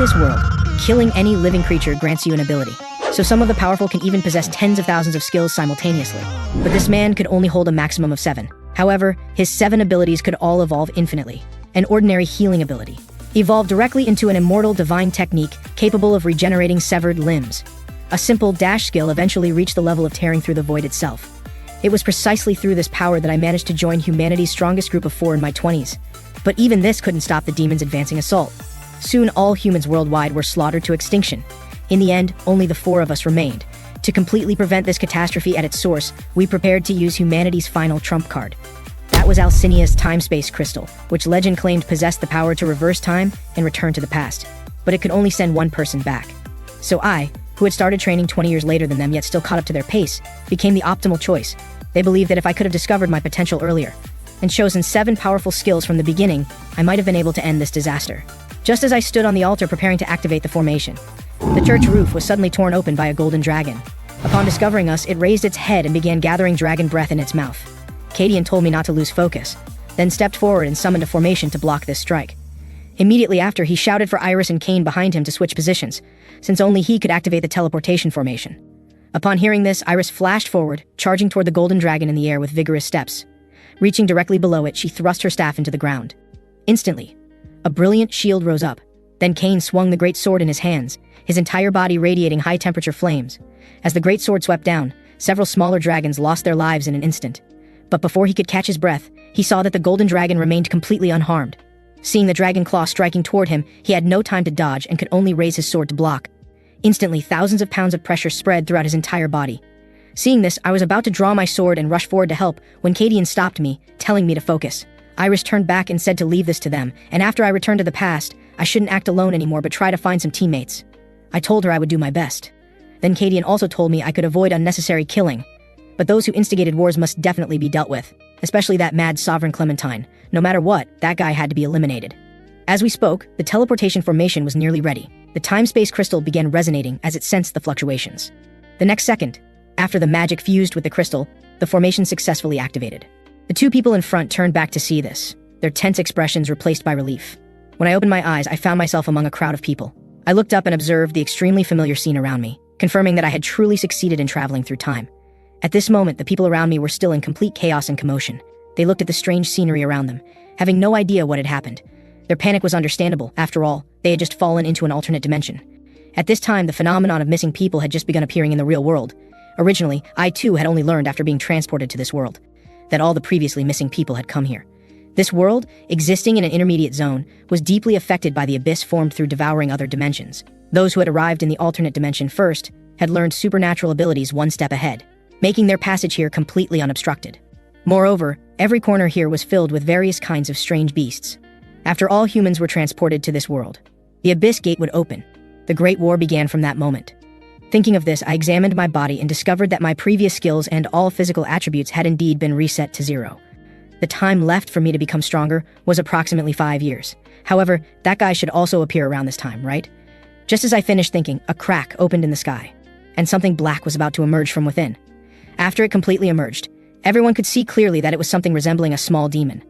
this world, killing any living creature grants you an ability. So some of the powerful can even possess tens of thousands of skills simultaneously. But this man could only hold a maximum of 7. However, his 7 abilities could all evolve infinitely. An ordinary healing ability evolved directly into an immortal divine technique capable of regenerating severed limbs. A simple dash skill eventually reached the level of tearing through the void itself. It was precisely through this power that I managed to join humanity's strongest group of 4 in my 20s. But even this couldn't stop the demon's advancing assault. Soon all humans worldwide were slaughtered to extinction. In the end, only the 4 of us remained. To completely prevent this catastrophe at its source, we prepared to use humanity's final trump card. That was Alcinia's time-space crystal, which legend claimed possessed the power to reverse time and return to the past. But it could only send one person back. So I, who had started training 20 years later than them yet still caught up to their pace, became the optimal choice. They believed that if I could have discovered my potential earlier, and chosen 7 powerful skills from the beginning, I might have been able to end this disaster. Just as I stood on the altar preparing to activate the formation, the church roof was suddenly torn open by a golden dragon. Upon discovering us, it raised its head and began gathering dragon breath in its mouth. Cadian told me not to lose focus, then stepped forward and summoned a formation to block this strike. Immediately after, he shouted for Iris and Cain behind him to switch positions, since only he could activate the teleportation formation. Upon hearing this, Iris flashed forward, charging toward the golden dragon in the air with vigorous steps. Reaching directly below it, she thrust her staff into the ground. Instantly, a brilliant shield rose up. Then Cain swung the great sword in his hands, his entire body radiating high-temperature flames. As the great sword swept down, several smaller dragons lost their lives in an instant. But before he could catch his breath, he saw that the golden dragon remained completely unharmed. Seeing the dragon claw striking toward him, he had no time to dodge and could only raise his sword to block. Instantly, thousands of pounds of pressure spread throughout his entire body. Seeing this, I was about to draw my sword and rush forward to help when Cadian stopped me, telling me to focus. Iris turned back and said to leave this to them, and after I returned to the past, I shouldn't act alone anymore but try to find some teammates. I told her I would do my best. Then Cadian also told me I could avoid unnecessary killing, but those who instigated wars must definitely be dealt with, especially that mad sovereign Clementine. No matter what, that guy had to be eliminated. As we spoke, the teleportation formation was nearly ready. The time-space crystal began resonating as it sensed the fluctuations. The next second, after the magic fused with the crystal, the formation successfully activated. The 2 people in front turned back to see this, their tense expressions replaced by relief. When I opened my eyes, I found myself among a crowd of people. I looked up and observed the extremely familiar scene around me, confirming that I had truly succeeded in traveling through time. At this moment, the people around me were still in complete chaos and commotion. They looked at the strange scenery around them, having no idea what had happened. Their panic was understandable. After all, they had just fallen into an alternate dimension. At this time, the phenomenon of missing people had just begun appearing in the real world. Originally, I too had only learned after being transported to this world that all the previously missing people had come here. This world, existing in an intermediate zone, was deeply affected by the abyss formed through devouring other dimensions. Those who had arrived in the alternate dimension first had learned supernatural abilities one step ahead, making their passage here completely unobstructed. Moreover, every corner here was filled with various kinds of strange beasts. After all humans were transported to this world, the abyss gate would open. The Great War began from that moment. Thinking of this, I examined my body and discovered that my previous skills and all physical attributes had indeed been reset to 0. The time left for me to become stronger was approximately 5 years. However, that guy should also appear around this time, right? Just as I finished thinking, a crack opened in the sky, and something black was about to emerge from within. After it completely emerged, everyone could see clearly that it was something resembling a small demon.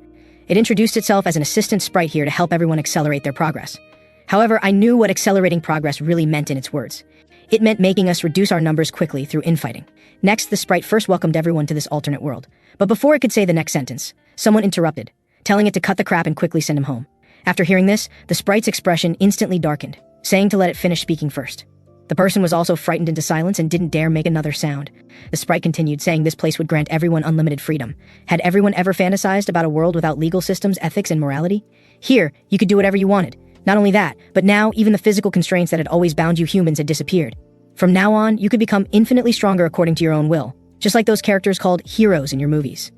It introduced itself as an assistant sprite here to help everyone accelerate their progress. However, I knew what accelerating progress really meant in its words. It meant making us reduce our numbers quickly through infighting. Next, the sprite first welcomed everyone to this alternate world. But before it could say the next sentence, someone interrupted, telling it to cut the crap and quickly send him home. After hearing this, the sprite's expression instantly darkened, saying to let it finish speaking first. The person was also frightened into silence and didn't dare make another sound. The sprite continued, saying this place would grant everyone unlimited freedom. Had everyone ever fantasized about a world without legal systems, ethics, and morality? Here, you could do whatever you wanted. Not only that, but now even the physical constraints that had always bound you humans had disappeared. From now on, you could become infinitely stronger according to your own will, just like those characters called heroes in your movies.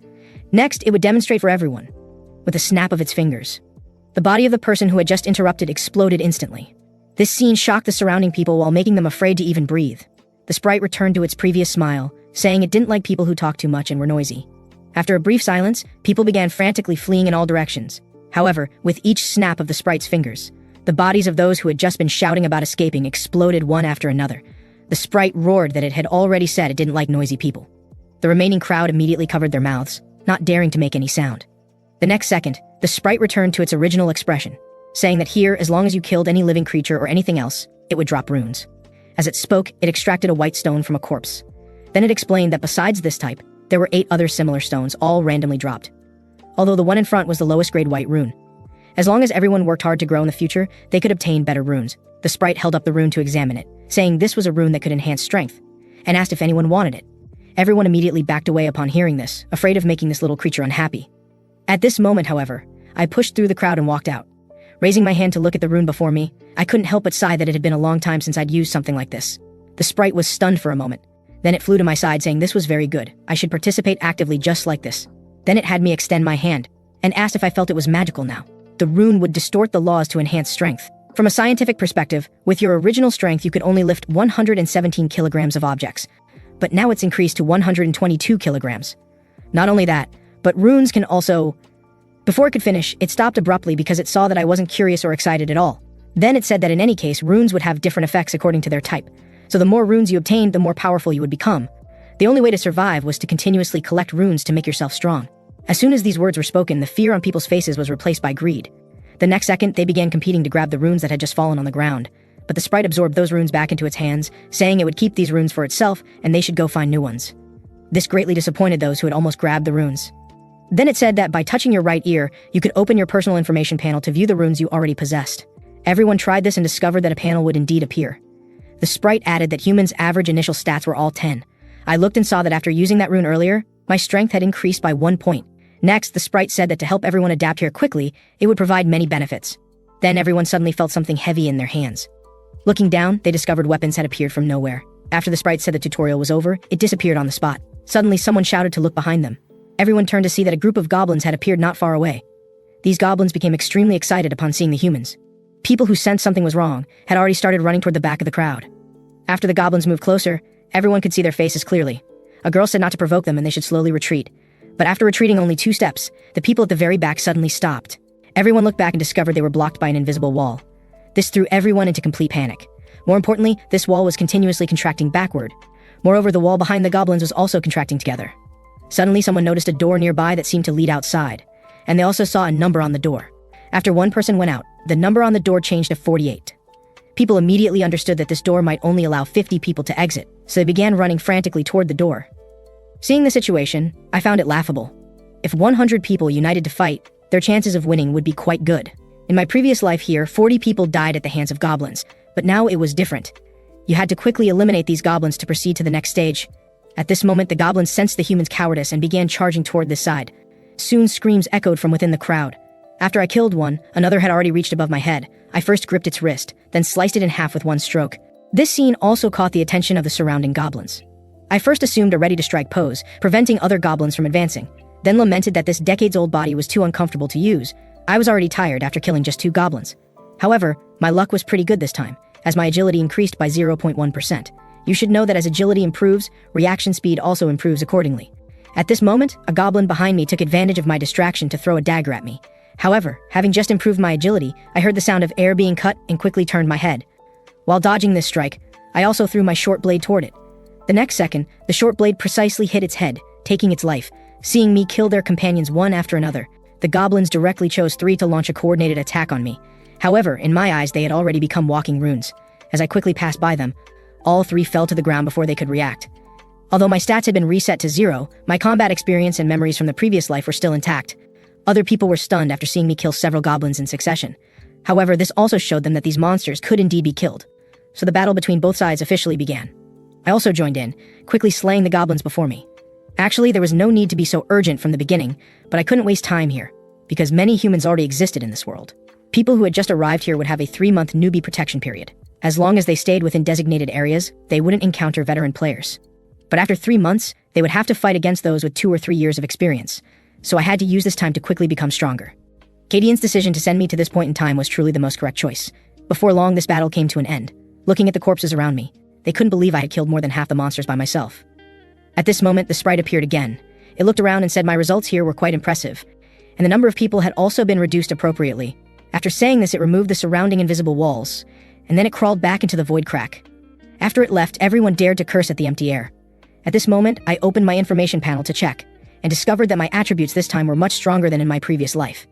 Next, it would demonstrate for everyone, with a snap of its fingers. The body of the person who had just interrupted exploded instantly. This scene shocked the surrounding people while making them afraid to even breathe. The sprite returned to its previous smile, saying it didn't like people who talked too much and were noisy. After a brief silence, people began frantically fleeing in all directions. However, with each snap of the sprite's fingers, the bodies of those who had just been shouting about escaping exploded one after another. The sprite roared that it had already said it didn't like noisy people. The remaining crowd immediately covered their mouths, not daring to make any sound. The next second, the sprite returned to its original expression, saying that here, as long as you killed any living creature or anything else, it would drop runes. As it spoke, it extracted a white stone from a corpse. Then it explained that besides this type, there were 8 other similar stones, all randomly dropped. Although the one in front was the lowest grade white rune. As long as everyone worked hard to grow in the future, they could obtain better runes. The sprite held up the rune to examine it, saying this was a rune that could enhance strength, and asked if anyone wanted it. Everyone immediately backed away upon hearing this, afraid of making this little creature unhappy. At this moment, however, I pushed through the crowd and walked out. Raising my hand to look at the rune before me, I couldn't help but sigh that it had been a long time since I'd used something like this. The sprite was stunned for a moment. Then it flew to my side saying this was very good. I should participate actively just like this. Then it had me extend my hand, and asked if I felt it was magical now. The rune would distort the laws to enhance strength. From a scientific perspective, with your original strength you could only lift 117 kilograms of objects, but now it's increased to 122 kilograms. Not only that, but runes can also... Before it could finish, it stopped abruptly because it saw that I wasn't curious or excited at all. Then it said that in any case, runes would have different effects according to their type. So the more runes you obtained, the more powerful you would become. The only way to survive was to continuously collect runes to make yourself strong. As soon as these words were spoken, the fear on people's faces was replaced by greed. The next second, they began competing to grab the runes that had just fallen on the ground. But the sprite absorbed those runes back into its hands, saying it would keep these runes for itself and they should go find new ones. This greatly disappointed those who had almost grabbed the runes. Then it said that by touching your right ear, you could open your personal information panel to view the runes you already possessed. Everyone tried this and discovered that a panel would indeed appear. The sprite added that humans' average initial stats were all 10. I looked and saw that after using that rune earlier, my strength had increased by 1 point. Next, the sprite said that to help everyone adapt here quickly, it would provide many benefits. Then everyone suddenly felt something heavy in their hands. Looking down, they discovered weapons had appeared from nowhere. After the sprite said the tutorial was over, it disappeared on the spot. Suddenly, someone shouted to look behind them. Everyone turned to see that a group of goblins had appeared not far away. These goblins became extremely excited upon seeing the humans. People who sensed something was wrong had already started running toward the back of the crowd. After the goblins moved closer, everyone could see their faces clearly. A girl said not to provoke them and they should slowly retreat. But after retreating only 2 steps, the people at the very back suddenly stopped. Everyone looked back and discovered they were blocked by an invisible wall. This threw everyone into complete panic. More importantly, this wall was continuously contracting backward. Moreover, the wall behind the goblins was also contracting together. Suddenly, someone noticed a door nearby that seemed to lead outside, and they also saw a number on the door. After one person went out, the number on the door changed to 48. People immediately understood that this door might only allow 50 people to exit, so they began running frantically toward the door. Seeing the situation, I found it laughable. If 100 people united to fight, their chances of winning would be quite good. In my previous life here, 40 people died at the hands of goblins, but now it was different. You had to quickly eliminate these goblins to proceed to the next stage. At this moment, the goblins sensed the humans' cowardice and began charging toward this side. Soon screams echoed from within the crowd. After I killed one, another had already reached above my head. I first gripped its wrist, then sliced it in half with one stroke. This scene also caught the attention of the surrounding goblins. I first assumed a ready-to-strike pose, preventing other goblins from advancing, then lamented that this decades-old body was too uncomfortable to use. I was already tired after killing just 2 goblins. However, my luck was pretty good this time, as my agility increased by 0.1%. You should know that as agility improves, reaction speed also improves accordingly. At this moment, a goblin behind me took advantage of my distraction to throw a dagger at me. However, having just improved my agility, I heard the sound of air being cut and quickly turned my head. While dodging this strike, I also threw my short blade toward it. The next second, the short blade precisely hit its head, taking its life. Seeing me kill their companions one after another, the goblins directly chose 3 to launch a coordinated attack on me. However, in my eyes, they had already become walking runes. As I quickly passed by them, all 3 fell to the ground before they could react. Although my stats had been reset to 0, my combat experience and memories from the previous life were still intact. Other people were stunned after seeing me kill several goblins in succession. However, this also showed them that these monsters could indeed be killed. So the battle between both sides officially began. I also joined in, quickly slaying the goblins before me. Actually, there was no need to be so urgent from the beginning, but I couldn't waste time here, because many humans already existed in this world. People who had just arrived here would have a 3-month newbie protection period. As long as they stayed within designated areas, they wouldn't encounter veteran players. But after 3 months, they would have to fight against those with 2 or 3 years of experience, so I had to use this time to quickly become stronger. Cadian's decision to send me to this point in time was truly the most correct choice. Before long, this battle came to an end. Looking at the corpses around me, they couldn't believe I had killed more than half the monsters by myself. At this moment, the sprite appeared again. It looked around and said my results here were quite impressive, and the number of people had also been reduced appropriately. After saying this, it removed the surrounding invisible walls, and then it crawled back into the void crack. After it left, everyone dared to curse at the empty air. At this moment, I opened my information panel to check, and discovered that my attributes this time were much stronger than in my previous life.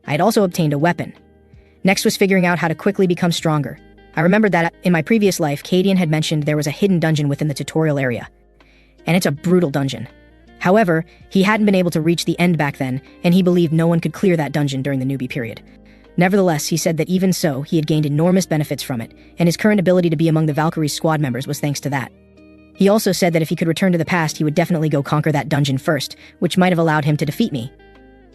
I had also obtained a weapon. Next was figuring out how to quickly become stronger. I remembered that in my previous life, Kadian had mentioned there was a hidden dungeon within the tutorial area. And it's a brutal dungeon. However, he hadn't been able to reach the end back then, and he believed no one could clear that dungeon during the newbie period. Nevertheless, he said that even so, he had gained enormous benefits from it, and his current ability to be among the Valkyries' squad members was thanks to that. He also said that if he could return to the past, he would definitely go conquer that dungeon first, which might have allowed him to defeat me.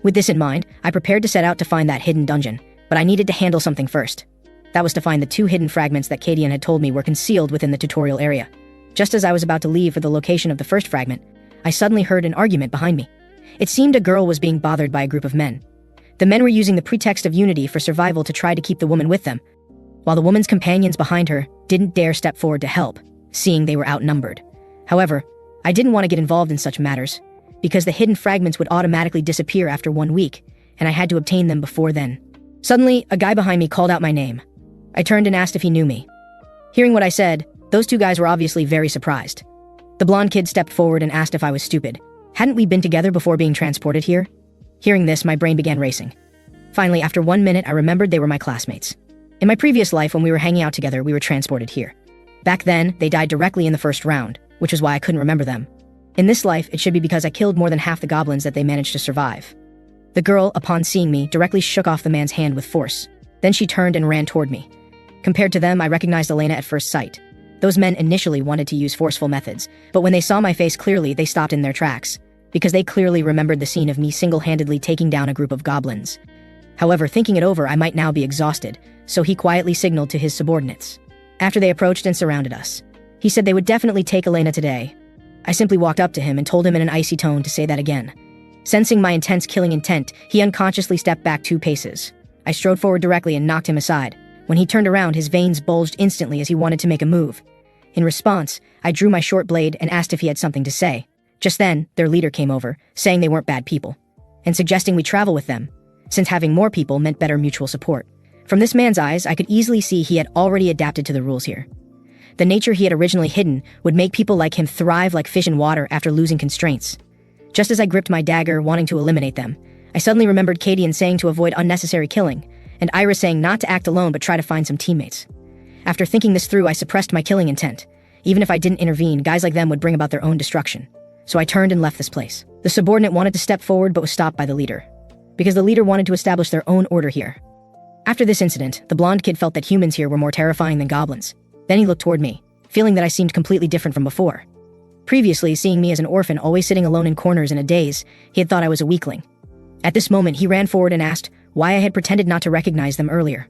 With this in mind, I prepared to set out to find that hidden dungeon, but I needed to handle something first. That was to find the 2 hidden fragments that Kadian had told me were concealed within the tutorial area. Just as I was about to leave for the location of the first fragment, I suddenly heard an argument behind me. It seemed a girl was being bothered by a group of men. The men were using the pretext of unity for survival to try to keep the woman with them, while the woman's companions behind her didn't dare step forward to help, seeing they were outnumbered. However, I didn't want to get involved in such matters, because the hidden fragments would automatically disappear after 1 week, and I had to obtain them before then. Suddenly, a guy behind me called out my name. I turned and asked if he knew me. Hearing what I said, those 2 guys were obviously very surprised. The blonde kid stepped forward and asked if I was stupid. Hadn't we been together before being transported here? Hearing this, my brain began racing. Finally, after 1 minute, I remembered they were my classmates. In my previous life, when we were hanging out together, we were transported here. Back then, they died directly in the first round, which is why I couldn't remember them. In this life, it should be because I killed more than half the goblins that they managed to survive. The girl, upon seeing me, directly shook off the man's hand with force. Then she turned and ran toward me. Compared to them, I recognized Elena at first sight. Those men initially wanted to use forceful methods, but when they saw my face clearly, they stopped in their tracks, because they clearly remembered the scene of me single-handedly taking down a group of goblins. However, thinking it over, I might now be exhausted, so he quietly signaled to his subordinates. After they approached and surrounded us, he said they would definitely take Elena today. I simply walked up to him and told him in an icy tone to say that again. Sensing my intense killing intent, he unconsciously stepped back 2 paces. I strode forward directly and knocked him aside. When he turned around, his veins bulged instantly as he wanted to make a move. In response, I drew my short blade and asked if he had something to say. Just then, their leader came over, saying they weren't bad people, and suggesting we travel with them, since having more people meant better mutual support. From this man's eyes, I could easily see he had already adapted to the rules here. The nature he had originally hidden would make people like him thrive like fish in water after losing constraints. Just as I gripped my dagger, wanting to eliminate them, I suddenly remembered Kadian saying to avoid unnecessary killing, and Iris saying not to act alone but try to find some teammates. After thinking this through, I suppressed my killing intent. Even if I didn't intervene, guys like them would bring about their own destruction. So I turned and left this place. The subordinate wanted to step forward but was stopped by the leader, because the leader wanted to establish their own order here. After this incident, the blonde kid felt that humans here were more terrifying than goblins. Then he looked toward me, feeling that I seemed completely different from before. Previously, seeing me as an orphan always sitting alone in corners in a daze, he had thought I was a weakling. At this moment, he ran forward and asked why I had pretended not to recognize them earlier.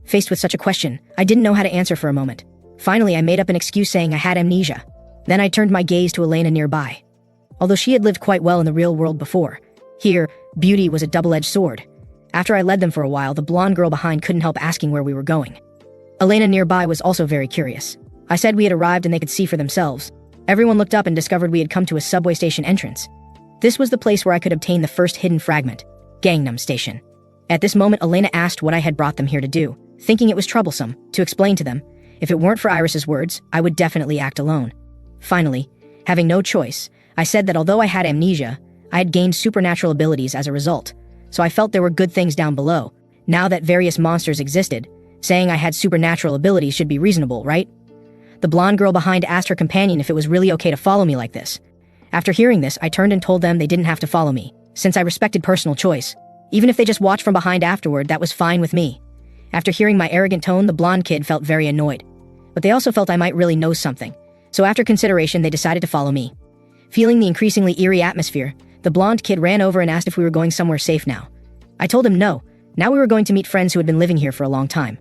Faced with such a question, I didn't know how to answer for a moment. Finally, I made up an excuse saying I had amnesia. Then I turned my gaze to Elena nearby. Although she had lived quite well in the real world before, here, beauty was a double-edged sword. After I led them for a while, the blonde girl behind couldn't help asking where we were going. Elena nearby was also very curious. I said we had arrived and they could see for themselves. Everyone looked up and discovered we had come to a subway station entrance. This was the place where I could obtain the first hidden fragment, Gangnam Station. At this moment, Elena asked what I had brought them here to do, thinking it was troublesome, to explain to them. If it weren't for Iris's words, I would definitely act alone. Finally, having no choice, I said that although I had amnesia, I had gained supernatural abilities as a result, so I felt there were good things down below, now that various monsters existed. Saying I had supernatural abilities should be reasonable, right? The blonde girl behind asked her companion if it was really okay to follow me like this. After hearing this, I turned and told them they didn't have to follow me, since I respected personal choice. Even if they just watched from behind afterward, that was fine with me. After hearing my arrogant tone, the blonde kid felt very annoyed. But they also felt I might really know something, so after consideration, they decided to follow me. Feeling the increasingly eerie atmosphere, the blonde kid ran over and asked if we were going somewhere safe now. I told him no. Now we were going to meet friends who had been living here for a long time.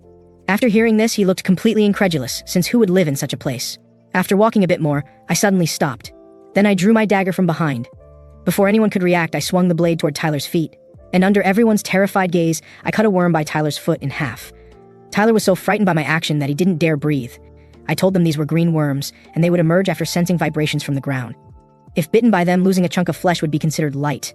After hearing this, he looked completely incredulous, since who would live in such a place? After walking a bit more, I suddenly stopped. Then I drew my dagger from behind. Before anyone could react, I swung the blade toward Tyler's feet, and under everyone's terrified gaze, I cut a worm by Tyler's foot in half. Tyler was so frightened by my action that he didn't dare breathe. I told them these were green worms, and they would emerge after sensing vibrations from the ground. If bitten by them, losing a chunk of flesh would be considered light.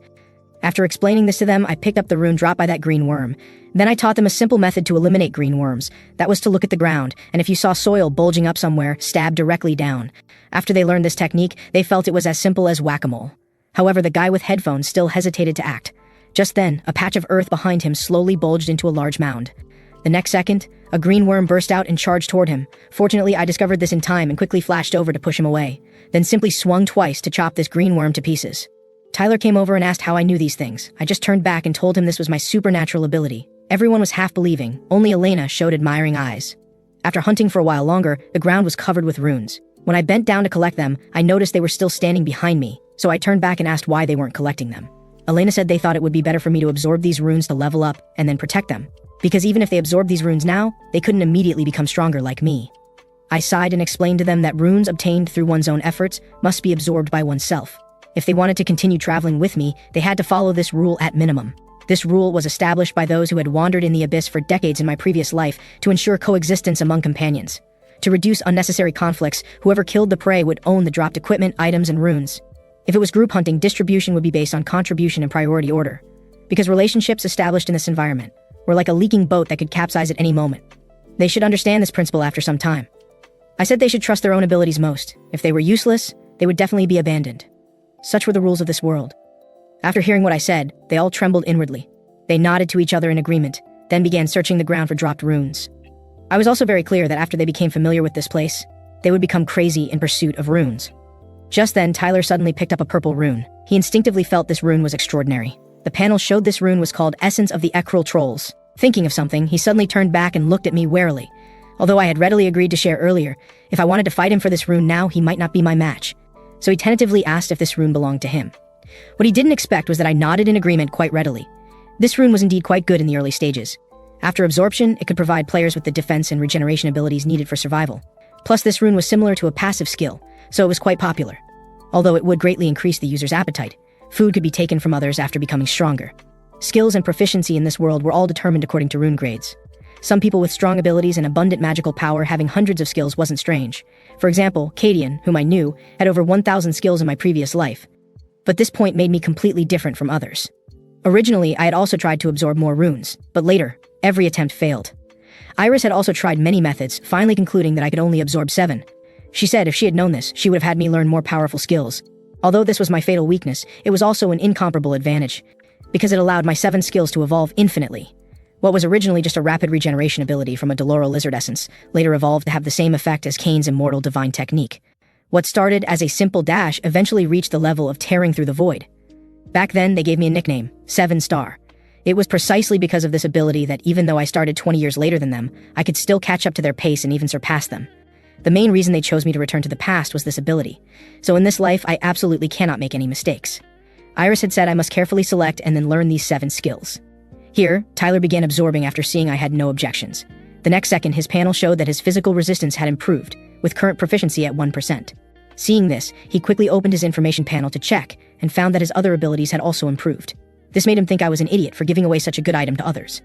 After explaining this to them, I picked up the rune dropped by that green worm. Then I taught them a simple method to eliminate green worms. That was to look at the ground, and if you saw soil bulging up somewhere, stab directly down. After they learned this technique, they felt it was as simple as whack-a-mole. However, the guy with headphones still hesitated to act. Just then, a patch of earth behind him slowly bulged into a large mound. The next second, a green worm burst out and charged toward him. Fortunately, I discovered this in time and quickly flashed over to push him away, then simply swung twice to chop this green worm to pieces. Tyler came over and asked how I knew these things. I just turned back and told him this was my supernatural ability. Everyone was half believing, only Elena showed admiring eyes. After hunting for a while longer, the ground was covered with runes. When I bent down to collect them, I noticed they were still standing behind me, so I turned back and asked why they weren't collecting them. Elena said they thought it would be better for me to absorb these runes to level up and then protect them, because even if they absorbed these runes now, they couldn't immediately become stronger like me. I sighed and explained to them that runes obtained through one's own efforts must be absorbed by oneself. If they wanted to continue traveling with me, they had to follow this rule at minimum. This rule was established by those who had wandered in the abyss for decades in my previous life to ensure coexistence among companions. To reduce unnecessary conflicts, whoever killed the prey would own the dropped equipment, items, and runes. If it was group hunting, distribution would be based on contribution and priority order. Because relationships established in this environment were like a leaking boat that could capsize at any moment. They should understand this principle after some time. I said they should trust their own abilities most. If they were useless, they would definitely be abandoned. Such were the rules of this world. After hearing what I said, they all trembled inwardly. They nodded to each other in agreement, then began searching the ground for dropped runes. I was also very clear that after they became familiar with this place, they would become crazy in pursuit of runes. Just then, Tyler suddenly picked up a purple rune. He instinctively felt this rune was extraordinary. The panel showed this rune was called Essence of the Ekral Trolls. Thinking of something, he suddenly turned back and looked at me warily. Although I had readily agreed to share earlier, if I wanted to fight him for this rune now, he might not be my match. So he tentatively asked if this rune belonged to him. What he didn't expect was that I nodded in agreement quite readily. This rune was indeed quite good in the early stages. After absorption, it could provide players with the defense and regeneration abilities needed for survival. Plus, this rune was similar to a passive skill, so it was quite popular. Although it would greatly increase the user's appetite, food could be taken from others after becoming stronger. Skills and proficiency in this world were all determined according to rune grades. Some people with strong abilities and abundant magical power having hundreds of skills wasn't strange. For example, Cadian, whom I knew, had over 1,000 skills in my previous life. But this point made me completely different from others. Originally, I had also tried to absorb more runes, but later, every attempt failed. Iris had also tried many methods, finally concluding that I could only absorb 7. She said if she had known this, she would have had me learn more powerful skills. Although this was my fatal weakness, it was also an incomparable advantage, because it allowed my 7 skills to evolve infinitely. What was originally just a rapid regeneration ability from a Deloro lizard essence later evolved to have the same effect as Kane's immortal divine technique. What started as a simple dash eventually reached the level of tearing through the void. Back then, they gave me a nickname, 7 Star. It was precisely because of this ability that even though I started 20 years later than them, I could still catch up to their pace and even surpass them. The main reason they chose me to return to the past was this ability. So in this life, I absolutely cannot make any mistakes. Iris had said I must carefully select and then learn these 7 skills. Here, Tyler began absorbing after seeing I had no objections. The next second, his panel showed that his physical resistance had improved, with current proficiency at 1%. Seeing this, he quickly opened his information panel to check, and found that his other abilities had also improved. This made him think I was an idiot for giving away such a good item to others.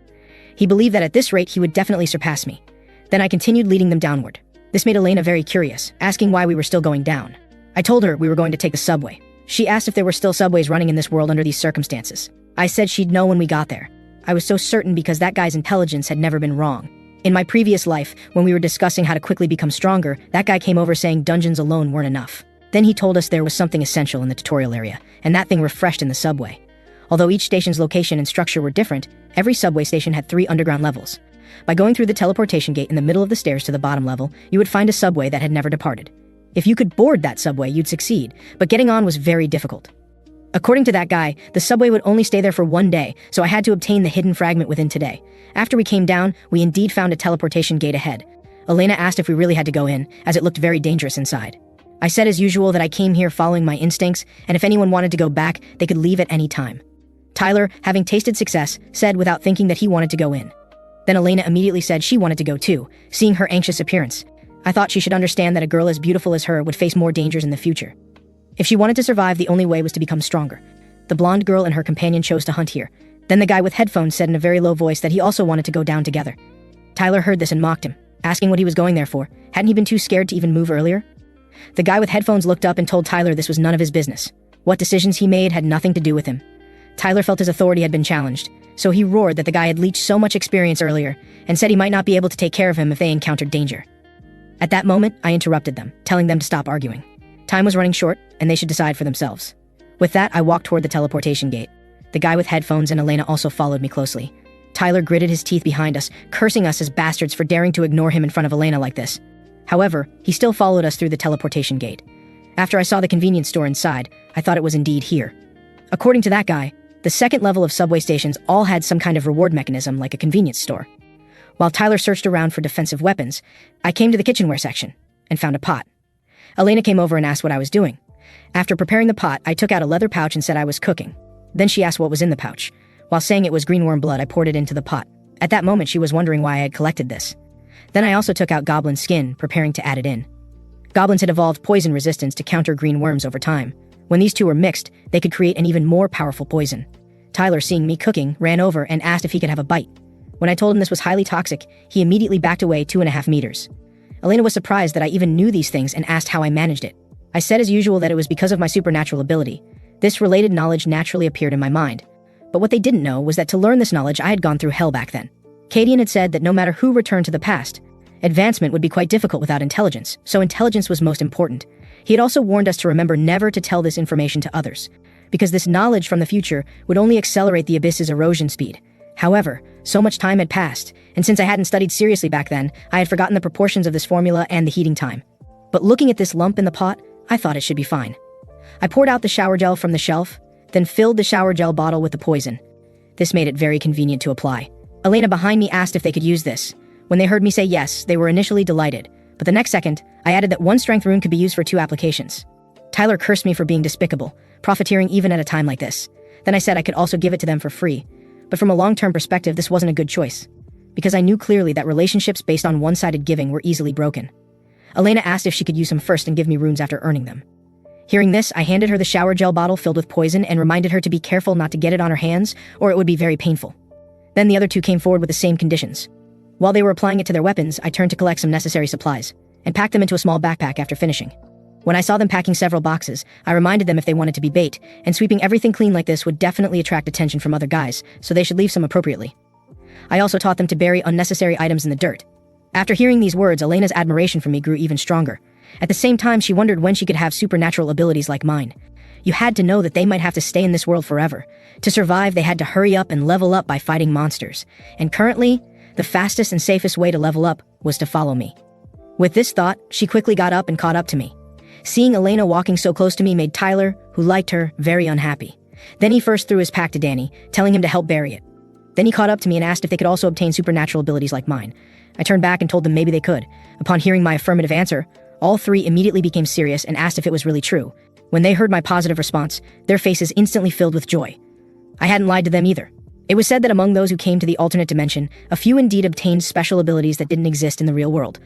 He believed that at this rate he would definitely surpass me. Then I continued leading them downward. This made Elena very curious, asking why we were still going down. I told her we were going to take the subway. She asked if there were still subways running in this world under these circumstances. I said she'd know when we got there. I was so certain because that guy's intelligence had never been wrong. In my previous life, when we were discussing how to quickly become stronger, that guy came over saying dungeons alone weren't enough. Then he told us there was something essential in the tutorial area, and that thing refreshed in the subway. Although each station's location and structure were different, every subway station had 3 underground levels. By going through the teleportation gate in the middle of the stairs to the bottom level, you would find a subway that had never departed. If you could board that subway, you'd succeed, but getting on was very difficult. According to that guy, the subway would only stay there for 1 day, so I had to obtain the hidden fragment within today. After we came down, we indeed found a teleportation gate ahead. Elena asked if we really had to go in, as it looked very dangerous inside. I said as usual that I came here following my instincts, and if anyone wanted to go back, they could leave at any time. Tyler, having tasted success, said without thinking that he wanted to go in. Then Elena immediately said she wanted to go too, seeing her anxious appearance. I thought she should understand that a girl as beautiful as her would face more dangers in the future. If she wanted to survive, the only way was to become stronger. The blonde girl and her companion chose to hunt here. Then the guy with headphones said in a very low voice that he also wanted to go down together. Tyler heard this and mocked him, asking what he was going there for. Hadn't he been too scared to even move earlier? The guy with headphones looked up and told Tyler this was none of his business. What decisions he made had nothing to do with him. Tyler felt his authority had been challenged, so he roared that the guy had leached so much experience earlier, and said he might not be able to take care of him if they encountered danger. At that moment, I interrupted them, telling them to stop arguing. Time was running short, and they should decide for themselves. With that, I walked toward the teleportation gate. The guy with headphones and Elena also followed me closely. Tyler gritted his teeth behind us, cursing us as bastards for daring to ignore him in front of Elena like this. However, he still followed us through the teleportation gate. After I saw the convenience store inside, I thought it was indeed here. According to that guy, the second level of subway stations all had some kind of reward mechanism like a convenience store. While Tyler searched around for defensive weapons, I came to the kitchenware section and found a pot. Elena came over and asked what I was doing. After preparing the pot, I took out a leather pouch and said I was cooking. Then she asked what was in the pouch. While saying it was greenworm blood, I poured it into the pot. At that moment, she was wondering why I had collected this. Then I also took out goblin skin, preparing to add it in. Goblins had evolved poison resistance to counter green worms over time. When these two were mixed, they could create an even more powerful poison. Tyler, seeing me cooking, ran over and asked if he could have a bite. When I told him this was highly toxic, he immediately backed away 2.5 meters. Elena was surprised that I even knew these things and asked how I managed it. I said as usual that it was because of my supernatural ability. This related knowledge naturally appeared in my mind. But what they didn't know was that to learn this knowledge I had gone through hell back then. Cadian had said that no matter who returned to the past, advancement would be quite difficult without intelligence, so intelligence was most important. He had also warned us to remember never to tell this information to others, because this knowledge from the future would only accelerate the abyss's erosion speed. However, so much time had passed, and since I hadn't studied seriously back then, I had forgotten the proportions of this formula and the heating time. But looking at this lump in the pot, I thought it should be fine. I poured out the shower gel from the shelf, then filled the shower gel bottle with the poison. This made it very convenient to apply. Elena behind me asked if they could use this. When they heard me say yes, they were initially delighted, but the next second, I added that 1 strength rune could be used for 2 applications. Tyler cursed me for being despicable, profiteering even at a time like this. Then I said I could also give it to them for free. But from a long-term perspective, this wasn't a good choice, because I knew clearly that relationships based on one-sided giving were easily broken. Elena asked if she could use them first and give me runes after earning them. Hearing this, I handed her the shower gel bottle filled with poison and reminded her to be careful not to get it on her hands, or it would be very painful. Then the other two came forward with the same conditions. While they were applying it to their weapons, I turned to collect some necessary supplies, and packed them into a small backpack after finishing. When I saw them packing several boxes, I reminded them if they wanted to be bait, and sweeping everything clean like this would definitely attract attention from other guys, so they should leave some appropriately. I also taught them to bury unnecessary items in the dirt. After hearing these words, Elena's admiration for me grew even stronger. At the same time, she wondered when she could have supernatural abilities like mine. You had to know that they might have to stay in this world forever. To survive, they had to hurry up and level up by fighting monsters. And currently, the fastest and safest way to level up was to follow me. With this thought, she quickly got up and caught up to me. Seeing Elena walking so close to me made Tyler, who liked her, very unhappy. Then he first threw his pack to Danny, telling him to help bury it. Then he caught up to me and asked if they could also obtain supernatural abilities like mine. I turned back and told them maybe they could. Upon hearing my affirmative answer, all three immediately became serious and asked if it was really true. When they heard my positive response, their faces instantly filled with joy. I hadn't lied to them either. It was said that among those who came to the alternate dimension, a few indeed obtained special abilities that didn't exist in the real world.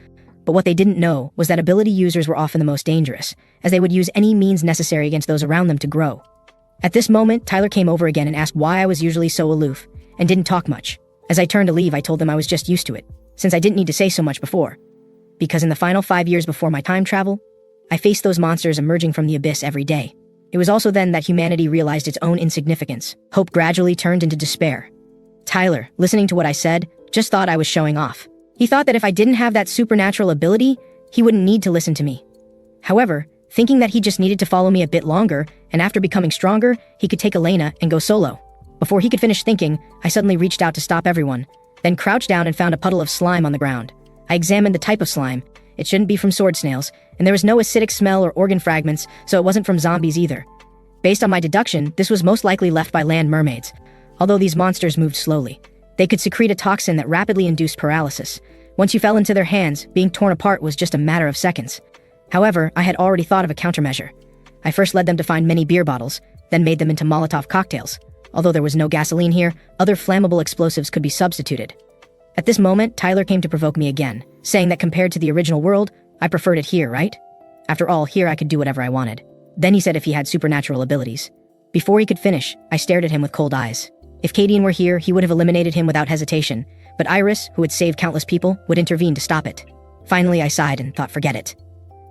But what they didn't know was that ability users were often the most dangerous, as they would use any means necessary against those around them to grow. At this moment, Tyler came over again and asked why I was usually so aloof, and didn't talk much. As I turned to leave, I told them I was just used to it, since I didn't need to say so much before. Because in the final 5 years before my time travel, I faced those monsters emerging from the abyss every day. It was also then that humanity realized its own insignificance. Hope gradually turned into despair. Tyler, listening to what I said, just thought I was showing off. He thought that if I didn't have that supernatural ability, he wouldn't need to listen to me. However, thinking that he just needed to follow me a bit longer, and after becoming stronger, he could take Elena and go solo. Before he could finish thinking, I suddenly reached out to stop everyone, then crouched down and found a puddle of slime on the ground. I examined the type of slime. It shouldn't be from sword snails, and there was no acidic smell or organ fragments, so it wasn't from zombies either. Based on my deduction, this was most likely left by land mermaids. Although these monsters moved slowly, they could secrete a toxin that rapidly induced paralysis. Once you fell into their hands, being torn apart was just a matter of seconds. However, I had already thought of a countermeasure. I first led them to find many beer bottles, then made them into Molotov cocktails. Although there was no gasoline here, other flammable explosives could be substituted. At this moment, Tyler came to provoke me again, saying that compared to the original world, I preferred it here, right? After all, here I could do whatever I wanted. Then he said if he had supernatural abilities. Before he could finish, I stared at him with cold eyes. If Cadian were here, he would have eliminated him without hesitation, but Iris, who had saved countless people, would intervene to stop it. Finally, I sighed and thought forget it.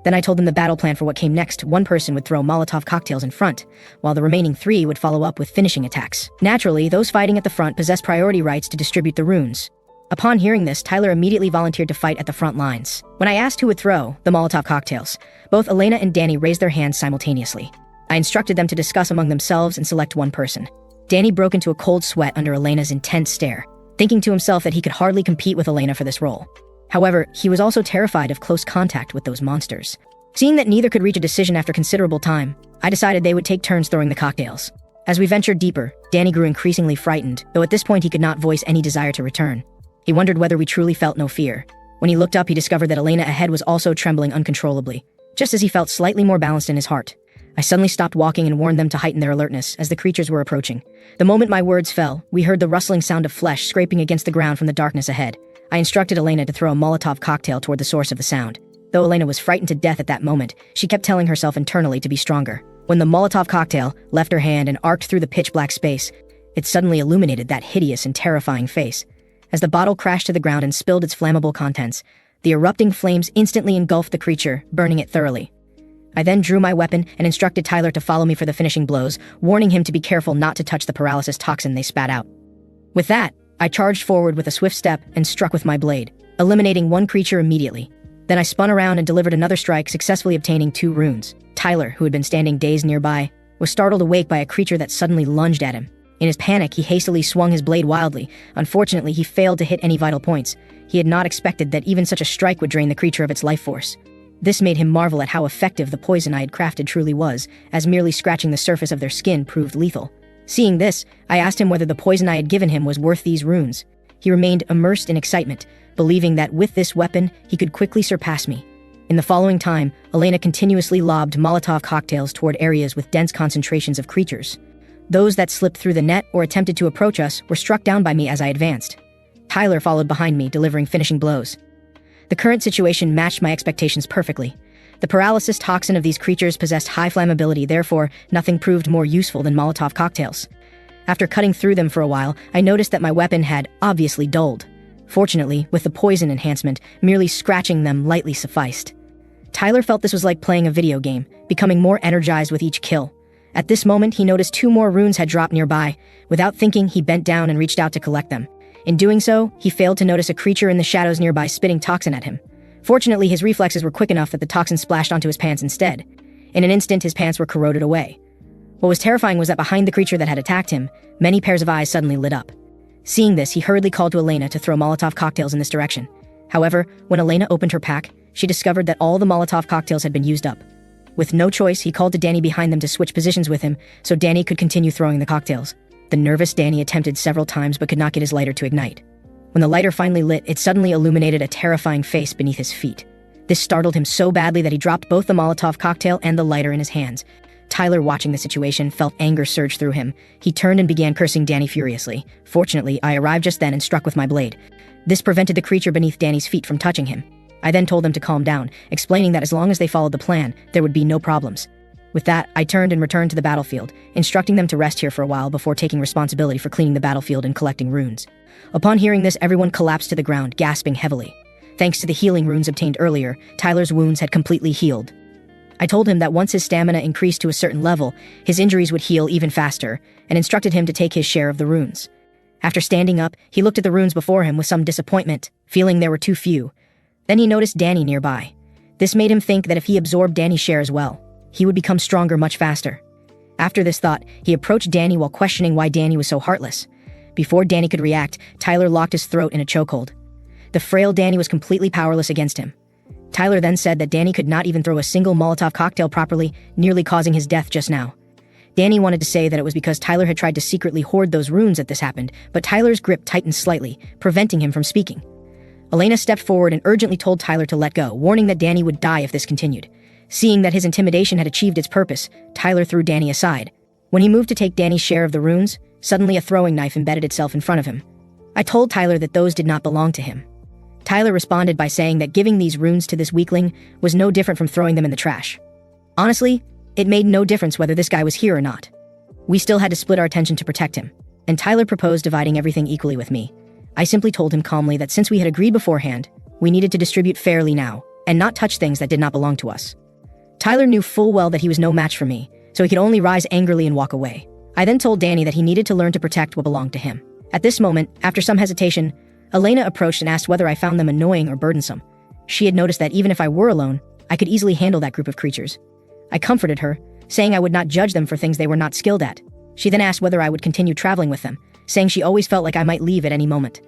Then I told them the battle plan for what came next. One person would throw Molotov cocktails in front, while the remaining 3 would follow up with finishing attacks. Naturally, those fighting at the front possessed priority rights to distribute the runes. Upon hearing this, Tyler immediately volunteered to fight at the front lines. When I asked who would throw the Molotov cocktails, both Elena and Danny raised their hands simultaneously. I instructed them to discuss among themselves and select one person. Danny broke into a cold sweat under Elena's intense stare. thinking to himself that he could hardly compete with Elena for this role. However, he was also terrified of close contact with those monsters. Seeing that neither could reach a decision after considerable time, I decided they would take turns throwing the cocktails. As we ventured deeper, Danny grew increasingly frightened, though at this point he could not voice any desire to return. He wondered whether we truly felt no fear. When he looked up, he discovered that Elena ahead was also trembling uncontrollably, just as he felt slightly more balanced in his heart. I suddenly stopped walking and warned them to heighten their alertness as the creatures were approaching. The moment my words fell, we heard the rustling sound of flesh scraping against the ground from the darkness ahead. I instructed Elena to throw a Molotov cocktail toward the source of the sound. Though Elena was frightened to death at that moment, she kept telling herself internally to be stronger. When the Molotov cocktail left her hand and arced through the pitch-black space, it suddenly illuminated that hideous and terrifying face. As the bottle crashed to the ground and spilled its flammable contents, the erupting flames instantly engulfed the creature, burning it thoroughly. I then drew my weapon and instructed Tyler to follow me for the finishing blows, warning him to be careful not to touch the paralysis toxin they spat out. With that, I charged forward with a swift step and struck with my blade, eliminating one creature immediately. Then I spun around and delivered another strike, successfully obtaining 2 runes. Tyler, who had been standing dazed nearby, was startled awake by a creature that suddenly lunged at him. In his panic, he hastily swung his blade wildly. Unfortunately, he failed to hit any vital points. He had not expected that even such a strike would drain the creature of its life force. This made him marvel at how effective the poison I had crafted truly was, as merely scratching the surface of their skin proved lethal. Seeing this, I asked him whether the poison I had given him was worth these runes. He remained immersed in excitement, believing that with this weapon, he could quickly surpass me. In the following time, Elena continuously lobbed Molotov cocktails toward areas with dense concentrations of creatures. Those that slipped through the net or attempted to approach us were struck down by me as I advanced. Tyler followed behind me, delivering finishing blows. The current situation matched my expectations perfectly. The paralysis toxin of these creatures possessed high flammability, therefore, nothing proved more useful than Molotov cocktails. After cutting through them for a while, I noticed that my weapon had obviously dulled. Fortunately, with the poison enhancement, merely scratching them lightly sufficed. Tyler felt this was like playing a video game, becoming more energized with each kill. At this moment, he noticed 2 more runes had dropped nearby. Without thinking, he bent down and reached out to collect them. In doing so, he failed to notice a creature in the shadows nearby spitting toxin at him. Fortunately, his reflexes were quick enough that the toxin splashed onto his pants instead. In an instant, his pants were corroded away. What was terrifying was that behind the creature that had attacked him, many pairs of eyes suddenly lit up. Seeing this, he hurriedly called to Elena to throw Molotov cocktails in this direction. However, when Elena opened her pack, she discovered that all the Molotov cocktails had been used up. With no choice, he called to Danny behind them to switch positions with him, so Danny could continue throwing the cocktails. The nervous Danny attempted several times but could not get his lighter to ignite. When the lighter finally lit, it suddenly illuminated a terrifying face beneath his feet. This startled him so badly that he dropped both the Molotov cocktail and the lighter in his hands. Tyler, watching the situation, felt anger surge through him. He turned and began cursing Danny furiously. Fortunately, I arrived just then and struck with my blade. This prevented the creature beneath Danny's feet from touching him. I then told them to calm down, explaining that as long as they followed the plan, there would be no problems. With that, I turned and returned to the battlefield, instructing them to rest here for a while before taking responsibility for cleaning the battlefield and collecting runes. Upon hearing this, everyone collapsed to the ground, gasping heavily. Thanks to the healing runes obtained earlier, Tyler's wounds had completely healed. I told him that once his stamina increased to a certain level, his injuries would heal even faster, and instructed him to take his share of the runes. After standing up, he looked at the runes before him with some disappointment, feeling there were too few. Then he noticed Danny nearby. This made him think that if he absorbed Danny's share as well, he would become stronger much faster. After this thought, he approached Danny while questioning why Danny was so heartless. Before Danny could react, Tyler locked his throat in a chokehold. The frail Danny was completely powerless against him. Tyler then said that Danny could not even throw a single Molotov cocktail properly, nearly causing his death just now. Danny wanted to say that it was because Tyler had tried to secretly hoard those runes that this happened, but Tyler's grip tightened slightly, preventing him from speaking. Elena stepped forward and urgently told Tyler to let go, warning that Danny would die if this continued. Seeing that his intimidation had achieved its purpose, Tyler threw Danny aside. When he moved to take Danny's share of the runes, suddenly a throwing knife embedded itself in front of him. I told Tyler that those did not belong to him. Tyler responded by saying that giving these runes to this weakling was no different from throwing them in the trash. Honestly, it made no difference whether this guy was here or not. We still had to split our attention to protect him, and Tyler proposed dividing everything equally with me. I simply told him calmly that since we had agreed beforehand, we needed to distribute fairly now, and not touch things that did not belong to us. Tyler knew full well that he was no match for me, so he could only rise angrily and walk away. I then told Danny that he needed to learn to protect what belonged to him. At this moment, after some hesitation, Elena approached and asked whether I found them annoying or burdensome. She had noticed that even if I were alone, I could easily handle that group of creatures. I comforted her, saying I would not judge them for things they were not skilled at. She then asked whether I would continue traveling with them, saying she always felt like I might leave at any moment.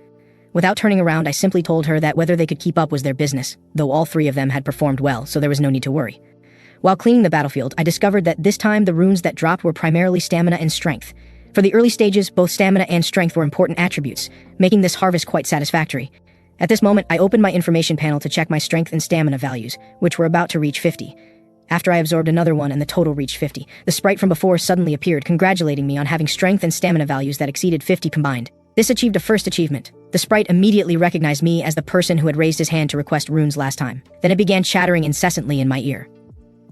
Without turning around, I simply told her that whether they could keep up was their business, though all three of them had performed well, so there was no need to worry. While cleaning the battlefield, I discovered that this time the runes that dropped were primarily stamina and strength. For the early stages, both stamina and strength were important attributes, making this harvest quite satisfactory. At this moment, I opened my information panel to check my strength and stamina values, which were about to reach 50. After I absorbed another one and the total reached 50, the sprite from before suddenly appeared, congratulating me on having strength and stamina values that exceeded 50 combined. This achieved a first achievement. The sprite immediately recognized me as the person who had raised his hand to request runes last time. Then it began chattering incessantly in my ear.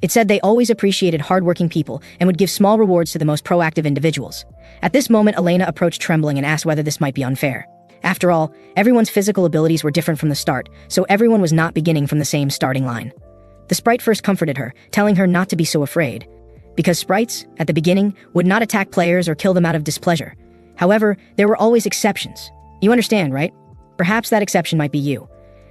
It said they always appreciated hardworking people and would give small rewards to the most proactive individuals. At this moment, Elena approached trembling and asked whether this might be unfair. After all, everyone's physical abilities were different from the start, so everyone was not beginning from the same starting line. The sprite first comforted her, telling her not to be so afraid, because sprites, at the beginning, would not attack players or kill them out of displeasure. However, there were always exceptions. You understand, right? Perhaps that exception might be you.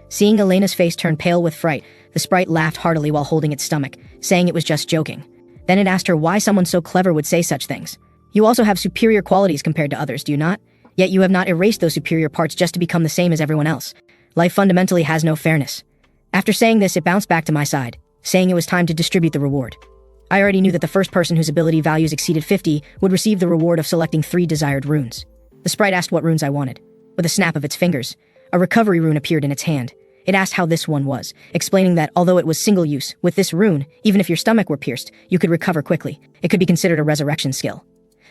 Seeing Elena's face turn pale with fright, the sprite laughed heartily while holding its stomach, saying it was just joking. Then it asked her why someone so clever would say such things. You also have superior qualities compared to others, do you not? Yet you have not erased those superior parts just to become the same as everyone else. Life fundamentally has no fairness. After saying this, it bounced back to my side, saying it was time to distribute the reward. I already knew that the first person whose ability values exceeded 50 would receive the reward of selecting 3 desired runes. The sprite asked what runes I wanted. With a snap of its fingers, a recovery rune appeared in its hand. It asked how this one was, explaining that although it was single use, with this rune, even if your stomach were pierced, you could recover quickly. It could be considered a resurrection skill.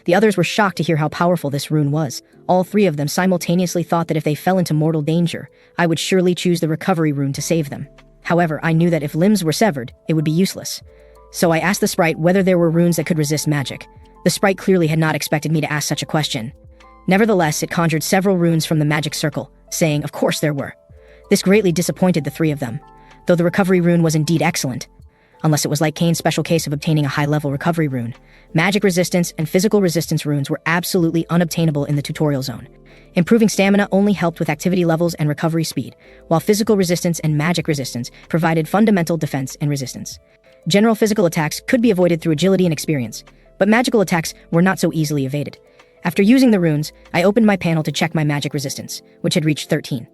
The others were shocked to hear how powerful this rune was. All 3 of them simultaneously thought that if they fell into mortal danger, I would surely choose the recovery rune to save them. However, I knew that if limbs were severed, it would be useless. So I asked the sprite whether there were runes that could resist magic. The sprite clearly had not expected me to ask such a question. Nevertheless, it conjured several runes from the magic circle, saying of course there were. This greatly disappointed the 3 of them, though the recovery rune was indeed excellent. Unless it was like Kane's special case of obtaining a high-level recovery rune. Magic resistance and physical resistance runes were absolutely unobtainable in the tutorial zone. Improving stamina only helped with activity levels and recovery speed, while physical resistance and magic resistance provided fundamental defense and resistance. General physical attacks could be avoided through agility and experience, but magical attacks were not so easily evaded. After using the runes, I opened my panel to check my magic resistance, which had reached 13.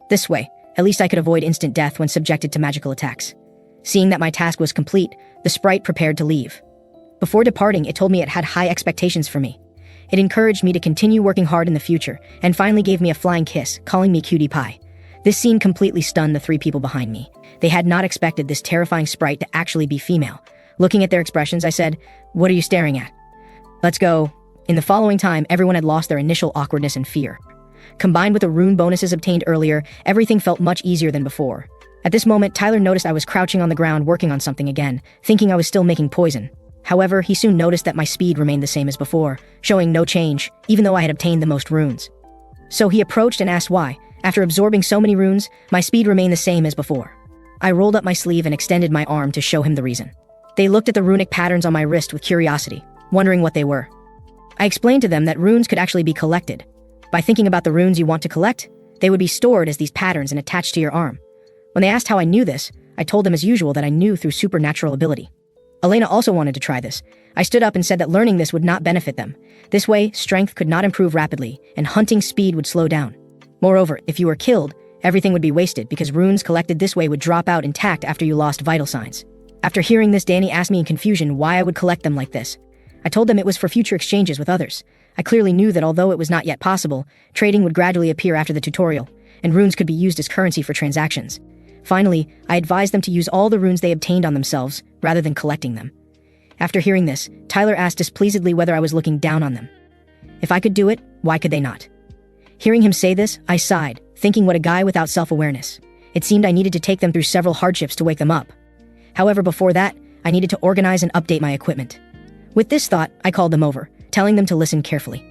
This way, at least I could avoid instant death when subjected to magical attacks. Seeing that my task was complete, the sprite prepared to leave. Before departing, it told me it had high expectations for me. It encouraged me to continue working hard in the future, and finally gave me a flying kiss, calling me cutie pie. This scene completely stunned the 3 people behind me. They had not expected this terrifying sprite to actually be female. Looking at their expressions, I said, "What are you staring at? Let's go." In the following time, everyone had lost their initial awkwardness and fear. Combined with the rune bonuses obtained earlier, everything felt much easier than before. At this moment, Tyler noticed I was crouching on the ground working on something again, thinking I was still making poison. However, he soon noticed that my speed remained the same as before, showing no change, even though I had obtained the most runes. So he approached and asked why. After absorbing so many runes, my speed remained the same as before. I rolled up my sleeve and extended my arm to show him the reason. They looked at the runic patterns on my wrist with curiosity, wondering what they were. I explained to them that runes could actually be collected. By thinking about the runes you want to collect, they would be stored as these patterns and attached to your arm. When they asked how I knew this, I told them as usual that I knew through supernatural ability. Elena also wanted to try this. I stood up and said that learning this would not benefit them. This way, strength could not improve rapidly, and hunting speed would slow down. Moreover, if you were killed, everything would be wasted because runes collected this way would drop out intact after you lost vital signs. After hearing this, Danny asked me in confusion why I would collect them like this. I told them it was for future exchanges with others. I clearly knew that although it was not yet possible, trading would gradually appear after the tutorial, and runes could be used as currency for transactions. Finally, I advised them to use all the runes they obtained on themselves, rather than collecting them. After hearing this, Tyler asked displeasedly whether I was looking down on them. If I could do it, why could they not? Hearing him say this, I sighed, thinking what a guy without self-awareness. It seemed I needed to take them through several hardships to wake them up. However, before that, I needed to organize and update my equipment. With this thought, I called them over, telling them to listen carefully.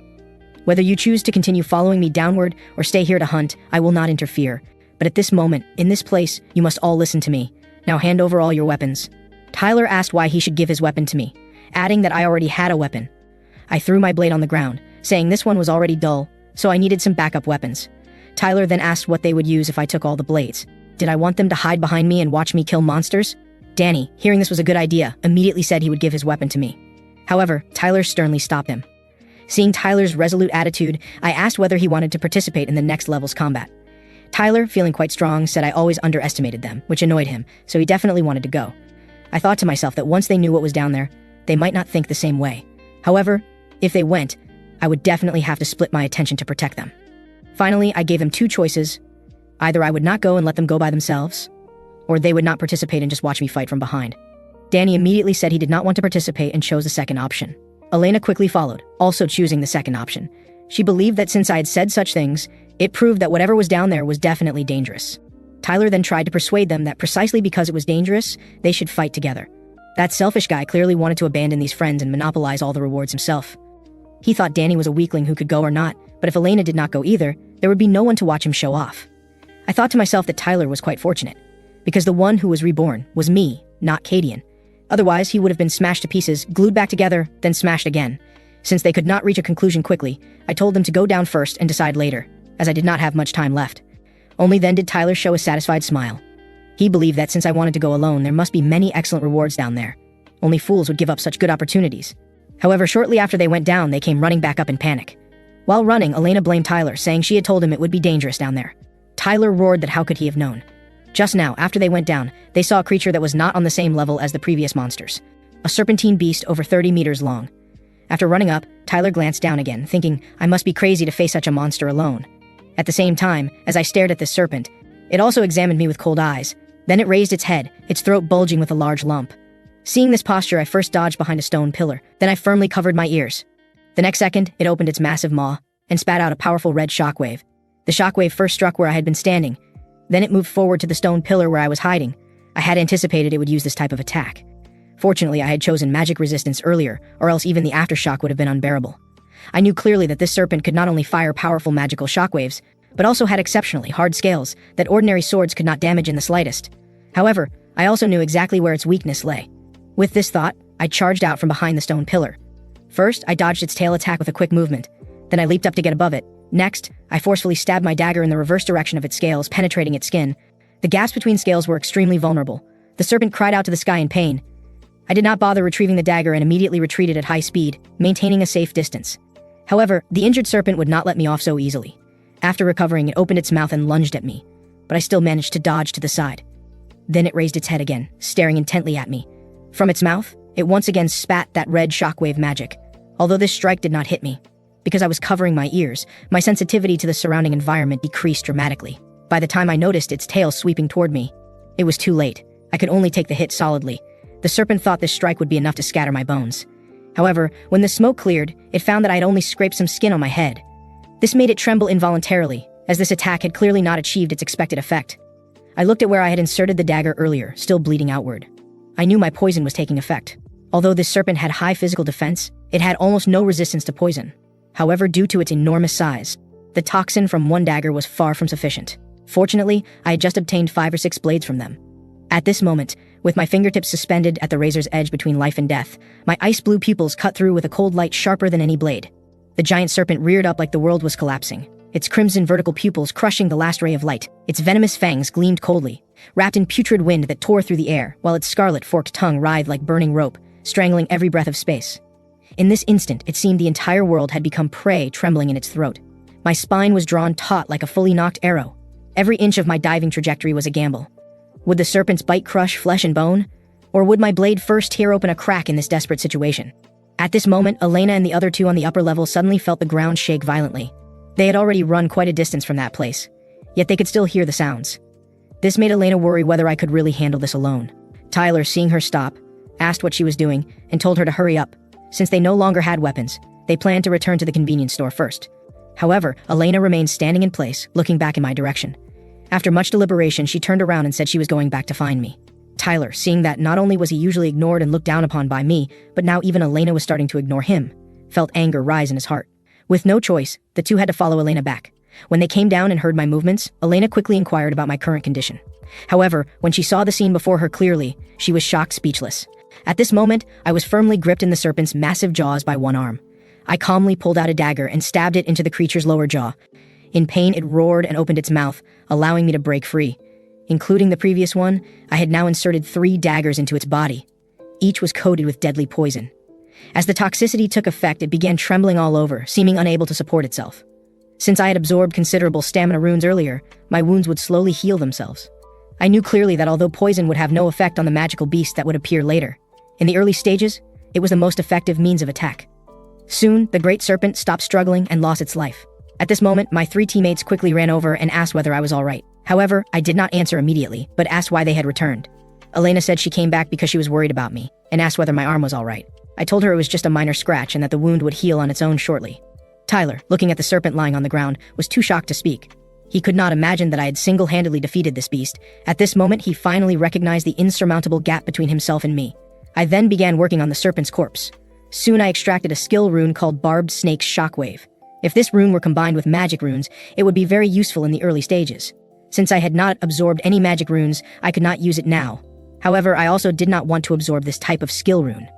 Whether you choose to continue following me downward or stay here to hunt, I will not interfere. But at this moment, in this place, you must all listen to me. Now hand over all your weapons. Tyler asked why he should give his weapon to me, adding that I already had a weapon. I threw my blade on the ground, saying this one was already dull, so I needed some backup weapons. Tyler then asked what they would use if I took all the blades. Did I want them to hide behind me and watch me kill monsters? Danny, hearing this was a good idea, immediately said he would give his weapon to me. However, Tyler sternly stopped him. Seeing Tyler's resolute attitude, I asked whether he wanted to participate in the next level's combat. Tyler, feeling quite strong, said I always underestimated them, which annoyed him, so he definitely wanted to go. I thought to myself that once they knew what was down there, they might not think the same way. However, if they went, I would definitely have to split my attention to protect them. Finally, I gave them two choices. Either I would not go and let them go by themselves, or they would not participate and just watch me fight from behind. Danny immediately said he did not want to participate and chose the second option. Elena quickly followed, also choosing the second option. She believed that since I had said such things, it proved that whatever was down there was definitely dangerous. Tyler then tried to persuade them that precisely because it was dangerous, they should fight together. That selfish guy clearly wanted to abandon these friends and monopolize all the rewards himself. He thought Danny was a weakling who could go or not, but if Elena did not go either, there would be no one to watch him show off. I thought to myself that Tyler was quite fortunate, because the one who was reborn was me, not Cadian. Otherwise, he would have been smashed to pieces, glued back together, then smashed again. Since they could not reach a conclusion quickly, I told them to go down first and decide later, as I did not have much time left. Only then did Tyler show a satisfied smile. He believed that since I wanted to go alone, there must be many excellent rewards down there. Only fools would give up such good opportunities. However, shortly after they went down, they came running back up in panic. While running, Elena blamed Tyler, saying she had told him it would be dangerous down there. Tyler roared that how could he have known. Just now, after they went down, they saw a creature that was not on the same level as the previous monsters. A serpentine beast over 30 meters long. After running up, Tyler glanced down again, thinking, I must be crazy to face such a monster alone. At the same time, as I stared at this serpent, it also examined me with cold eyes. Then it raised its head, its throat bulging with a large lump. Seeing this posture, I first dodged behind a stone pillar, then I firmly covered my ears. The next second, it opened its massive maw and spat out a powerful red shockwave. The shockwave first struck where I had been standing. Then it moved forward to the stone pillar where I was hiding. I had anticipated it would use this type of attack. Fortunately, I had chosen magic resistance earlier, or else even the aftershock would have been unbearable. I knew clearly that this serpent could not only fire powerful magical shockwaves, but also had exceptionally hard scales that ordinary swords could not damage in the slightest. However, I also knew exactly where its weakness lay. With this thought, I charged out from behind the stone pillar. First, I dodged its tail attack with a quick movement. Then I leaped up to get above it. Next, I forcefully stabbed my dagger in the reverse direction of its scales, penetrating its skin. The gaps between scales were extremely vulnerable. The serpent cried out to the sky in pain. I did not bother retrieving the dagger and immediately retreated at high speed, maintaining a safe distance. However, the injured serpent would not let me off so easily. After recovering, it opened its mouth and lunged at me, but I still managed to dodge to the side. Then it raised its head again, staring intently at me. From its mouth, it once again spat that red shockwave magic. Although this strike did not hit me, because I was covering my ears, my sensitivity to the surrounding environment decreased dramatically. By the time I noticed its tail sweeping toward me, it was too late. I could only take the hit solidly. The serpent thought this strike would be enough to scatter my bones. However, when the smoke cleared, it found that I had only scraped some skin on my head. This made it tremble involuntarily, as this attack had clearly not achieved its expected effect. I looked at where I had inserted the dagger earlier, still bleeding outward. I knew my poison was taking effect. Although this serpent had high physical defense, it had almost no resistance to poison. However, due to its enormous size, the toxin from one dagger was far from sufficient. Fortunately, I had just obtained 5 or 6 blades from them. At this moment, with my fingertips suspended at the razor's edge between life and death, my ice-blue pupils cut through with a cold light sharper than any blade. The giant serpent reared up like the world was collapsing, its crimson vertical pupils crushing the last ray of light. Its venomous fangs gleamed coldly, wrapped in putrid wind that tore through the air, while its scarlet forked tongue writhed like burning rope, strangling every breath of space. In this instant, it seemed the entire world had become prey trembling in its throat. My spine was drawn taut like a fully nocked arrow. Every inch of my diving trajectory was a gamble. Would the serpent's bite crush flesh and bone? Or would my blade first tear open a crack in this desperate situation? At this moment, Elena and the other two on the upper level suddenly felt the ground shake violently. They had already run quite a distance from that place, yet they could still hear the sounds. This made Elena worry whether I could really handle this alone. Tyler, seeing her stop, asked what she was doing and told her to hurry up. Since they no longer had weapons, they planned to return to the convenience store first. However, Elena remained standing in place, looking back in my direction. After much deliberation, she turned around and said she was going back to find me. Tyler, seeing that not only was he usually ignored and looked down upon by me, but now even Elena was starting to ignore him, felt anger rise in his heart. With no choice, the two had to follow Elena back. When they came down and heard my movements, Elena quickly inquired about my current condition. However, when she saw the scene before her clearly, she was shocked speechless. At this moment, I was firmly gripped in the serpent's massive jaws by one arm. I calmly pulled out a dagger and stabbed it into the creature's lower jaw. In pain, it roared and opened its mouth, allowing me to break free. Including the previous one, I had now inserted 3 daggers into its body. Each was coated with deadly poison. As the toxicity took effect, it began trembling all over, seeming unable to support itself. Since I had absorbed considerable stamina runes earlier, my wounds would slowly heal themselves. I knew clearly that although poison would have no effect on the magical beast that would appear later, in the early stages, it was the most effective means of attack. Soon, the great serpent stopped struggling and lost its life. At this moment, my 3 teammates quickly ran over and asked whether I was all right. However, I did not answer immediately, but asked why they had returned. Elena said she came back because she was worried about me, and asked whether my arm was all right. I told her it was just a minor scratch and that the wound would heal on its own shortly. Tyler, looking at the serpent lying on the ground, was too shocked to speak. He could not imagine that I had single-handedly defeated this beast. At this moment, he finally recognized the insurmountable gap between himself and me. I then began working on the serpent's corpse. Soon I extracted a skill rune called Barbed Snake's Shockwave. If this rune were combined with magic runes, it would be very useful in the early stages. Since I had not absorbed any magic runes, I could not use it now. However, I also did not want to absorb this type of skill rune.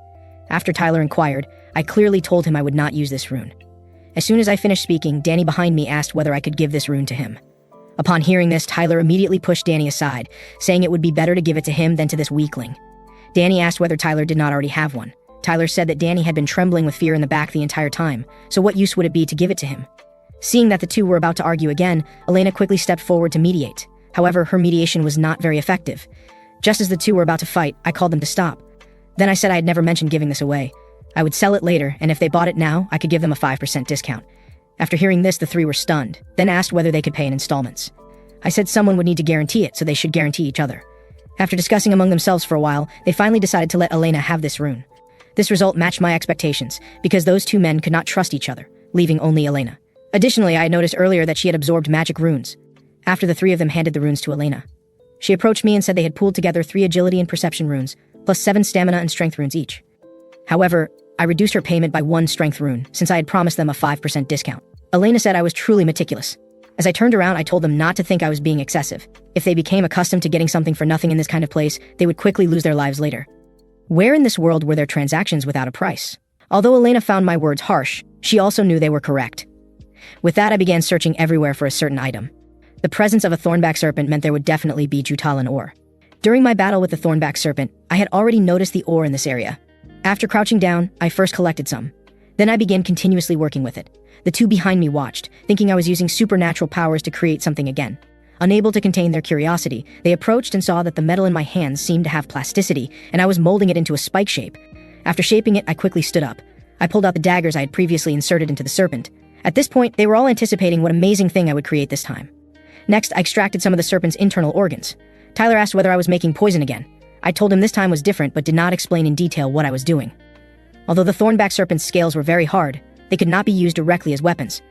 After Tyler inquired, I clearly told him I would not use this rune. As soon as I finished speaking, Danny behind me asked whether I could give this rune to him. Upon hearing this, Tyler immediately pushed Danny aside, saying it would be better to give it to him than to this weakling. Danny asked whether Tyler did not already have one. Tyler said that Danny had been trembling with fear in the back the entire time, so what use would it be to give it to him? Seeing that the two were about to argue again, Elena quickly stepped forward to mediate. However, her mediation was not very effective. Just as the two were about to fight, I called them to stop. Then I said I had never mentioned giving this away. I would sell it later, and if they bought it now, I could give them a 5% discount. After hearing this, the 3 were stunned, then asked whether they could pay in installments. I said someone would need to guarantee it, so they should guarantee each other. After discussing among themselves for a while, they finally decided to let Elena have this rune. This result matched my expectations, because those 2 men could not trust each other, leaving only Elena. Additionally, I had noticed earlier that she had absorbed magic runes. After the 3 of them handed the runes to Elena, she approached me and said they had pooled together 3 agility and perception runes, plus 7 stamina and strength runes each. However, I reduced her payment by 1 strength rune, since I had promised them a 5% discount. Elena said I was truly meticulous. As I turned around, I told them not to think I was being excessive. If they became accustomed to getting something for nothing in this kind of place, they would quickly lose their lives later. Where in this world were there transactions without a price? Although Elena found my words harsh, she also knew they were correct. With that, I began searching everywhere for a certain item. The presence of a thornback serpent meant there would definitely be Jutalan ore. During my battle with the thornback serpent, I had already noticed the ore in this area. After crouching down, I first collected some. Then I began continuously working with it. The 2 behind me watched, thinking I was using supernatural powers to create something again. Unable to contain their curiosity, they approached and saw that the metal in my hands seemed to have plasticity, and I was molding it into a spike shape. After shaping it, I quickly stood up. I pulled out the daggers I had previously inserted into the serpent. At this point, they were all anticipating what amazing thing I would create this time. Next, I extracted some of the serpent's internal organs. Tyler asked whether I was making poison again. I told him this time was different, but did not explain in detail what I was doing. Although the thornback serpent's scales were very hard, they could not be used directly as weapons.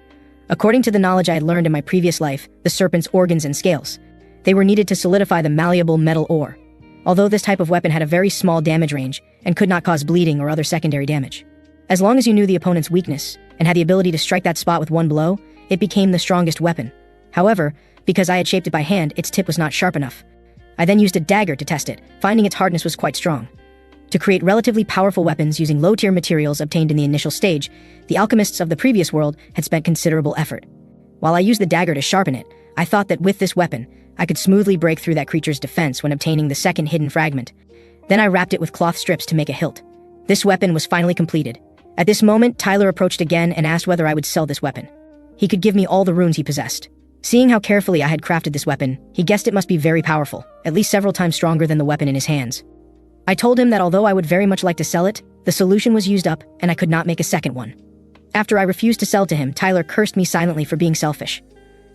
According to the knowledge I had learned in my previous life, the serpent's organs and scales, they were needed to solidify the malleable metal ore. Although this type of weapon had a very small damage range and could not cause bleeding or other secondary damage. As long as you knew the opponent's weakness and had the ability to strike that spot with 1 blow, it became the strongest weapon. However, because I had shaped it by hand, its tip was not sharp enough. I then used a dagger to test it, finding its hardness was quite strong. To create relatively powerful weapons using low-tier materials obtained in the initial stage, the alchemists of the previous world had spent considerable effort. While I used the dagger to sharpen it, I thought that with this weapon, I could smoothly break through that creature's defense when obtaining the second hidden fragment. Then I wrapped it with cloth strips to make a hilt. This weapon was finally completed. At this moment, Tyler approached again and asked whether I would sell this weapon. He could give me all the runes he possessed. Seeing how carefully I had crafted this weapon, he guessed it must be very powerful, at least several times stronger than the weapon in his hands. I told him that although I would very much like to sell it, the solution was used up and I could not make a second one. After I refused to sell to him, Tyler cursed me silently for being selfish.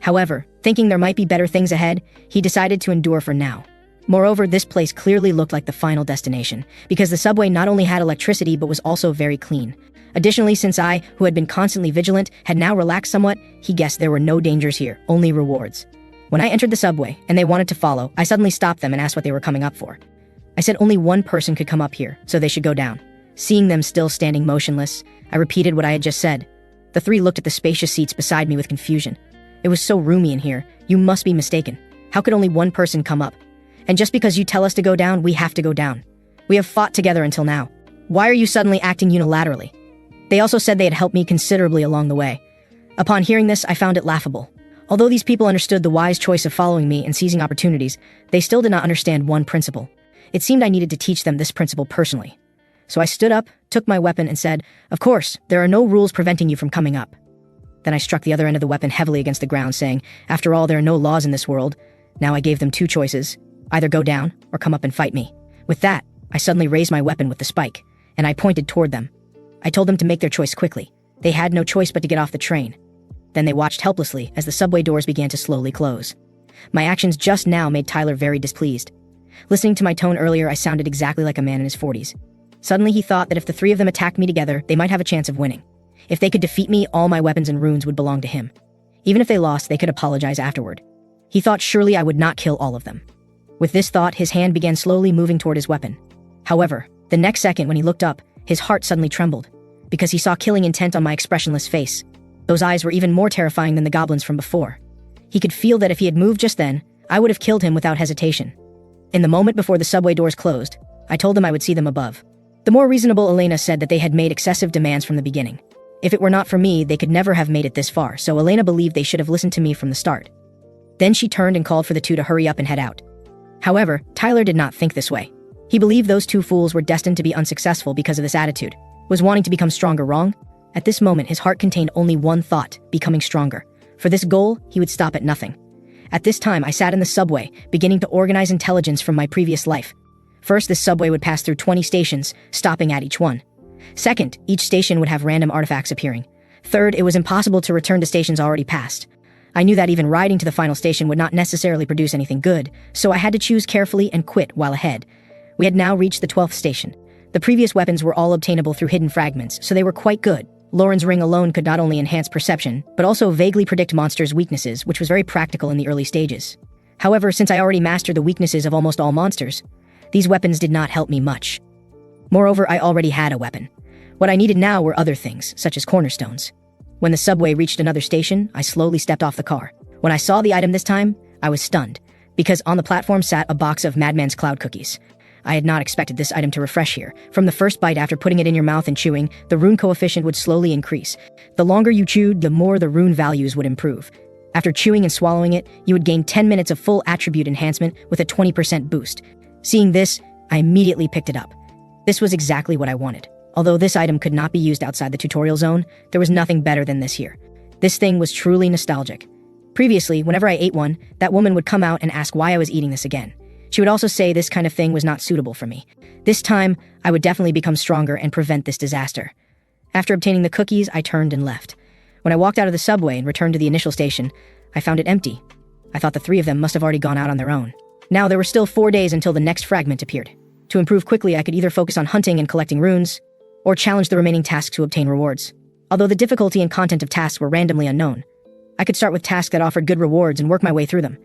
However, thinking there might be better things ahead, he decided to endure for now. Moreover, this place clearly looked like the final destination, because the subway not only had electricity but was also very clean. Additionally, since I, who had been constantly vigilant, had now relaxed somewhat, he guessed there were no dangers here, only rewards. When I entered the subway, and they wanted to follow, I suddenly stopped them and asked what they were coming up for. I said only 1 person could come up here, so they should go down. Seeing them still standing motionless, I repeated what I had just said. The 3 looked at the spacious seats beside me with confusion. It was so roomy in here, you must be mistaken. How could only 1 person come up? And just because you tell us to go down, we have to go down. We have fought together until now. Why are you suddenly acting unilaterally? They also said they had helped me considerably along the way. Upon hearing this, I found it laughable. Although these people understood the wise choice of following me and seizing opportunities, they still did not understand one principle. It seemed I needed to teach them this principle personally. So I stood up, took my weapon, and said, "Of course, there are no rules preventing you from coming up." Then I struck the other end of the weapon heavily against the ground, saying, "After all, there are no laws in this world." Now I gave them two choices: either go down or come up and fight me. With that, I suddenly raised my weapon with the spike, and I pointed toward them. I told them to make their choice quickly. They had no choice but to get off the train. Then they watched helplessly as the subway doors began to slowly close. My actions just now made Tyler very displeased. Listening to my tone earlier, I sounded exactly like a man in his 40s. Suddenly he thought that if the three of them attacked me together, they might have a chance of winning. If they could defeat me, all my weapons and runes would belong to him. Even if they lost, they could apologize afterward. He thought surely I would not kill all of them. With this thought, his hand began slowly moving toward his weapon. However, the next second when he looked up, his heart suddenly trembled, because he saw killing intent on my expressionless face. Those eyes were even more terrifying than the goblins from before. He could feel that if he had moved just then, I would have killed him without hesitation. In the moment before the subway doors closed, I told them I would see them above. The more reasonable Elena said that they had made excessive demands from the beginning. If it were not for me, they could never have made it this far, so Elena believed they should have listened to me from the start. Then she turned and called for the two to hurry up and head out. However, Tyler did not think this way. He believed those two fools were destined to be unsuccessful because of this attitude. Was wanting to become stronger wrong? At this moment, his heart contained only one thought: becoming stronger. For this goal, he would stop at nothing. At this time, I sat in the subway, beginning to organize intelligence from my previous life. First, this subway would pass through 20 stations, stopping at each one. Second, each station would have random artifacts appearing. Third, it was impossible to return to stations already passed. I knew that even riding to the final station would not necessarily produce anything good, so I had to choose carefully and quit while ahead. We had now reached the 12th station. The previous weapons were all obtainable through hidden fragments, so they were quite good. Lauren's ring alone could not only enhance perception, but also vaguely predict monsters' weaknesses, which was very practical in the early stages. However, since I already mastered the weaknesses of almost all monsters, these weapons did not help me much. Moreover, I already had a weapon. What I needed now were other things, such as cornerstones. When the subway reached another station, I slowly stepped off the car. When I saw the item this time, I was stunned, because on the platform sat a box of Madman's Cloud cookies. I had not expected this item to refresh here. From the first bite after putting it in your mouth and chewing, the rune coefficient would slowly increase. The longer you chewed, the more the rune values would improve. After chewing and swallowing it, you would gain 10 minutes of full attribute enhancement with a 20% boost. Seeing this, I immediately picked it up. This was exactly what I wanted. Although this item could not be used outside the tutorial zone, there was nothing better than this here. This thing was truly nostalgic. Previously, whenever I ate one, that woman would come out and ask why I was eating this again. She would also say this kind of thing was not suitable for me. This time, I would definitely become stronger and prevent this disaster. After obtaining the cookies, I turned and left. When I walked out of the subway and returned to the initial station, I found it empty. I thought the three of them must have already gone out on their own. Now there were still 4 days until the next fragment appeared. To improve quickly, I could either focus on hunting and collecting runes, or challenge the remaining tasks to obtain rewards. Although the difficulty and content of tasks were randomly unknown, I could start with tasks that offered good rewards and work my way through them.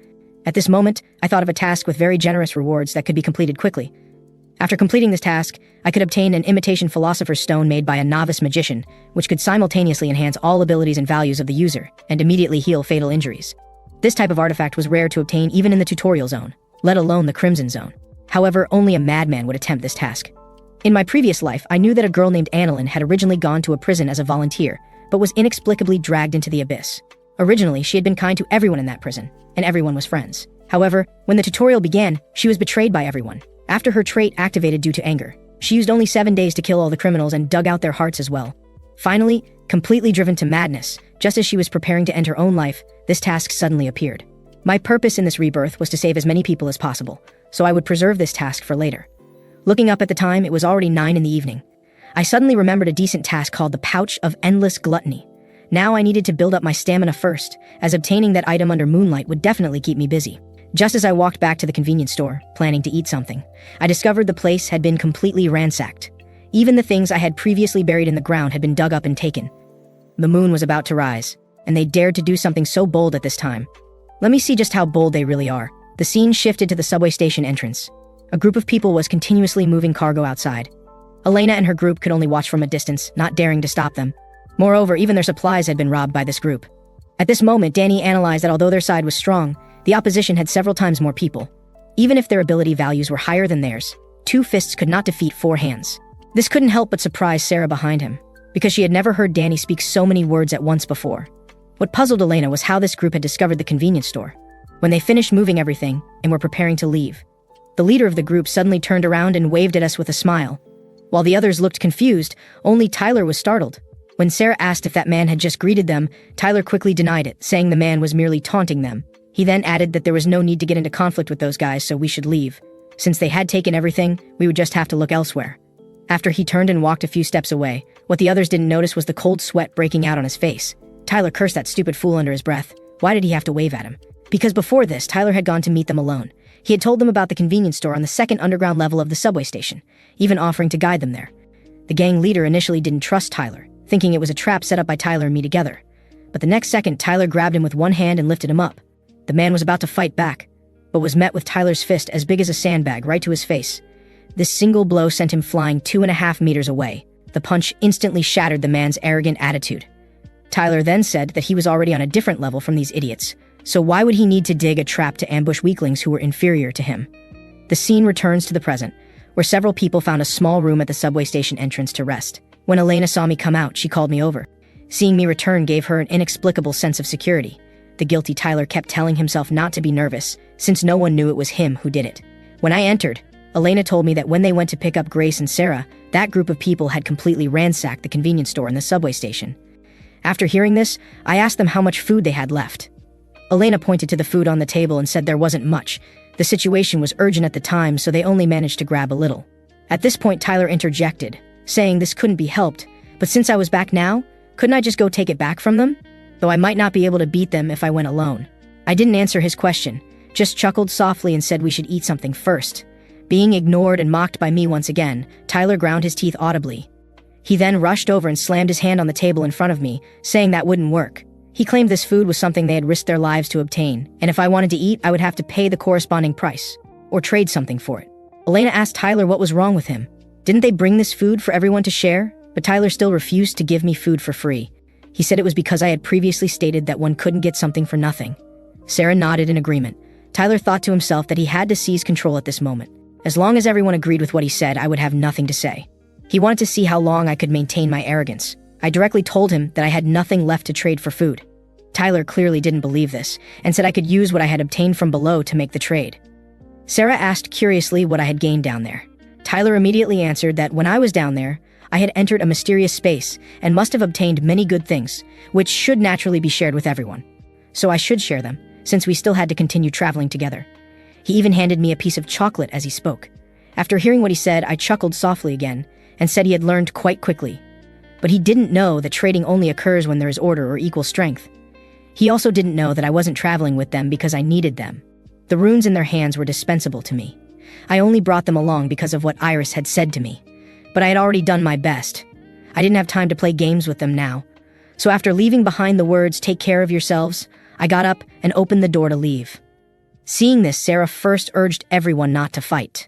At this moment, I thought of a task with very generous rewards that could be completed quickly. After completing this task, I could obtain an imitation philosopher's stone made by a novice magician, which could simultaneously enhance all abilities and values of the user, and immediately heal fatal injuries. This type of artifact was rare to obtain even in the tutorial zone, let alone the Crimson Zone. However, only a madman would attempt this task. In my previous life, I knew that a girl named Annalyn had originally gone to a prison as a volunteer, but was inexplicably dragged into the abyss. Originally, she had been kind to everyone in that prison, and everyone was friends. However, when the tutorial began, she was betrayed by everyone. After her trait activated due to anger, she used only 7 days to kill all the criminals and dug out their hearts as well. Finally, completely driven to madness, just as she was preparing to end her own life, this task suddenly appeared. My purpose in this rebirth was to save as many people as possible, so I would preserve this task for later. Looking up at the time, it was already 9 in the evening. I suddenly remembered a decent task called the Pouch of Endless Gluttony. Now I needed to build up my stamina first, as obtaining that item under moonlight would definitely keep me busy. Just as I walked back to the convenience store, planning to eat something, I discovered the place had been completely ransacked. Even the things I had previously buried in the ground had been dug up and taken. The moon was about to rise, and they dared to do something so bold at this time. Let me see just how bold they really are. The scene shifted to the subway station entrance. A group of people was continuously moving cargo outside. Elena and her group could only watch from a distance, not daring to stop them. Moreover, even their supplies had been robbed by this group. At this moment, Danny analyzed that although their side was strong, the opposition had several times more people. Even if their ability values were higher than theirs, 2 fists could not defeat 4 hands. This couldn't help but surprise Sarah behind him, because she had never heard Danny speak so many words at once before. What puzzled Elena was how this group had discovered the convenience store. When they finished moving everything and were preparing to leave, the leader of the group suddenly turned around and waved at us with a smile. While the others looked confused, only Tyler was startled. When Sarah asked if that man had just greeted them, Tyler quickly denied it, saying the man was merely taunting them. He then added that there was no need to get into conflict with those guys, so we should leave. Since they had taken everything, we would just have to look elsewhere. After he turned and walked a few steps away, what the others didn't notice was the cold sweat breaking out on his face. Tyler cursed that stupid fool under his breath. Why did he have to wave at him? Because before this, Tyler had gone to meet them alone. He had told them about the convenience store on the second underground level of the subway station, even offering to guide them there. The gang leader initially didn't trust Tyler, thinking it was a trap set up by Tyler and me together. But the next second, Tyler grabbed him with one hand and lifted him up. The man was about to fight back, but was met with Tyler's fist as big as a sandbag right to his face. This single blow sent him flying 2.5 meters away. The punch instantly shattered the man's arrogant attitude. Tyler then said that he was already on a different level from these idiots, so why would he need to dig a trap to ambush weaklings who were inferior to him? The scene returns to the present, where several people found a small room at the subway station entrance to rest. When Elena saw me come out, she called me over. Seeing me return gave her an inexplicable sense of security. The guilty Tyler kept telling himself not to be nervous, since no one knew it was him who did it. When I entered, Elena told me that when they went to pick up Grace and Sarah, that group of people had completely ransacked the convenience store in the subway station. After hearing this, I asked them how much food they had left. Elena pointed to the food on the table and said there wasn't much. The situation was urgent at the time, so they only managed to grab a little. At this point, Tyler interjected, saying this couldn't be helped, but since I was back now, couldn't I just go take it back from them? Though I might not be able to beat them if I went alone. I didn't answer his question, just chuckled softly and said we should eat something first. Being ignored and mocked by me once again, Tyler ground his teeth audibly. He then rushed over and slammed his hand on the table in front of me, saying that wouldn't work. He claimed this food was something they had risked their lives to obtain, and if I wanted to eat, I would have to pay the corresponding price, or trade something for it. Elena asked Tyler what was wrong with him. Didn't they bring this food for everyone to share? But Tyler still refused to give me food for free. He said it was because I had previously stated that one couldn't get something for nothing. Sarah nodded in agreement. Tyler thought to himself that he had to seize control at this moment. As long as everyone agreed with what he said, I would have nothing to say. He wanted to see how long I could maintain my arrogance. I directly told him that I had nothing left to trade for food. Tyler clearly didn't believe this, and said I could use what I had obtained from below to make the trade. Sarah asked curiously what I had gained down there. Tyler immediately answered that when I was down there, I had entered a mysterious space and must have obtained many good things, which should naturally be shared with everyone. So I should share them, since we still had to continue traveling together. He even handed me a piece of chocolate as he spoke. After hearing what he said, I chuckled softly again, and said he had learned quite quickly. But he didn't know that trading only occurs when there is order or equal strength. He also didn't know that I wasn't traveling with them because I needed them. The runes in their hands were dispensable to me. I only brought them along because of what Iris had said to me. But I had already done my best. I didn't have time to play games with them now. So after leaving behind the words, "Take care of yourselves," I got up and opened the door to leave. Seeing this, Sarah first urged everyone not to fight.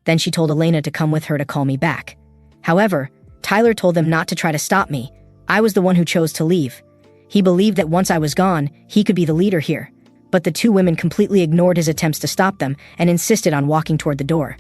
Then she told Elena to come with her to call me back. However, Tyler told them not to try to stop me. I was the one who chose to leave. He believed that once I was gone, he could be the leader here. But the two women completely ignored his attempts to stop them and insisted on walking toward the door.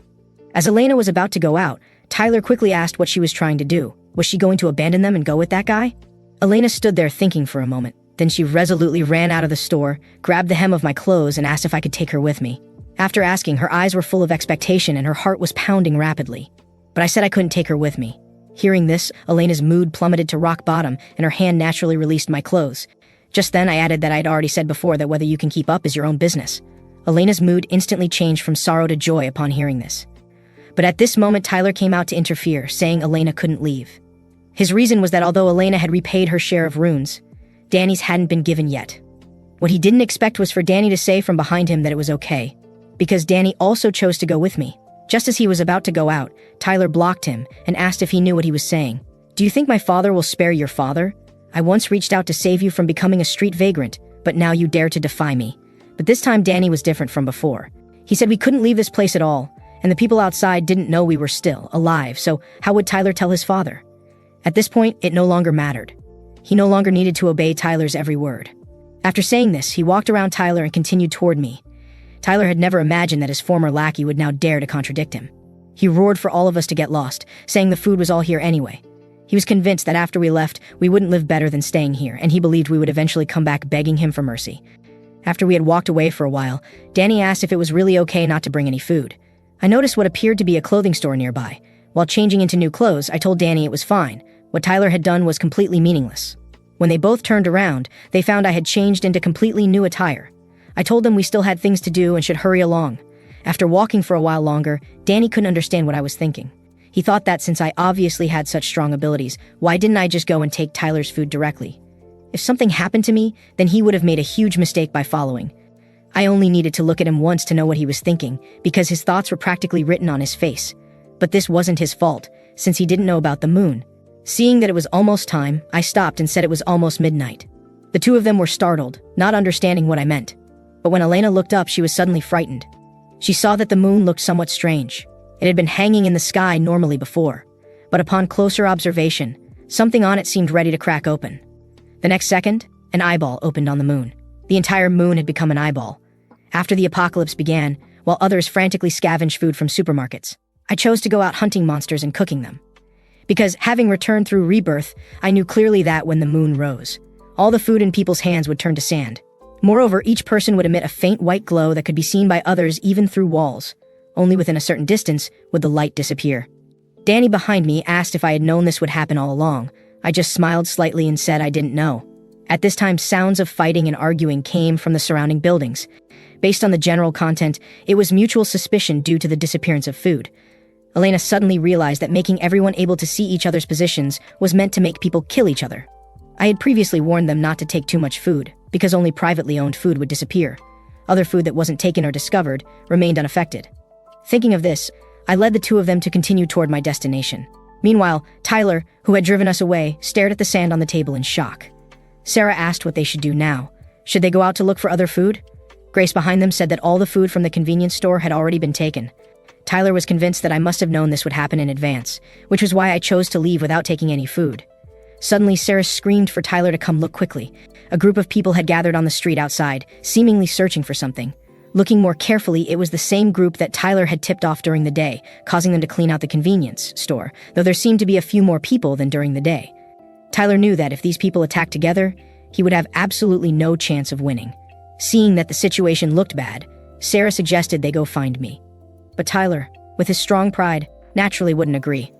As Elena was about to go out, Tyler quickly asked what she was trying to do. Was she going to abandon them and go with that guy? Elena stood there thinking for a moment. Then she resolutely ran out of the store, grabbed the hem of my clothes, and asked if I could take her with me. After asking, her eyes were full of expectation and her heart was pounding rapidly. But I said I couldn't take her with me. Hearing this, Elena's mood plummeted to rock bottom and her hand naturally released my clothes. Just then I added that I'd already said before that whether you can keep up is your own business. Elena's mood instantly changed from sorrow to joy upon hearing this. But at this moment, Tyler came out to interfere, saying Elena couldn't leave. His reason was that although Elena had repaid her share of runes, Danny's hadn't been given yet. What he didn't expect was for Danny to say from behind him that it was okay, because Danny also chose to go with me. Just as he was about to go out, Tyler blocked him and asked if he knew what he was saying. "Do you think my father will spare your father? I once reached out to save you from becoming a street vagrant, but now you dare to defy me." But this time Danny was different from before. He said we couldn't leave this place at all, and the people outside didn't know we were still alive, so how would Tyler tell his father? At this point, it no longer mattered. He no longer needed to obey Tyler's every word. After saying this, he walked around Tyler and continued toward me. Tyler had never imagined that his former lackey would now dare to contradict him. He roared for all of us to get lost, saying the food was all here anyway. He was convinced that after we left, we wouldn't live better than staying here, and he believed we would eventually come back begging him for mercy. After we had walked away for a while, Danny asked if it was really okay not to bring any food. I noticed what appeared to be a clothing store nearby, While changing into new clothes, I told Danny it was fine. What Tyler had done was completely meaningless. When they both turned around, they found I had changed into completely new attire. I told them we still had things to do and should hurry along. After walking for a while longer, Danny couldn't understand what I was thinking. He thought that since I obviously had such strong abilities, why didn't I just go and take Tyler's food directly? If something happened to me, then he would have made a huge mistake by following. I only needed to look at him once to know what he was thinking, because his thoughts were practically written on his face. But this wasn't his fault, since he didn't know about the moon. Seeing that it was almost time, I stopped and said it was almost midnight. The two of them were startled, not understanding what I meant. But when Elena looked up, she was suddenly frightened. She saw that the moon looked somewhat strange. It had been hanging in the sky normally before, but upon closer observation, something on it seemed ready to crack open. The next second, an eyeball opened on the moon. The entire moon had become an eyeball. After the apocalypse began, while others frantically scavenged food from supermarkets, I chose to go out hunting monsters and cooking them. Because, having returned through rebirth, I knew clearly that when the moon rose, all the food in people's hands would turn to sand. Moreover, each person would emit a faint white glow that could be seen by others even through walls. Only within a certain distance would the light disappear. Danny behind me asked if I had known this would happen all along. I just smiled slightly and said I didn't know. At this time, sounds of fighting and arguing came from the surrounding buildings. Based on the general content, it was mutual suspicion due to the disappearance of food. Elena suddenly realized that making everyone able to see each other's positions was meant to make people kill each other. I had previously warned them not to take too much food, because only privately owned food would disappear. Other food that wasn't taken or discovered remained unaffected. Thinking of this, I led the two of them to continue toward my destination. Meanwhile, Tyler, who had driven us away, stared at the sand on the table in shock. Sarah asked what they should do now. Should they go out to look for other food? Grace behind them said that all the food from the convenience store had already been taken. Tyler was convinced that I must have known this would happen in advance, which was why I chose to leave without taking any food. Suddenly, Sarah screamed for Tyler to come look quickly. A group of people had gathered on the street outside, seemingly searching for something. Looking more carefully, it was the same group that Tyler had tipped off during the day, causing them to clean out the convenience store, though there seemed to be a few more people than during the day. Tyler knew that if these people attacked together, he would have absolutely no chance of winning. Seeing that the situation looked bad, Sarah suggested they go find me. But Tyler, with his strong pride, naturally wouldn't agree.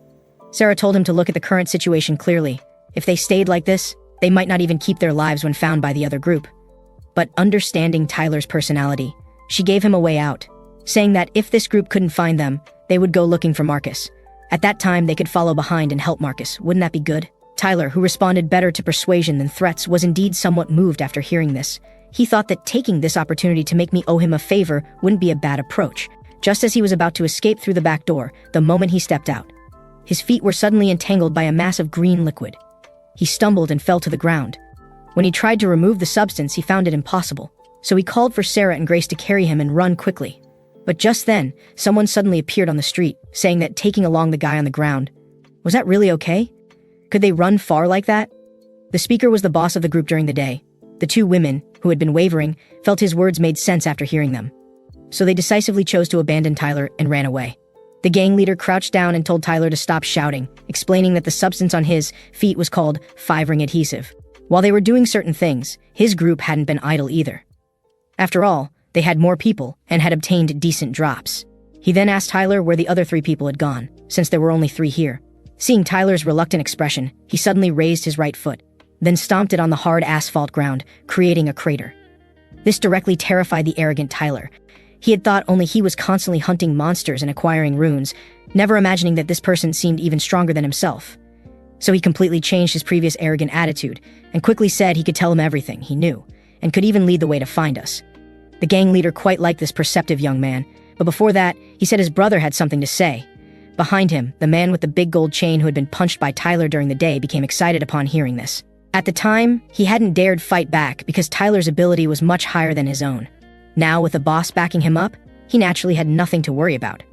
Sarah told him to look at the current situation clearly. If they stayed like this, they might not even keep their lives when found by the other group. But understanding Tyler's personality, she gave him a way out, saying that if this group couldn't find them, they would go looking for Marcus. At that time, they could follow behind and help Marcus. Wouldn't that be good? Tyler, who responded better to persuasion than threats, was indeed somewhat moved after hearing this. He thought that taking this opportunity to make me owe him a favor wouldn't be a bad approach. Just as he was about to escape through the back door, the moment he stepped out, his feet were suddenly entangled by a mass of green liquid. He stumbled and fell to the ground. When he tried to remove the substance, he found it impossible. So he called for Sarah and Grace to carry him and run quickly. But just then, someone suddenly appeared on the street, saying that taking along the guy on the ground. Was that really okay? Could they run far like that? The speaker was the boss of the group during the day. The two women, who had been wavering, felt his words made sense after hearing them. So they decisively chose to abandon Tyler and ran away. The gang leader crouched down and told Tyler to stop shouting, explaining that the substance on his feet was called 5-ring adhesive. While they were doing certain things, his group hadn't been idle either. After all, they had more people and had obtained decent drops. He then asked Tyler where the other 3 people had gone, since there were only 3 here. Seeing Tyler's reluctant expression, he suddenly raised his right foot, then stomped it on the hard asphalt ground, creating a crater. This directly terrified the arrogant Tyler. He had thought only he was constantly hunting monsters and acquiring runes, never imagining that this person seemed even stronger than himself. So he completely changed his previous arrogant attitude, and quickly said he could tell him everything he knew, and could even lead the way to find us. The gang leader quite liked this perceptive young man, but before that, he said his brother had something to say. Behind him, the man with the big gold chain who had been punched by Tyler during the day became excited upon hearing this. At the time, he hadn't dared fight back because Tyler's ability was much higher than his own. Now, with the boss backing him up, he naturally had nothing to worry about.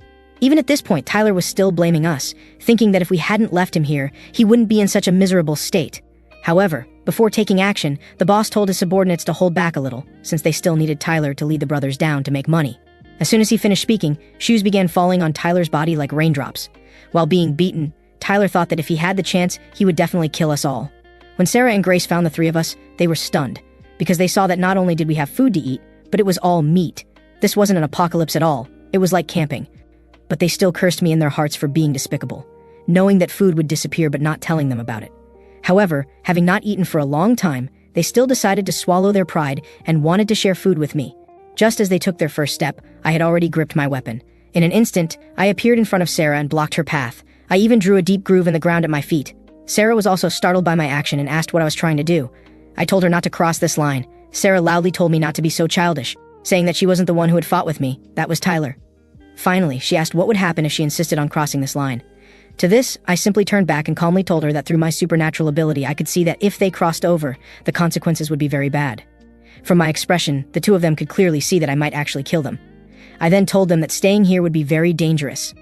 Even at this point, Tyler was still blaming us, thinking that if we hadn't left him here, he wouldn't be in such a miserable state. However, before taking action, the boss told his subordinates to hold back a little, since they still needed Tyler to lead the brothers down to make money. As soon as he finished speaking, shoes began falling on Tyler's body like raindrops. While being beaten, Tyler thought that if he had the chance, he would definitely kill us all. When Sarah and Grace found the 3 of us, they were stunned, because they saw that not only did we have food to eat, but it was all meat. This wasn't an apocalypse at all. It was like camping. but they still cursed me in their hearts for being despicable, knowing that food would disappear but not telling them about it. However, having not eaten for a long time, they still decided to swallow their pride and wanted to share food with me. Just as they took their first step, I had already gripped my weapon. In an instant, I appeared in front of Sarah and blocked her path. I even drew a deep groove in the ground at my feet. Sarah was also startled by my action and asked what I was trying to do. I told her not to cross this line. Sarah loudly told me not to be so childish, saying that she wasn't the one who had fought with me, that was Tyler. Finally, she asked what would happen if she insisted on crossing this line. To this, I simply turned back and calmly told her that through my supernatural ability I could see that if they crossed over, the consequences would be very bad. From my expression, the two of them could clearly see that I might actually kill them. I then told them that staying here would be very dangerous.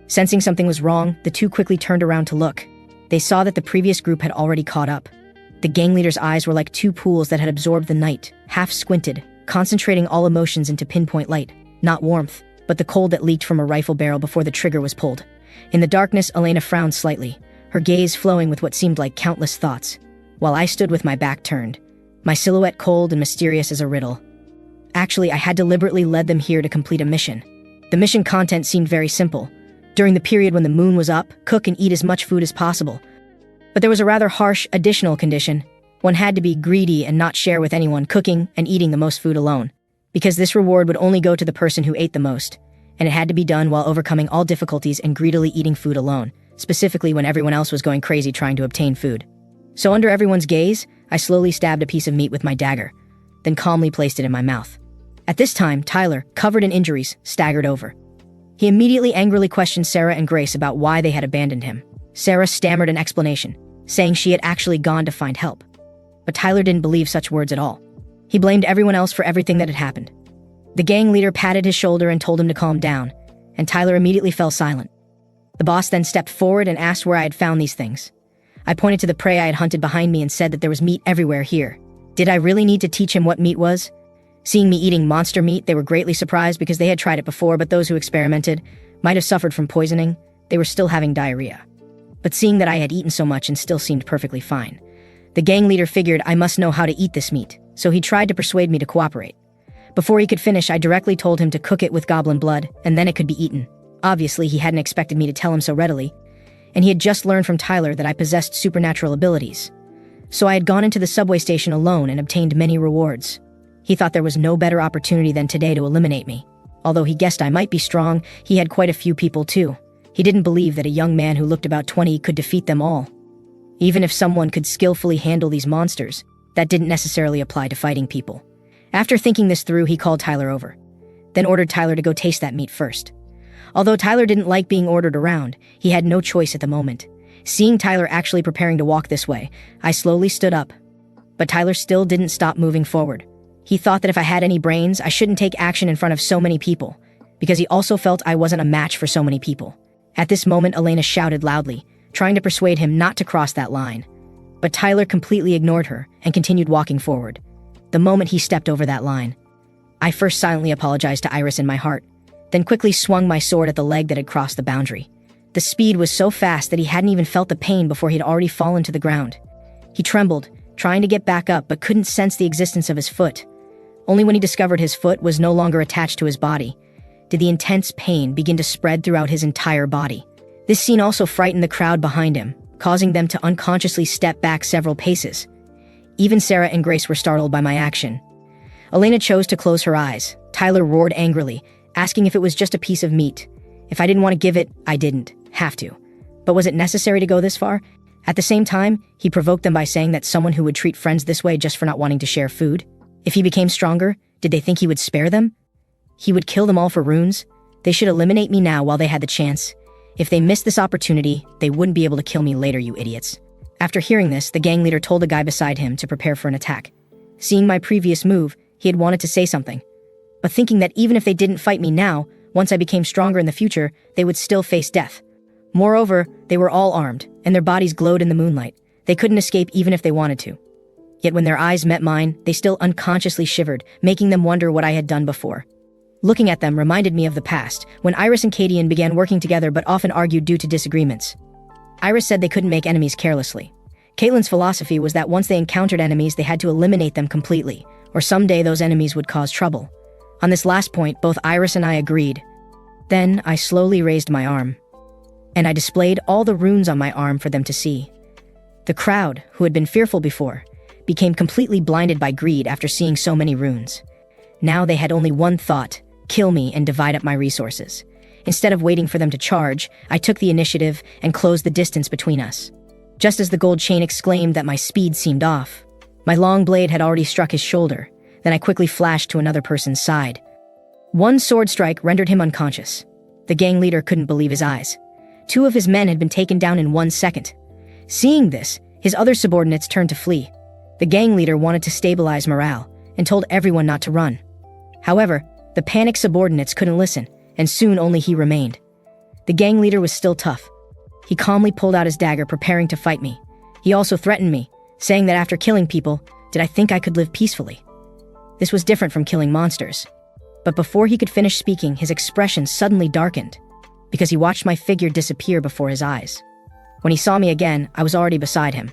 Sensing something was wrong, the two quickly turned around to look. They saw that the previous group had already caught up. The gang leader's eyes were like two pools that had absorbed the night, half squinted, concentrating all emotions into pinpoint light, not warmth, but the cold that leaked from a rifle barrel before the trigger was pulled. In the darkness, Elena frowned slightly, her gaze flowing with what seemed like countless thoughts, while I stood with my back turned, my silhouette cold and mysterious as a riddle. Actually, I had deliberately led them here to complete a mission. The mission content seemed very simple. During the period when the moon was up, cook and eat as much food as possible. But there was a rather harsh additional condition. One had to be greedy and not share with anyone, cooking and eating the most food alone, because this reward would only go to the person who ate the most, and it had to be done while overcoming all difficulties and greedily eating food alone, specifically when everyone else was going crazy trying to obtain food. So under everyone's gaze, I slowly stabbed a piece of meat with my dagger, then calmly placed it in my mouth. At this time, Tyler, covered in injuries, staggered over. He immediately angrily questioned Sarah and Grace about why they had abandoned him. Sarah stammered an explanation, saying she had actually gone to find help. But Tyler didn't believe such words at all. He blamed everyone else for everything that had happened. The gang leader patted his shoulder and told him to calm down, and Tyler immediately fell silent. The boss then stepped forward and asked where I had found these things. I pointed to the prey I had hunted behind me and said that there was meat everywhere here. Did I really need to teach him what meat was? Seeing me eating monster meat, they were greatly surprised because they had tried it before, but those who experimented might have suffered from poisoning. They were still having diarrhea. But seeing that I had eaten so much and still seemed perfectly fine, the gang leader figured I must know how to eat this meat, so he tried to persuade me to cooperate. Before he could finish, I directly told him to cook it with goblin blood, and then it could be eaten. Obviously, he hadn't expected me to tell him so readily, and he had just learned from Tyler that I possessed supernatural abilities. So I had gone into the subway station alone and obtained many rewards. He thought there was no better opportunity than today to eliminate me. Although he guessed I might be strong, he had quite a few people too. He didn't believe that a young man who looked about 20 could defeat them all. Even if someone could skillfully handle these monsters, that didn't necessarily apply to fighting people. After thinking this through, he called Tyler over, then ordered Tyler to go taste that meat first. Although Tyler didn't like being ordered around, he had no choice at the moment. Seeing Tyler actually preparing to walk this way, I slowly stood up. But Tyler still didn't stop moving forward. He thought that if I had any brains, I shouldn't take action in front of so many people, because he also felt I wasn't a match for so many people. At this moment, Elena shouted loudly, trying to persuade him not to cross that line. But Tyler completely ignored her and continued walking forward. The moment he stepped over that line, I first silently apologized to Iris in my heart, then quickly swung my sword at the leg that had crossed the boundary. The speed was so fast that he hadn't even felt the pain before he'd already fallen to the ground. He trembled, trying to get back up, but couldn't sense the existence of his foot. Only when he discovered his foot was no longer attached to his body did the intense pain begin to spread throughout his entire body. This scene also frightened the crowd behind him, causing them to unconsciously step back several paces. Even Sarah and Grace were startled by my action. Elena chose to close her eyes. Tyler roared angrily, asking if it was just a piece of meat. If I didn't want to give it, I didn't have to. But was it necessary to go this far? At the same time, he provoked them by saying that someone who would treat friends this way just for not wanting to share food. If he became stronger, did they think he would spare them? He would kill them all for runes? They should eliminate me now while they had the chance. If they missed this opportunity, they wouldn't be able to kill me later, you idiots. After hearing this, the gang leader told the guy beside him to prepare for an attack. Seeing my previous move, he had wanted to say something, but thinking that even if they didn't fight me now, once I became stronger in the future, they would still face death. Moreover, they were all armed, and their bodies glowed in the moonlight. They couldn't escape even if they wanted to. Yet when their eyes met mine, they still unconsciously shivered, making them wonder what I had done before. Looking at them reminded me of the past, when Iris and Cadian began working together but often argued due to disagreements. Iris said they couldn't make enemies carelessly. Caitlin's philosophy was that once they encountered enemies, they had to eliminate them completely, or someday those enemies would cause trouble. On this last point, both Iris and I agreed. Then I slowly raised my arm, and I displayed all the runes on my arm for them to see. The crowd, who had been fearful before, became completely blinded by greed after seeing so many runes. Now they had only one thought: kill me and divide up my resources. Instead of waiting for them to charge, I took the initiative and closed the distance between us. Just as the gold chain exclaimed that my speed seemed off, my long blade had already struck his shoulder. Then I quickly flashed to another person's side. One sword strike rendered him unconscious. The gang leader couldn't believe his eyes. 2 of his men had been taken down in 1 second. Seeing this, his other subordinates turned to flee. The gang leader wanted to stabilize morale and told everyone not to run. However, the panicked subordinates couldn't listen, and soon only he remained. The gang leader was still tough. He calmly pulled out his dagger, preparing to fight me. He also threatened me, saying that after killing people, did I think I could live peacefully? This was different from killing monsters. But before he could finish speaking, his expression suddenly darkened, because he watched my figure disappear before his eyes. When he saw me again, I was already beside him.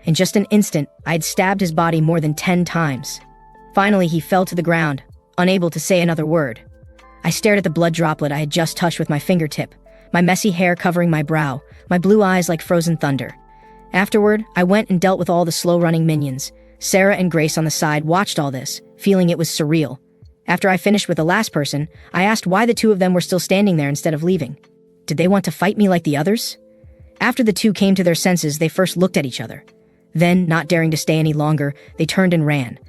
In just an instant, I had stabbed his body more than 10 times. Finally, he fell to the ground, unable to say another word. I stared at the blood droplet I had just touched with my fingertip, my messy hair covering my brow, my blue eyes like frozen thunder. Afterward, I went and dealt with all the slow-running minions. Sarah and Grace on the side watched all this, feeling it was surreal. After I finished with the last person, I asked why the 2 of them were still standing there instead of leaving. Did they want to fight me like the others? After the 2 came to their senses, they first looked at each other. Then, not daring to stay any longer, they turned and ran.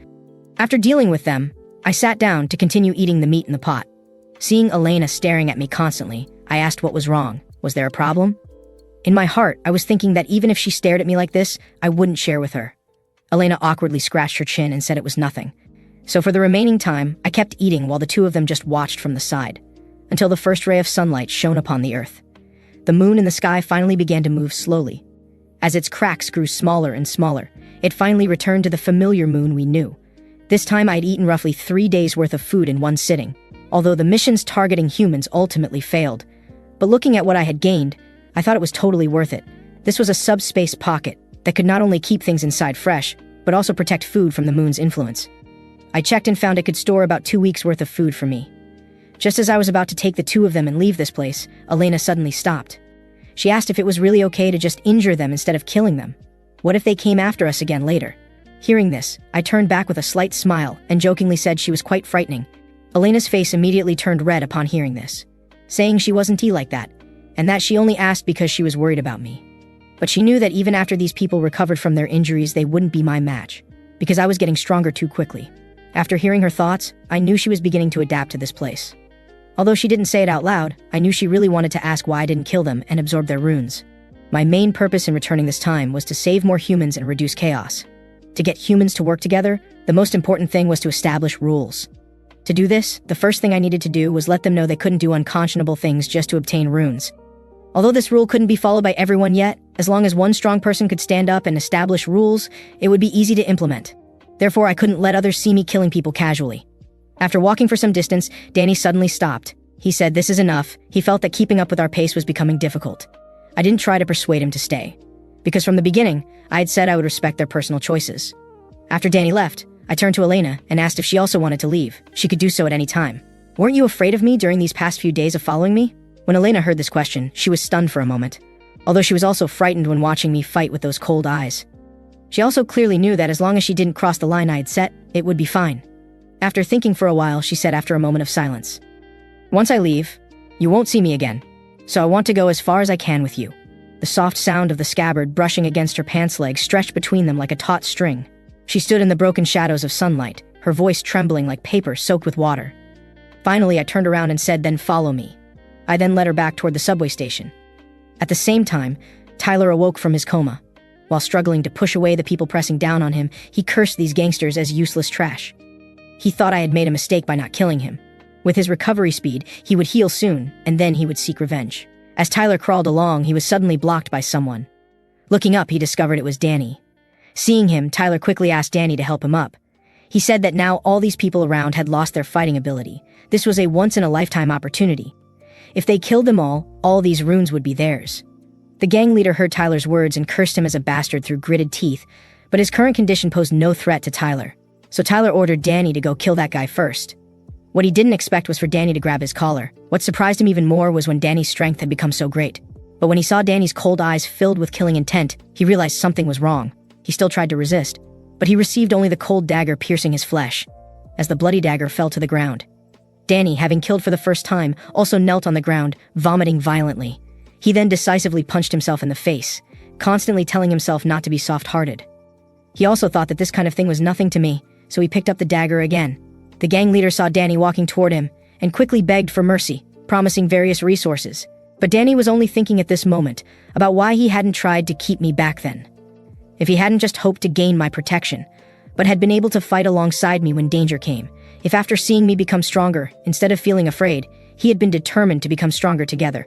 After dealing with them, I sat down to continue eating the meat in the pot. Seeing Elena staring at me constantly, I asked what was wrong. Was there a problem? In my heart, I was thinking that even if she stared at me like this, I wouldn't share with her. Elena awkwardly scratched her chin and said it was nothing. So for the remaining time, I kept eating while the 2 of them just watched from the side, until the first ray of sunlight shone upon the earth. The moon in the sky finally began to move slowly. As its cracks grew smaller and smaller, it finally returned to the familiar moon we knew. This time I'd eaten roughly 3 days' worth of food in one sitting, although the missions targeting humans ultimately failed. But looking at what I had gained, I thought it was totally worth it. This was a subspace pocket that could not only keep things inside fresh, but also protect food from the moon's influence. I checked and found it could store about 2 weeks' worth of food for me. Just as I was about to take the 2 of them and leave this place, Elena suddenly stopped. She asked if it was really okay to just injure them instead of killing them. What if they came after us again later? Hearing this, I turned back with a slight smile and jokingly said she was quite frightening. Elena's face immediately turned red upon hearing this, saying she wasn't like that, and that she only asked because she was worried about me. But she knew that even after these people recovered from their injuries, they wouldn't be my match, because I was getting stronger too quickly. After hearing her thoughts, I knew she was beginning to adapt to this place. Although she didn't say it out loud, I knew she really wanted to ask why I didn't kill them and absorb their runes. My main purpose in returning this time was to save more humans and reduce chaos. To get humans to work together, the most important thing was to establish rules. To do this, the first thing I needed to do was let them know they couldn't do unconscionable things just to obtain runes. Although this rule couldn't be followed by everyone yet, as long as one strong person could stand up and establish rules, it would be easy to implement. Therefore, I couldn't let others see me killing people casually. After walking for some distance, Danny suddenly stopped. He said this is enough. He felt that keeping up with our pace was becoming difficult. I didn't try to persuade him to stay, because from the beginning, I had said I would respect their personal choices. After Danny left, I turned to Elena and asked if she also wanted to leave. She could do so at any time. Weren't you afraid of me during these past few days of following me? When Elena heard this question, she was stunned for a moment, although she was also frightened when watching me fight with those cold eyes. She also clearly knew that as long as she didn't cross the line I had set, it would be fine. After thinking for a while, she said after a moment of silence, "Once I leave, you won't see me again, so I want to go as far as I can with you." The soft sound of the scabbard brushing against her pants leg stretched between them like a taut string. She stood in the broken shadows of sunlight, her voice trembling like paper soaked with water. Finally, I turned around and said, "Then follow me." I then led her back toward the subway station. At the same time, Tyler awoke from his coma. While struggling to push away the people pressing down on him, he cursed these gangsters as useless trash. He thought I had made a mistake by not killing him. With his recovery speed, he would heal soon, and then he would seek revenge. As Tyler crawled along, he was suddenly blocked by someone. Looking up, he discovered it was Danny. Seeing him, Tyler quickly asked Danny to help him up. He said that now all these people around had lost their fighting ability. This was a once-in-a-lifetime opportunity. If they killed them all these runes would be theirs. The gang leader heard Tyler's words and cursed him as a bastard through gritted teeth, but his current condition posed no threat to Tyler. So Tyler ordered Danny to go kill that guy first. What he didn't expect was for Danny to grab his collar. What surprised him even more was when Danny's strength had become so great. But when he saw Danny's cold eyes filled with killing intent, he realized something was wrong. He still tried to resist, but he received only the cold dagger piercing his flesh, as the bloody dagger fell to the ground. Danny, having killed for the first time, also knelt on the ground, vomiting violently. He then decisively punched himself in the face, constantly telling himself not to be soft-hearted. He also thought that this kind of thing was nothing to me, so he picked up the dagger again. The gang leader saw Danny walking toward him and quickly begged for mercy, promising various resources. But Danny was only thinking at this moment about why he hadn't tried to keep me back then. If he hadn't just hoped to gain my protection, but had been able to fight alongside me when danger came. If after seeing me become stronger, instead of feeling afraid, he had been determined to become stronger together.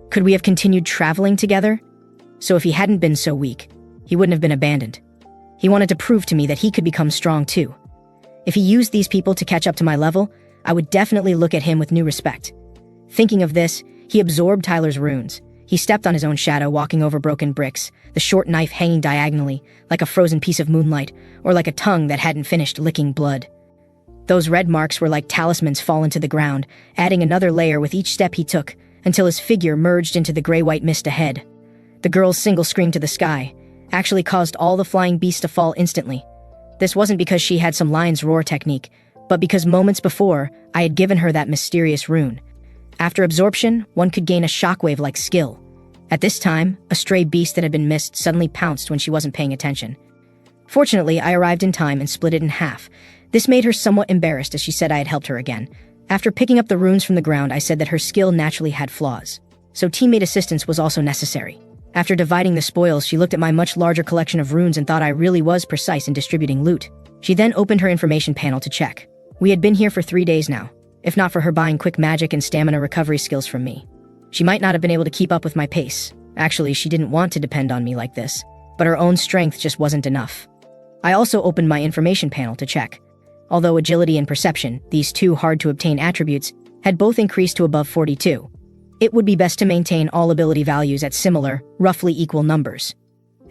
Could we have continued traveling together? So if he hadn't been so weak, he wouldn't have been abandoned. He wanted to prove to me that he could become strong too. If he used these people to catch up to my level, I would definitely look at him with new respect. Thinking of this, he absorbed Tyler's runes. He stepped on his own shadow, walking over broken bricks, the short knife hanging diagonally, like a frozen piece of moonlight, or like a tongue that hadn't finished licking blood. Those red marks were like talismans fallen to the ground, adding another layer with each step he took, until his figure merged into the gray-white mist ahead. The girl's single scream to the sky actually caused all the flying beasts to fall instantly. This wasn't because she had some lion's roar technique, but because moments before, I had given her that mysterious rune. After absorption, one could gain a shockwave-like skill. At this time, a stray beast that had been missed suddenly pounced when she wasn't paying attention. Fortunately, I arrived in time and split it in half. This made her somewhat embarrassed as she said I had helped her again. After picking up the runes from the ground, I said that her skill naturally had flaws, so teammate assistance was also necessary. After dividing the spoils, she looked at my much larger collection of runes and thought I really was precise in distributing loot. She then opened her information panel to check. We had been here for 3 days now, if not for her buying quick magic and stamina recovery skills from me. She might not have been able to keep up with my pace. Actually, she didn't want to depend on me like this, but her own strength just wasn't enough. I also opened my information panel to check. Although agility and perception, these two hard-to-obtain attributes, had both increased to above 42. It would be best to maintain all ability values at similar, roughly equal numbers.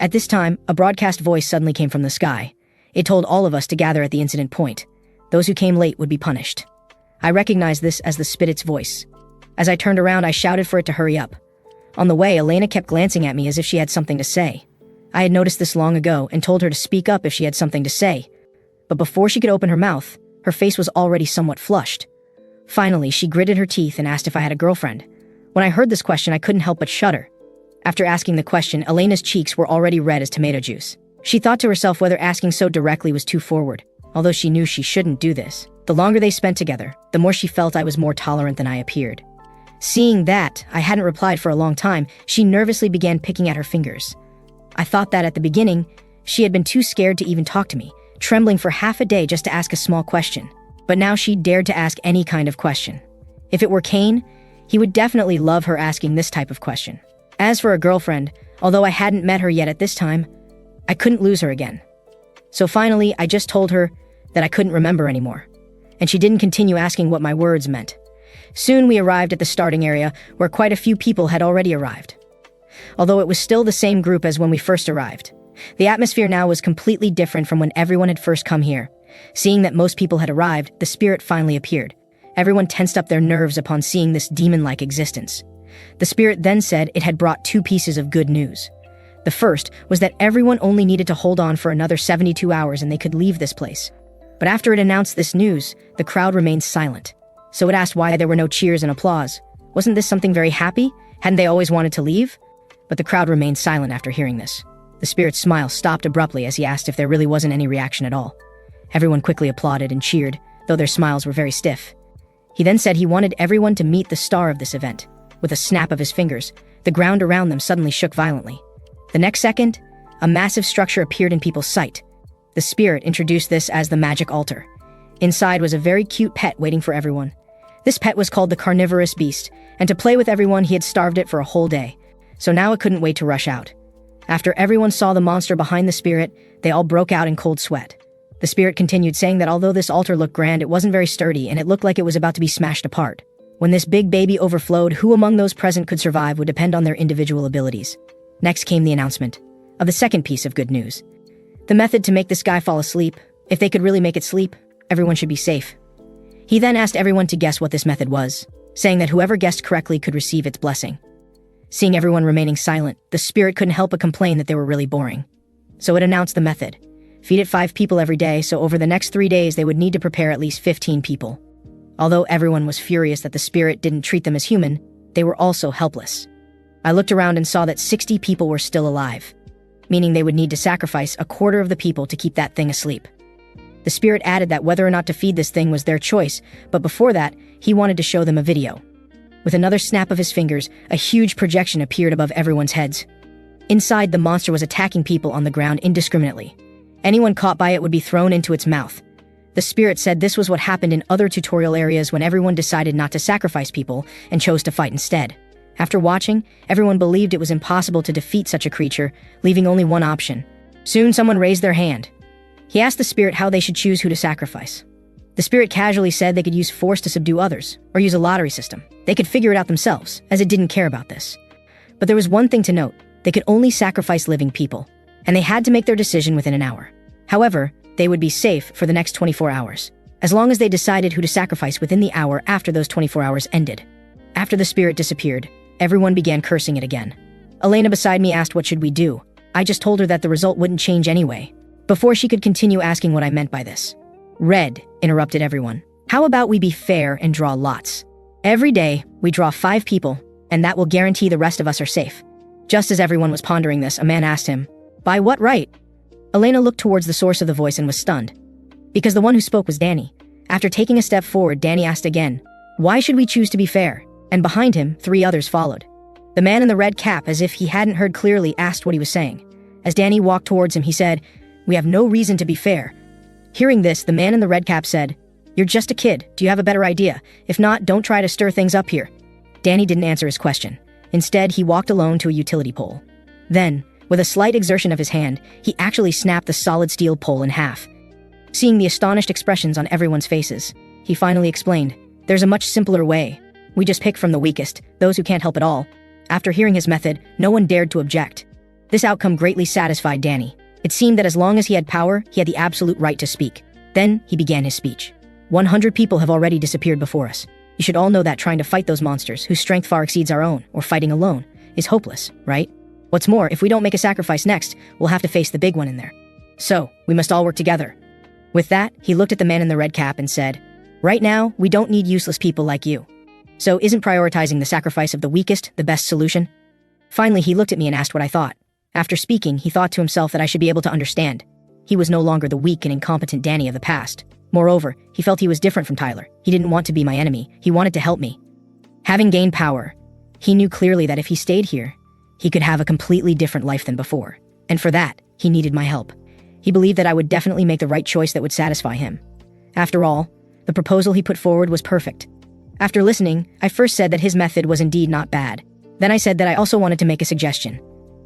At this time, a broadcast voice suddenly came from the sky. It told all of us to gather at the incident point. Those who came late would be punished. I recognized this as the Spirit's voice. As I turned around, I shouted for it to hurry up. On the way, Elena kept glancing at me as if she had something to say. I had noticed this long ago and told her to speak up if she had something to say. But before she could open her mouth, her face was already somewhat flushed. Finally, she gritted her teeth and asked if I had a girlfriend. When I heard this question, I couldn't help but shudder. After asking the question, Elena's cheeks were already red as tomato juice. She thought to herself whether asking so directly was too forward, although she knew she shouldn't do this. The longer they spent together, the more she felt I was more tolerant than I appeared. Seeing that I hadn't replied for a long time, she nervously began picking at her fingers. I thought that at the beginning, she had been too scared to even talk to me, trembling for half a day just to ask a small question. But now she dared to ask any kind of question. If it were Kane, he would definitely love her asking this type of question. As for a girlfriend, although I hadn't met her yet at this time, I couldn't lose her again. So finally, I just told her that I couldn't remember anymore, and she didn't continue asking what my words meant. Soon we arrived at the starting area, where quite a few people had already arrived. Although it was still the same group as when we first arrived, the atmosphere now was completely different from when everyone had first come here. Seeing that most people had arrived, the Spirit finally appeared. Everyone tensed up their nerves upon seeing this demon-like existence. The Spirit then said it had brought 2 pieces of good news. The first was that everyone only needed to hold on for another 72 hours and they could leave this place. But after it announced this news, the crowd remained silent. So it asked why there were no cheers and applause. Wasn't this something very happy? Hadn't they always wanted to leave? But the crowd remained silent after hearing this. The Spirit's smile stopped abruptly as he asked if there really wasn't any reaction at all. Everyone quickly applauded and cheered, though their smiles were very stiff. He then said he wanted everyone to meet the star of this event. With a snap of his fingers, the ground around them suddenly shook violently. The next second, a massive structure appeared in people's sight. The Spirit introduced this as the magic altar. Inside was a very cute pet waiting for everyone. This pet was called the carnivorous beast, and to play with everyone he had starved it for a whole day. So now it couldn't wait to rush out. After everyone saw the monster behind the Spirit, they all broke out in cold sweat. The Spirit continued saying that although this altar looked grand, it wasn't very sturdy and it looked like it was about to be smashed apart. When this big baby overflowed, who among those present could survive would depend on their individual abilities. Next came the announcement of the second piece of good news. The method to make this guy fall asleep. If they could really make it sleep, everyone should be safe. He then asked everyone to guess what this method was, saying that whoever guessed correctly could receive its blessing. Seeing everyone remaining silent, the spirit couldn't help but complain that they were really boring. So it announced the method. Feed it 5 people every day, so over the next 3 days they would need to prepare at least 15 people. Although everyone was furious that the spirit didn't treat them as human, they were also helpless. I looked around and saw that 60 people were still alive, meaning they would need to sacrifice a quarter of the people to keep that thing asleep. The spirit added that whether or not to feed this thing was their choice, but before that, he wanted to show them a video. With another snap of his fingers, a huge projection appeared above everyone's heads. Inside, the monster was attacking people on the ground indiscriminately. Anyone caught by it would be thrown into its mouth. The spirit said this was what happened in other tutorial areas when everyone decided not to sacrifice people and chose to fight instead. After watching, everyone believed it was impossible to defeat such a creature, leaving only one option. Soon someone raised their hand. He asked the spirit how they should choose who to sacrifice. The spirit casually said they could use force to subdue others, or use a lottery system. They could figure it out themselves, as it didn't care about this. But there was one thing to note: they could only sacrifice living people, and they had to make their decision within an hour. However, they would be safe for the next 24 hours, as long as they decided who to sacrifice within the hour after those 24 hours ended. After the spirit disappeared, everyone began cursing it again. Elena beside me asked what should we do. I just told her that the result wouldn't change anyway, before she could continue asking what I meant by this. Red interrupted everyone. How about we be fair and draw lots? Every day, we draw 5 people, and that will guarantee the rest of us are safe. Just as everyone was pondering this, a man asked him, by what right? Elena looked towards the source of the voice and was stunned, because the one who spoke was Danny. After taking a step forward, Danny asked again, why should we choose to be fair? And behind him, 3 others followed. The man in the red cap, as if he hadn't heard clearly, asked what he was saying. As Danny walked towards him, he said, we have no reason to be fair. Hearing this, the man in the red cap said, you're just a kid. Do you have a better idea? If not, don't try to stir things up here. Danny didn't answer his question. Instead, he walked alone to a utility pole. Then, with a slight exertion of his hand, he actually snapped the solid steel pole in half. Seeing the astonished expressions on everyone's faces, he finally explained, there's a much simpler way. We just pick from the weakest, those who can't help at all. After hearing his method, no one dared to object. This outcome greatly satisfied Danny. It seemed that as long as he had power, he had the absolute right to speak. Then, he began his speech. 100 people have already disappeared before us. You should all know that trying to fight those monsters, whose strength far exceeds our own, or fighting alone, is hopeless, right? What's more, if we don't make a sacrifice next, we'll have to face the big one in there. So, we must all work together. With that, he looked at the man in the red cap and said, right now, we don't need useless people like you. So isn't prioritizing the sacrifice of the weakest the best solution? Finally, he looked at me and asked what I thought. After speaking, he thought to himself that I should be able to understand. He was no longer the weak and incompetent Danny of the past. Moreover, he felt he was different from Tyler. He didn't want to be my enemy. He wanted to help me. Having gained power, he knew clearly that if he stayed here, he could have a completely different life than before. And for that, he needed my help. He believed that I would definitely make the right choice that would satisfy him. After all, the proposal he put forward was perfect. After listening, I first said that his method was indeed not bad. Then I said that I also wanted to make a suggestion.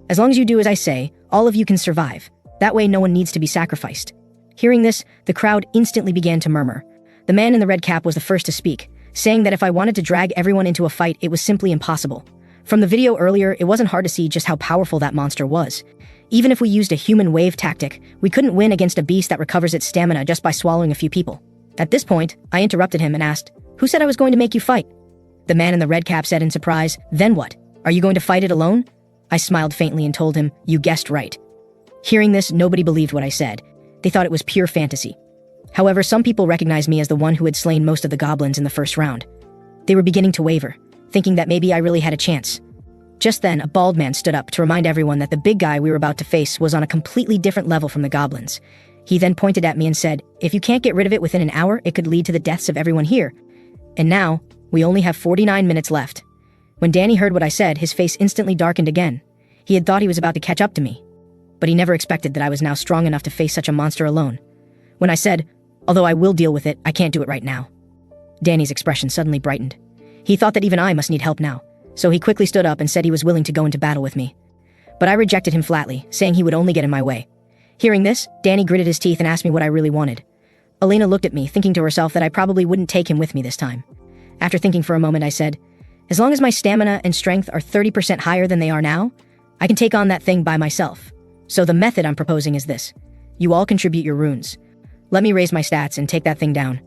As long as you do as I say, all of you can survive. That way no one needs to be sacrificed. Hearing this, the crowd instantly began to murmur. The man in the red cap was the first to speak, saying that if I wanted to drag everyone into a fight, it was simply impossible. From the video earlier, it wasn't hard to see just how powerful that monster was. Even if we used a human wave tactic, we couldn't win against a beast that recovers its stamina just by swallowing a few people. At this point, I interrupted him and asked, who said I was going to make you fight? The man in the red cap said in surprise, then what? Are you going to fight it alone? I smiled faintly and told him, you guessed right. Hearing this, nobody believed what I said. They thought it was pure fantasy. However, some people recognized me as the one who had slain most of the goblins in the first round. They were beginning to waver, thinking that maybe I really had a chance. Just then, a bald man stood up to remind everyone that the big guy we were about to face was on a completely different level from the goblins. He then pointed at me and said, if you can't get rid of it within an hour, it could lead to the deaths of everyone here. And now, we only have 49 minutes left. When Danny heard what I said, his face instantly darkened again. He had thought he was about to catch up to me, but he never expected that I was now strong enough to face such a monster alone. When I said, although I will deal with it, I can't do it right now, Danny's expression suddenly brightened. He thought that even I must need help now, so he quickly stood up and said he was willing to go into battle with me. But I rejected him flatly, saying he would only get in my way. Hearing this, Danny gritted his teeth and asked me what I really wanted. Elena looked at me, thinking to herself that I probably wouldn't take him with me this time. After thinking for a moment, I said, as long as my stamina and strength are 30% higher than they are now, I can take on that thing by myself. So the method I'm proposing is this. You all contribute your runes. Let me raise my stats and take that thing down.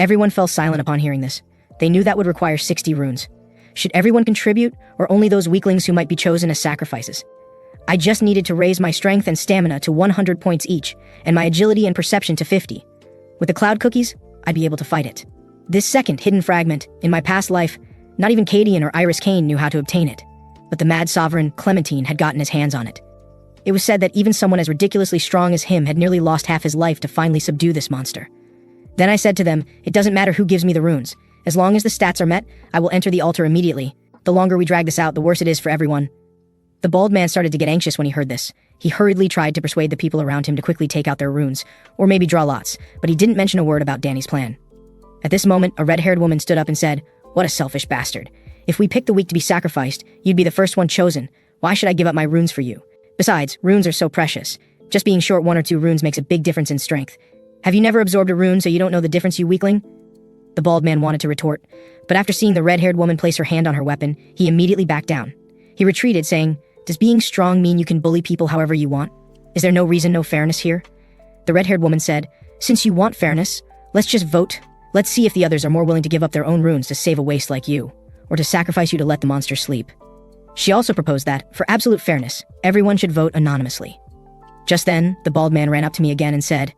Everyone fell silent upon hearing this. They knew that would require 60 runes. Should everyone contribute, or only those weaklings who might be chosen as sacrifices? I just needed to raise my strength and stamina to 100 points each, and my agility and perception to 50. With the cloud cookies, I'd be able to fight it. This second hidden fragment, in my past life, not even Cadian or Iris Kane knew how to obtain it. But the mad sovereign, Clementine, had gotten his hands on it. It was said that even someone as ridiculously strong as him had nearly lost half his life to finally subdue this monster. Then I said to them, it doesn't matter who gives me the runes. As long as the stats are met, I will enter the altar immediately. The longer we drag this out, the worse it is for everyone. The bald man started to get anxious when he heard this. He hurriedly tried to persuade the people around him to quickly take out their runes, or maybe draw lots, but he didn't mention a word about Danny's plan. At this moment, a red-haired woman stood up and said, "What a selfish bastard. If we pick the weak to be sacrificed, you'd be the first one chosen. Why should I give up my runes for you? Besides, runes are so precious. Just being short 1 or 2 runes makes a big difference in strength. Have you never absorbed a rune so you don't know the difference, you weakling?" The bald man wanted to retort, but after seeing the red-haired woman place her hand on her weapon, he immediately backed down. He retreated, saying, "Does being strong mean you can bully people however you want? Is there no reason, no fairness here?" The red-haired woman said, "Since you want fairness, let's just vote. Let's see if the others are more willing to give up their own runes to save a waste like you, or to sacrifice you to let the monster sleep." She also proposed that, for absolute fairness, everyone should vote anonymously. Just then, the bald man ran up to me again and said,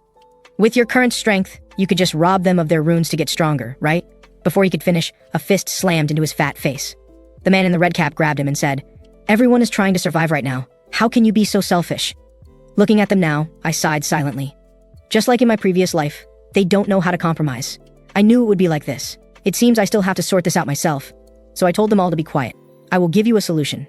"With your current strength, you could just rob them of their runes to get stronger, right?" Before he could finish, a fist slammed into his fat face. The man in the red cap grabbed him and said, "Everyone is trying to survive right now. How can you be so selfish?" Looking at them now, I sighed silently. Just like in my previous life, they don't know how to compromise. I knew it would be like this. It seems I still have to sort this out myself. So I told them all to be quiet. I will give you a solution.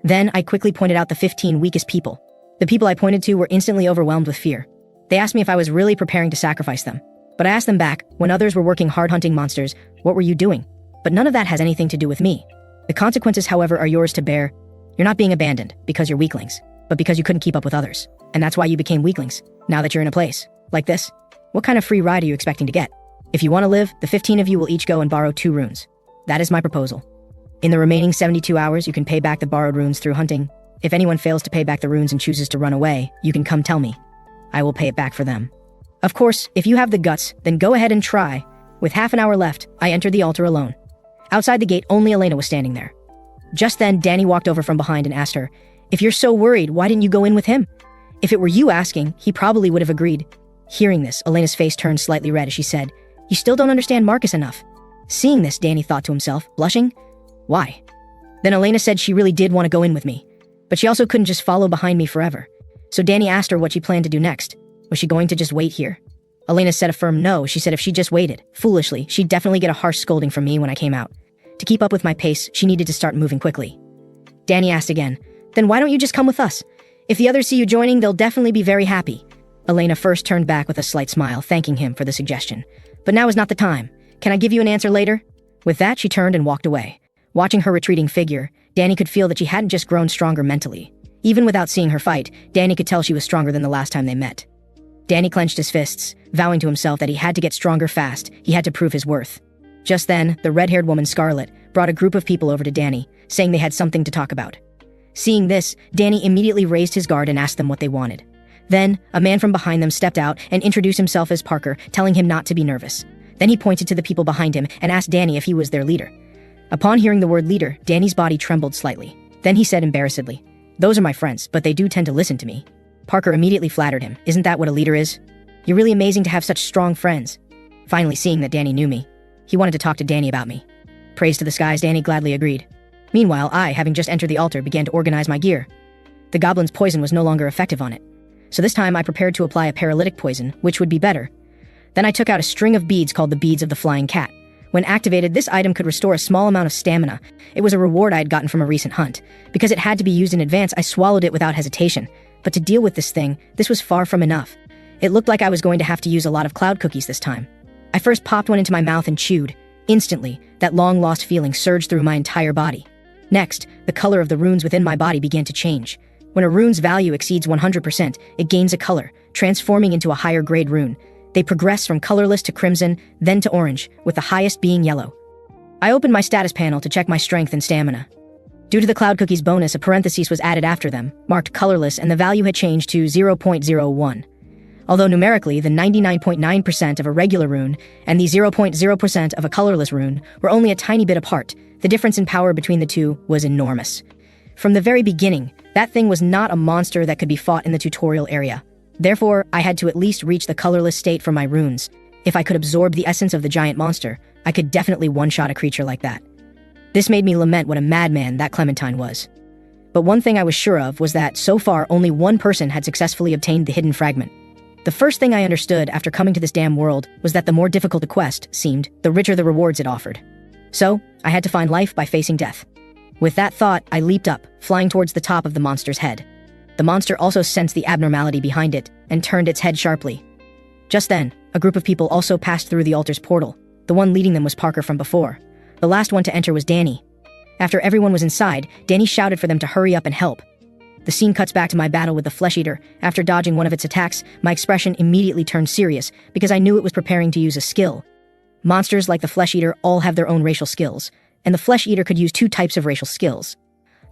Then I quickly pointed out the 15 weakest people. The people I pointed to were instantly overwhelmed with fear. They asked me if I was really preparing to sacrifice them. But I asked them back, when others were working hard hunting monsters, what were you doing? But none of that has anything to do with me. The consequences, however, are yours to bear. You're not being abandoned because you're weaklings, but because you couldn't keep up with others. And that's why you became weaklings, now that you're in a place like this. What kind of free ride are you expecting to get? If you want to live, the 15 of you will each go and borrow 2 runes. That is my proposal. In the remaining 72 hours, you can pay back the borrowed runes through hunting. If anyone fails to pay back the runes and chooses to run away, you can come tell me. I will pay it back for them. Of course, if you have the guts, then go ahead and try. With half an hour left, I entered the altar alone. Outside the gate, only Elena was standing there. Just then, Danny walked over from behind and asked her, "If you're so worried, why didn't you go in with him?" If it were you asking, he probably would have agreed. Hearing this, Elena's face turned slightly red as she said, "You still don't understand Marcus enough." Seeing this, Danny thought to himself, blushing, "Why?" Then Elena said she really did want to go in with me, but she also couldn't just follow behind me forever. So Danny asked her what she planned to do next. Was she going to just wait here? Elena said a firm no. She said if she just waited, foolishly, she'd definitely get a harsh scolding from me when I came out. To keep up with my pace, she needed to start moving quickly. Danny asked again, "Then why don't you just come with us? If the others see you joining, they'll definitely be very happy." Elena first turned back with a slight smile, thanking him for the suggestion. "But now is not the time. Can I give you an answer later?" With that, she turned and walked away. Watching her retreating figure, Danny could feel that she hadn't just grown stronger mentally. Even without seeing her fight, Danny could tell she was stronger than the last time they met. Danny clenched his fists, vowing to himself that he had to get stronger fast. He had to prove his worth. Just then, the red-haired woman Scarlet brought a group of people over to Danny, saying they had something to talk about. Seeing this, Danny immediately raised his guard and asked them what they wanted. Then, a man from behind them stepped out and introduced himself as Parker, telling him not to be nervous. Then he pointed to the people behind him and asked Danny if he was their leader. Upon hearing the word leader, Danny's body trembled slightly. Then he said embarrassedly, "Those are my friends, but they do tend to listen to me." Parker immediately flattered him. "Isn't that what a leader is? You're really amazing to have such strong friends." Finally, seeing that Danny knew me, he wanted to talk to Danny about me. Praise to the skies, Danny gladly agreed. Meanwhile, I, having just entered the altar, began to organize my gear. The goblin's poison was no longer effective on it. So this time I prepared to apply a paralytic poison, which would be better. Then I took out a string of beads called the Beads of the Flying Cat. When activated, this item could restore a small amount of stamina. It was a reward I had gotten from a recent hunt. Because it had to be used in advance, I swallowed it without hesitation. But to deal with this thing, this was far from enough. It looked like I was going to have to use a lot of cloud cookies this time. I first popped one into my mouth and chewed. Instantly, that long-lost feeling surged through my entire body. Next, the color of the runes within my body began to change. When a rune's value exceeds 100%, it gains a color, transforming into a higher-grade rune. They progress from colorless to crimson, then to orange, with the highest being yellow. I opened my status panel to check my strength and stamina. Due to the Cloud Cookies bonus, a parenthesis was added after them, marked colorless, and the value had changed to 0.01. Although numerically, the 99.9% of a regular rune and the 0.0% of a colorless rune were only a tiny bit apart, the difference in power between the two was enormous. From the very beginning, that thing was not a monster that could be fought in the tutorial area. Therefore, I had to at least reach the colorless state for my runes. If I could absorb the essence of the giant monster, I could definitely one-shot a creature like that. This made me lament what a madman that Clementine was. But one thing I was sure of was that, so far, only one person had successfully obtained the hidden fragment. The first thing I understood after coming to this damn world was that the more difficult a quest seemed, the richer the rewards it offered. So, I had to find life by facing death. With that thought, I leaped up, flying towards the top of the monster's head. The monster also sensed the abnormality behind it, and turned its head sharply. Just then, a group of people also passed through the altar's portal. The one leading them was Parker from before. The last one to enter was Danny. After everyone was inside, Danny shouted for them to hurry up and help. The scene cuts back to my battle with the Flesh Eater. After dodging one of its attacks, my expression immediately turned serious, because I knew it was preparing to use a skill. Monsters like the Flesh Eater all have their own racial skills, and the Flesh Eater could use two types of racial skills.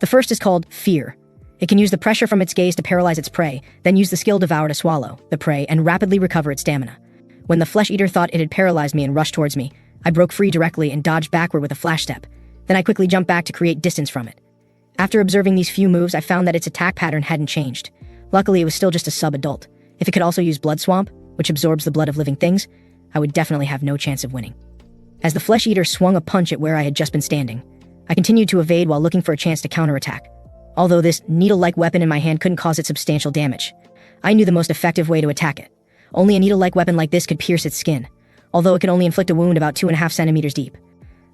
The first is called Fear. It can use the pressure from its gaze to paralyze its prey, then use the skill Devour to swallow the prey and rapidly recover its stamina. When the Flesh Eater thought it had paralyzed me and rushed towards me, I broke free directly and dodged backward with a flash step. Then I quickly jumped back to create distance from it. After observing these few moves, I found that its attack pattern hadn't changed. Luckily, it was still just a sub-adult. If it could also use Blood Swamp, which absorbs the blood of living things, I would definitely have no chance of winning. As the Flesh Eater swung a punch at where I had just been standing, I continued to evade while looking for a chance to counterattack. Although this needle-like weapon in my hand couldn't cause it substantial damage, I knew the most effective way to attack it. Only a needle-like weapon like this could pierce its skin, although it could only inflict a wound about 2.5 centimeters deep.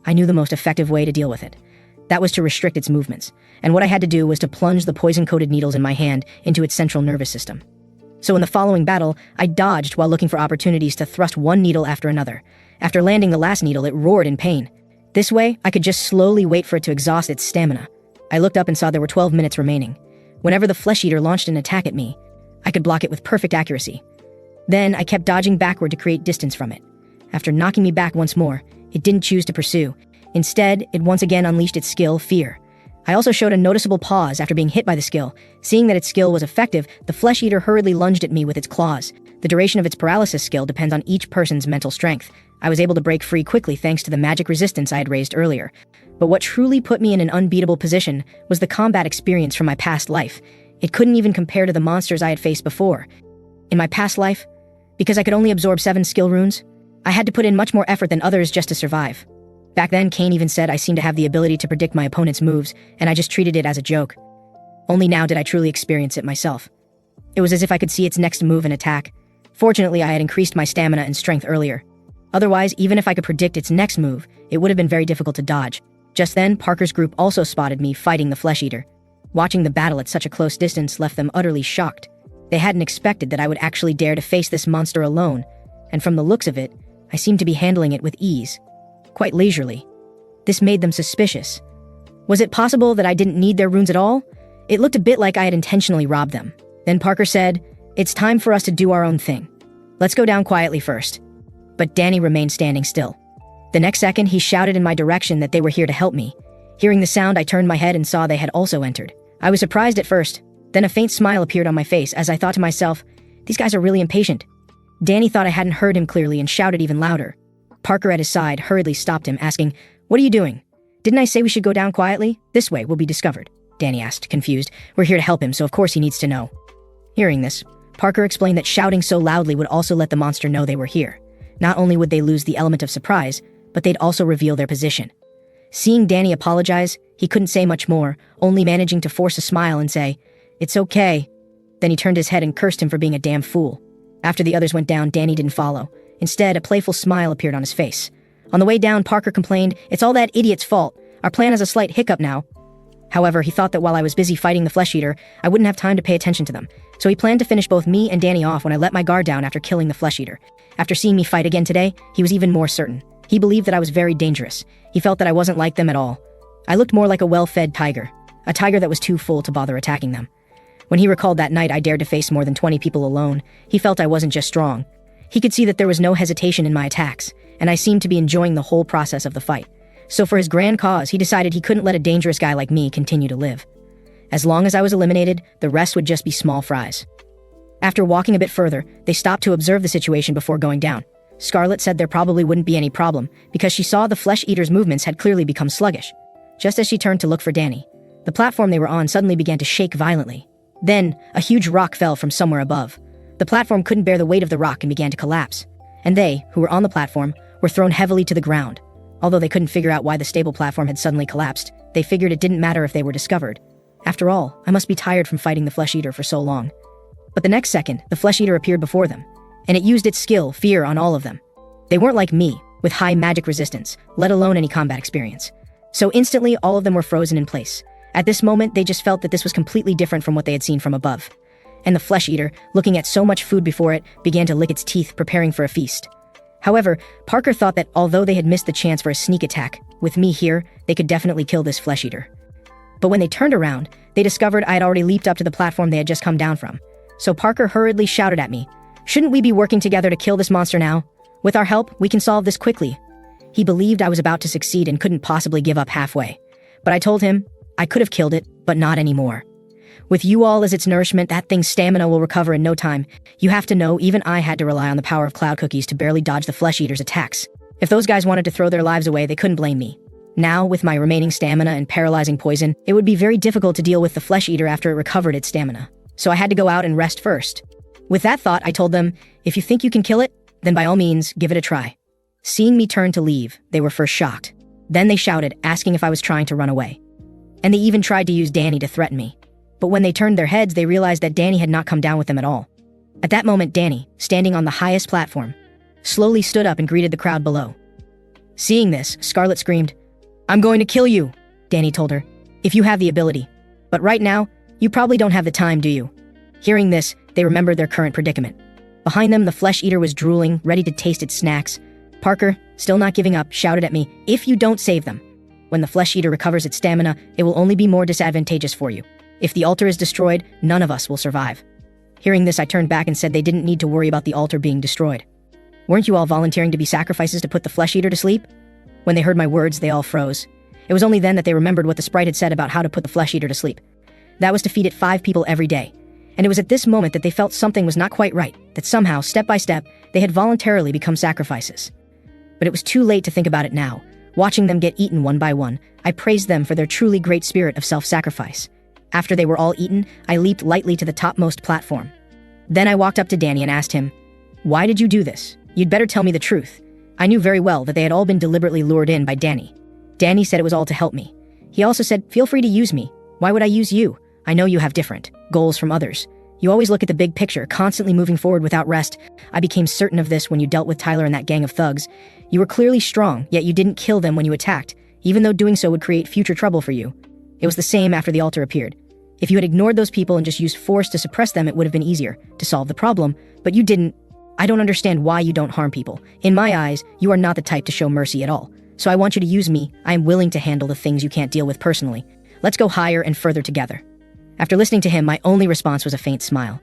I knew the most effective way to deal with it. That was to restrict its movements, and what I had to do was to plunge the poison-coated needles in my hand into its central nervous system. So in the following battle, I dodged while looking for opportunities to thrust one needle after another. After landing the last needle, it roared in pain. This way, I could just slowly wait for it to exhaust its stamina. I looked up and saw there were 12 minutes remaining. Whenever the Flesh Eater launched an attack at me, I could block it with perfect accuracy. Then I kept dodging backward to create distance from it. After knocking me back once more, it didn't choose to pursue. Instead, it once again unleashed its skill, Fear. I also showed a noticeable pause after being hit by the skill. Seeing that its skill was effective, the Flesh Eater hurriedly lunged at me with its claws. The duration of its paralysis skill depends on each person's mental strength. I was able to break free quickly thanks to the magic resistance I had raised earlier. But what truly put me in an unbeatable position was the combat experience from my past life. It couldn't even compare to the monsters I had faced before. In my past life, because I could only absorb 7 skill runes, I had to put in much more effort than others just to survive. Back then, Kane even said I seemed to have the ability to predict my opponent's moves, and I just treated it as a joke. Only now did I truly experience it myself. It was as if I could see its next move and attack. Fortunately, I had increased my stamina and strength earlier. Otherwise, even if I could predict its next move, it would have been very difficult to dodge. Just then, Parker's group also spotted me fighting the Flesh Eater. Watching the battle at such a close distance left them utterly shocked. They hadn't expected that I would actually dare to face this monster alone, and from the looks of it, I seemed to be handling it with ease. Quite leisurely. This made them suspicious. Was it possible that I didn't need their runes at all? It looked a bit like I had intentionally robbed them. Then Parker said, "It's time for us to do our own thing. Let's go down quietly first." But Danny remained standing still. The next second, he shouted in my direction that they were here to help me. Hearing the sound, I turned my head and saw they had also entered. I was surprised at first. Then a faint smile appeared on my face as I thought to myself, these guys are really impatient. Danny thought I hadn't heard him clearly and shouted even louder. Parker at his side hurriedly stopped him, asking, "What are you doing? Didn't I say we should go down quietly? This way we'll be discovered." Danny asked, confused. "We're here to help him, so of course he needs to know." Hearing this, Parker explained that shouting so loudly would also let the monster know they were here. Not only would they lose the element of surprise, but they'd also reveal their position. Seeing Danny apologize, he couldn't say much more, only managing to force a smile and say, "It's okay." Then he turned his head and cursed him for being a damn fool. After the others went down, Danny didn't follow. Instead, a playful smile appeared on his face. On the way down, Parker complained, "It's all that idiot's fault. Our plan has a slight hiccup now." However, he thought that while I was busy fighting the Flesh Eater, I wouldn't have time to pay attention to them. So he planned to finish both me and Danny off when I let my guard down after killing the Flesh Eater. After seeing me fight again today, he was even more certain. He believed that I was very dangerous. He felt that I wasn't like them at all. I looked more like a well-fed tiger, a tiger that was too full to bother attacking them. When he recalled that night I dared to face more than 20 people alone, he felt I wasn't just strong. He could see that there was no hesitation in my attacks, and I seemed to be enjoying the whole process of the fight. So for his grand cause, he decided he couldn't let a dangerous guy like me continue to live. As long as I was eliminated, the rest would just be small fries. After walking a bit further, they stopped to observe the situation before going down. Scarlet said there probably wouldn't be any problem, because she saw the flesh eater's movements had clearly become sluggish. Just as she turned to look for Danny, the platform they were on suddenly began to shake violently. Then, a huge rock fell from somewhere above. The platform couldn't bear the weight of the rock and began to collapse. And they, who were on the platform, were thrown heavily to the ground. Although they couldn't figure out why the stable platform had suddenly collapsed, they figured it didn't matter if they were discovered. After all, I must be tired from fighting the flesh eater for so long. But the next second, the flesh eater appeared before them, and it used its skill, fear, on all of them. They weren't like me, with high magic resistance, let alone any combat experience. So instantly, all of them were frozen in place. At this moment, they just felt that this was completely different from what they had seen from above. And the flesh eater, looking at so much food before it, began to lick its teeth, preparing for a feast. However, Parker thought that although they had missed the chance for a sneak attack, with me here, they could definitely kill this flesh eater. But when they turned around, they discovered I had already leaped up to the platform they had just come down from. So Parker hurriedly shouted at me, "Shouldn't we be working together to kill this monster now? With our help, we can solve this quickly." He believed I was about to succeed and couldn't possibly give up halfway. But I told him, I could have killed it, but not anymore. With you all as its nourishment, that thing's stamina will recover in no time. You have to know, even I had to rely on the power of cloud cookies to barely dodge the flesh eater's attacks. If those guys wanted to throw their lives away, they couldn't blame me. Now, with my remaining stamina and paralyzing poison, it would be very difficult to deal with the flesh eater after it recovered its stamina. So I had to go out and rest first. With that thought, I told them, if you think you can kill it, then by all means, give it a try. Seeing me turn to leave, they were first shocked. Then they shouted, asking if I was trying to run away. And they even tried to use Danny to threaten me. But when they turned their heads, they realized that Danny had not come down with them at all. At that moment, Danny, standing on the highest platform, slowly stood up and greeted the crowd below. Seeing this, Scarlet screamed, "I'm going to kill you," Danny told her, "if you have the ability. But right now, you probably don't have the time, do you?" Hearing this, they remembered their current predicament. Behind them, the flesh eater was drooling, ready to taste its snacks. Parker, still not giving up, shouted at me, "If you don't save them. When the flesh eater recovers its stamina, it will only be more disadvantageous for you. If the altar is destroyed, none of us will survive." Hearing this, I turned back and said they didn't need to worry about the altar being destroyed. Weren't you all volunteering to be sacrifices to put the flesh eater to sleep? When they heard my words, they all froze. It was only then that they remembered what the sprite had said about how to put the flesh eater to sleep. That was to feed it 5 people every day. And it was at this moment that they felt something was not quite right, that somehow, step by step, they had voluntarily become sacrifices. But it was too late to think about it now. Watching them get eaten one by one, I praised them for their truly great spirit of self-sacrifice. After they were all eaten, I leaped lightly to the topmost platform. Then I walked up to Danny and asked him, "Why did you do this? You'd better tell me the truth." I knew very well that they had all been deliberately lured in by Danny. Danny said it was all to help me. He also said, "Feel free to use me. Why would I use you? I know you have different goals from others. You always look at the big picture, constantly moving forward without rest. I became certain of this when you dealt with Tyler and that gang of thugs. You were clearly strong, yet you didn't kill them when you attacked, even though doing so would create future trouble for you. It was the same after the altar appeared. If you had ignored those people and just used force to suppress them, it would have been easier to solve the problem, but you didn't. I don't understand why you don't harm people. In my eyes, you are not the type to show mercy at all. So I want you to use me. I am willing to handle the things you can't deal with personally. Let's go higher and further together." After listening to him, my only response was a faint smile.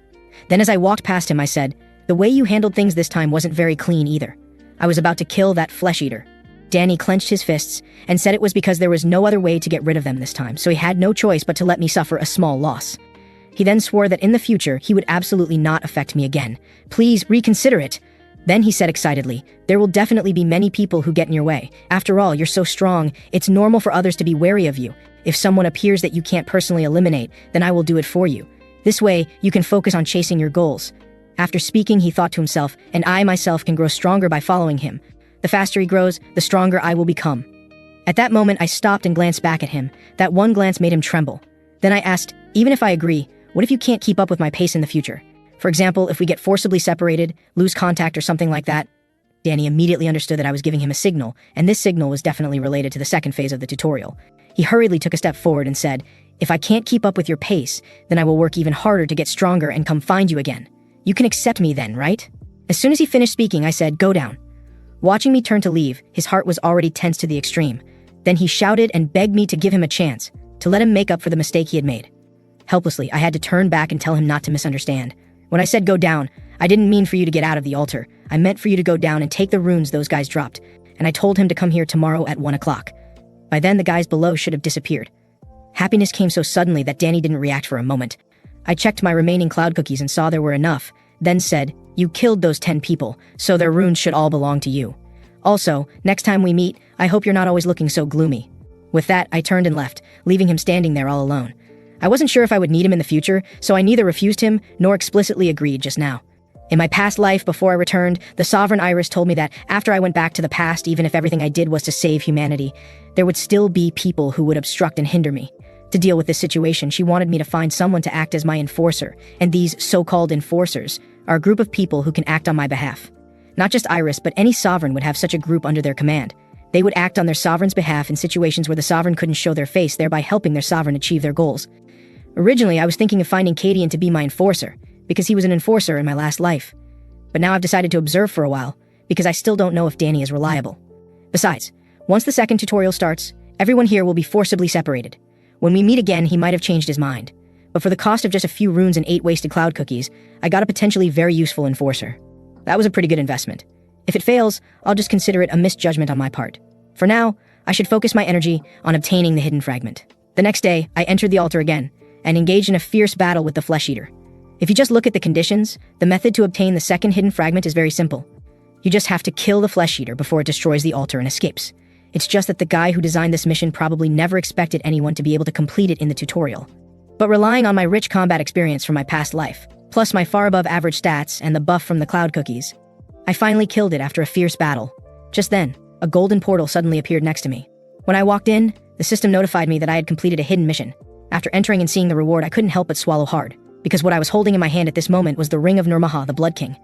Then as I walked past him, I said, "The way you handled things this time wasn't very clean either. I was about to kill that flesh eater." Danny clenched his fists and said it was because there was no other way to get rid of them this time, so he had no choice but to let me suffer a small loss. He then swore that in the future, he would absolutely not affect me again. "Please reconsider it." Then he said excitedly, "There will definitely be many people who get in your way. After all, you're so strong, it's normal for others to be wary of you. If someone appears that you can't personally eliminate, then I will do it for you. This way, you can focus on chasing your goals." After speaking, he thought to himself, "And I myself can grow stronger by following him. The faster he grows, the stronger I will become." At that moment, I stopped and glanced back at him. That one glance made him tremble. Then I asked, "Even if I agree, what if you can't keep up with my pace in the future? For example, if we get forcibly separated, lose contact or something like that?" Danny immediately understood that I was giving him a signal, and this signal was definitely related to the second phase of the tutorial. He hurriedly took a step forward and said, "If I can't keep up with your pace, then I will work even harder to get stronger and come find you again. You can accept me then, right?" As soon as he finished speaking, I said, "Go down." Watching me turn to leave, his heart was already tense to the extreme. Then he shouted and begged me to give him a chance, to let him make up for the mistake he had made. Helplessly, I had to turn back and tell him not to misunderstand. When I said go down, I didn't mean for you to get out of the altar. I meant for you to go down and take the runes those guys dropped, and I told him to come here tomorrow at 1 o'clock. By then, the guys below should have disappeared. Happiness came so suddenly that Danny didn't react for a moment. I checked my remaining cloud cookies and saw there were enough, then said, "You killed those 10 people, so their runes should all belong to you. Also, next time we meet, I hope you're not always looking so gloomy." With that, I turned and left, leaving him standing there all alone. I wasn't sure if I would need him in the future, so I neither refused him nor explicitly agreed just now. In my past life, before I returned, the Sovereign Iris told me that after I went back to the past, even if everything I did was to save humanity, there would still be people who would obstruct and hinder me. To deal with this situation, she wanted me to find someone to act as my enforcer, and these so-called enforcers are a group of people who can act on my behalf. Not just Iris, but any sovereign would have such a group under their command. They would act on their sovereign's behalf in situations where the sovereign couldn't show their face, thereby helping their sovereign achieve their goals. Originally, I was thinking of finding Cadian to be my enforcer, because he was an enforcer in my last life. But now I've decided to observe for a while, because I still don't know if Danny is reliable. Besides, once the second tutorial starts, everyone here will be forcibly separated. When we meet again, he might have changed his mind. But for the cost of just a few runes and 8 wasted cloud cookies, I got a potentially very useful enforcer. That was a pretty good investment. If it fails, I'll just consider it a misjudgment on my part. For now, I should focus my energy on obtaining the hidden fragment. The next day, I entered the altar again, and engaged in a fierce battle with the Flesh Eater. If you just look at the conditions, the method to obtain the second hidden fragment is very simple. You just have to kill the Flesh Eater before it destroys the altar and escapes. It's just that the guy who designed this mission probably never expected anyone to be able to complete it in the tutorial. But relying on my rich combat experience from my past life, plus my far above average stats and the buff from the cloud cookies, I finally killed it after a fierce battle. Just then, a golden portal suddenly appeared next to me. When I walked in, the system notified me that I had completed a hidden mission. After entering and seeing the reward, I couldn't help but swallow hard, because what I was holding in my hand at this moment was the Ring of Nurmaha, the Blood King.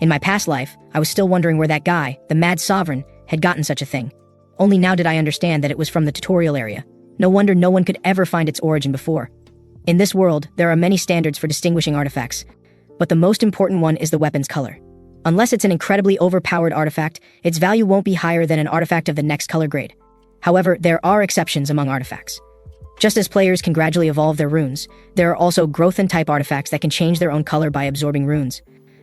In my past life, I was still wondering where that guy, the Mad Sovereign, had gotten such a thing. Only now did I understand that it was from the tutorial area. No wonder no one could ever find its origin before. In this world, there are many standards for distinguishing artifacts, but the most important one is the weapon's color. Unless it's an incredibly overpowered artifact, its value won't be higher than an artifact of the next color grade. However, there are exceptions among artifacts. Just as players can gradually evolve their runes, there are also growth and type artifacts that can change their own color by absorbing runes.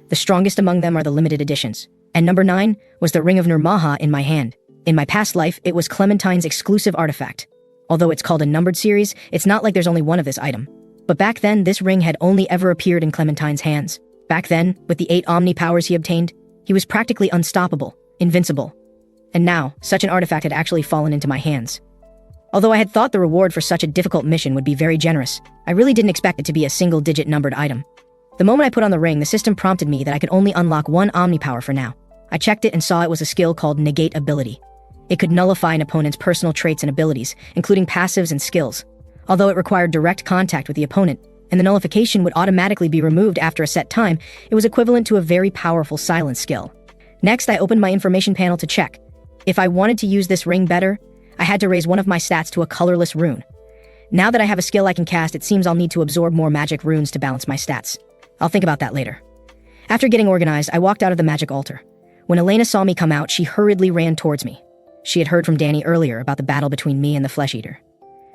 The strongest among them are the limited editions. And number 9 was the Ring of Nurmaha in my hand. In my past life, it was Clementine's exclusive artifact. Although it's called a numbered series, it's not like there's only one of this item. But back then, this ring had only ever appeared in Clementine's hands. Back then, with the 8 Omni powers he obtained, he was practically unstoppable, invincible. And now, such an artifact had actually fallen into my hands. Although I had thought the reward for such a difficult mission would be very generous, I really didn't expect it to be a single-digit numbered item. The moment I put on the ring, the system prompted me that I could only unlock 1 Omni power for now. I checked it and saw it was a skill called Negate Ability. It could nullify an opponent's personal traits and abilities, including passives and skills. Although it required direct contact with the opponent, and the nullification would automatically be removed after a set time, it was equivalent to a very powerful silence skill. Next, I opened my information panel to check. If I wanted to use this ring better, I had to raise one of my stats to a colorless rune. Now that I have a skill I can cast, it seems I'll need to absorb more magic runes to balance my stats. I'll think about that later. After getting organized, I walked out of the magic altar. When Elena saw me come out, she hurriedly ran towards me. She had heard from Danny earlier about the battle between me and the Flesh Eater.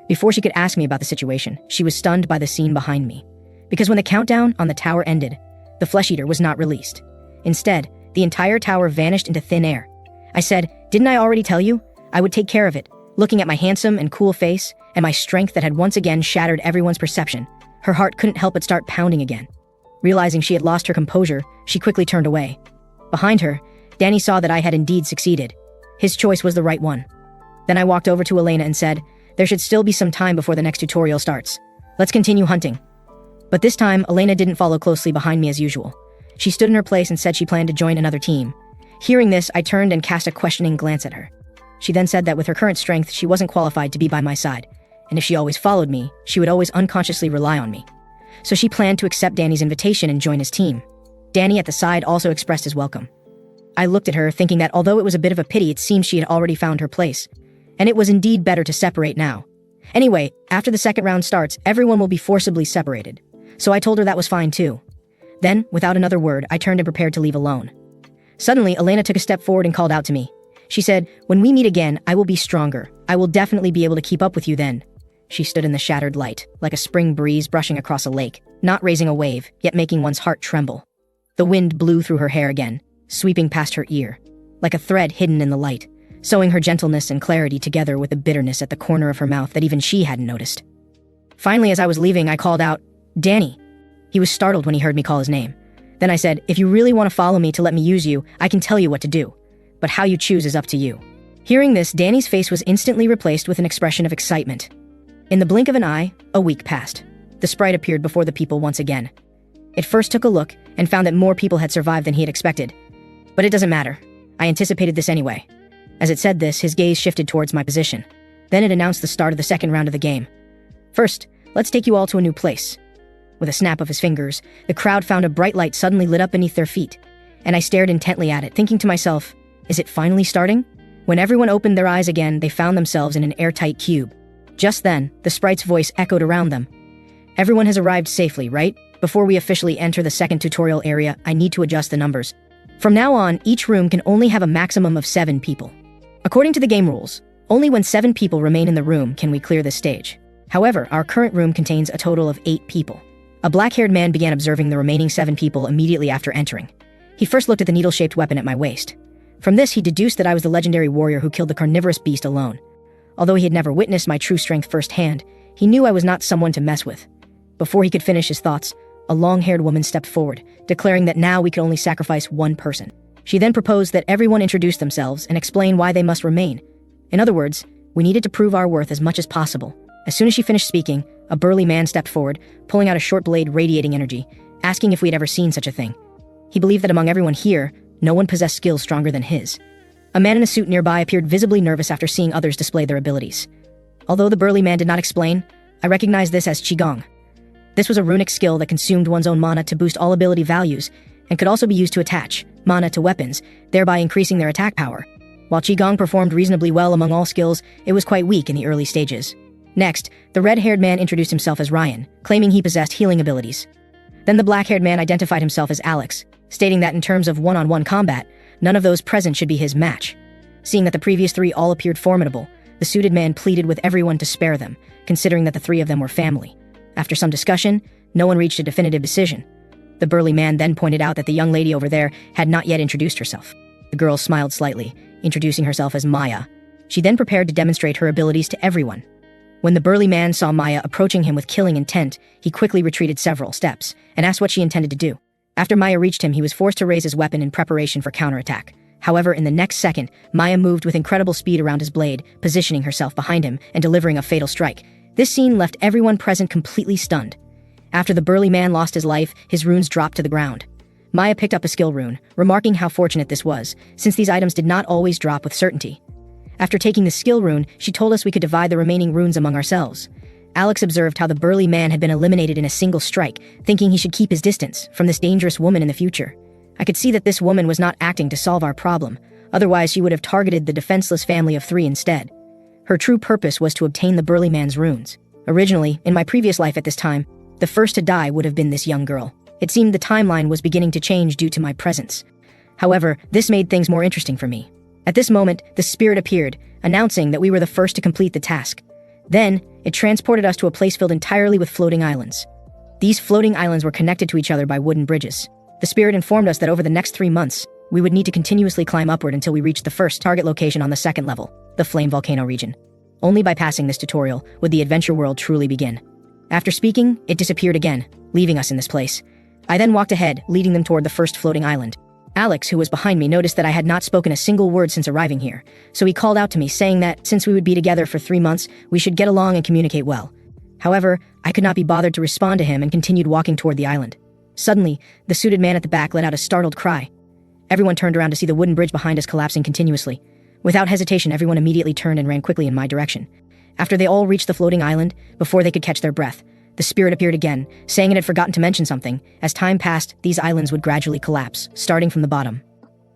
Before she could ask me about the situation, she was stunned by the scene behind me. Because when the countdown on the tower ended, the Flesh Eater was not released. Instead, the entire tower vanished into thin air. I said, "Didn't I already tell you? I would take care of it." Looking at my handsome and cool face, and my strength that had once again shattered everyone's perception, her heart couldn't help but start pounding again. Realizing she had lost her composure, she quickly turned away. Behind her, Danny saw that I had indeed succeeded. His choice was the right one. Then I walked over to Elena and said, "There should still be some time before the next tutorial starts. Let's continue hunting." But this time, Elena didn't follow closely behind me as usual. She stood in her place and said she planned to join another team. Hearing this, I turned and cast a questioning glance at her. She then said that with her current strength, she wasn't qualified to be by my side, and if she always followed me, she would always unconsciously rely on me. So she planned to accept Danny's invitation and join his team. Danny at the side also expressed his welcome. I looked at her, thinking that although it was a bit of a pity, it seemed she had already found her place. And it was indeed better to separate now. Anyway, after the second round starts, everyone will be forcibly separated. So I told her that was fine too. Then, without another word, I turned and prepared to leave alone. Suddenly, Elena took a step forward and called out to me. She said, "When we meet again, I will be stronger. I will definitely be able to keep up with you then." She stood in the shattered light, like a spring breeze brushing across a lake, not raising a wave, yet making one's heart tremble. The wind blew through her hair again, sweeping past her ear, like a thread hidden in the light, sewing her gentleness and clarity together with the bitterness at the corner of her mouth that even she hadn't noticed. Finally, as I was leaving, I called out, "Danny, He was startled when he heard me call his name. Then I said, "If you really want to follow me to let me use you, I can tell you what to do. But how you choose is up to you." Hearing this, Danny's face was instantly replaced with an expression of excitement. In the blink of an eye, a week passed. The sprite appeared before the people once again. It first took a look and found that more people had survived than he had expected. But it doesn't matter. I anticipated this anyway. As it said this, his gaze shifted towards my position. Then it announced the start of the second round of the game. "First, let's take you all to a new place." With a snap of his fingers, the crowd found a bright light suddenly lit up beneath their feet, and I stared intently at it, thinking to myself, is it finally starting? When everyone opened their eyes again, they found themselves in an airtight cube. Just then, the sprite's voice echoed around them. "Everyone has arrived safely, right? Before we officially enter the second tutorial area, I need to adjust the numbers. From now on, each room can only have a maximum of 7 people. According to the game rules, only when 7 people remain in the room can we clear this stage. However, our current room contains a total of 8 people." A black-haired man began observing the remaining 7 people immediately after entering. He first looked at the needle-shaped weapon at my waist. From this, he deduced that I was the legendary warrior who killed the carnivorous beast alone. Although he had never witnessed my true strength firsthand, he knew I was not someone to mess with. Before he could finish his thoughts, a long-haired woman stepped forward, declaring that now we could only sacrifice 1 person. She then proposed that everyone introduce themselves and explain why they must remain. In other words, we needed to prove our worth as much as possible. As soon as she finished speaking, a burly man stepped forward, pulling out a short blade radiating energy, asking if we'd ever seen such a thing. He believed that among everyone here, no one possessed skills stronger than his. A man in a suit nearby appeared visibly nervous after seeing others display their abilities. Although the burly man did not explain, I recognized this as Qigong. This was a runic skill that consumed one's own mana to boost all ability values, and could also be used to attach mana to weapons, thereby increasing their attack power. While Qigong performed reasonably well among all skills, it was quite weak in the early stages. Next, the red-haired man introduced himself as Ryan, claiming he possessed healing abilities. Then the black-haired man identified himself as Alex, stating that in terms of one-on-one combat, none of those present should be his match. Seeing that the previous 3 all appeared formidable, the suited man pleaded with everyone to spare them, considering that the 3 of them were family. After some discussion, no one reached a definitive decision. The burly man then pointed out that the young lady over there had not yet introduced herself. The girl smiled slightly, introducing herself as Maya. She then prepared to demonstrate her abilities to everyone. When the burly man saw Maya approaching him with killing intent, he quickly retreated several steps and asked what she intended to do. After Maya reached him, he was forced to raise his weapon in preparation for counterattack. However, in the next second, Maya moved with incredible speed around his blade, positioning herself behind him and delivering a fatal strike. This scene left everyone present completely stunned. After the burly man lost his life, his runes dropped to the ground. Maya picked up a skill rune, remarking how fortunate this was, since these items did not always drop with certainty. After taking the skill rune, she told us we could divide the remaining runes among ourselves. Alex observed how the burly man had been eliminated in a single strike, thinking he should keep his distance from this dangerous woman in the future. I could see that this woman was not acting to solve our problem, otherwise she would have targeted the defenseless family of 3 instead. Her true purpose was to obtain the burly man's runes. Originally, in my previous life at this time, the first to die would have been this young girl. It seemed the timeline was beginning to change due to my presence. However, this made things more interesting for me. At this moment, the spirit appeared, announcing that we were the first to complete the task. Then, it transported us to a place filled entirely with floating islands. These floating islands were connected to each other by wooden bridges. The spirit informed us that over the next 3 months, we would need to continuously climb upward until we reached the first target location on the second level, the Flame Volcano region. Only by passing this tutorial would the adventure world truly begin. After speaking, it disappeared again, leaving us in this place. I then walked ahead, leading them toward the first floating island. Alex, who was behind me, noticed that I had not spoken a single word since arriving here, so he called out to me, saying that since we would be together for 3 months, we should get along and communicate well. However, I could not be bothered to respond to him and continued walking toward the island. Suddenly, the suited man at the back let out a startled cry. Everyone turned around to see the wooden bridge behind us collapsing continuously. Without hesitation, everyone immediately turned and ran quickly in my direction. After they all reached the floating island, before they could catch their breath, the spirit appeared again, saying it had forgotten to mention something. As time passed, these islands would gradually collapse, starting from the bottom.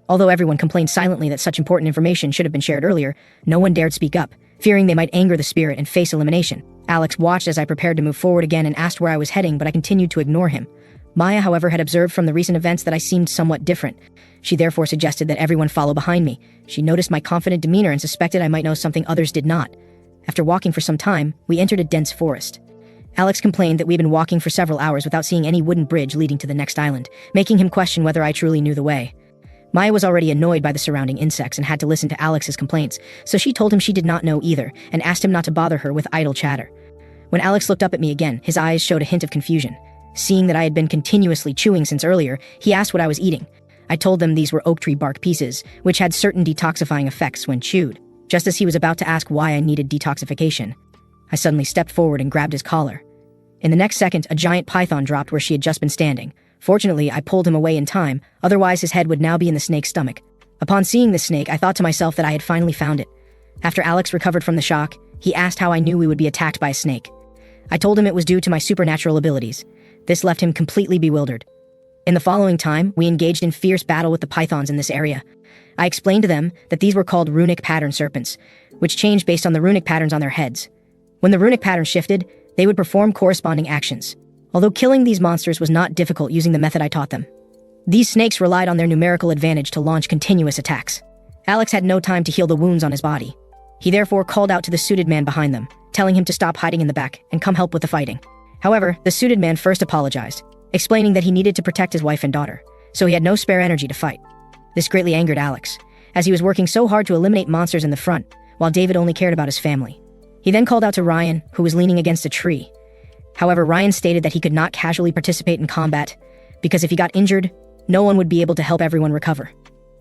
Although everyone complained silently that such important information should have been shared earlier, no one dared speak up, fearing they might anger the spirit and face elimination. Alex watched as I prepared to move forward again and asked where I was heading, but I continued to ignore him. Maya, however, had observed from the recent events that I seemed somewhat different. She therefore suggested that everyone follow behind me. She noticed my confident demeanor and suspected I might know something others did not. After walking for some time, we entered a dense forest. Alex complained that we'd been walking for several hours without seeing any wooden bridge leading to the next island, making him question whether I truly knew the way. Maya was already annoyed by the surrounding insects and had to listen to Alex's complaints, so she told him she did not know either and asked him not to bother her with idle chatter. When Alex looked up at me again, his eyes showed a hint of confusion. Seeing that I had been continuously chewing since earlier, he asked what I was eating. I told him these were oak tree bark pieces, which had certain detoxifying effects when chewed. Just as he was about to ask why I needed detoxification, I suddenly stepped forward and grabbed his collar. In the next second, a giant python dropped where she had just been standing. Fortunately, I pulled him away in time, otherwise his head would now be in the snake's stomach. Upon seeing the snake, I thought to myself that I had finally found it. After Alex recovered from the shock, he asked how I knew we would be attacked by a snake. I told him it was due to my supernatural abilities. This left him completely bewildered. In the following time, we engaged in fierce battle with the pythons in this area. I explained to them that these were called runic pattern serpents, which changed based on the runic patterns on their heads. When the runic pattern shifted, they would perform corresponding actions. Although killing these monsters was not difficult using the method I taught them. These snakes relied on their numerical advantage to launch continuous attacks. Alex had no time to heal the wounds on his body. He therefore called out to the suited man behind them, telling him to stop hiding in the back and come help with the fighting. However, the suited man first apologized, explaining that he needed to protect his wife and daughter, so he had no spare energy to fight. This greatly angered Alex, as he was working so hard to eliminate monsters in the front, while David only cared about his family. He then called out to Ryan, who was leaning against a tree. However, Ryan stated that he could not casually participate in combat, because if he got injured, no one would be able to help everyone recover.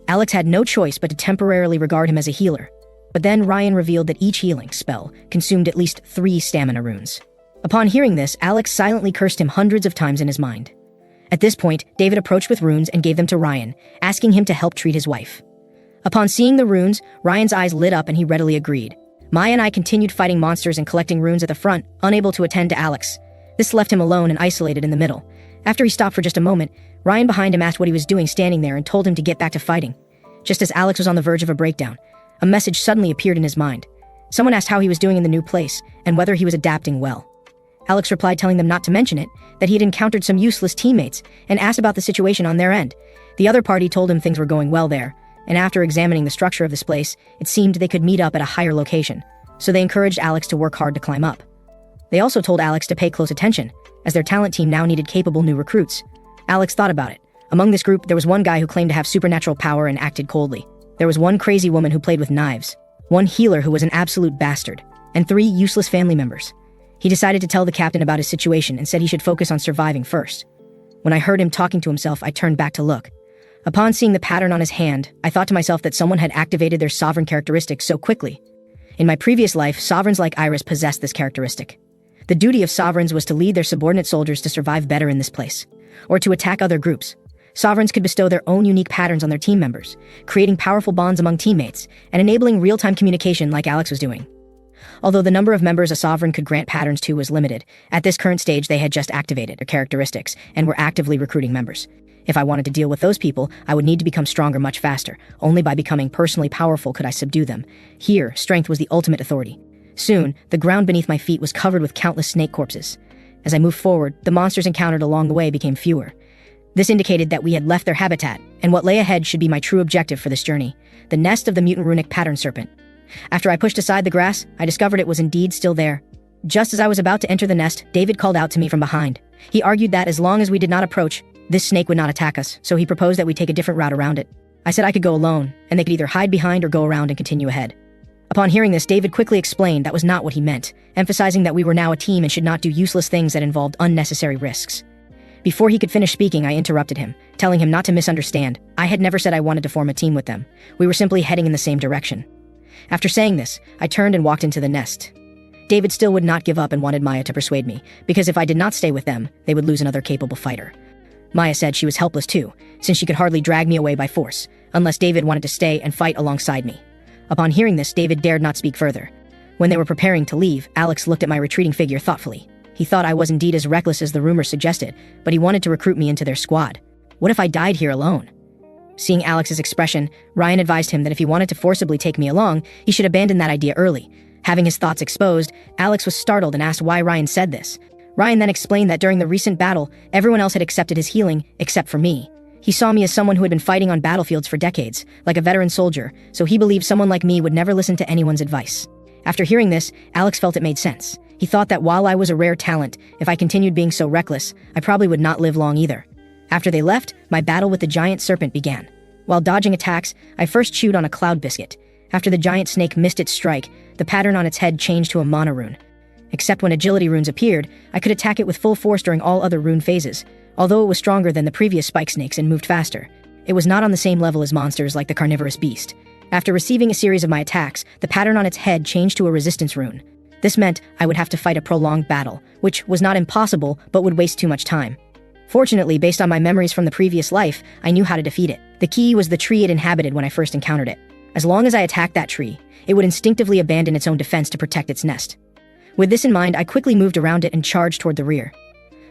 Alex had no choice but to temporarily regard him as a healer, but then Ryan revealed that each healing spell consumed at least 3 stamina runes. Upon hearing this, Alex silently cursed him hundreds of times in his mind. At this point, David approached with runes and gave them to Ryan, asking him to help treat his wife. Upon seeing the runes, Ryan's eyes lit up and he readily agreed. Maya and I continued fighting monsters and collecting runes at the front, unable to attend to Alex. This left him alone and isolated in the middle. After he stopped for just a moment, Ryan behind him asked what he was doing standing there and told him to get back to fighting. Just as Alex was on the verge of a breakdown, a message suddenly appeared in his mind. Someone asked how he was doing in the new place and whether he was adapting well. Alex replied, telling them not to mention it, that he had encountered some useless teammates, and asked about the situation on their end. The other party told him things were going well there, and after examining the structure of this place, it seemed they could meet up at a higher location, so they encouraged Alex to work hard to climb up. They also told Alex to pay close attention, as their talent team now needed capable new recruits. Alex thought about it. Among this group, there was one guy who claimed to have supernatural power and acted coldly. There was one crazy woman who played with knives, one healer who was an absolute bastard, and 3 useless family members. He decided to tell the captain about his situation and said he should focus on surviving first. When I heard him talking to himself, I turned back to look. Upon seeing the pattern on his hand, I thought to myself that someone had activated their sovereign characteristic so quickly. In my previous life, sovereigns like Iris possessed this characteristic. The duty of sovereigns was to lead their subordinate soldiers to survive better in this place, or to attack other groups. Sovereigns could bestow their own unique patterns on their team members, creating powerful bonds among teammates, and enabling real-time communication like Alex was doing. Although the number of members a sovereign could grant patterns to was limited, at this current stage they had just activated their characteristics and were actively recruiting members. If I wanted to deal with those people, I would need to become stronger much faster. Only by becoming personally powerful could I subdue them. Here, strength was the ultimate authority. Soon, the ground beneath my feet was covered with countless snake corpses. As I moved forward, the monsters encountered along the way became fewer. This indicated that we had left their habitat, and what lay ahead should be my true objective for this journey, the nest of the mutant runic pattern serpent. After I pushed aside the grass, I discovered it was indeed still there. Just as I was about to enter the nest, David called out to me from behind. He argued that as long as we did not approach, this snake would not attack us, so he proposed that we take a different route around it. I said I could go alone, and they could either hide behind or go around and continue ahead. Upon hearing this, David quickly explained that was not what he meant, emphasizing that we were now a team and should not do useless things that involved unnecessary risks. Before he could finish speaking, I interrupted him, telling him not to misunderstand. I had never said I wanted to form a team with them. We were simply heading in the same direction. After saying this, I turned and walked into the nest. David still would not give up and wanted Maya to persuade me, because if I did not stay with them, they would lose another capable fighter. Maya said she was helpless too, since she could hardly drag me away by force, unless David wanted to stay and fight alongside me. Upon hearing this, David dared not speak further. When they were preparing to leave, Alex looked at my retreating figure thoughtfully. He thought I was indeed as reckless as the rumors suggested, but he wanted to recruit me into their squad. What if I died here alone? Seeing Alex's expression, Ryan advised him that if he wanted to forcibly take me along, he should abandon that idea early. Having his thoughts exposed, Alex was startled and asked why Ryan said this. Ryan then explained that during the recent battle, everyone else had accepted his healing, except for me. He saw me as someone who had been fighting on battlefields for decades, like a veteran soldier, so he believed someone like me would never listen to anyone's advice. After hearing this, Alex felt it made sense. He thought that while I was a rare talent, if I continued being so reckless, I probably would not live long either. After they left, my battle with the giant serpent began. While dodging attacks, I first chewed on a cloud biscuit. After the giant snake missed its strike, the pattern on its head changed to a monorune. Except when agility runes appeared, I could attack it with full force during all other rune phases. Although it was stronger than the previous spike snakes and moved faster, it was not on the same level as monsters like the carnivorous beast. After receiving a series of my attacks, the pattern on its head changed to a resistance rune. This meant I would have to fight a prolonged battle, which was not impossible but would waste too much time. Fortunately, based on my memories from the previous life, I knew how to defeat it. The key was the tree it inhabited when I first encountered it. As long as I attacked that tree, it would instinctively abandon its own defense to protect its nest. With this in mind, I quickly moved around it and charged toward the rear.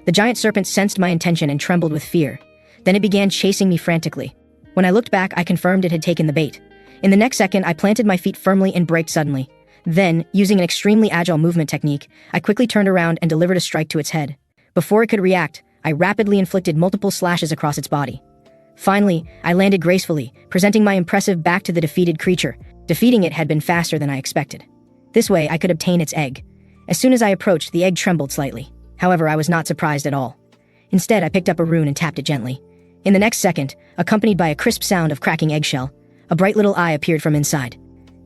The giant serpent sensed my intention and trembled with fear. Then it began chasing me frantically. When I looked back, I confirmed it had taken the bait. In the next second, I planted my feet firmly and braked suddenly. Then, using an extremely agile movement technique, I quickly turned around and delivered a strike to its head. Before it could react, I rapidly inflicted multiple slashes across its body. Finally, I landed gracefully, presenting my impressive back to the defeated creature. Defeating it had been faster than I expected. This way, I could obtain its egg. As soon as I approached, the egg trembled slightly. However, I was not surprised at all. Instead, I picked up a rune and tapped it gently. In the next second, accompanied by a crisp sound of cracking eggshell, a bright little eye appeared from inside.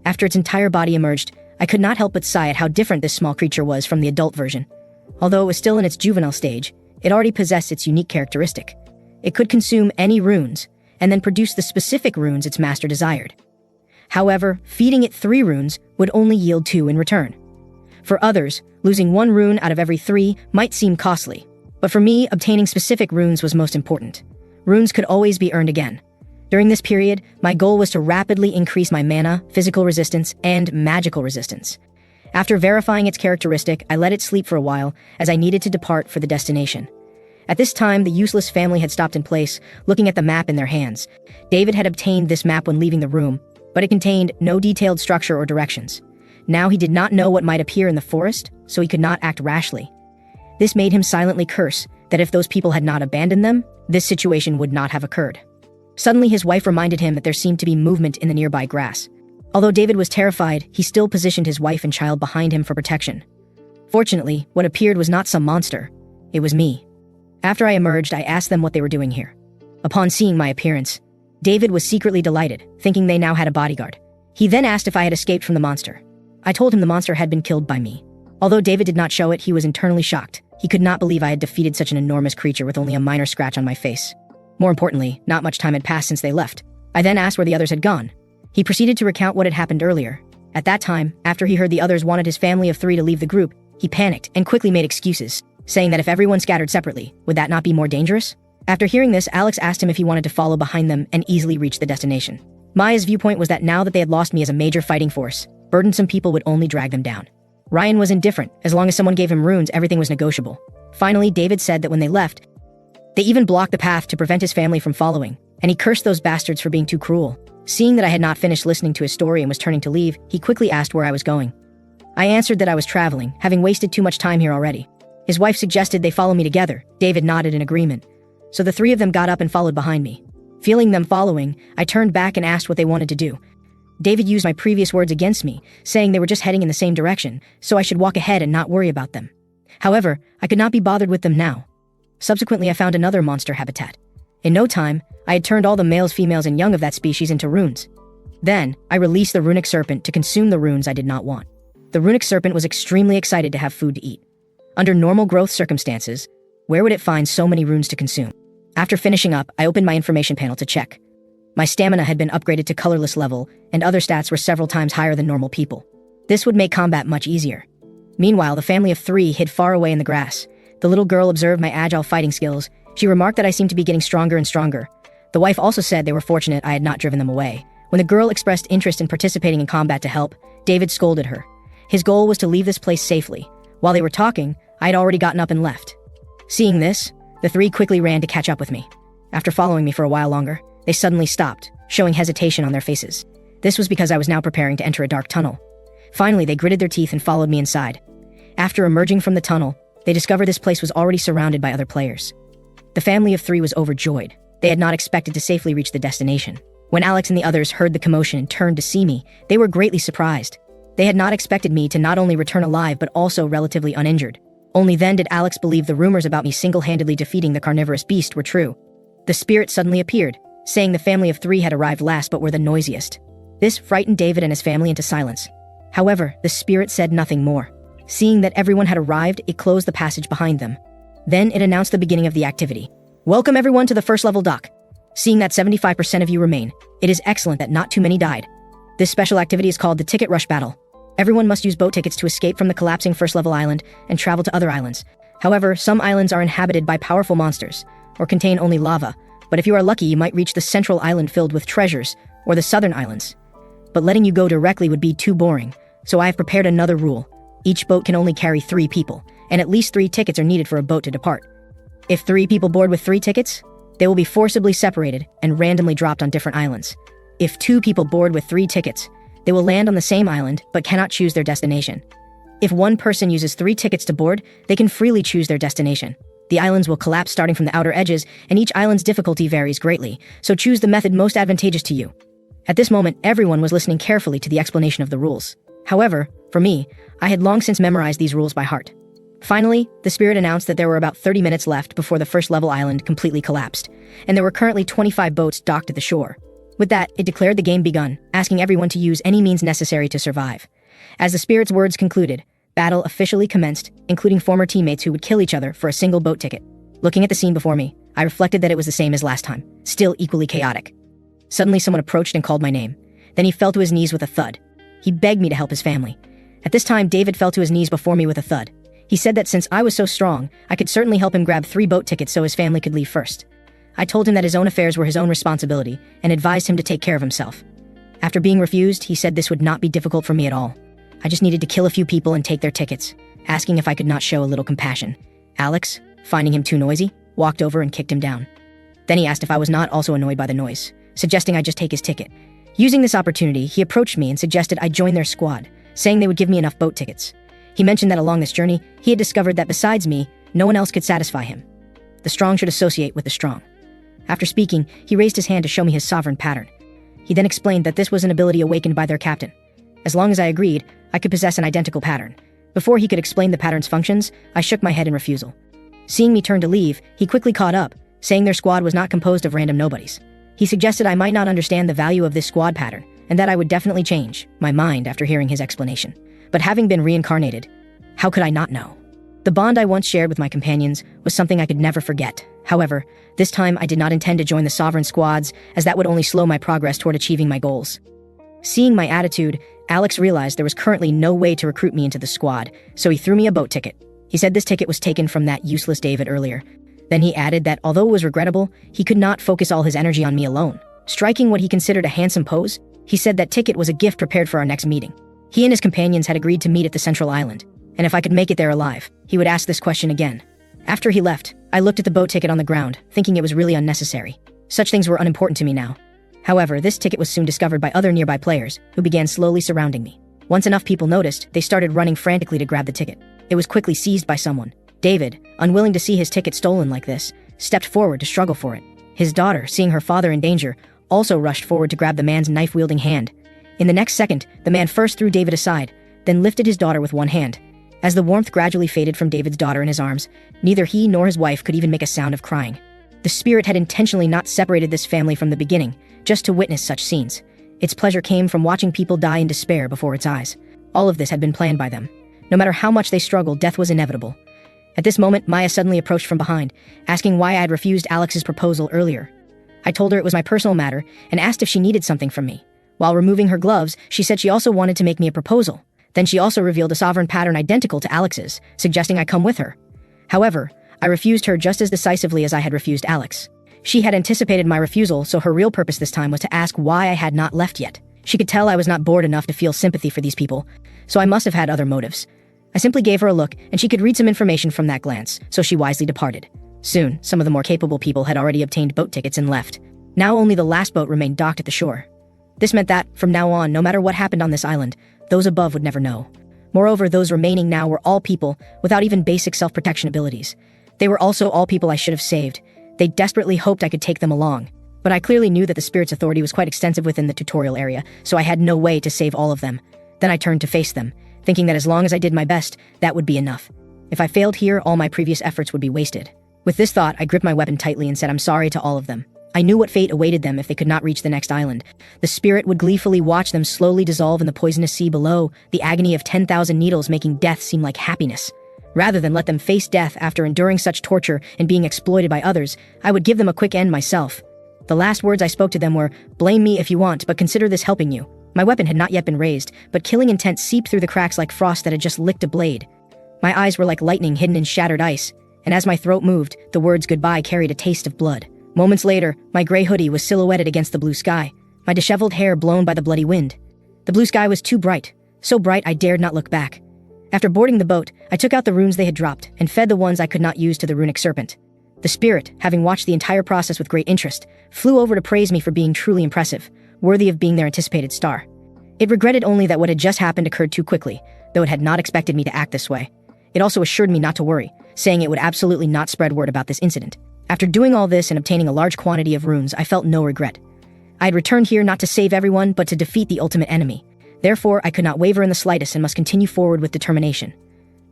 After its entire body emerged, I could not help but sigh at how different this small creature was from the adult version. Although it was still in its juvenile stage, it already possessed its unique characteristic. It could consume any runes, and then produce the specific runes its master desired. However, feeding it 3 runes would only yield 2 in return. For others, losing 1 rune out of every 3 might seem costly, but for me, obtaining specific runes was most important. Runes could always be earned again. During this period, my goal was to rapidly increase my mana, physical resistance, and magical resistance. After verifying its characteristic, I let it sleep for a while, as I needed to depart for the destination. At this time, the useless family had stopped in place, looking at the map in their hands. David had obtained this map when leaving the room, but it contained no detailed structure or directions. Now he did not know what might appear in the forest, so he could not act rashly. This made him silently curse that if those people had not abandoned them, this situation would not have occurred. Suddenly, his wife reminded him that there seemed to be movement in the nearby grass. Although David was terrified, he still positioned his wife and child behind him for protection. Fortunately, what appeared was not some monster. It was me. After I emerged, I asked them what they were doing here. Upon seeing my appearance, David was secretly delighted, thinking they now had a bodyguard. He then asked if I had escaped from the monster. I told him the monster had been killed by me. Although David did not show it, he was internally shocked. He could not believe I had defeated such an enormous creature with only a minor scratch on my face. More importantly, not much time had passed since they left. I then asked where the others had gone. He proceeded to recount what had happened earlier. At that time, after he heard the others wanted his family of 3 to leave the group, he panicked and quickly made excuses, saying that if everyone scattered separately, would that not be more dangerous? After hearing this, Alex asked him if he wanted to follow behind them and easily reach the destination. Maya's viewpoint was that now that they had lost me as a major fighting force, burdensome people would only drag them down. Ryan was indifferent. As long as someone gave him runes, everything was negotiable. Finally, David said that when they left, they even blocked the path to prevent his family from following, and he cursed those bastards for being too cruel. Seeing that I had not finished listening to his story and was turning to leave, he quickly asked where I was going. I answered that I was traveling, having wasted too much time here already. His wife suggested they follow me together. David nodded in agreement. So the 3 of them got up and followed behind me. Feeling them following, I turned back and asked what they wanted to do. David used my previous words against me, saying they were just heading in the same direction, so I should walk ahead and not worry about them. However, I could not be bothered with them now. Subsequently, I found another monster habitat. In no time, I had turned all the males, females, and young of that species into runes. Then, I released the runic serpent to consume the runes I did not want. The runic serpent was extremely excited to have food to eat. Under normal growth circumstances, where would it find so many runes to consume? After finishing up, I opened my information panel to check. My stamina had been upgraded to colorless level, and other stats were several times higher than normal people. This would make combat much easier. Meanwhile, the family of 3 hid far away in the grass. The little girl observed my agile fighting skills. She remarked that I seemed to be getting stronger and stronger. The wife also said they were fortunate I had not driven them away. When the girl expressed interest in participating in combat to help, David scolded her. His goal was to leave this place safely. While they were talking, I had already gotten up and left. Seeing this, the 3 quickly ran to catch up with me. After following me for a while longer, they suddenly stopped, showing hesitation on their faces. This was because I was now preparing to enter a dark tunnel. Finally, they gritted their teeth and followed me inside. After emerging from the tunnel, they discovered this place was already surrounded by other players. The family of 3 was overjoyed. They had not expected to safely reach the destination. When Alex and the others heard the commotion and turned to see me, they were greatly surprised. They had not expected me to not only return alive but also relatively uninjured. Only then did Alex believe the rumors about me single-handedly defeating the carnivorous beast were true. The spirit suddenly appeared, saying the family of 3 had arrived last but were the noisiest. This frightened David and his family into silence. However, the spirit said nothing more. Seeing that everyone had arrived, it closed the passage behind them. Then it announced the beginning of the activity. Welcome everyone to the first level dock. Seeing that 75% of you remain, it is excellent that not too many died. This special activity is called the Ticket Rush Battle. Everyone must use boat tickets to escape from the collapsing first level island and travel to other islands. However, some islands are inhabited by powerful monsters, or contain only lava, but if you are lucky you might reach the central island filled with treasures, or the southern islands. But letting you go directly would be too boring, so I have prepared another rule. Each boat can only carry 3 people, and at least 3 tickets are needed for a boat to depart. If 3 people board with 3 tickets, they will be forcibly separated and randomly dropped on different islands. If 2 people board with 3 tickets, they will land on the same island but cannot choose their destination. If one person uses 3 tickets to board, they can freely choose their destination. The islands will collapse starting from the outer edges, and each island's difficulty varies greatly, so choose the method most advantageous to you. At this moment, everyone was listening carefully to the explanation of the rules. However, for me, I had long since memorized these rules by heart. Finally, the spirit announced that there were about 30 minutes left before the first level island completely collapsed, and there were currently 25 boats docked at the shore. With that, it declared the game begun, asking everyone to use any means necessary to survive. As the spirit's words concluded, battle officially commenced, including former teammates who would kill each other for a single boat ticket. Looking at the scene before me, I reflected that it was the same as last time, still equally chaotic. Suddenly someone approached and called my name. Then he fell to his knees with a thud. He begged me to help his family. At this time, David fell to his knees before me with a thud. He said that since I was so strong, I could certainly help him grab 3 boat tickets so his family could leave first. I told him that his own affairs were his own responsibility and advised him to take care of himself. After being refused, he said this would not be difficult for me at all. I just needed to kill a few people and take their tickets, asking if I could not show a little compassion. Alex, finding him too noisy, walked over and kicked him down. Then he asked if I was not also annoyed by the noise, suggesting I just take his ticket. Using this opportunity, he approached me and suggested I join their squad, saying they would give me enough boat tickets. He mentioned that along this journey, he had discovered that besides me, no one else could satisfy him. The strong should associate with the strong. After speaking, he raised his hand to show me his sovereign pattern. He then explained that this was an ability awakened by their captain. As long as I agreed, I could possess an identical pattern. Before he could explain the pattern's functions, I shook my head in refusal. Seeing me turn to leave, he quickly caught up, saying their squad was not composed of random nobodies. He suggested I might not understand the value of this squad pattern, and that I would definitely change my mind after hearing his explanation. But having been reincarnated, how could I not know? The bond I once shared with my companions was something I could never forget. However, this time I did not intend to join the sovereign squads, as that would only slow my progress toward achieving my goals. Seeing my attitude, Alex realized there was currently no way to recruit me into the squad, so he threw me a boat ticket. He said this ticket was taken from that useless David earlier. Then he added that although it was regrettable, he could not focus all his energy on me alone. Striking what he considered a handsome pose, he said that ticket was a gift prepared for our next meeting. He and his companions had agreed to meet at the central island, and if I could make it there alive, he would ask this question again. After he left, I looked at the boat ticket on the ground, thinking it was really unnecessary. Such things were unimportant to me now. However, this ticket was soon discovered by other nearby players, who began slowly surrounding me. Once enough people noticed, they started running frantically to grab the ticket. It was quickly seized by someone. David, unwilling to see his ticket stolen like this, stepped forward to struggle for it. His daughter, seeing her father in danger, also rushed forward to grab the man's knife-wielding hand. In the next second, the man first threw David aside, then lifted his daughter with one hand. As the warmth gradually faded from David's daughter in his arms, neither he nor his wife could even make a sound of crying. The spirit had intentionally not separated this family from the beginning, just to witness such scenes. Its pleasure came from watching people die in despair before its eyes. All of this had been planned by them. No matter how much they struggled, death was inevitable. At this moment, Maya suddenly approached from behind, asking why I had refused Alex's proposal earlier. I told her it was my personal matter and asked if she needed something from me. While removing her gloves, she said she also wanted to make me a proposal. Then she also revealed a sovereign pattern identical to Alex's, suggesting I come with her. However, I refused her just as decisively as I had refused Alex. She had anticipated my refusal, so her real purpose this time was to ask why I had not left yet. She could tell I was not bored enough to feel sympathy for these people, so I must have had other motives. I simply gave her a look, and she could read some information from that glance, so she wisely departed. Soon, some of the more capable people had already obtained boat tickets and left. Now only the last boat remained docked at the shore. This meant that, from now on, no matter what happened on this island, those above would never know. Moreover, those remaining now were all people without even basic self-protection abilities. They were also all people I should have saved. They desperately hoped I could take them along. But I clearly knew that the spirit's authority was quite extensive within the tutorial area, so I had no way to save all of them. Then I turned to face them, thinking that as long as I did my best, that would be enough. If I failed here, all my previous efforts would be wasted. With this thought, I gripped my weapon tightly and said I'm sorry to all of them. I knew what fate awaited them if they could not reach the next island. The spirit would gleefully watch them slowly dissolve in the poisonous sea below, the agony of 10,000 needles making death seem like happiness. Rather than let them face death after enduring such torture and being exploited by others, I would give them a quick end myself. The last words I spoke to them were, "Blame me if you want, but consider this helping you." My weapon had not yet been raised, but killing intent seeped through the cracks like frost that had just licked a blade. My eyes were like lightning hidden in shattered ice, and as my throat moved, the words goodbye carried a taste of blood. Moments later, my gray hoodie was silhouetted against the blue sky, my disheveled hair blown by the bloody wind. The blue sky was too bright, so bright I dared not look back. After boarding the boat, I took out the runes they had dropped and fed the ones I could not use to the runic serpent. The spirit, having watched the entire process with great interest, flew over to praise me for being truly impressive, worthy of being their anticipated star. It regretted only that what had just happened occurred too quickly, though it had not expected me to act this way. It also assured me not to worry, saying it would absolutely not spread word about this incident. After doing all this and obtaining a large quantity of runes, I felt no regret. I had returned here not to save everyone, but to defeat the ultimate enemy. Therefore, I could not waver in the slightest and must continue forward with determination.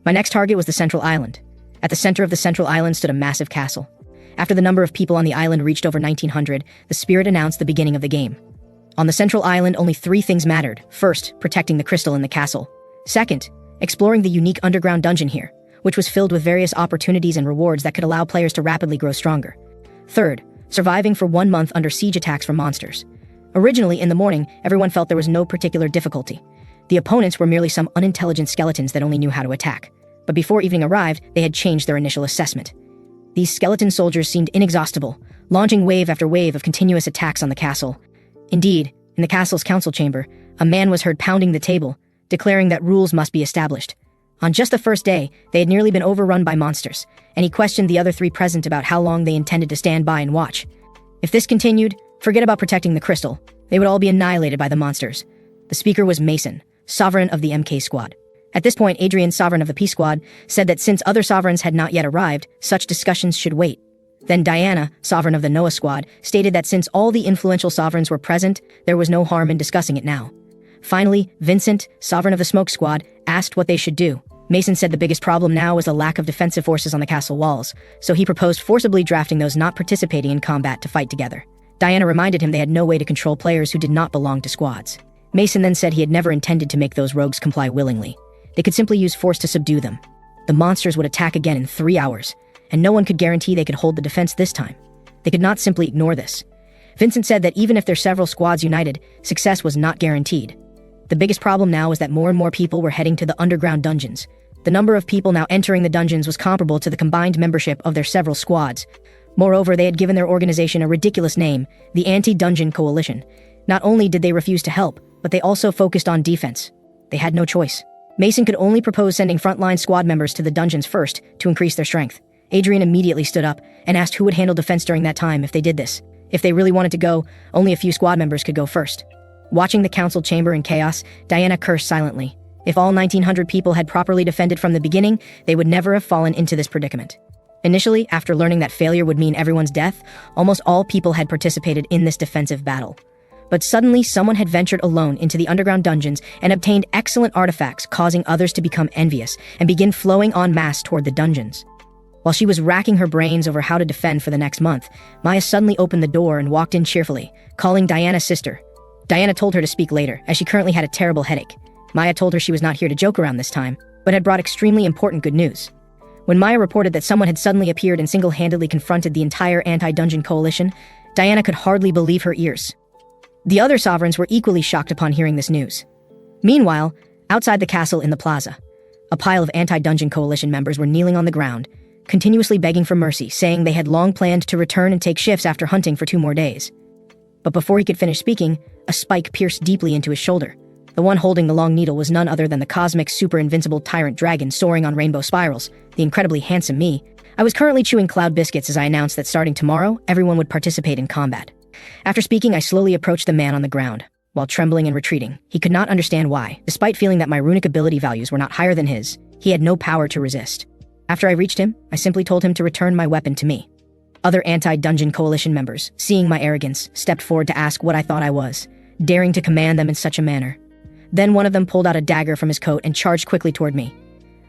My next target was the central island. At the center of the central island stood a massive castle. After the number of people on the island reached over 1900, the spirit announced the beginning of the game. On the central island, only 3 things mattered. First, protecting the crystal in the castle. Second, exploring the unique underground dungeon here, which was filled with various opportunities and rewards that could allow players to rapidly grow stronger. Third, surviving for 1 month under siege attacks from monsters. Originally, in the morning, everyone felt there was no particular difficulty. The opponents were merely some unintelligent skeletons that only knew how to attack. But before evening arrived, they had changed their initial assessment. These skeleton soldiers seemed inexhaustible, launching wave after wave of continuous attacks on the castle. Indeed, in the castle's council chamber, a man was heard pounding the table, declaring that rules must be established. On just the first day, they had nearly been overrun by monsters, and he questioned the other 3 present about how long they intended to stand by and watch. If this continued, forget about protecting the crystal. They would all be annihilated by the monsters. The speaker was Mason, sovereign of the MK squad. At this point, Adrian, sovereign of the P squad, said that since other sovereigns had not yet arrived, such discussions should wait. Then Diana, sovereign of the Noah squad, stated that since all the influential sovereigns were present, there was no harm in discussing it now. Finally, Vincent, sovereign of the Smoke squad, asked what they should do. Mason said the biggest problem now was a lack of defensive forces on the castle walls, so he proposed forcibly drafting those not participating in combat to fight together. Diana reminded him they had no way to control players who did not belong to squads. Mason then said he had never intended to make those rogues comply willingly. They could simply use force to subdue them. The monsters would attack again in 3 hours, and no one could guarantee they could hold the defense this time. They could not simply ignore this. Vincent said that even if their several squads united, success was not guaranteed. The biggest problem now was that more and more people were heading to the underground dungeons. The number of people now entering the dungeons was comparable to the combined membership of their several squads. Moreover, they had given their organization a ridiculous name, the Anti-Dungeon Coalition. Not only did they refuse to help, but they also focused on defense. They had no choice. Mason could only propose sending frontline squad members to the dungeons first to increase their strength. Adrian immediately stood up and asked who would handle defense during that time if they did this. If they really wanted to go, only a few squad members could go first. Watching the council chamber in chaos, Diana cursed silently. If all 1900 people had properly defended from the beginning, they would never have fallen into this predicament. Initially, after learning that failure would mean everyone's death, almost all people had participated in this defensive battle. But suddenly, someone had ventured alone into the underground dungeons and obtained excellent artifacts, causing others to become envious and begin flowing en masse toward the dungeons. While she was racking her brains over how to defend for the next month, Maya suddenly opened the door and walked in cheerfully, calling Diana's sister. Diana told her to speak later, as she currently had a terrible headache. Maya told her she was not here to joke around this time, but had brought extremely important good news. When Maya reported that someone had suddenly appeared and single-handedly confronted the entire anti-dungeon coalition, Diana could hardly believe her ears. The other sovereigns were equally shocked upon hearing this news. Meanwhile, outside the castle in the plaza, a pile of anti-dungeon coalition members were kneeling on the ground, continuously begging for mercy, saying they had long planned to return and take shifts after hunting for 2 more days. But before he could finish speaking, a spike pierced deeply into his shoulder. The one holding the long needle was none other than the cosmic super-invincible tyrant dragon soaring on rainbow spirals, the incredibly handsome me. I was currently chewing cloud biscuits as I announced that starting tomorrow, everyone would participate in combat. After speaking, I slowly approached the man on the ground. While trembling and retreating, he could not understand why. Despite feeling that my runic ability values were not higher than his, he had no power to resist. After I reached him, I simply told him to return my weapon to me. Other anti-dungeon coalition members, seeing my arrogance, stepped forward to ask what I thought I was, daring to command them in such a manner. Then one of them pulled out a dagger from his coat and charged quickly toward me.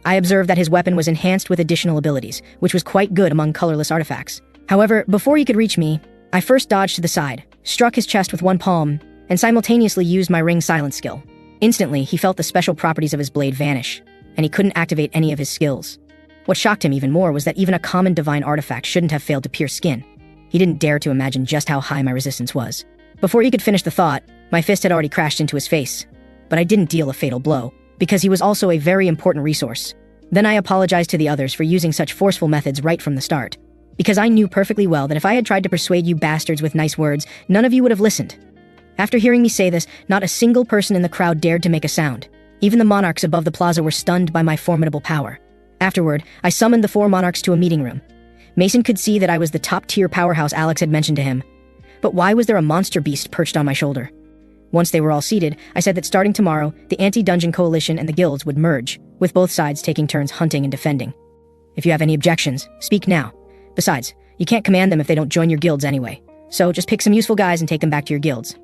I observed that his weapon was enhanced with additional abilities, which was quite good among colorless artifacts. However, before he could reach me, I first dodged to the side, struck his chest with one palm, and simultaneously used my ring silence skill. Instantly, he felt the special properties of his blade vanish, and he couldn't activate any of his skills. What shocked him even more was that even a common divine artifact shouldn't have failed to pierce skin. He didn't dare to imagine just how high my resistance was. Before he could finish the thought, my fist had already crashed into his face. But I didn't deal a fatal blow, because he was also a very important resource. Then I apologized to the others for using such forceful methods right from the start, because I knew perfectly well that if I had tried to persuade you bastards with nice words, none of you would have listened. After hearing me say this, not a single person in the crowd dared to make a sound. Even the monarchs above the plaza were stunned by my formidable power. Afterward, I summoned the 4 monarchs to a meeting room. Mason could see that I was the top-tier powerhouse Alex had mentioned to him. But why was there a monster beast perched on my shoulder? Once they were all seated, I said that starting tomorrow, the anti-dungeon coalition and the guilds would merge, with both sides taking turns hunting and defending. If you have any objections, speak now. Besides, you can't command them if they don't join your guilds anyway. So just pick some useful guys and take them back to your guilds.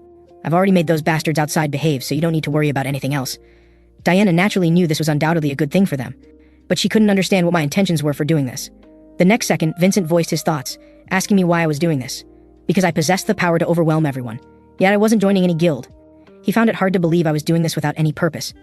I've already made those bastards outside behave, so you don't need to worry about anything else. Diana naturally knew this was undoubtedly a good thing for them, but she couldn't understand what my intentions were for doing this. The next second, Vincent voiced his thoughts, asking me why I was doing this. Because I possessed the power to overwhelm everyone, yet I wasn't joining any guild. He found it hard to believe I was doing this without any purpose.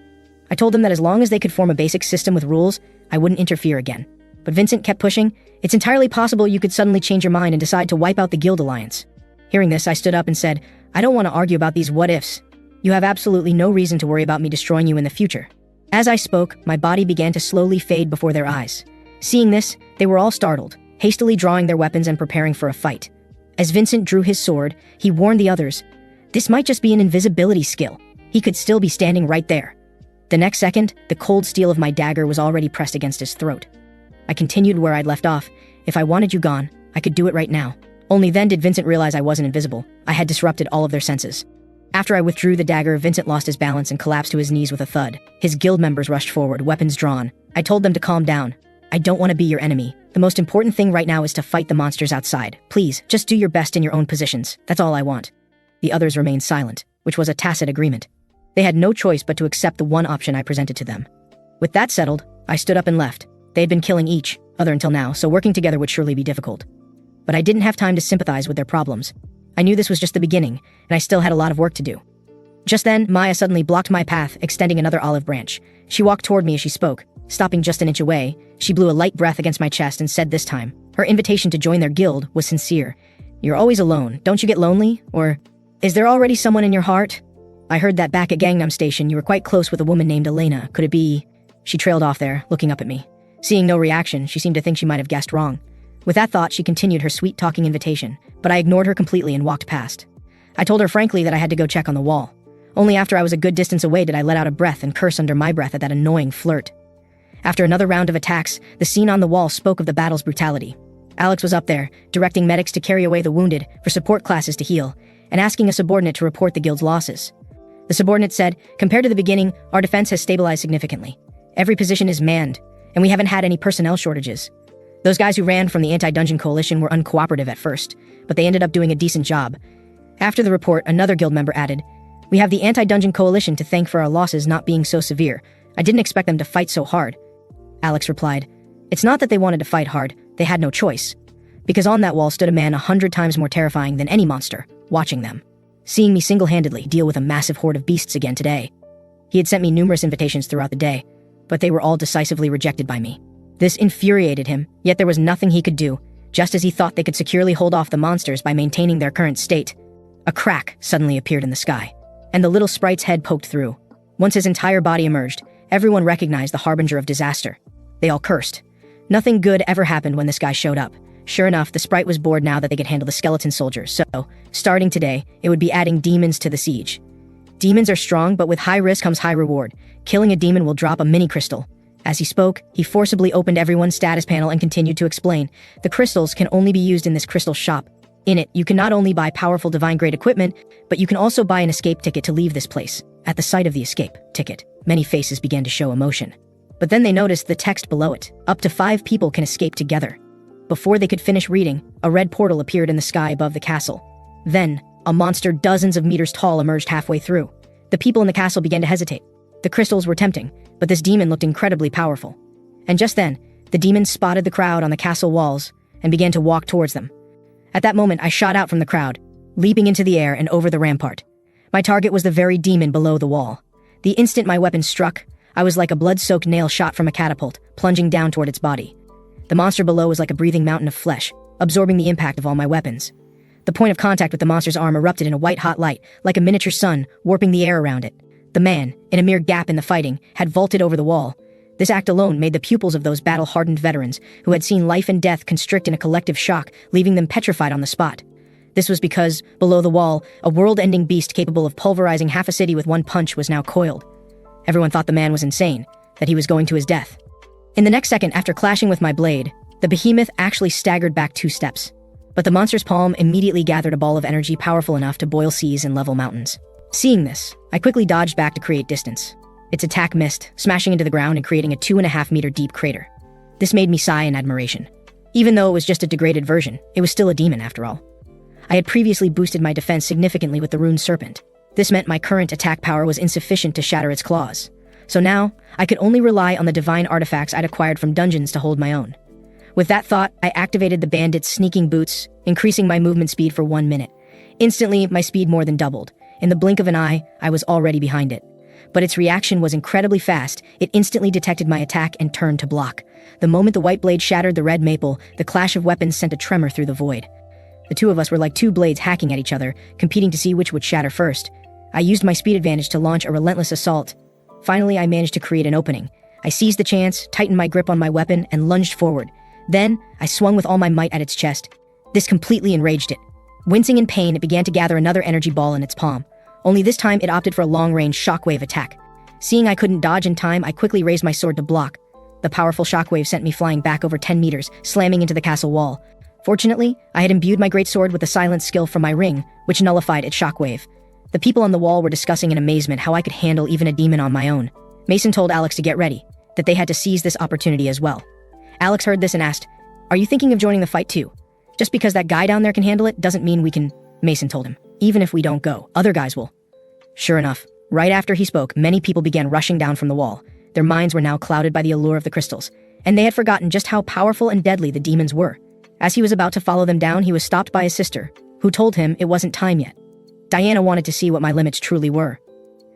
I told them that as long as they could form a basic system with rules, I wouldn't interfere again. But Vincent kept pushing. It's entirely possible you could suddenly change your mind and decide to wipe out the guild alliance. Hearing this, I stood up and said, I don't want to argue about these what-ifs. You have absolutely no reason to worry about me destroying you in the future. As I spoke, my body began to slowly fade before their eyes. Seeing this, they were all startled, hastily drawing their weapons and preparing for a fight. As Vincent drew his sword, he warned the others, this might just be an invisibility skill. He could still be standing right there. The next second, the cold steel of my dagger was already pressed against his throat. I continued where I'd left off. If I wanted you gone, I could do it right now. Only then did Vincent realize I wasn't invisible. I had disrupted all of their senses. After I withdrew the dagger, Vincent lost his balance and collapsed to his knees with a thud. His guild members rushed forward, weapons drawn. I told them to calm down. I don't want to be your enemy. The most important thing right now is to fight the monsters outside. Please, just do your best in your own positions. That's all I want. The others remained silent, which was a tacit agreement. They had no choice but to accept the one option I presented to them. With that settled, I stood up and left. They had been killing each other until now, so working together would surely be difficult. But I didn't have time to sympathize with their problems. I knew this was just the beginning, and I still had a lot of work to do. Just then, Maya suddenly blocked my path, extending another olive branch. She walked toward me as she spoke. Stopping just an inch away, she blew a light breath against my chest and said this time, her invitation to join their guild was sincere. You're always alone. Don't you get lonely? Or, is there already someone in your heart? I heard that back at Gangnam Station you were quite close with a woman named Elena. Could it be? She trailed off there, looking up at me. Seeing no reaction, she seemed to think she might have guessed wrong. With that thought, she continued her sweet-talking invitation, but I ignored her completely and walked past. I told her frankly that I had to go check on the wall. Only after I was a good distance away did I let out a breath and curse under my breath at that annoying flirt. After another round of attacks, the scene on the wall spoke of the battle's brutality. Alex was up there, directing medics to carry away the wounded, for support classes to heal, and asking a subordinate to report the guild's losses. The subordinate said, compared to the beginning, our defense has stabilized significantly. Every position is manned, and we haven't had any personnel shortages. Those guys who ran from the anti-dungeon coalition were uncooperative at first, but they ended up doing a decent job. After the report, another guild member added, we have the anti-dungeon coalition to thank for our losses not being so severe. I didn't expect them to fight so hard. Alex replied, it's not that they wanted to fight hard, they had no choice. Because on that wall stood a man 100 times more terrifying than any monster, watching them. Seeing me single-handedly deal with a massive horde of beasts again today. He had sent me numerous invitations throughout the day, but they were all decisively rejected by me. This infuriated him, yet there was nothing he could do, just as he thought they could securely hold off the monsters by maintaining their current state. A crack suddenly appeared in the sky, and the little sprite's head poked through. Once his entire body emerged, everyone recognized the harbinger of disaster. They all cursed. Nothing good ever happened when this guy showed up. Sure enough, the sprite was bored now that they could handle the skeleton soldiers, so, starting today, it would be adding demons to the siege. Demons are strong, but with high risk comes high reward. Killing a demon will drop a mini crystal. As he spoke, he forcibly opened everyone's status panel and continued to explain, the crystals can only be used in this crystal shop. In it, you can not only buy powerful divine-grade equipment, but you can also buy an escape ticket to leave this place. At the sight of the escape ticket, many faces began to show emotion. But then they noticed the text below it. Up to 5 people can escape together. Before they could finish reading, a red portal appeared in the sky above the castle. Then, a monster dozens of meters tall emerged halfway through. The people in the castle began to hesitate. The crystals were tempting, but this demon looked incredibly powerful. And just then, the demon spotted the crowd on the castle walls and began to walk towards them. At that moment, I shot out from the crowd, leaping into the air and over the rampart. My target was the very demon below the wall. The instant my weapon struck, I was like a blood-soaked nail shot from a catapult, plunging down toward its body. The monster below was like a breathing mountain of flesh, absorbing the impact of all my weapons. The point of contact with the monster's arm erupted in a white-hot light, like a miniature sun, warping the air around it. The man, in a mere gap in the fighting, had vaulted over the wall. This act alone made the pupils of those battle-hardened veterans, who had seen life and death constrict in a collective shock, leaving them petrified on the spot. This was because, below the wall, a world-ending beast capable of pulverizing half a city with one punch was now coiled. Everyone thought the man was insane, that he was going to his death. In the next second after clashing with my blade, the behemoth actually staggered back 2 steps. But the monster's palm immediately gathered a ball of energy powerful enough to boil seas and level mountains. Seeing this, I quickly dodged back to create distance. Its attack missed, smashing into the ground and creating a 2.5-meter deep crater. This made me sigh in admiration. Even though it was just a degraded version, it was still a demon after all. I had previously boosted my defense significantly with the rune serpent. This meant my current attack power was insufficient to shatter its claws. So now, I could only rely on the divine artifacts I'd acquired from dungeons to hold my own. With that thought, I activated the bandit's sneaking boots, increasing my movement speed for 1 minute. Instantly, my speed more than doubled. In the blink of an eye, I was already behind it. But its reaction was incredibly fast. It instantly detected my attack and turned to block. The moment the white blade shattered the red maple, the clash of weapons sent a tremor through the void. The two of us were like 2 blades hacking at each other, competing to see which would shatter first. I used my speed advantage to launch a relentless assault. Finally, I managed to create an opening. I seized the chance, tightened my grip on my weapon, and lunged forward. Then, I swung with all my might at its chest. This completely enraged it. Wincing in pain, it began to gather another energy ball in its palm. Only this time, it opted for a long-range shockwave attack. Seeing I couldn't dodge in time, I quickly raised my sword to block. The powerful shockwave sent me flying back over 10 meters, slamming into the castle wall. Fortunately, I had imbued my greatsword with the silence skill from my ring, which nullified its shockwave. The people on the wall were discussing in amazement how I could handle even a demon on my own. Mason told Alex to get ready, that they had to seize this opportunity as well. Alex heard this and asked, "Are you thinking of joining the fight too? Just because that guy down there can handle it doesn't mean we can," Mason told him. "Even if we don't go, other guys will." Sure enough, right after he spoke, many people began rushing down from the wall. Their minds were now clouded by the allure of the crystals, and they had forgotten just how powerful and deadly the demons were. As he was about to follow them down, he was stopped by his sister, who told him it wasn't time yet. Diana wanted to see what my limits truly were.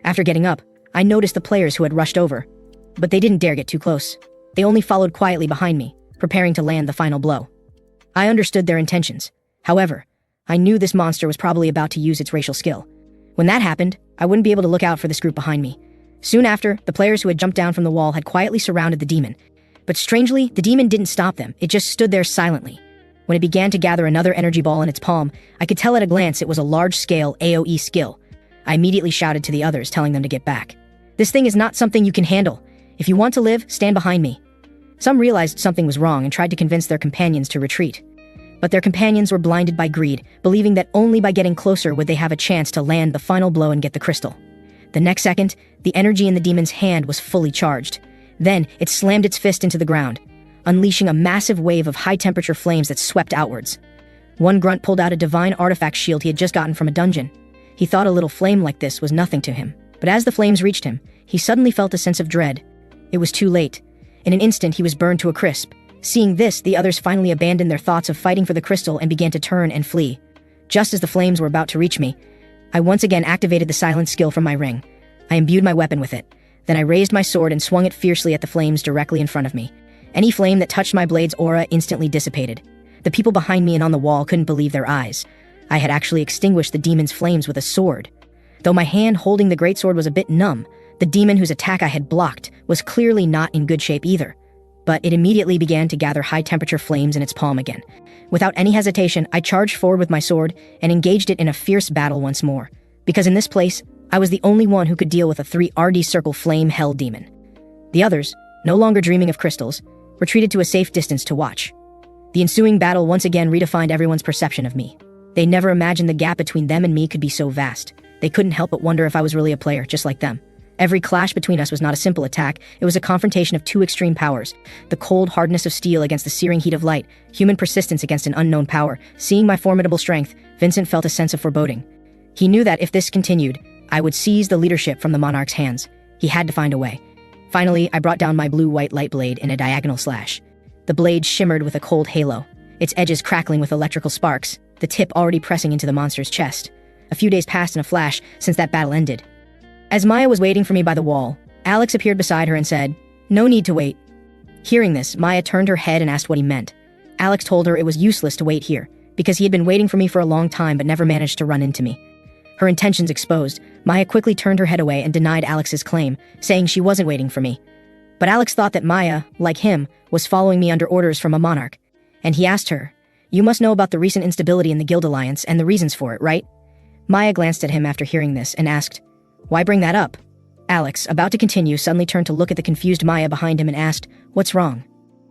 After getting up, I noticed the players who had rushed over, but they didn't dare get too close. They only followed quietly behind me, preparing to land the final blow. I understood their intentions. However, I knew this monster was probably about to use its racial skill. When that happened, I wouldn't be able to look out for this group behind me. Soon after, the players who had jumped down from the wall had quietly surrounded the demon. But strangely, the demon didn't stop them. It just stood there silently. When it began to gather another energy ball in its palm, I could tell at a glance it was a large-scale AoE skill. I immediately shouted to the others, telling them to get back. "This thing is not something you can handle. If you want to live, stand behind me." Some realized something was wrong and tried to convince their companions to retreat. But their companions were blinded by greed, believing that only by getting closer would they have a chance to land the final blow and get the crystal. The next second, the energy in the demon's hand was fully charged. Then, it slammed its fist into the ground, unleashing a massive wave of high-temperature flames that swept outwards. One grunt pulled out a divine artifact shield he had just gotten from a dungeon. He thought a little flame like this was nothing to him. But as the flames reached him, he suddenly felt a sense of dread. It was too late. In an instant, he was burned to a crisp. Seeing this, the others finally abandoned their thoughts of fighting for the crystal and began to turn and flee. Just as the flames were about to reach me, I once again activated the silence skill from my ring. I imbued my weapon with it. Then I raised my sword and swung it fiercely at the flames directly in front of me. Any flame that touched my blade's aura instantly dissipated. The people behind me and on the wall couldn't believe their eyes. I had actually extinguished the demon's flames with a sword. Though my hand holding the greatsword was a bit numb, the demon whose attack I had blocked was clearly not in good shape either. But it immediately began to gather high-temperature flames in its palm again. Without any hesitation, I charged forward with my sword and engaged it in a fierce battle once more. Because in this place, I was the only one who could deal with a 3RD circle flame hell demon. The others, no longer dreaming of crystals, retreated to a safe distance to watch. The ensuing battle once again redefined everyone's perception of me. They never imagined the gap between them and me could be so vast. They couldn't help but wonder if I was really a player, just like them. Every clash between us was not a simple attack, it was a confrontation of 2 extreme powers. The cold hardness of steel against the searing heat of light, human persistence against an unknown power. Seeing my formidable strength, Vincent felt a sense of foreboding. He knew that if this continued, I would seize the leadership from the monarch's hands. He had to find a way. Finally, I brought down my blue-white light blade in a diagonal slash. The blade shimmered with a cold halo, its edges crackling with electrical sparks. the tip already pressing into the monster's chest. A few days passed in a flash since that battle ended. As Maya was waiting for me by the wall, Alex appeared beside her and said, "No need to wait." Hearing this, Maya turned her head and asked what he meant. Alex told her it was useless to wait here, because he had been waiting for me for a long time but never managed to run into me. Her intentions exposed, Maya quickly turned her head away and denied Alex's claim, saying she wasn't waiting for me. But Alex thought that Maya, like him, was following me under orders from a monarch. And he asked her, "You must know about the recent instability in the Guild Alliance and the reasons for it, right?" Maya glanced at him after hearing this and asked, "Why bring that up?" Alex, about to continue, suddenly turned to look at the confused Maya behind him and asked, "What's wrong?"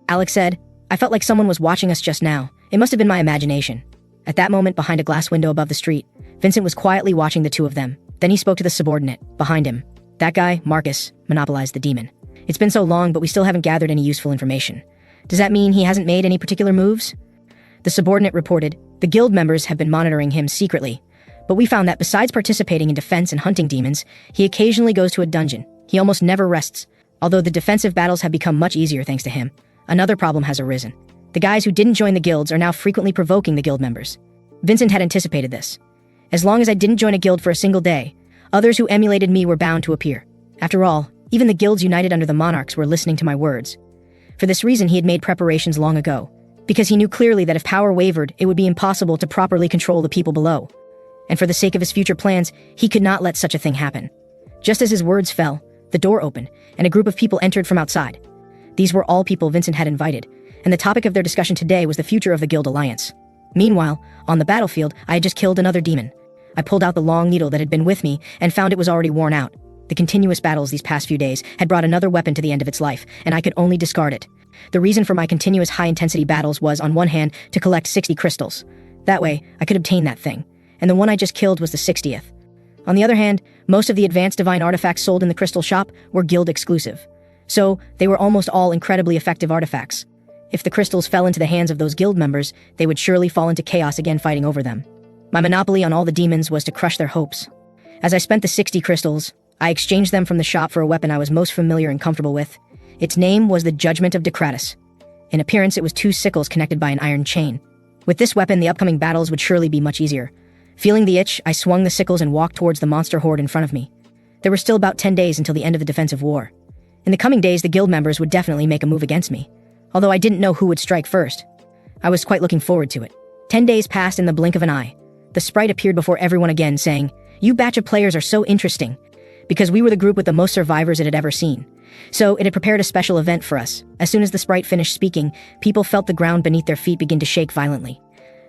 Alex said, "I felt like someone was watching us just now. It must have been my imagination." At that moment, behind a glass window above the street, Vincent was quietly watching the two of them. Then he spoke to the subordinate, behind him. "That guy, Marcus, monopolized the demon. It's been so long, but we still haven't gathered any useful information. Does that mean he hasn't made any particular moves?" The subordinate reported, "The guild members have been monitoring him secretly. But we found that besides participating in defense and hunting demons, he occasionally goes to a dungeon. He almost never rests. Although the defensive battles have become much easier thanks to him, another problem has arisen. The guys who didn't join the guilds are now frequently provoking the guild members." Vincent had anticipated this. As long as I didn't join a guild for a single day, others who emulated me were bound to appear. After all, even the guilds united under the monarchs were listening to my words. For this reason, he had made preparations long ago, because he knew clearly that if power wavered, it would be impossible to properly control the people below. And for the sake of his future plans, he could not let such a thing happen. Just as his words fell, the door opened, and a group of people entered from outside. These were all people Vincent had invited, and the topic of their discussion today was the future of the Guild Alliance. Meanwhile, on the battlefield, I had just killed another demon. I pulled out the long needle that had been with me and found it was already worn out. The continuous battles these past few days had brought another weapon to the end of its life, and I could only discard it. The reason for my continuous high-intensity battles was, on one hand, to collect 60 crystals. That way, I could obtain that thing, and the one I just killed was the 60th. On the other hand, most of the advanced divine artifacts sold in the crystal shop were guild exclusive. So, they were almost all incredibly effective artifacts. If the crystals fell into the hands of those guild members, they would surely fall into chaos again fighting over them. My monopoly on all the demons was to crush their hopes. As I spent the 60 crystals, I exchanged them from the shop for a weapon I was most familiar and comfortable with. Its name was the Judgment of Decratus. In appearance, it was two sickles connected by an iron chain. With this weapon, the upcoming battles would surely be much easier. Feeling the itch, I swung the sickles and walked towards the monster horde in front of me. There were still about 10 days until the end of the defensive war. In the coming days, the guild members would definitely make a move against me, although I didn't know who would strike first. I was quite looking forward to it. 10 days passed in the blink of an eye. The sprite appeared before everyone again, saying, "You batch of players are so interesting," because we were the group with the most survivors it had ever seen. So it had prepared a special event for us. As soon as the sprite finished speaking, people felt the ground beneath their feet begin to shake violently.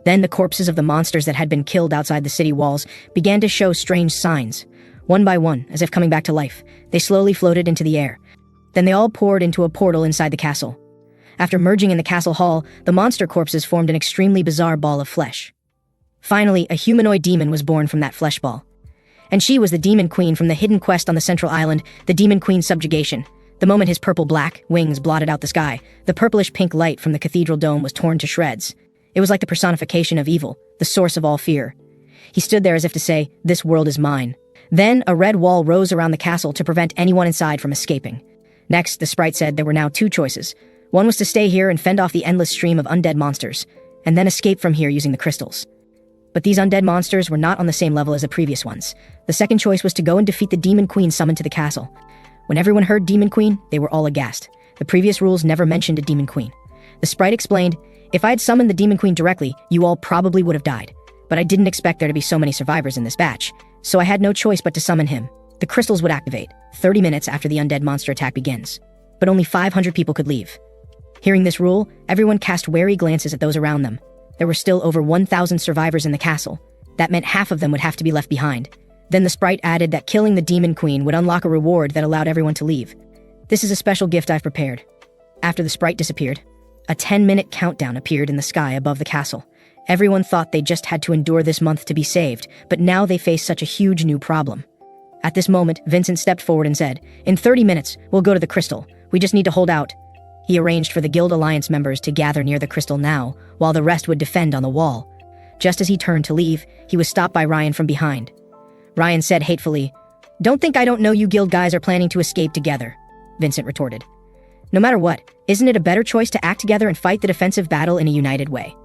Then the corpses of the monsters that had been killed outside the city walls began to show strange signs. One by one, as if coming back to life, they slowly floated into the air. Then they all poured into a portal inside the castle. After merging in the castle hall, the monster corpses formed an extremely bizarre ball of flesh. Finally, a humanoid demon was born from that flesh ball. And she was the Demon Queen from the hidden quest on the central island, the Demon Queen's Subjugation. The moment his purple-black wings blotted out the sky, the purplish-pink light from the cathedral dome was torn to shreds. It was like the personification of evil, the source of all fear. He stood there as if to say, "This world is mine." Then, a red wall rose around the castle to prevent anyone inside from escaping. Next, the sprite said there were now two choices. One was to stay here and fend off the endless stream of undead monsters, and then escape from here using the crystals. But these undead monsters were not on the same level as the previous ones. The second choice was to go and defeat the Demon Queen summoned to the castle. When everyone heard Demon Queen, they were all aghast. The previous rules never mentioned a Demon Queen. The sprite explained, "If I had summoned the Demon Queen directly, you all probably would have died. But I didn't expect there to be so many survivors in this batch, so I had no choice but to summon him. The crystals would activate 30 minutes after the undead monster attack begins. But only 500 people could leave." Hearing this rule, everyone cast wary glances at those around them. There were still over 1,000 survivors in the castle. That meant half of them would have to be left behind. Then the sprite added that killing the Demon Queen would unlock a reward that allowed everyone to leave. "This is a special gift I've prepared." After the sprite disappeared, a 10-minute countdown appeared in the sky above the castle. Everyone thought they just had to endure this month to be saved, but now they faced such a huge new problem. At this moment, Vincent stepped forward and said, "In 30 minutes, we'll go to the crystal. We just need to hold out." He arranged for the Guild Alliance members to gather near the crystal now, while the rest would defend on the wall. Just as he turned to leave, he was stopped by Ryan from behind. Ryan said hatefully, "Don't think I don't know you guild guys are planning to escape together," Vincent retorted. "No matter what, isn't it a better choice to act together and fight the defensive battle in a united way?"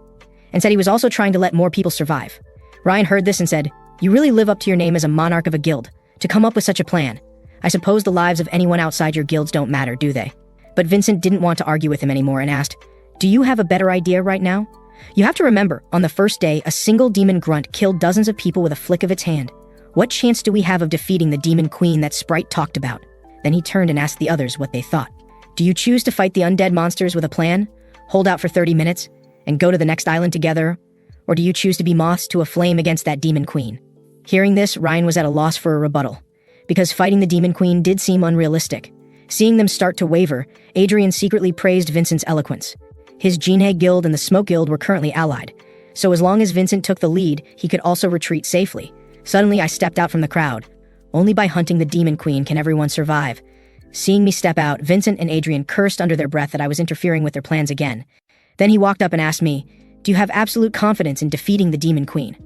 and said he was also trying to let more people survive. Ryan heard this and said, "You really live up to your name as a monarch of a guild, to come up with such a plan. I suppose the lives of anyone outside your guilds don't matter, do they?" But Vincent didn't want to argue with him anymore and asked, "Do you have a better idea right now? You have to remember, on the first day, a single demon grunt killed dozens of people with a flick of its hand. What chance do we have of defeating the demon queen that Sprite talked about?" Then he turned and asked the others what they thought. "Do you choose to fight the undead monsters with a plan, hold out for 30 minutes, and go to the next island together? Or do you choose to be moths to a flame against that demon queen?" Hearing this, Ryan was at a loss for a rebuttal, because fighting the demon queen did seem unrealistic. Seeing them start to waver, Adrian secretly praised Vincent's eloquence. His Jinhae Guild and the Smoke Guild were currently allied, so as long as Vincent took the lead, he could also retreat safely. Suddenly, I stepped out from the crowd. Only by hunting the demon queen can everyone survive. Seeing me step out, Vincent and Adrian cursed under their breath that I was interfering with their plans again. Then he walked up and asked me, "Do you have absolute confidence in defeating the demon queen?"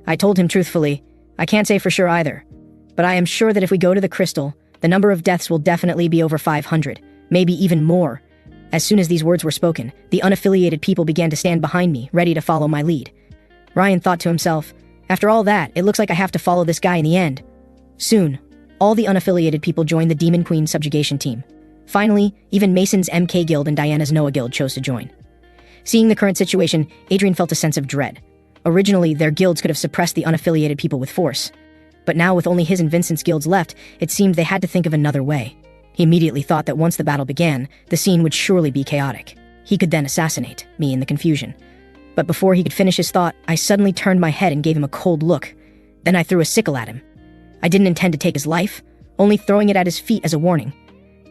I told him truthfully, "I can't say for sure either, but I am sure that if we go to the crystal, the number of deaths will definitely be over 500, maybe even more." As soon as these words were spoken, the unaffiliated people began to stand behind me, ready to follow my lead. Ryan thought to himself, "After all that, it looks like I have to follow this guy in the end." Soon, all the unaffiliated people joined the Demon Queen subjugation team. Finally, even Mason's MK Guild and Diana's Noah Guild chose to join. Seeing the current situation, Adrian felt a sense of dread. Originally, their guilds could have suppressed the unaffiliated people with force. But now, with only his and Vincent's guilds left, it seemed they had to think of another way. He immediately thought that once the battle began, the scene would surely be chaotic. He could then assassinate me in the confusion. But before he could finish his thought, I suddenly turned my head and gave him a cold look. Then I threw a sickle at him. I didn't intend to take his life, only throwing it at his feet as a warning.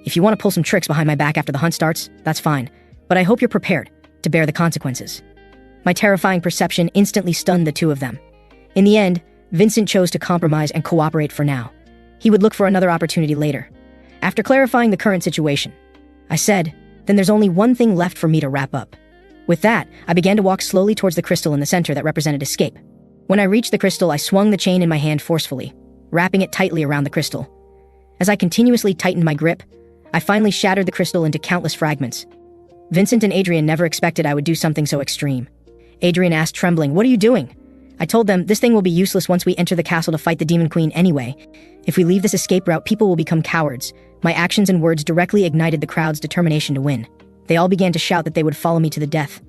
If you want to pull some tricks behind my back after the hunt starts, that's fine. But I hope you're prepared to bear the consequences. My terrifying perception instantly stunned the two of them. In the end, Vincent chose to compromise and cooperate for now. He would look for another opportunity later. After clarifying the current situation, I said, "Then there's only one thing left for me to wrap up." With that, I began to walk slowly towards the crystal in the center that represented escape. When I reached the crystal, I swung the chain in my hand forcefully, wrapping it tightly around the crystal. As I continuously tightened my grip, I finally shattered the crystal into countless fragments. Vincent and Adrian never expected I would do something so extreme. Adrian asked, trembling, "What are you doing?" I told them, "This thing will be useless once we enter the castle to fight the Demon Queen anyway. If we leave this escape route, people will become cowards." My actions and words directly ignited the crowd's determination to win. They all began to shout that they would follow me to the death.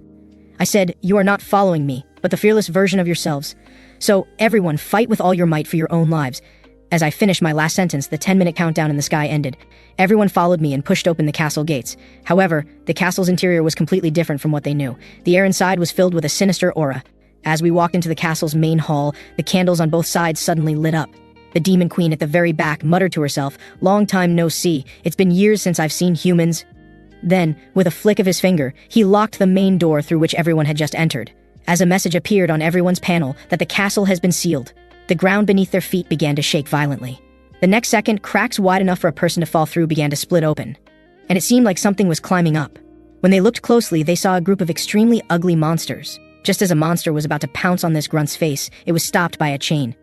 I said, "You are not following me, but the fearless version of yourselves. So, everyone, fight with all your might for your own lives." As I finished my last sentence, the 10-minute countdown in the sky ended. Everyone followed me and pushed open the castle gates. However, the castle's interior was completely different from what they knew. The air inside was filled with a sinister aura. As we walked into the castle's main hall, the candles on both sides suddenly lit up. The Demon Queen at the very back muttered to herself, "Long time no see. It's been years since I've seen humans." Then, with a flick of his finger, he locked the main door through which everyone had just entered. As a message appeared on everyone's panel that the castle has been sealed, the ground beneath their feet began to shake violently. The next second, cracks wide enough for a person to fall through began to split open, and it seemed like something was climbing up. When they looked closely, they saw a group of extremely ugly monsters. Just as a monster was about to pounce on this grunt's face, it was stopped by a chain.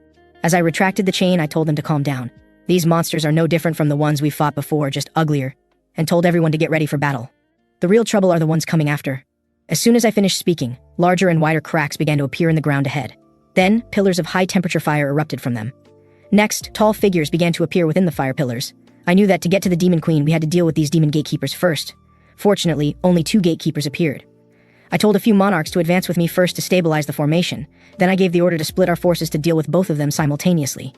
As I retracted the chain, I told them to calm down. "These monsters are no different from the ones we fought before, just uglier," and told everyone to get ready for battle. The real trouble are the ones coming after. As soon as I finished speaking, larger and wider cracks began to appear in the ground ahead. Then, pillars of high-temperature fire erupted from them. Next, tall figures began to appear within the fire pillars. I knew that to get to the Demon Queen, we had to deal with these demon gatekeepers first. Fortunately, only 2 gatekeepers appeared. I told a few monarchs to advance with me first to stabilize the formation. Then I gave the order to split our forces to deal with both of them simultaneously.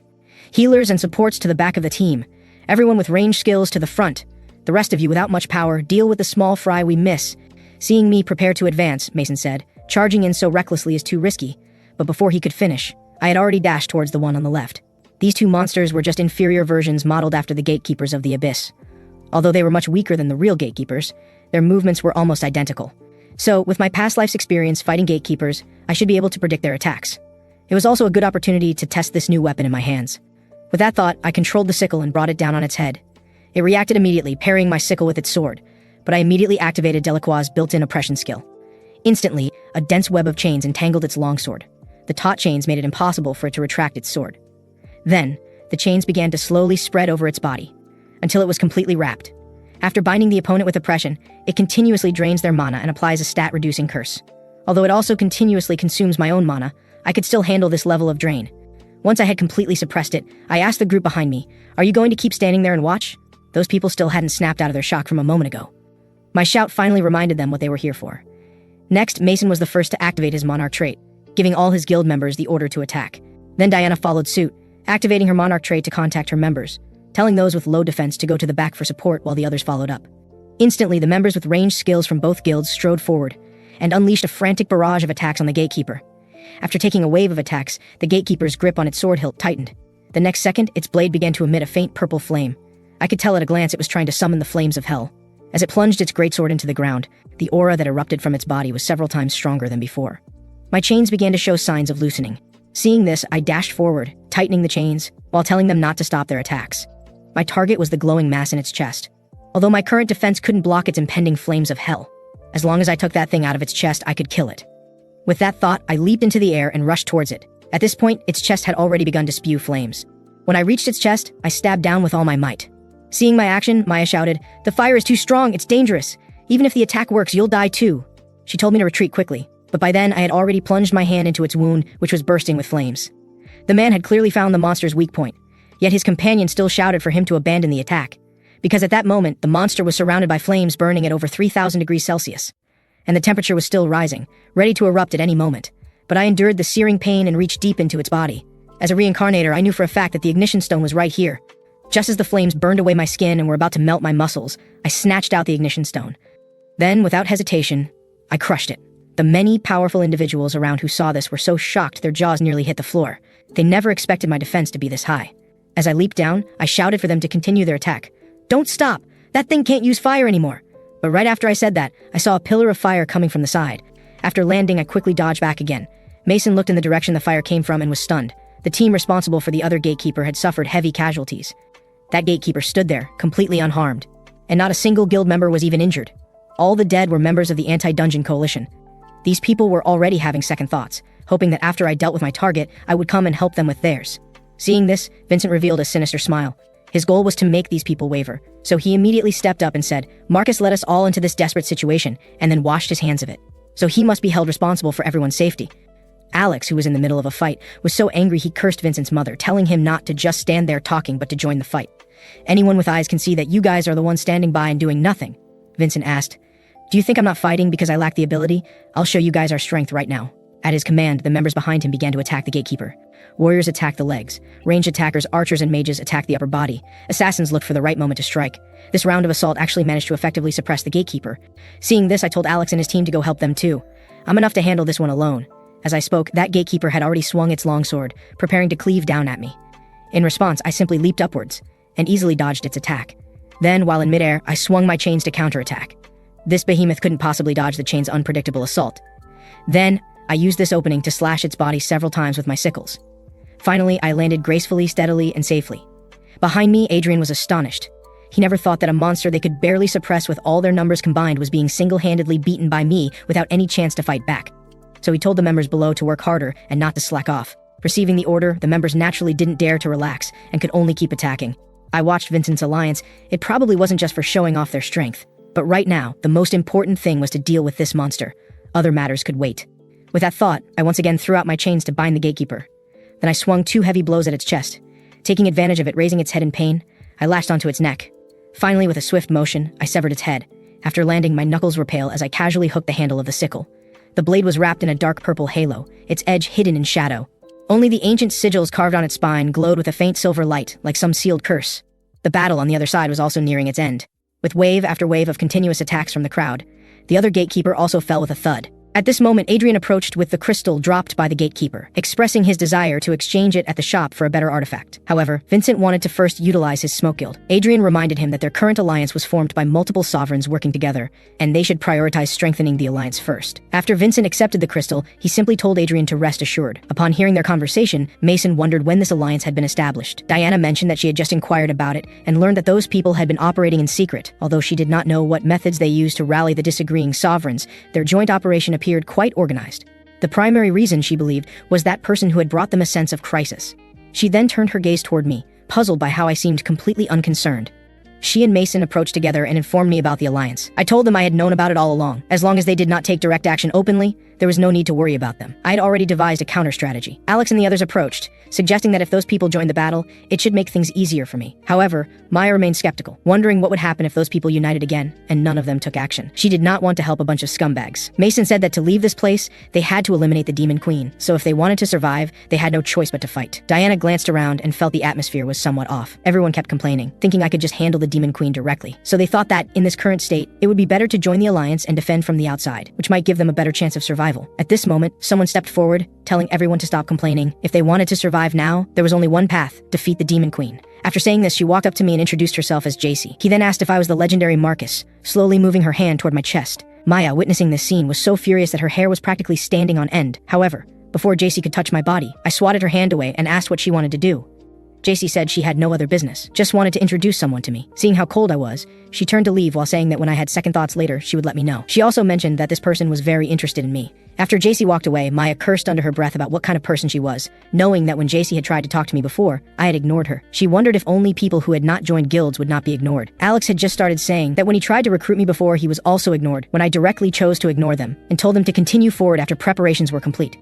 Healers and supports to the back of the team. Everyone with range skills to the front. The rest of you without much power, deal with the small fry we miss. Seeing me prepare to advance, Mason said, "Charging in so recklessly is too risky." But before he could finish, I had already dashed towards the one on the left. These 2 monsters were just inferior versions modeled after the gatekeepers of the Abyss. Although they were much weaker than the real gatekeepers, their movements were almost identical. So, with my past life's experience fighting gatekeepers, I should be able to predict their attacks. It was also a good opportunity to test this new weapon in my hands. With that thought, I controlled the sickle and brought it down on its head. It reacted immediately, parrying my sickle with its sword, but I immediately activated Delacroix's built-in oppression skill. Instantly, a dense web of chains entangled its longsword. The taut chains made it impossible for it to retract its sword. Then, the chains began to slowly spread over its body, until it was completely wrapped. After binding the opponent with oppression, it continuously drains their mana and applies a stat-reducing curse. Although it also continuously consumes my own mana, I could still handle this level of drain. Once I had completely suppressed it, I asked the group behind me, "Are you going to keep standing there and watch?" Those people still hadn't snapped out of their shock from a moment ago. My shout finally reminded them what they were here for. Next, Mason was the first to activate his Monarch trait, giving all his guild members the order to attack. Then Diana followed suit, activating her Monarch trait to contact her members, telling those with low defense to go to the back for support while the others followed up. Instantly, the members with ranged skills from both guilds strode forward and unleashed a frantic barrage of attacks on the gatekeeper. After taking a wave of attacks, the gatekeeper's grip on its sword hilt tightened. The next second, its blade began to emit a faint purple flame. I could tell at a glance it was trying to summon the flames of hell. As it plunged its greatsword into the ground, the aura that erupted from its body was several times stronger than before. My chains began to show signs of loosening. Seeing this, I dashed forward, tightening the chains, while telling them not to stop their attacks. My target was the glowing mass in its chest. Although my current defense couldn't block its impending flames of hell, as long as I took that thing out of its chest, I could kill it. With that thought, I leaped into the air and rushed towards it. At this point, its chest had already begun to spew flames. When I reached its chest, I stabbed down with all my might. Seeing my action, Maya shouted, "The fire is too strong, it's dangerous. Even if the attack works, you'll die too." She told me to retreat quickly, but by then I had already plunged my hand into its wound, which was bursting with flames. The man had clearly found the monster's weak point, yet his companion still shouted for him to abandon the attack, because at that moment, the monster was surrounded by flames burning at over 3,000 degrees Celsius, and the temperature was still rising, ready to erupt at any moment. But I endured the searing pain and reached deep into its body. As a reincarnator, I knew for a fact that the ignition stone was right here. Just as the flames burned away my skin and were about to melt my muscles, I snatched out the ignition stone. Then, without hesitation, I crushed it. The many powerful individuals around who saw this were so shocked their jaws nearly hit the floor. They never expected my defense to be this high. As I leaped down, I shouted for them to continue their attack. "Don't stop! That thing can't use fire anymore!" But right after I said that, I saw a pillar of fire coming from the side. After landing, I quickly dodged back again. Mason looked in the direction the fire came from and was stunned. The team responsible for the other gatekeeper had suffered heavy casualties. That gatekeeper stood there, completely unharmed. And not a single guild member was even injured. All the dead were members of the anti-dungeon coalition. These people were already having second thoughts, hoping that after I dealt with my target, I would come and help them with theirs. Seeing this, Vincent revealed a sinister smile. His goal was to make these people waver, so he immediately stepped up and said, "Marcus led us all into this desperate situation," and then washed his hands of it. So he must be held responsible for everyone's safety. Alex, who was in the middle of a fight, was so angry he cursed Vincent's mother, telling him not to just stand there talking but to join the fight. "Anyone with eyes can see that you guys are the ones standing by and doing nothing," Vincent asked. "Do you think I'm not fighting because I lack the ability? I'll show you guys our strength right now." At his command, the members behind him began to attack the gatekeeper. Warriors attacked the legs. Ranged attackers, archers, and mages attacked the upper body. Assassins looked for the right moment to strike. This round of assault actually managed to effectively suppress the gatekeeper. Seeing this, I told Alex and his team to go help them too. "I'm enough to handle this one alone." As I spoke, that gatekeeper had already swung its longsword, preparing to cleave down at me. In response, I simply leaped upwards and easily dodged its attack. Then, while in midair, I swung my chains to counterattack. This behemoth couldn't possibly dodge the chain's unpredictable assault. Then, I used this opening to slash its body several times with my sickles. Finally, I landed gracefully, steadily, and safely. Behind me, Adrian was astonished. He never thought that a monster they could barely suppress with all their numbers combined was being single-handedly beaten by me without any chance to fight back. So he told the members below to work harder and not to slack off. Receiving the order, the members naturally didn't dare to relax and could only keep attacking. I watched Vincent's alliance. It probably wasn't just for showing off their strength. But right now, the most important thing was to deal with this monster. Other matters could wait. With that thought, I once again threw out my chains to bind the gatekeeper. Then I swung 2 heavy blows at its chest. Taking advantage of it raising its head in pain, I lashed onto its neck. Finally, with a swift motion, I severed its head. After landing, my knuckles were pale as I casually hooked the handle of the sickle. The blade was wrapped in a dark purple halo, its edge hidden in shadow. Only the ancient sigils carved on its spine glowed with a faint silver light, like some sealed curse. The battle on the other side was also nearing its end. With wave after wave of continuous attacks from the crowd, the other gatekeeper also fell with a thud. At this moment, Adrian approached with the crystal dropped by the gatekeeper, expressing his desire to exchange it at the shop for a better artifact. However, Vincent wanted to first utilize his smoke guild. Adrian reminded him that their current alliance was formed by multiple sovereigns working together, and they should prioritize strengthening the alliance first. After Vincent accepted the crystal, he simply told Adrian to rest assured. Upon hearing their conversation, Mason wondered when this alliance had been established. Diana mentioned that she had just inquired about it and learned that those people had been operating in secret. Although she did not know what methods they used to rally the disagreeing sovereigns, their joint operation appeared quite organized. The primary reason, she believed, was that person who had brought them a sense of crisis. She then turned her gaze toward me, puzzled by how I seemed completely unconcerned. She and Mason approached together and informed me about the alliance. I told them I had known about it all along. As long as they did not take direct action openly, there was no need to worry about them. I had already devised a counter strategy. Alex and the others approached, suggesting that if those people joined the battle, it should make things easier for me. However, Maya remained skeptical, wondering what would happen if those people united again, and none of them took action. She did not want to help a bunch of scumbags. Mason said that to leave this place, they had to eliminate the Demon Queen, so if they wanted to survive, they had no choice but to fight. Diana glanced around and felt the atmosphere was somewhat off. Everyone kept complaining, thinking I could just handle the Demon Queen directly. So they thought that, in this current state, it would be better to join the alliance and defend from the outside, which might give them a better chance of survival. At this moment, someone stepped forward, telling everyone to stop complaining. If they wanted to survive now, there was only one path: defeat the Demon Queen. After saying this, she walked up to me and introduced herself as JC. He then asked if I was the legendary Marcus, slowly moving her hand toward my chest. Maya, witnessing this scene, was so furious that her hair was practically standing on end. However, before JC could touch my body, I swatted her hand away and asked what she wanted to do. JC said she had no other business, just wanted to introduce someone to me. Seeing how cold I was, she turned to leave while saying that when I had second thoughts later, she would let me know. She also mentioned that this person was very interested in me. After JC walked away, Maya cursed under her breath about what kind of person she was, knowing that when JC had tried to talk to me before, I had ignored her. She wondered if only people who had not joined guilds would not be ignored. Alex had just started saying that when he tried to recruit me before, he was also ignored, when I directly chose to ignore them, and told them to continue forward after preparations were complete.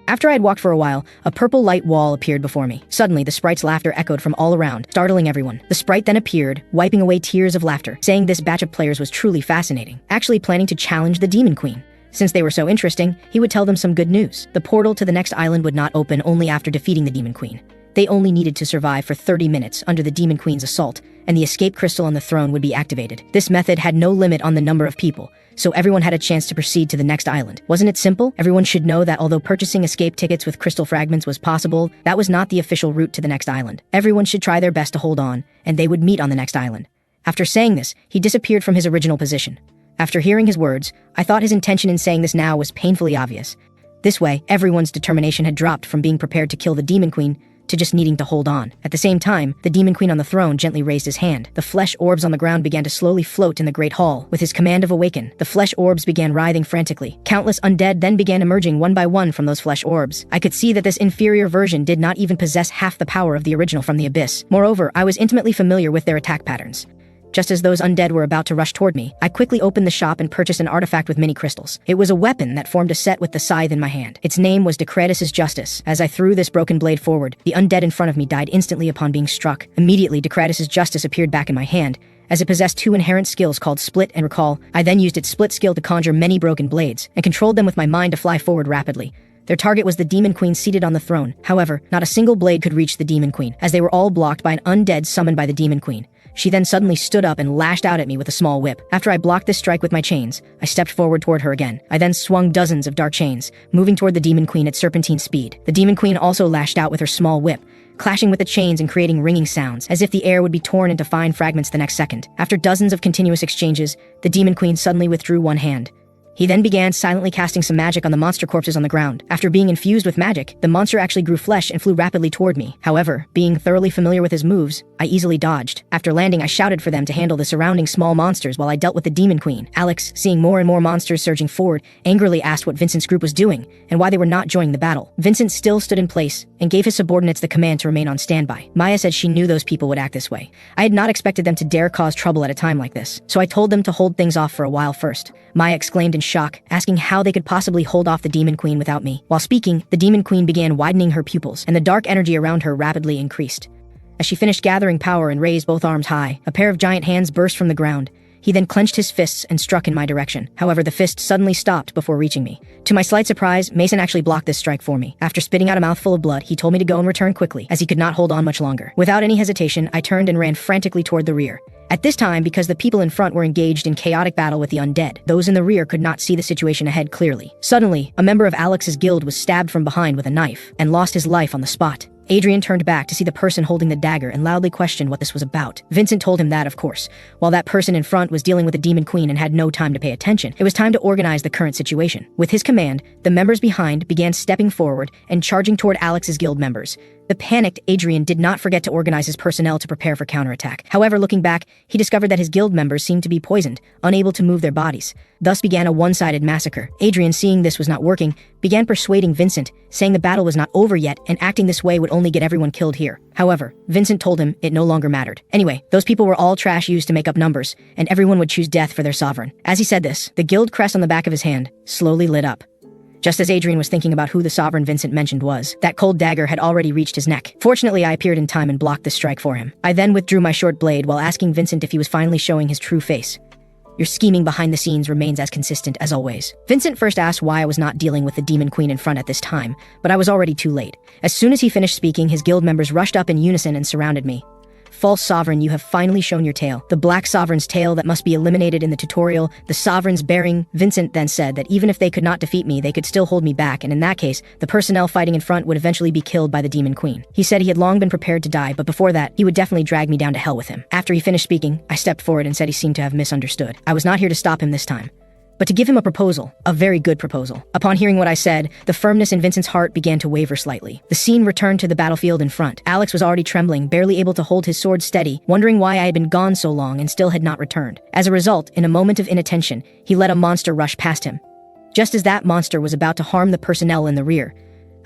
After I had walked for a while, a purple light wall appeared before me. Suddenly, the sprite's laughter echoed from all around, startling everyone. The sprite then appeared, wiping away tears of laughter, saying this batch of players was truly fascinating, actually planning to challenge the Demon Queen. Since they were so interesting, he would tell them some good news. The portal to the next island would not open only after defeating the Demon Queen. They only needed to survive for 30 minutes under the Demon Queen's assault, and the escape crystal on the throne would be activated. This method had no limit on the number of people, so everyone had a chance to proceed to the next island. Wasn't it simple? Everyone should know that although purchasing escape tickets with crystal fragments was possible, that was not the official route to the next island. Everyone should try their best to hold on, and they would meet on the next island. After saying this, he disappeared from his original position. After hearing his words, I thought his intention in saying this now was painfully obvious. This way, everyone's determination had dropped from being prepared to kill the Demon Queen to just needing to hold on. At the same time, the Demon Queen on the throne gently raised his hand. The flesh orbs on the ground began to slowly float in the Great Hall. With his command of awaken, the flesh orbs began writhing frantically. Countless undead then began emerging one by one from those flesh orbs. I could see that this inferior version did not even possess half the power of the original from the abyss. Moreover, I was intimately familiar with their attack patterns. Just as those undead were about to rush toward me, I quickly opened the shop and purchased an artifact with mini crystals. It was a weapon that formed a set with the scythe in my hand. Its name was Decretus's Justice. As I threw this broken blade forward, the undead in front of me died instantly upon being struck. Immediately, Decretus's Justice appeared back in my hand, as it possessed two inherent skills called Split and Recall. I then used its Split skill to conjure many broken blades, and controlled them with my mind to fly forward rapidly. Their target was the Demon Queen seated on the throne. However, not a single blade could reach the Demon Queen, as they were all blocked by an undead summoned by the Demon Queen. She then suddenly stood up and lashed out at me with a small whip. After I blocked this strike with my chains, I stepped forward toward her again. I then swung dozens of dark chains, moving toward the Demon Queen at serpentine speed. The Demon Queen also lashed out with her small whip, clashing with the chains and creating ringing sounds, as if the air would be torn into fine fragments the next second. After dozens of continuous exchanges, the Demon Queen suddenly withdrew one hand. He then began silently casting some magic on the monster corpses on the ground. After being infused with magic, the monster actually grew flesh and flew rapidly toward me. However, being thoroughly familiar with his moves, I easily dodged. After landing, I shouted for them to handle the surrounding small monsters while I dealt with the Demon Queen. Alex, seeing more and more monsters surging forward, angrily asked what Vincent's group was doing and why they were not joining the battle. Vincent still stood in place and gave his subordinates the command to remain on standby. Maya said she knew those people would act this way. I had not expected them to dare cause trouble at a time like this, so I told them to hold things off for a while first. Maya exclaimed in shock, asking how they could possibly hold off the Demon Queen without me. While speaking, the Demon Queen began widening her pupils, and the dark energy around her rapidly increased. As she finished gathering power and raised both arms high, a pair of giant hands burst from the ground. He then clenched his fists and struck in my direction. However, the fist suddenly stopped before reaching me. To my slight surprise, Mason actually blocked this strike for me. After spitting out a mouthful of blood, he told me to go and return quickly, as he could not hold on much longer. Without any hesitation, I turned and ran frantically toward the rear. At this time, because the people in front were engaged in chaotic battle with the undead, those in the rear could not see the situation ahead clearly. Suddenly, a member of Alex's guild was stabbed from behind with a knife and lost his life on the spot. Adrian turned back to see the person holding the dagger and loudly questioned what this was about. Vincent told him that, of course, while that person in front was dealing with the Demon Queen and had no time to pay attention, it was time to organize the current situation. With his command, the members behind began stepping forward and charging toward Alex's guild members. The panicked Adrian did not forget to organize his personnel to prepare for counterattack. However, looking back, he discovered that his guild members seemed to be poisoned, unable to move their bodies. Thus began a one-sided massacre. Adrian, seeing this was not working, began persuading Vincent, saying the battle was not over yet and acting this way would only get everyone killed here. However, Vincent told him it no longer mattered. Anyway, those people were all trash used to make up numbers, and everyone would choose death for their sovereign. As he said this, the guild crest on the back of his hand slowly lit up. Just as Adrian was thinking about who the sovereign Vincent mentioned was, that cold dagger had already reached his neck. Fortunately, I appeared in time and blocked the strike for him. I then withdrew my short blade while asking Vincent if he was finally showing his true face. Your scheming behind the scenes remains as consistent as always. Vincent first asked why I was not dealing with the demon queen in front at this time, but I was already too late. As soon as he finished speaking, his guild members rushed up in unison and surrounded me. False sovereign, you have finally shown your tail. The black sovereign's tail that must be eliminated in the tutorial, the sovereign's bearing. Vincent then said that even if they could not defeat me, they could still hold me back, and in that case, the personnel fighting in front would eventually be killed by the demon queen. He said he had long been prepared to die, but before that, he would definitely drag me down to hell with him. After he finished speaking, I stepped forward and said he seemed to have misunderstood. I was not here to stop him this time, but to give him a proposal, a very good proposal. Upon hearing what I said, the firmness in Vincent's heart began to waver slightly. The scene returned to the battlefield in front. Alex was already trembling, barely able to hold his sword steady, wondering why I had been gone so long and still had not returned. As a result, in a moment of inattention, he let a monster rush past him. Just as that monster was about to harm the personnel in the rear,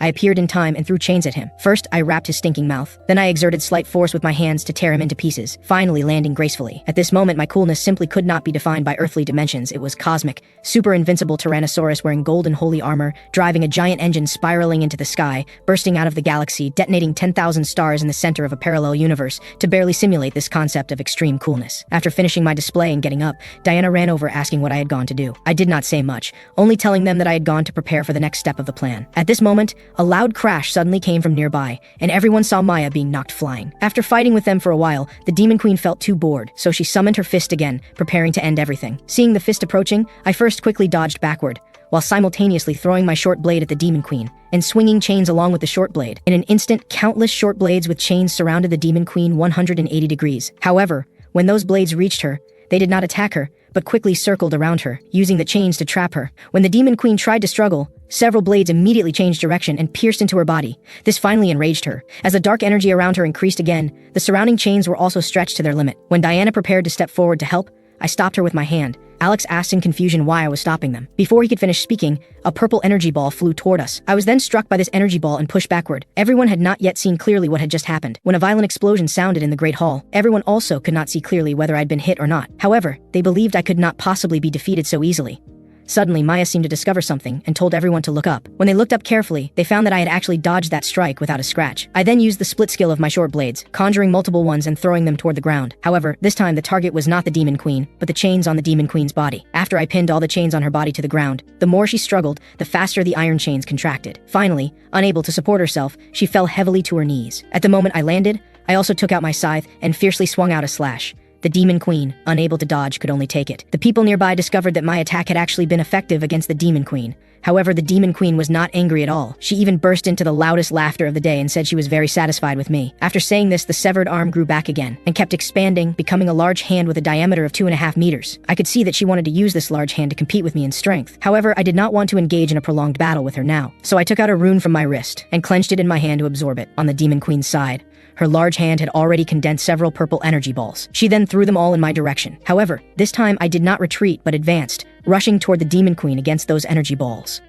I appeared in time and threw chains at him. First, I wrapped his stinking mouth. Then I exerted slight force with my hands to tear him into pieces, finally landing gracefully. At this moment, my coolness simply could not be defined by earthly dimensions. It was cosmic. Super invincible Tyrannosaurus wearing gold and holy armor, driving a giant engine spiraling into the sky, bursting out of the galaxy, detonating 10,000 stars in the center of a parallel universe to barely simulate this concept of extreme coolness. After finishing my display and getting up, Diana ran over asking what I had gone to do. I did not say much, only telling them that I had gone to prepare for the next step of the plan. At this moment, a loud crash suddenly came from nearby, and everyone saw Maya being knocked flying. After fighting with them for a while, the demon queen felt too bored, so she summoned her fist again, preparing to end everything. Seeing the fist approaching, I first quickly dodged backward, while simultaneously throwing my short blade at the demon queen, and swinging chains along with the short blade. In an instant, countless short blades with chains surrounded the demon queen 180 degrees. However, when those blades reached her, they did not attack her, but quickly circled around her, using the chains to trap her. When the demon queen tried to struggle, several blades immediately changed direction and pierced into her body. This finally enraged her. As the dark energy around her increased again, the surrounding chains were also stretched to their limit. When Diana prepared to step forward to help, I stopped her with my hand. Alex asked in confusion why I was stopping them. Before he could finish speaking, a purple energy ball flew toward us. I was then struck by this energy ball and pushed backward. Everyone had not yet seen clearly what had just happened. When a violent explosion sounded in the Great Hall, everyone also could not see clearly whether I'd been hit or not. However, they believed I could not possibly be defeated so easily. Suddenly, Maya seemed to discover something and told everyone to look up. When they looked up carefully, they found that I had actually dodged that strike without a scratch. I then used the split skill of my short blades, conjuring multiple ones and throwing them toward the ground. However, this time the target was not the demon queen, but the chains on the demon queen's body. After I pinned all the chains on her body to the ground, the more she struggled, the faster the iron chains contracted. Finally, unable to support herself, she fell heavily to her knees. At the moment I landed, I also took out my scythe and fiercely swung out a slash. The demon queen, unable to dodge, could only take it. The people nearby discovered that my attack had actually been effective against the demon queen. However, the demon queen was not angry at all. She even burst into the loudest laughter of the day and said she was very satisfied with me. After saying this, the severed arm grew back again and kept expanding, becoming a large hand with a diameter of 2.5 meters. I could see that she wanted to use this large hand to compete with me in strength. However, I did not want to engage in a prolonged battle with her now, so I took out a rune from my wrist and clenched it in my hand to absorb it. On the demon queen's side, her large hand had already condensed several purple energy balls. She then threw them all in my direction. However, this time I did not retreat but advanced, rushing toward the demon queen against those energy balls.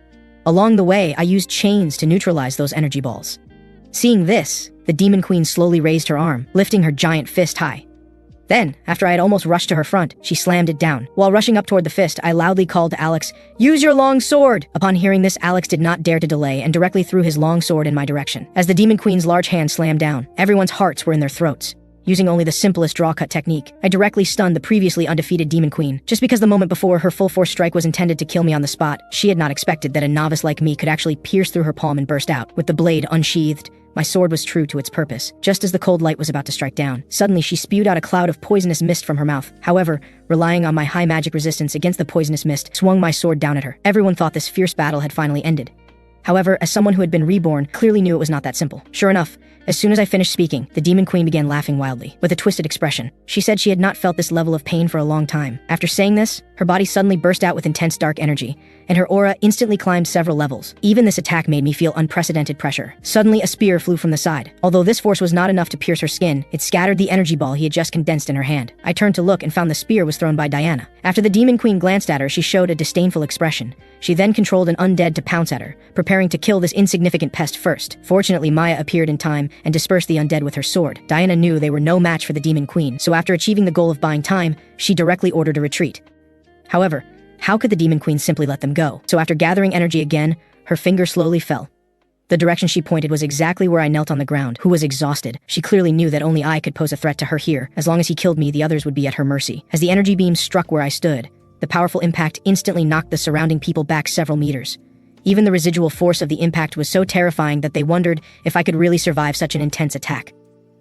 Along the way, I used chains to neutralize those energy balls. Seeing this, the demon queen slowly raised her arm, lifting her giant fist high. Then, after I had almost rushed to her front, she slammed it down. While rushing up toward the fist, I loudly called to Alex, "Use your long sword!" Upon hearing this, Alex did not dare to delay and directly threw his long sword in my direction. As the demon queen's large hand slammed down, everyone's hearts were in their throats. Using only the simplest draw-cut technique, I directly stunned the previously undefeated demon queen. Just because the moment before her full-force strike was intended to kill me on the spot, she had not expected that a novice like me could actually pierce through her palm and burst out. With the blade unsheathed, my sword was true to its purpose. Just as the cold light was about to strike down, suddenly she spewed out a cloud of poisonous mist from her mouth. However, relying on my high magic resistance against the poisonous mist, swung my sword down at her. Everyone thought this fierce battle had finally ended. However, as someone who had been reborn, clearly knew it was not that simple. Sure enough, as soon as I finished speaking, the demon queen began laughing wildly, with a twisted expression. She said she had not felt this level of pain for a long time. After saying this, Her body suddenly burst out with intense dark energy, and her aura instantly climbed several levels. Even this attack made me feel unprecedented pressure. Suddenly, a spear flew from the side. Although this force was not enough to pierce her skin, it scattered the energy ball he had just condensed in her hand. I turned to look and found the spear was thrown by Diana. After the Demon Queen glanced at her, she showed a disdainful expression. She then controlled an undead to pounce at her, preparing to kill this insignificant pest first. Fortunately, Maya appeared in time and dispersed the undead with her sword. Diana knew they were no match for the Demon Queen, so after achieving the goal of buying time, she directly ordered a retreat. However, how could the Demon Queen simply let them go? So after gathering energy again, her finger slowly fell. The direction she pointed was exactly where I knelt on the ground, who was exhausted. She clearly knew that only I could pose a threat to her here. As long as he killed me, the others would be at her mercy. As the energy beam struck where I stood, the powerful impact instantly knocked the surrounding people back several meters. Even the residual force of the impact was so terrifying that they wondered if I could really survive such an intense attack.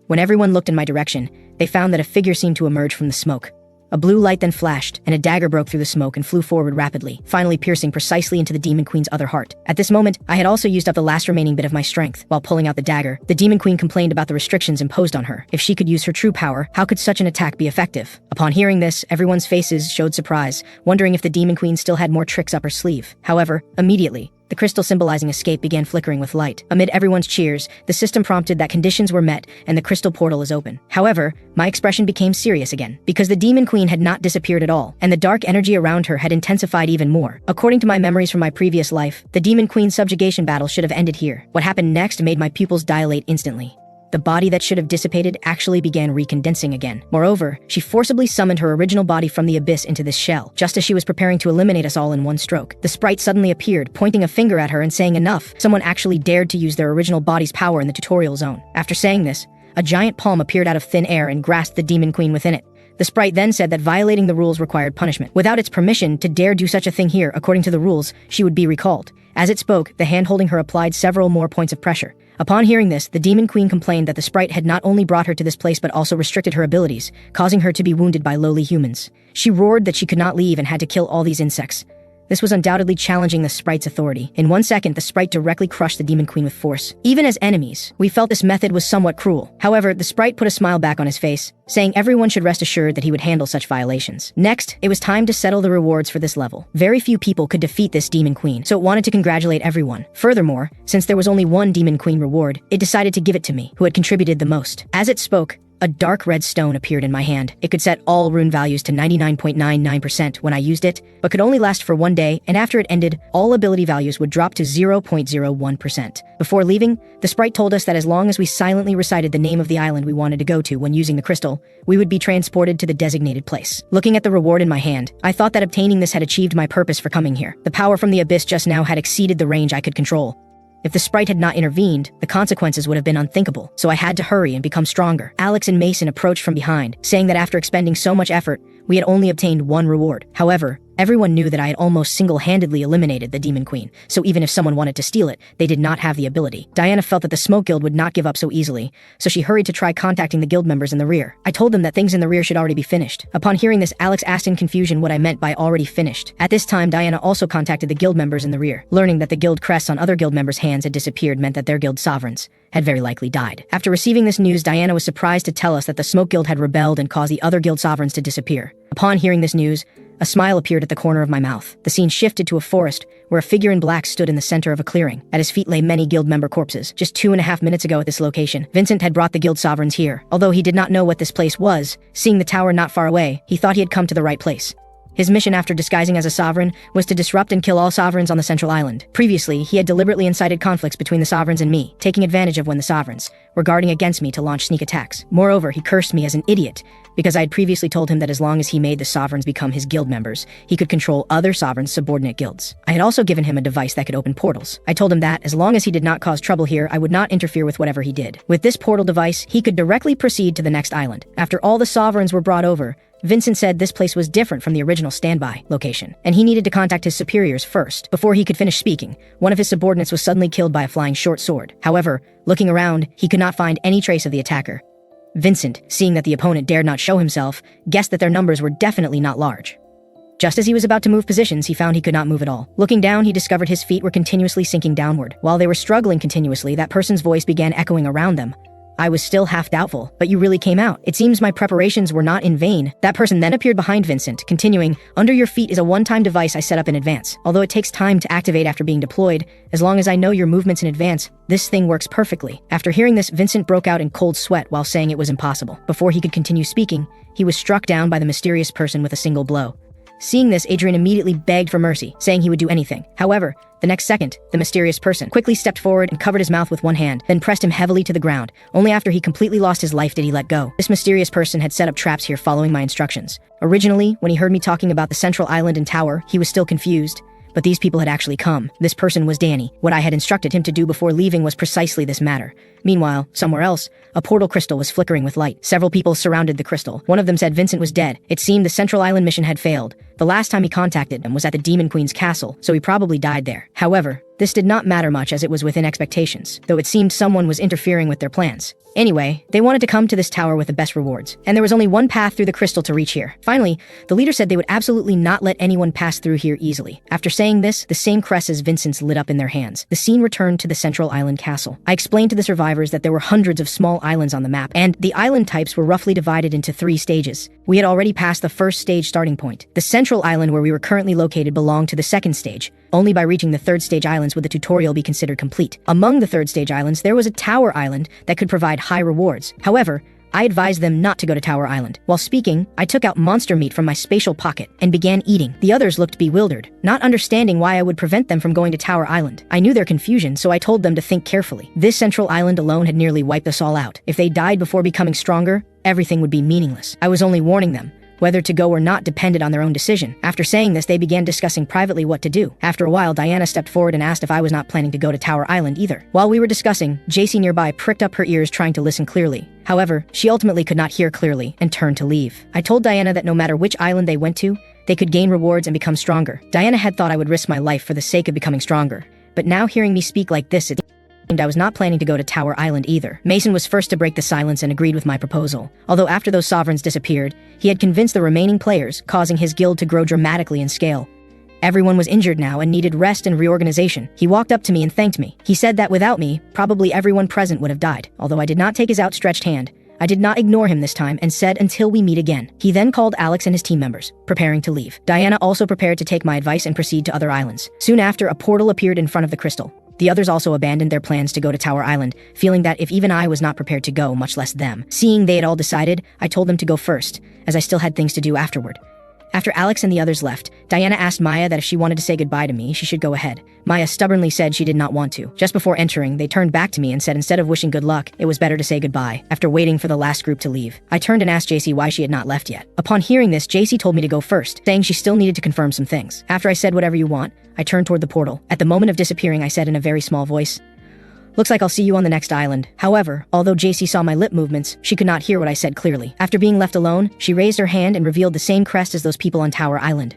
When everyone looked in my direction, they found that a figure seemed to emerge from the smoke. A blue light then flashed, and a dagger broke through the smoke and flew forward rapidly, finally piercing precisely into the Demon Queen's other heart. At this moment, I had also used up the last remaining bit of my strength. While pulling out the dagger, the Demon Queen complained about the restrictions imposed on her. If she could use her true power, how could such an attack be effective? Upon hearing this, everyone's faces showed surprise, wondering if the Demon Queen still had more tricks up her sleeve. However, immediately, the crystal symbolizing escape began flickering with light. Amid everyone's cheers, the system prompted that conditions were met and the crystal portal is open. However, my expression became serious again, because the Demon Queen had not disappeared at all, and the dark energy around her had intensified even more. According to my memories from my previous life, the Demon Queen's subjugation battle should have ended here. What happened next made my pupils dilate instantly. The body that should have dissipated actually began recondensing again. Moreover, she forcibly summoned her original body from the abyss into this shell, just as she was preparing to eliminate us all in one stroke. The sprite suddenly appeared, pointing a finger at her and saying enough. Someone actually dared to use their original body's power in the tutorial zone. After saying this, a giant palm appeared out of thin air and grasped the Demon Queen within it. The sprite then said that violating the rules required punishment. Without its permission to dare do such a thing here, according to the rules, she would be recalled. As it spoke, the hand holding her applied several more points of pressure. Upon hearing this, the Demon Queen complained that the sprite had not only brought her to this place but also restricted her abilities, causing her to be wounded by lowly humans. She roared that she could not leave and had to kill all these insects. This was undoubtedly challenging the sprite's authority. In 1 second, the sprite directly crushed the Demon Queen with force. Even as enemies, we felt this method was somewhat cruel. However, the sprite put a smile back on his face, saying everyone should rest assured that he would handle such violations. Next, it was time to settle the rewards for this level. Very few people could defeat this Demon Queen, so it wanted to congratulate everyone. Furthermore, since there was only one Demon Queen reward, it decided to give it to me, who had contributed the most. As it spoke, a dark red stone appeared in my hand. It could set all rune values to 99.99% when I used it, but could only last for 1 day, and after it ended, all ability values would drop to 0.01%. Before leaving, the sprite told us that as long as we silently recited the name of the island we wanted to go to when using the crystal, we would be transported to the designated place. Looking at the reward in my hand, I thought that obtaining this had achieved my purpose for coming here. The power from the abyss just now had exceeded the range I could control. If the sprite had not intervened, the consequences would have been unthinkable, so I had to hurry and become stronger. Alex and Mason approached from behind, saying that after expending so much effort, we had only obtained one reward. However, everyone knew that I had almost single-handedly eliminated the Demon Queen, so even if someone wanted to steal it, they did not have the ability. Diana felt that the Smoke Guild would not give up so easily, so she hurried to try contacting the guild members in the rear. I told them that things in the rear should already be finished. Upon hearing this, Alex asked in confusion what I meant by already finished. At this time, Diana also contacted the guild members in the rear. Learning that the guild crests on other guild members' hands had disappeared meant that their guild sovereigns had very likely died. After receiving this news, Diana was surprised to tell us that the Smoke Guild had rebelled and caused the other guild sovereigns to disappear. Upon hearing this news, a smile appeared at the corner of my mouth. The scene shifted to a forest, where a figure in black stood in the center of a clearing. At his feet lay many guild member corpses. Just 2.5 minutes ago at this location, Vincent had brought the guild sovereigns here. Although he did not know what this place was, seeing the tower not far away, he thought he had come to the right place. His mission after disguising as a sovereign was to disrupt and kill all sovereigns on the central island. Previously, he had deliberately incited conflicts between the sovereigns and me, taking advantage of when the sovereigns were guarding against me to launch sneak attacks. Moreover, he cursed me as an idiot, because I had previously told him that as long as he made the sovereigns become his guild members, he could control other sovereigns' subordinate guilds. I had also given him a device that could open portals. I told him that, as long as he did not cause trouble here, I would not interfere with whatever he did. With this portal device, he could directly proceed to the next island. After all the sovereigns were brought over, Vincent said this place was different from the original standby location, and he needed to contact his superiors first. Before he could finish speaking, one of his subordinates was suddenly killed by a flying short sword. However, looking around, he could not find any trace of the attacker. Vincent, seeing that the opponent dared not show himself, guessed that their numbers were definitely not large. Just as he was about to move positions, he found he could not move at all. Looking down, he discovered his feet were continuously sinking downward. While they were struggling continuously, that person's voice began echoing around them. I was still half doubtful, but you really came out. It seems my preparations were not in vain. That person then appeared behind Vincent, continuing, under your feet is a one-time device I set up in advance. Although it takes time to activate after being deployed, as long as I know your movements in advance, this thing works perfectly. After hearing this, Vincent broke out in cold sweat while saying it was impossible. Before he could continue speaking, he was struck down by the mysterious person with a single blow. Seeing this, Adrian immediately begged for mercy, saying he would do anything. However, the next second, the mysterious person quickly stepped forward and covered his mouth with one hand, then pressed him heavily to the ground. Only after he completely lost his life did he let go. This mysterious person had set up traps here following my instructions. Originally, when he heard me talking about the central island and tower, he was still confused. But these people had actually come. This person was Danny. What I had instructed him to do before leaving was precisely this matter. Meanwhile, somewhere else, a portal crystal was flickering with light. Several people surrounded the crystal. One of them said Vincent was dead. It seemed the Central Island mission had failed. The last time he contacted him was at the Demon Queen's castle, so he probably died there. However, this did not matter much as it was within expectations, though it seemed someone was interfering with their plans. Anyway, they wanted to come to this tower with the best rewards, and there was only one path through the crystal to reach here. Finally, the leader said they would absolutely not let anyone pass through here easily. After saying this, the same crest as Vincent's lit up in their hands. The scene returned to the Central Island castle. I explained to the survivors that there were hundreds of small islands on the map, and the island types were roughly divided into 3 stages. We had already passed the first stage starting point. The Central Island where we were currently located belonged to the second stage. Only by reaching the third stage islands would the tutorial be considered complete. Among the third stage islands, there was a Tower Island that could provide high rewards. However, I advised them not to go to Tower Island. While speaking, I took out monster meat from my spatial pocket and began eating. The others looked bewildered, not understanding why I would prevent them from going to Tower Island. I knew their confusion, so I told them to think carefully. This Central Island alone had nearly wiped us all out. If they died before becoming stronger, everything would be meaningless. I was only warning them. Whether to go or not depended on their own decision. After saying this, they began discussing privately what to do. After a while, Diana stepped forward and asked if I was not planning to go to Tower Island either. While we were discussing, JC nearby pricked up her ears trying to listen clearly. However, she ultimately could not hear clearly and turned to leave. I told Diana that no matter which island they went to, they could gain rewards and become stronger. Diana had thought I would risk my life for the sake of becoming stronger. But now hearing me speak like this, it seemed I was not planning to go to Tower Island either. Mason was first to break the silence and agreed with my proposal. Although after those sovereigns disappeared, he had convinced the remaining players, causing his guild to grow dramatically in scale. Everyone was injured now and needed rest and reorganization. He walked up to me and thanked me. He said that without me, probably everyone present would have died. Although I did not take his outstretched hand, I did not ignore him this time and said until we meet again. He then called Alex and his team members, preparing to leave. Diana also prepared to take my advice and proceed to other islands. Soon after, a portal appeared in front of the crystal. The others also abandoned their plans to go to Tower Island, feeling that if even I was not prepared to go, much less them. Seeing they had all decided, I told them to go first, as I still had things to do afterward. After Alex and the others left, Diana asked Maya that if she wanted to say goodbye to me, she should go ahead. Maya stubbornly said she did not want to. Just before entering, they turned back to me and said instead of wishing good luck, it was better to say goodbye, after waiting for the last group to leave. I turned and asked JC why she had not left yet. Upon hearing this, JC told me to go first, saying she still needed to confirm some things. After I said whatever you want, I turned toward the portal. At the moment of disappearing, I said in a very small voice, "Looks like I'll see you on the next island." However, although JC saw my lip movements, she could not hear what I said clearly. After being left alone, she raised her hand and revealed the same crest as those people on Tower Island.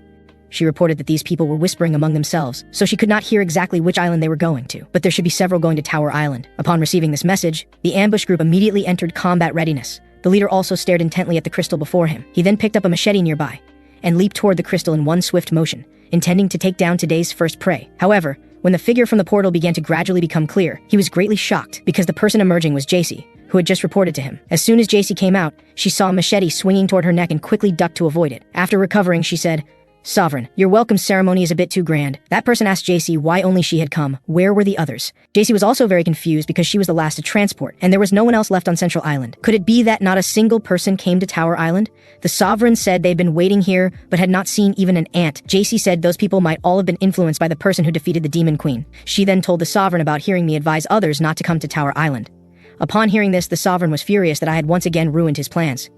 She reported that these people were whispering among themselves, so she could not hear exactly which island they were going to, but there should be several going to Tower Island. Upon receiving this message, the ambush group immediately entered combat readiness. The leader also stared intently at the crystal before him. He then picked up a machete nearby and leaped toward the crystal in one swift motion, intending to take down today's first prey. However, when the figure from the portal began to gradually become clear, he was greatly shocked because the person emerging was JC, who had just reported to him. As soon as JC came out, she saw a machete swinging toward her neck and quickly ducked to avoid it. After recovering, she said, "Sovereign, your welcome ceremony is a bit too grand." That person asked JC why only she had come. Where were the others? JC was also very confused because she was the last to transport, and there was no one else left on Central Island. Could it be that not a single person came to Tower Island? The Sovereign said they'd been waiting here, but had not seen even an ant. JC said those people might all have been influenced by the person who defeated the Demon Queen. She then told the Sovereign about hearing me advise others not to come to Tower Island. Upon hearing this, the Sovereign was furious that I had once again ruined his plans.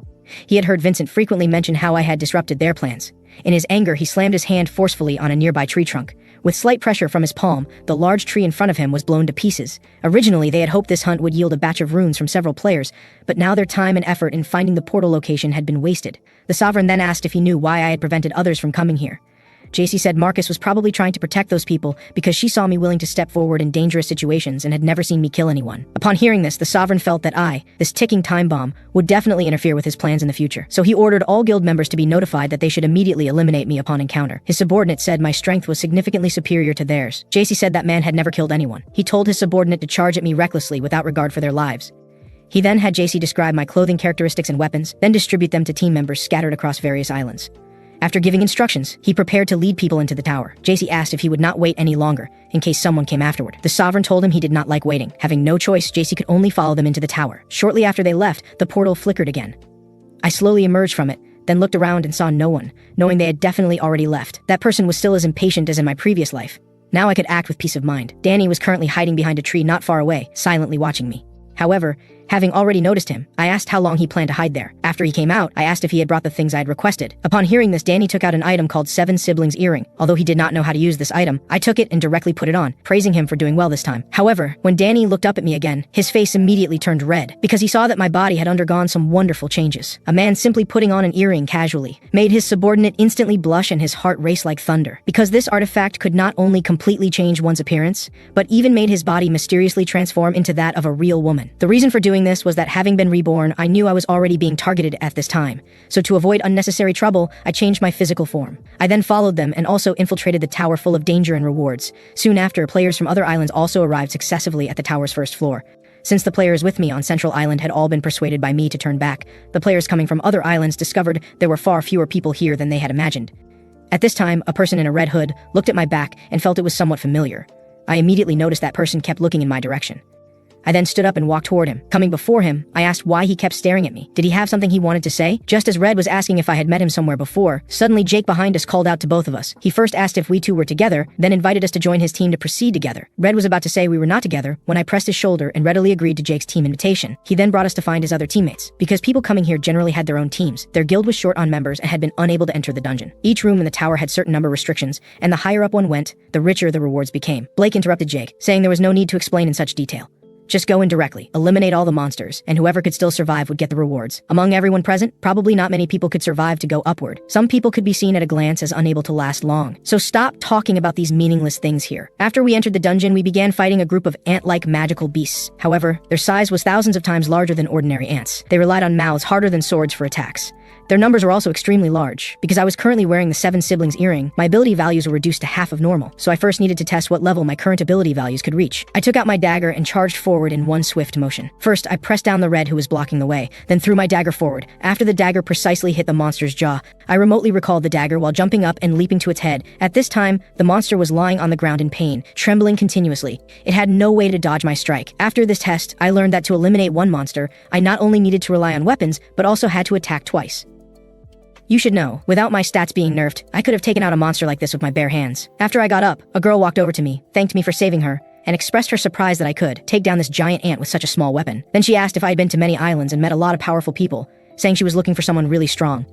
He had heard Vincent frequently mention how I had disrupted their plans. In his anger, he slammed his hand forcefully on a nearby tree trunk. With slight pressure from his palm, the large tree in front of him was blown to pieces. Originally, they had hoped this hunt would yield a batch of runes from several players, but now their time and effort in finding the portal location had been wasted. The Sovereign then asked if he knew why I had prevented others from coming here. JC said Marcus was probably trying to protect those people because she saw me willing to step forward in dangerous situations and had never seen me kill anyone. Upon hearing this, the Sovereign felt that I, this ticking time bomb, would definitely interfere with his plans in the future. So he ordered all guild members to be notified that they should immediately eliminate me upon encounter. His subordinate said my strength was significantly superior to theirs. JC said that man had never killed anyone. He told his subordinate to charge at me recklessly without regard for their lives. He then had JC describe my clothing characteristics and weapons, then distribute them to team members scattered across various islands. After giving instructions, he prepared to lead people into the tower. JC asked if he would not wait any longer, in case someone came afterward. The Sovereign told him he did not like waiting. Having no choice, JC could only follow them into the tower. Shortly after they left, the portal flickered again. I slowly emerged from it, then looked around and saw no one, knowing they had definitely already left. That person was still as impatient as in my previous life. Now I could act with peace of mind. Danny was currently hiding behind a tree not far away, silently watching me. However, having already noticed him, I asked how long he planned to hide there. After he came out, I asked if he had brought the things I had requested. Upon hearing this, Danny took out an item called Seven Siblings Earring. Although he did not know how to use this item, I took it and directly put it on, praising him for doing well this time. However, when Danny looked up at me again, his face immediately turned red, because he saw that my body had undergone some wonderful changes. A man simply putting on an earring casually made his subordinate instantly blush and his heart race like thunder, because this artifact could not only completely change one's appearance, but even made his body mysteriously transform into that of a real woman. The reason for doing this was that having been reborn, I knew I was already being targeted at this time, so to avoid unnecessary trouble, I changed my physical form. I then followed them and also infiltrated the tower full of danger and rewards. Soon after, players from other islands also arrived successively at the tower's first floor. Since the players with me on Central Island had all been persuaded by me to turn back, the players coming from other islands discovered there were far fewer people here than they had imagined. At this time, a person in a red hood looked at my back and felt it was somewhat familiar. I immediately noticed that person kept looking in my direction. I then stood up and walked toward him. Coming before him, I asked why he kept staring at me. Did he have something he wanted to say? Just as Red was asking if I had met him somewhere before, suddenly Jake behind us called out to both of us. He first asked if we two were together, then invited us to join his team to proceed together. Red was about to say we were not together when I pressed his shoulder and readily agreed to Jake's team invitation. He then brought us to find his other teammates. Because people coming here generally had their own teams, their guild was short on members and had been unable to enter the dungeon. Each room in the tower had certain number restrictions, and the higher up one went, the richer the rewards became. Blake interrupted Jake, saying there was no need to explain in such detail. Just go in directly, eliminate all the monsters, and whoever could still survive would get the rewards. Among everyone present, probably not many people could survive to go upward. Some people could be seen at a glance as unable to last long. So stop talking about these meaningless things here. After we entered the dungeon, we began fighting a group of ant-like magical beasts. However, their size was thousands of times larger than ordinary ants. They relied on mouths harder than swords for attacks. Their numbers were also extremely large. Because I was currently wearing the Seven Siblings Earring, my ability values were reduced to half of normal, so I first needed to test what level my current ability values could reach. I took out my dagger and charged forward in one swift motion. First, I pressed down the red who was blocking the way, then threw my dagger forward. After the dagger precisely hit the monster's jaw, I remotely recalled the dagger while jumping up and leaping to its head. At this time, the monster was lying on the ground in pain, trembling continuously. It had no way to dodge my strike. After this test, I learned that to eliminate one monster, I not only needed to rely on weapons, but also had to attack twice. You should know, without my stats being nerfed, I could have taken out a monster like this with my bare hands. After I got up, a girl walked over to me, thanked me for saving her, and expressed her surprise that I could take down this giant ant with such a small weapon. Then she asked if I had been to many islands and met a lot of powerful people, saying she was looking for someone really strong.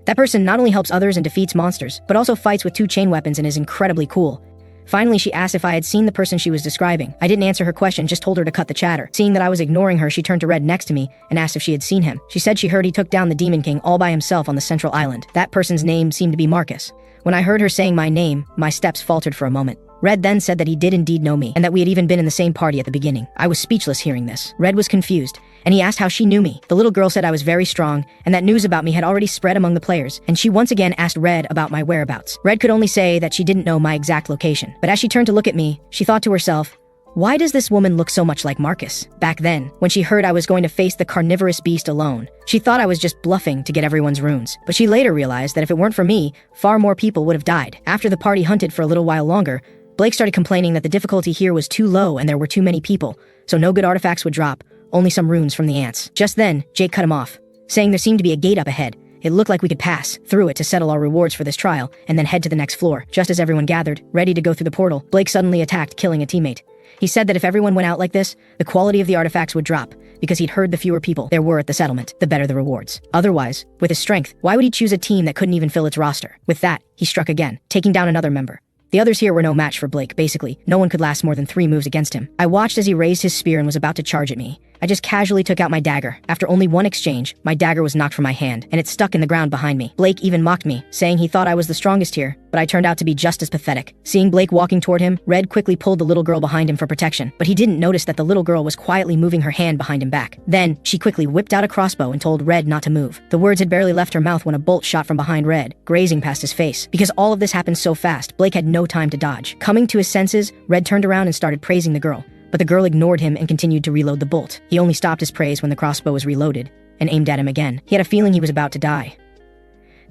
That person not only helps others and defeats monsters, but also fights with 2 chain weapons and is incredibly cool. Finally, she asked if I had seen the person she was describing. I didn't answer her question, just told her to cut the chatter. Seeing that I was ignoring her, she turned to Red next to me and asked if she had seen him. She said she heard he took down the Demon King all by himself on the Central Island. That person's name seemed to be Marcus. When I heard her saying my name, my steps faltered for a moment. Red then said that he did indeed know me, and that we had even been in the same party at the beginning. I was speechless hearing this. Red was confused, and he asked how she knew me. The little girl said I was very strong, and that news about me had already spread among the players, and she once again asked Red about my whereabouts. Red could only say that she didn't know my exact location, but as she turned to look at me, she thought to herself, why does this woman look so much like Marcus? Back then, when she heard I was going to face the carnivorous beast alone, she thought I was just bluffing to get everyone's runes. But she later realized that if it weren't for me, far more people would have died. After the party hunted for a little while longer, Blake started complaining that the difficulty here was too low and there were too many people, so no good artifacts would drop, only some runes from the ants. Just then, Jake cut him off, saying there seemed to be a gate up ahead. It looked like we could pass through it to settle our rewards for this trial, and then head to the next floor. Just as everyone gathered, ready to go through the portal, Blake suddenly attacked, killing a teammate. He said that if everyone went out like this, the quality of the artifacts would drop, because he'd heard the fewer people there were at the settlement, the better the rewards. Otherwise, with his strength, why would he choose a team that couldn't even fill its roster? With that, he struck again, taking down another member. The others here were no match for Blake. Basically, no one could last more than 3 moves against him. I watched as he raised his spear and was about to charge at me. I just casually took out my dagger. After only one exchange, my dagger was knocked from my hand, and it stuck in the ground behind me. Blake even mocked me, saying he thought I was the strongest here, but I turned out to be just as pathetic. Seeing Blake walking toward him, Red quickly pulled the little girl behind him for protection, but he didn't notice that the little girl was quietly moving her hand behind him back. Then, she quickly whipped out a crossbow and told Red not to move. The words had barely left her mouth when a bolt shot from behind Red, grazing past his face. Because all of this happened so fast, Blake had no time to dodge. Coming to his senses, Red turned around and started praising the girl. but the girl ignored him and continued to reload the bolt. He only stopped his praise when the crossbow was reloaded and aimed at him again. He had a feeling he was about to die.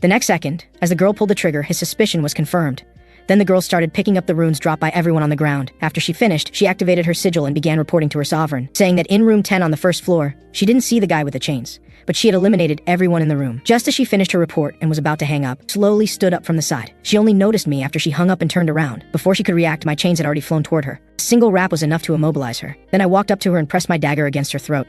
The next second, as the girl pulled the trigger, his suspicion was confirmed. Then the girl started picking up the runes dropped by everyone on the ground. After she finished, she activated her sigil and began reporting to her sovereign, saying that in room 10 on the first floor, she didn't see the guy with the chains, but she had eliminated everyone in the room. Just as she finished her report and was about to hang up, slowly stood up from the side. She only noticed me after she hung up and turned around. Before she could react, my chains had already flown toward her. A single rap was enough to immobilize her. Then I walked up to her and pressed my dagger against her throat.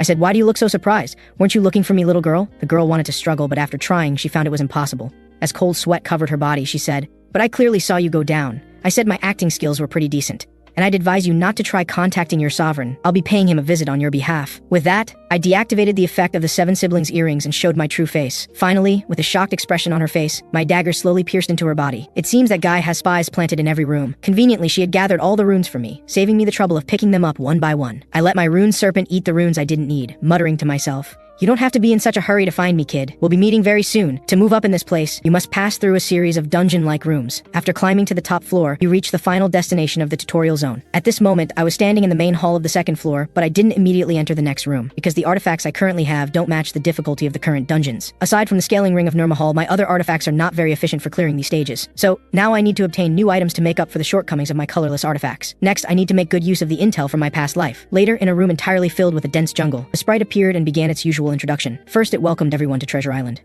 I said, "Why do you look so surprised? Weren't you looking for me, little girl?" The girl wanted to struggle, but after trying, she found it was impossible. As cold sweat covered her body, she said, "But I clearly saw you go down." I said my acting skills were pretty decent, and I'd advise you not to try contacting your sovereign. I'll be paying him a visit on your behalf. With that, I deactivated the effect of the 7 siblings' earrings and showed my true face. Finally, with a shocked expression on her face, my dagger slowly pierced into her body. It seems that Guy has spies planted in every room. Conveniently, she had gathered all the runes for me, saving me the trouble of picking them up one by one. I let my rune serpent eat the runes I didn't need, muttering to myself, "You don't have to be in such a hurry to find me, kid. We'll be meeting very soon. To move up in this place, you must pass through a series of dungeon-like rooms. After climbing to the top floor, you reach the final destination of the tutorial zone." At this moment, I was standing in the main hall of the second floor, but I didn't immediately enter the next room, because the artifacts I currently have don't match the difficulty of the current dungeons. Aside from the scaling ring of Nirmahal, my other artifacts are not very efficient for clearing these stages. So, now I need to obtain new items to make up for the shortcomings of my colorless artifacts. Next, I need to make good use of the intel from my past life. Later, in a room entirely filled with a dense jungle, a sprite appeared and began its usual introduction. First, it welcomed everyone to Treasure Island.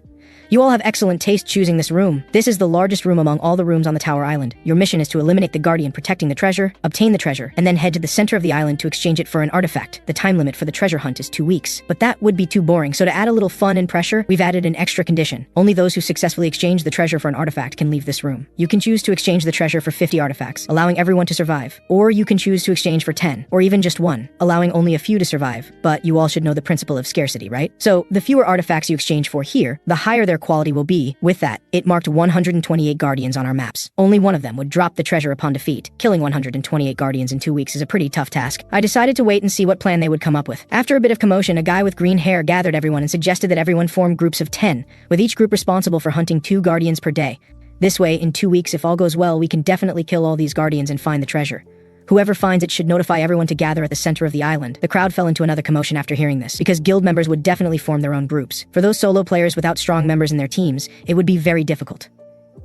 "You all have excellent taste choosing this room. This is the largest room among all the rooms on the Tower Island. Your mission is to eliminate the guardian protecting the treasure, obtain the treasure, and then head to the center of the island to exchange it for an artifact. The time limit for the treasure hunt is 2 weeks. But that would be too boring, so to add a little fun and pressure, we've added an extra condition. Only those who successfully exchange the treasure for an artifact can leave this room. You can choose to exchange the treasure for 50 artifacts, allowing everyone to survive. Or you can choose to exchange for 10, or even just 1, allowing only a few to survive. But you all should know the principle of scarcity, right? So, the fewer artifacts you exchange for here, the higher their quality will be. With that, it marked 128 guardians on our maps. Only one of them would drop the treasure upon defeat. Killing 128 guardians in 2 weeks is a pretty tough task. I decided to wait and see what plan they would come up with. After a bit of commotion, a guy with green hair gathered everyone and suggested that everyone form groups of 10, with each group responsible for hunting 2 guardians per day. This way, in 2 weeks, if all goes well, we can definitely kill all these guardians and find the treasure. Whoever finds it should notify everyone to gather at the center of the island. The crowd fell into another commotion after hearing this, because guild members would definitely form their own groups. For those solo players without strong members in their teams, it would be very difficult.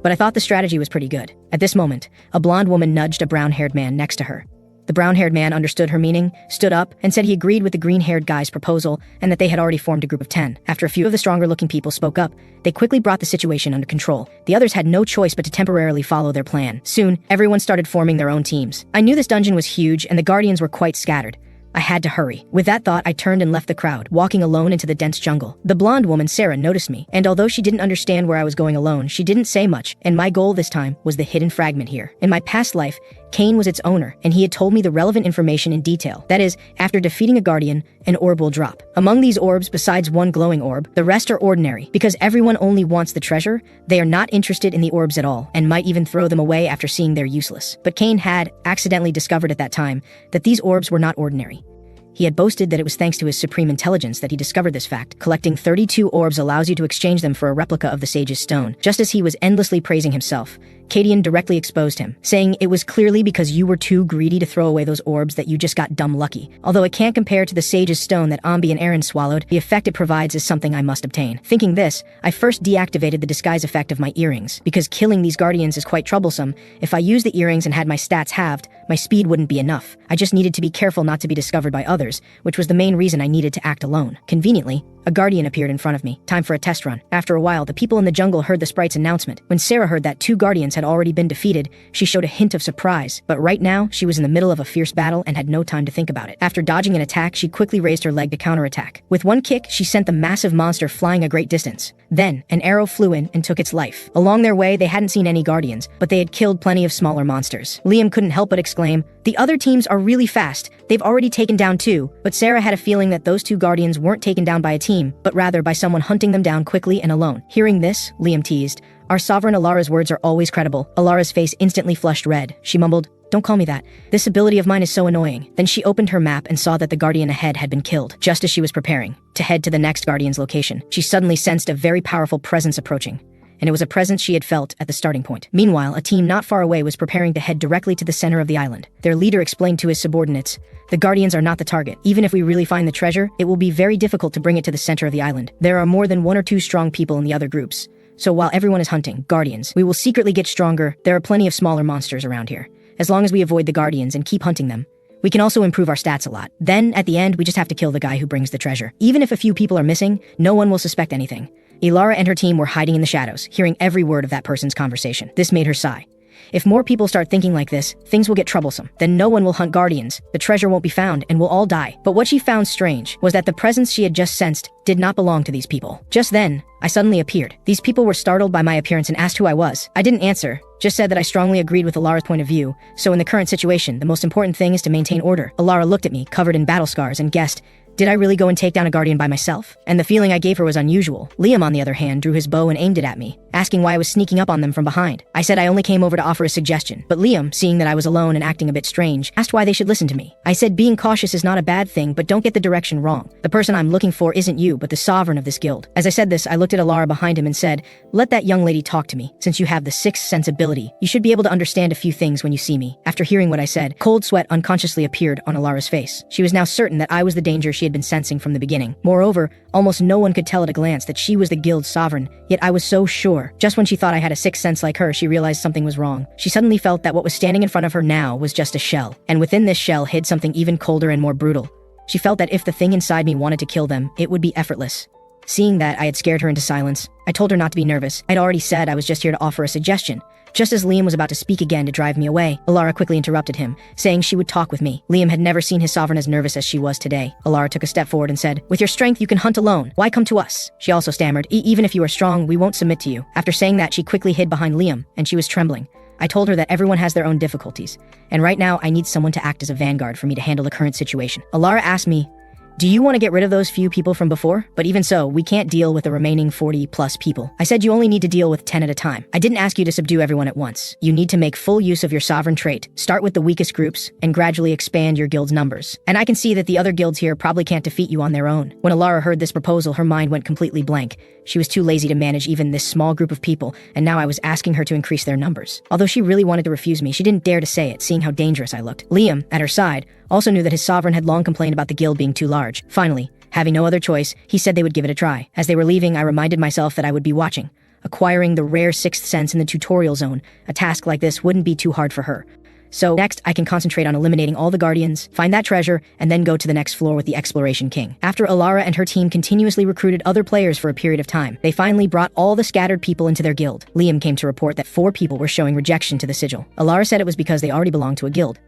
But I thought the strategy was pretty good. At this moment, a blonde woman nudged a brown-haired man next to her. The brown-haired man understood her meaning, stood up, and said he agreed with the green-haired guy's proposal and that they had already formed a group of 10. After a few of the stronger-looking people spoke up, they quickly brought the situation under control. The others had no choice but to temporarily follow their plan. Soon, everyone started forming their own teams. I knew this dungeon was huge and the guardians were quite scattered. I had to hurry. With that thought, I turned and left the crowd, walking alone into the dense jungle. The blonde woman, Sarah, noticed me, and although she didn't understand where I was going alone, she didn't say much, and my goal this time was the hidden fragment here. In my past life, Cain was its owner, and he had told me the relevant information in detail. That is, after defeating a guardian, an orb will drop. Among these orbs, besides one glowing orb, the rest are ordinary. Because everyone only wants the treasure, they are not interested in the orbs at all, and might even throw them away after seeing they're useless. But Cain had accidentally discovered at that time that these orbs were not ordinary. He had boasted that it was thanks to his supreme intelligence that he discovered this fact. Collecting 32 orbs allows you to exchange them for a replica of the Sage's Stone. Just as he was endlessly praising himself, Cadian directly exposed him, saying it was clearly because you were too greedy to throw away those orbs that you just got dumb lucky. Although it can't compare to the Sage's Stone that Ambi and Aaron swallowed, the effect it provides is something I must obtain. Thinking this, I first deactivated the disguise effect of my earrings. Because killing these guardians is quite troublesome, if I used the earrings and had my stats halved, my speed wouldn't be enough. I just needed to be careful not to be discovered by others, which was the main reason I needed to act alone. Conveniently, a guardian appeared in front of me. Time for a test run. After a while, the people in the jungle heard the sprite's announcement. When Sarah heard that 2 guardians had already been defeated, she showed a hint of surprise. But right now, she was in the middle of a fierce battle and had no time to think about it. After dodging an attack, she quickly raised her leg to counterattack. With one kick, she sent the massive monster flying a great distance. Then, an arrow flew in and took its life. Along their way, they hadn't seen any guardians, but they had killed plenty of smaller monsters. Liam couldn't help but exclaim, "The other teams are really fast. They've already taken down 2, but Sarah had a feeling that those 2 guardians weren't taken down by a team, but rather by someone hunting them down quickly and alone." Hearing this, Liam teased, "Our sovereign Alara's words are always credible." Alara's face instantly flushed red. She mumbled, "Don't call me that. This ability of mine is so annoying." Then she opened her map and saw that the guardian ahead had been killed. Just as she was preparing to head to the next guardian's location, she suddenly sensed a very powerful presence approaching. and it was a presence she had felt at the starting point. Meanwhile, a team not far away was preparing to head directly to the center of the island. Their leader explained to his subordinates, "The Guardians are not the target. Even if we really find the treasure, it will be very difficult to bring it to the center of the island. There are more than 1 or 2 strong people in the other groups. So while everyone is hunting Guardians, we will secretly get stronger. There are plenty of smaller monsters around here. As long as we avoid the Guardians and keep hunting them, we can also improve our stats a lot. Then, at the end, we just have to kill the guy who brings the treasure. Even if a few people are missing, no one will suspect anything." Ilara and her team were hiding in the shadows, hearing every word of that person's conversation. This made her sigh. If more people start thinking like this, things will get troublesome. Then no one will hunt Guardians, the treasure won't be found, and we'll all die. But what she found strange was that the presence she had just sensed did not belong to these people. Just then, I suddenly appeared. These people were startled by my appearance and asked who I was. I didn't answer, just said that I strongly agreed with Alara's point of view. So in the current situation, the most important thing is to maintain order. Alara looked at me, covered in battle scars, and guessed, did I really go and take down a Guardian by myself? And the feeling I gave her was unusual. Liam, on the other hand, drew his bow and aimed it at me, asking why I was sneaking up on them from behind. I said I only came over to offer a suggestion, but Liam, seeing that I was alone and acting a bit strange, asked why they should listen to me. I said being cautious is not a bad thing, but don't get the direction wrong. The person I'm looking for isn't you, but the sovereign of this guild. As I said this, I looked at Alara behind him and said, let that young lady talk to me. Since you have the 6th sense ability, you should be able to understand a few things when you see me. After hearing what I said, cold sweat unconsciously appeared on Alara's face. She was now certain that I was the danger she had been sensing from the beginning. Moreover, almost no one could tell at a glance that she was the guild's sovereign, yet I was so sure. Just when she thought I had a 6th sense like her, she realized something was wrong. She suddenly felt that what was standing in front of her now was just a shell, and within this shell hid something even colder and more brutal. She felt that if the thing inside me wanted to kill them, it would be effortless. Seeing that I had scared her into silence, I told her not to be nervous. I'd already said I was just here to offer a suggestion. Just as Liam was about to speak again to drive me away, Alara quickly interrupted him, saying she would talk with me. Liam had never seen his sovereign as nervous as she was today. Alara took a step forward and said, with your strength you can hunt alone. Why come to us? She also stammered, even if you are strong, we won't submit to you. After saying that, she quickly hid behind Liam, and she was trembling. I told her that everyone has their own difficulties, and right now I need someone to act as a vanguard for me to handle the current situation. Alara asked me, do you want to get rid of those few people from before? But even so, we can't deal with the remaining 40 plus people. I said you only need to deal with 10 at a time. I didn't ask you to subdue everyone at once. You need to make full use of your sovereign trait. Start with the weakest groups and gradually expand your guild's numbers. And I can see that the other guilds here probably can't defeat you on their own. When Alara heard this proposal, her mind went completely blank. She was too lazy to manage even this small group of people, and now I was asking her to increase their numbers. Although she really wanted to refuse me, she didn't dare to say it, seeing how dangerous I looked. Liam, at her side, also knew that his sovereign had long complained about the guild being too large. Finally, having no other choice, he said they would give it a try. As they were leaving, I reminded myself that I would be watching. Acquiring the rare 6th sense in the tutorial zone, a task like this wouldn't be too hard for her. So next, I can concentrate on eliminating all the Guardians, find that treasure, and then go to the next floor with the Exploration King. After Alara and her team continuously recruited other players for a period of time, they finally brought all the scattered people into their guild. Liam came to report that 4 people were showing rejection to the sigil. Alara said it was because they already belonged to a guild.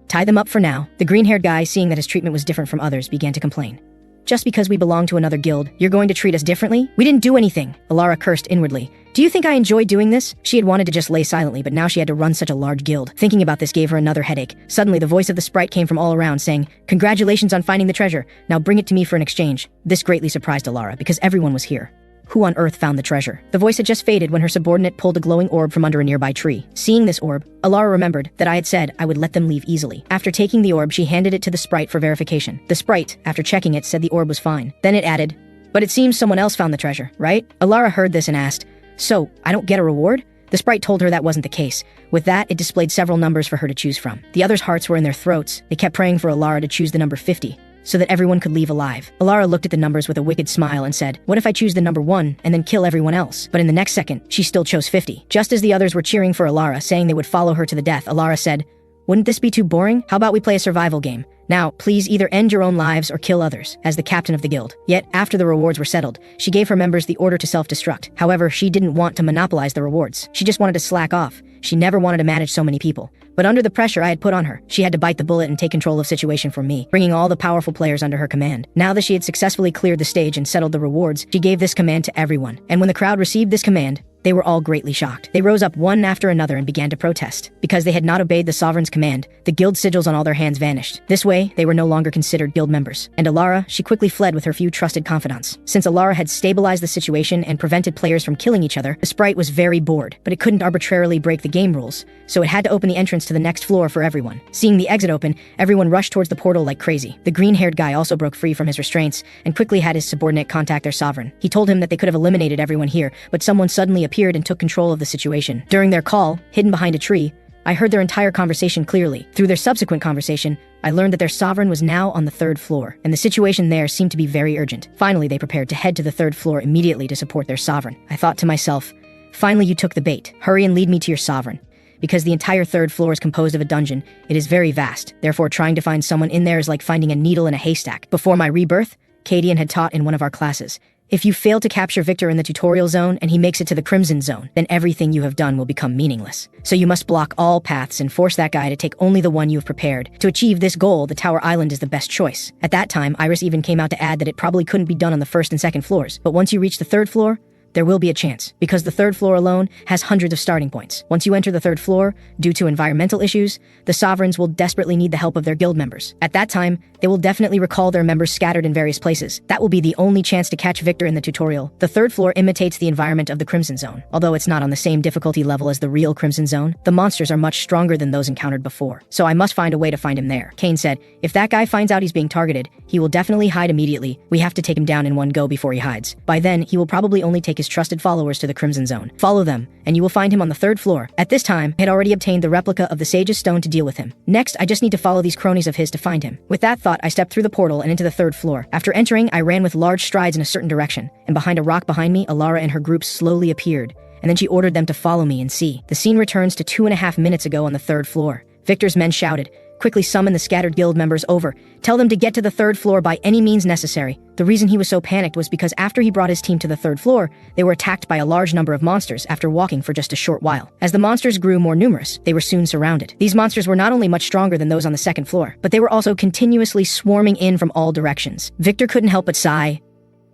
Tie them up for now. The green-haired guy, seeing that his treatment was different from others, began to complain. Just because we belong to another guild, you're going to treat us differently? We didn't do anything. Alara cursed inwardly. Do you think I enjoy doing this? She had wanted to just lay silently, but now she had to run such a large guild. Thinking about this gave her another headache. Suddenly, the voice of the sprite came from all around, saying, congratulations on finding the treasure. Now bring it to me for an exchange. This greatly surprised Alara, because everyone was here. Who on earth found the treasure? The voice had just faded when her subordinate pulled a glowing orb from under a nearby tree. Seeing this orb, Alara remembered that I had said I would let them leave easily. After taking the orb, she handed it to the sprite for verification. The sprite, after checking it, said the orb was fine. Then it added, but it seems someone else found the treasure, right? Alara heard this and asked, so, I don't get a reward? The sprite told her that wasn't the case. With that, it displayed several numbers for her to choose from. The others' hearts were in their throats. They kept praying for Alara to choose the number 50. So that everyone could leave alive. Alara looked at the numbers with a wicked smile and said, what if I choose the number 1 and then kill everyone else? But in the next second, she still chose 50. Just as the others were cheering for Alara, saying they would follow her to the death, Alara said, wouldn't this be too boring? How about we play a survival game? Now, please either end your own lives or kill others, as the captain of the guild. Yet, after the rewards were settled, she gave her members the order to self-destruct. However, she didn't want to monopolize the rewards. She just wanted to slack off. She never wanted to manage so many people. But under the pressure I had put on her, she had to bite the bullet and take control of the situation for me, bringing all the powerful players under her command. Now that she had successfully cleared the stage and settled the rewards, she gave this command to everyone. And when the crowd received this command, They were all greatly shocked. They rose up one after another and began to protest. Because they had not obeyed the sovereign's command, the guild sigils on all their hands vanished. This way, they were no longer considered guild members. And Alara, she quickly fled with her few trusted confidants. Since Alara had stabilized the situation and prevented players from killing each other, the sprite was very bored, but it couldn't arbitrarily break the game rules, so it had to open the entrance to the next floor for everyone. Seeing the exit open, everyone rushed towards the portal like crazy. The green-haired guy also broke free from his restraints and quickly had his subordinate contact their sovereign. He told him that they could have eliminated everyone here, but someone suddenly appeared and took control of the situation. During their call, hidden behind a tree, I heard their entire conversation clearly. Through their subsequent conversation, I learned that their sovereign was now on the 3rd floor, and the situation there seemed to be very urgent. Finally, they prepared to head to the 3rd floor immediately to support their sovereign. I thought to myself, finally you took the bait. Hurry and lead me to your sovereign. Because the entire 3rd floor is composed of a dungeon, it is very vast. Therefore, trying to find someone in there is like finding a needle in a haystack. Before my rebirth, Cadian had taught in one of our classes, if you fail to capture Victor in the tutorial zone and he makes it to the Crimson Zone, then everything you have done will become meaningless. So you must block all paths and force that guy to take only the one you have prepared. To achieve this goal, the Tower Island is the best choice. At that time, Iris even came out to add that it probably couldn't be done on the 1st and 2nd floors, but once you reach the 3rd floor, there will be a chance, because the 3rd floor alone has hundreds of starting points. Once you enter the 3rd floor, due to environmental issues, the sovereigns will desperately need the help of their guild members. At that time, they will definitely recall their members scattered in various places. That will be the only chance to catch Victor in the tutorial. The 3rd floor imitates the environment of the Crimson Zone. Although it's not on the same difficulty level as the real Crimson Zone, the monsters are much stronger than those encountered before. So I must find a way to find him there. Kane said, if that guy finds out he's being targeted, he will definitely hide immediately. We have to take him down in one go before he hides. By then, he will probably only take his trusted followers to the Crimson Zone. Follow them, and you will find him on the 3rd floor. At this time, I had already obtained the replica of the Sage's Stone to deal with him. Next, I just need to follow these cronies of his to find him. With that thought, I stepped through the portal and into the 3rd floor. After entering, I ran with large strides in a certain direction, and behind a rock behind me, Alara and her group slowly appeared, and then she ordered them to follow me and see. The scene returns to 2.5 minutes ago on the 3rd floor. Victor's men shouted, quickly summon the scattered guild members over. Tell them to get to the 3rd floor by any means necessary. The reason he was so panicked was because after he brought his team to the 3rd floor, they were attacked by a large number of monsters after walking for just a short while. As the monsters grew more numerous, they were soon surrounded. These monsters were not only much stronger than those on the 2nd floor, but they were also continuously swarming in from all directions. Victor couldn't help but sigh.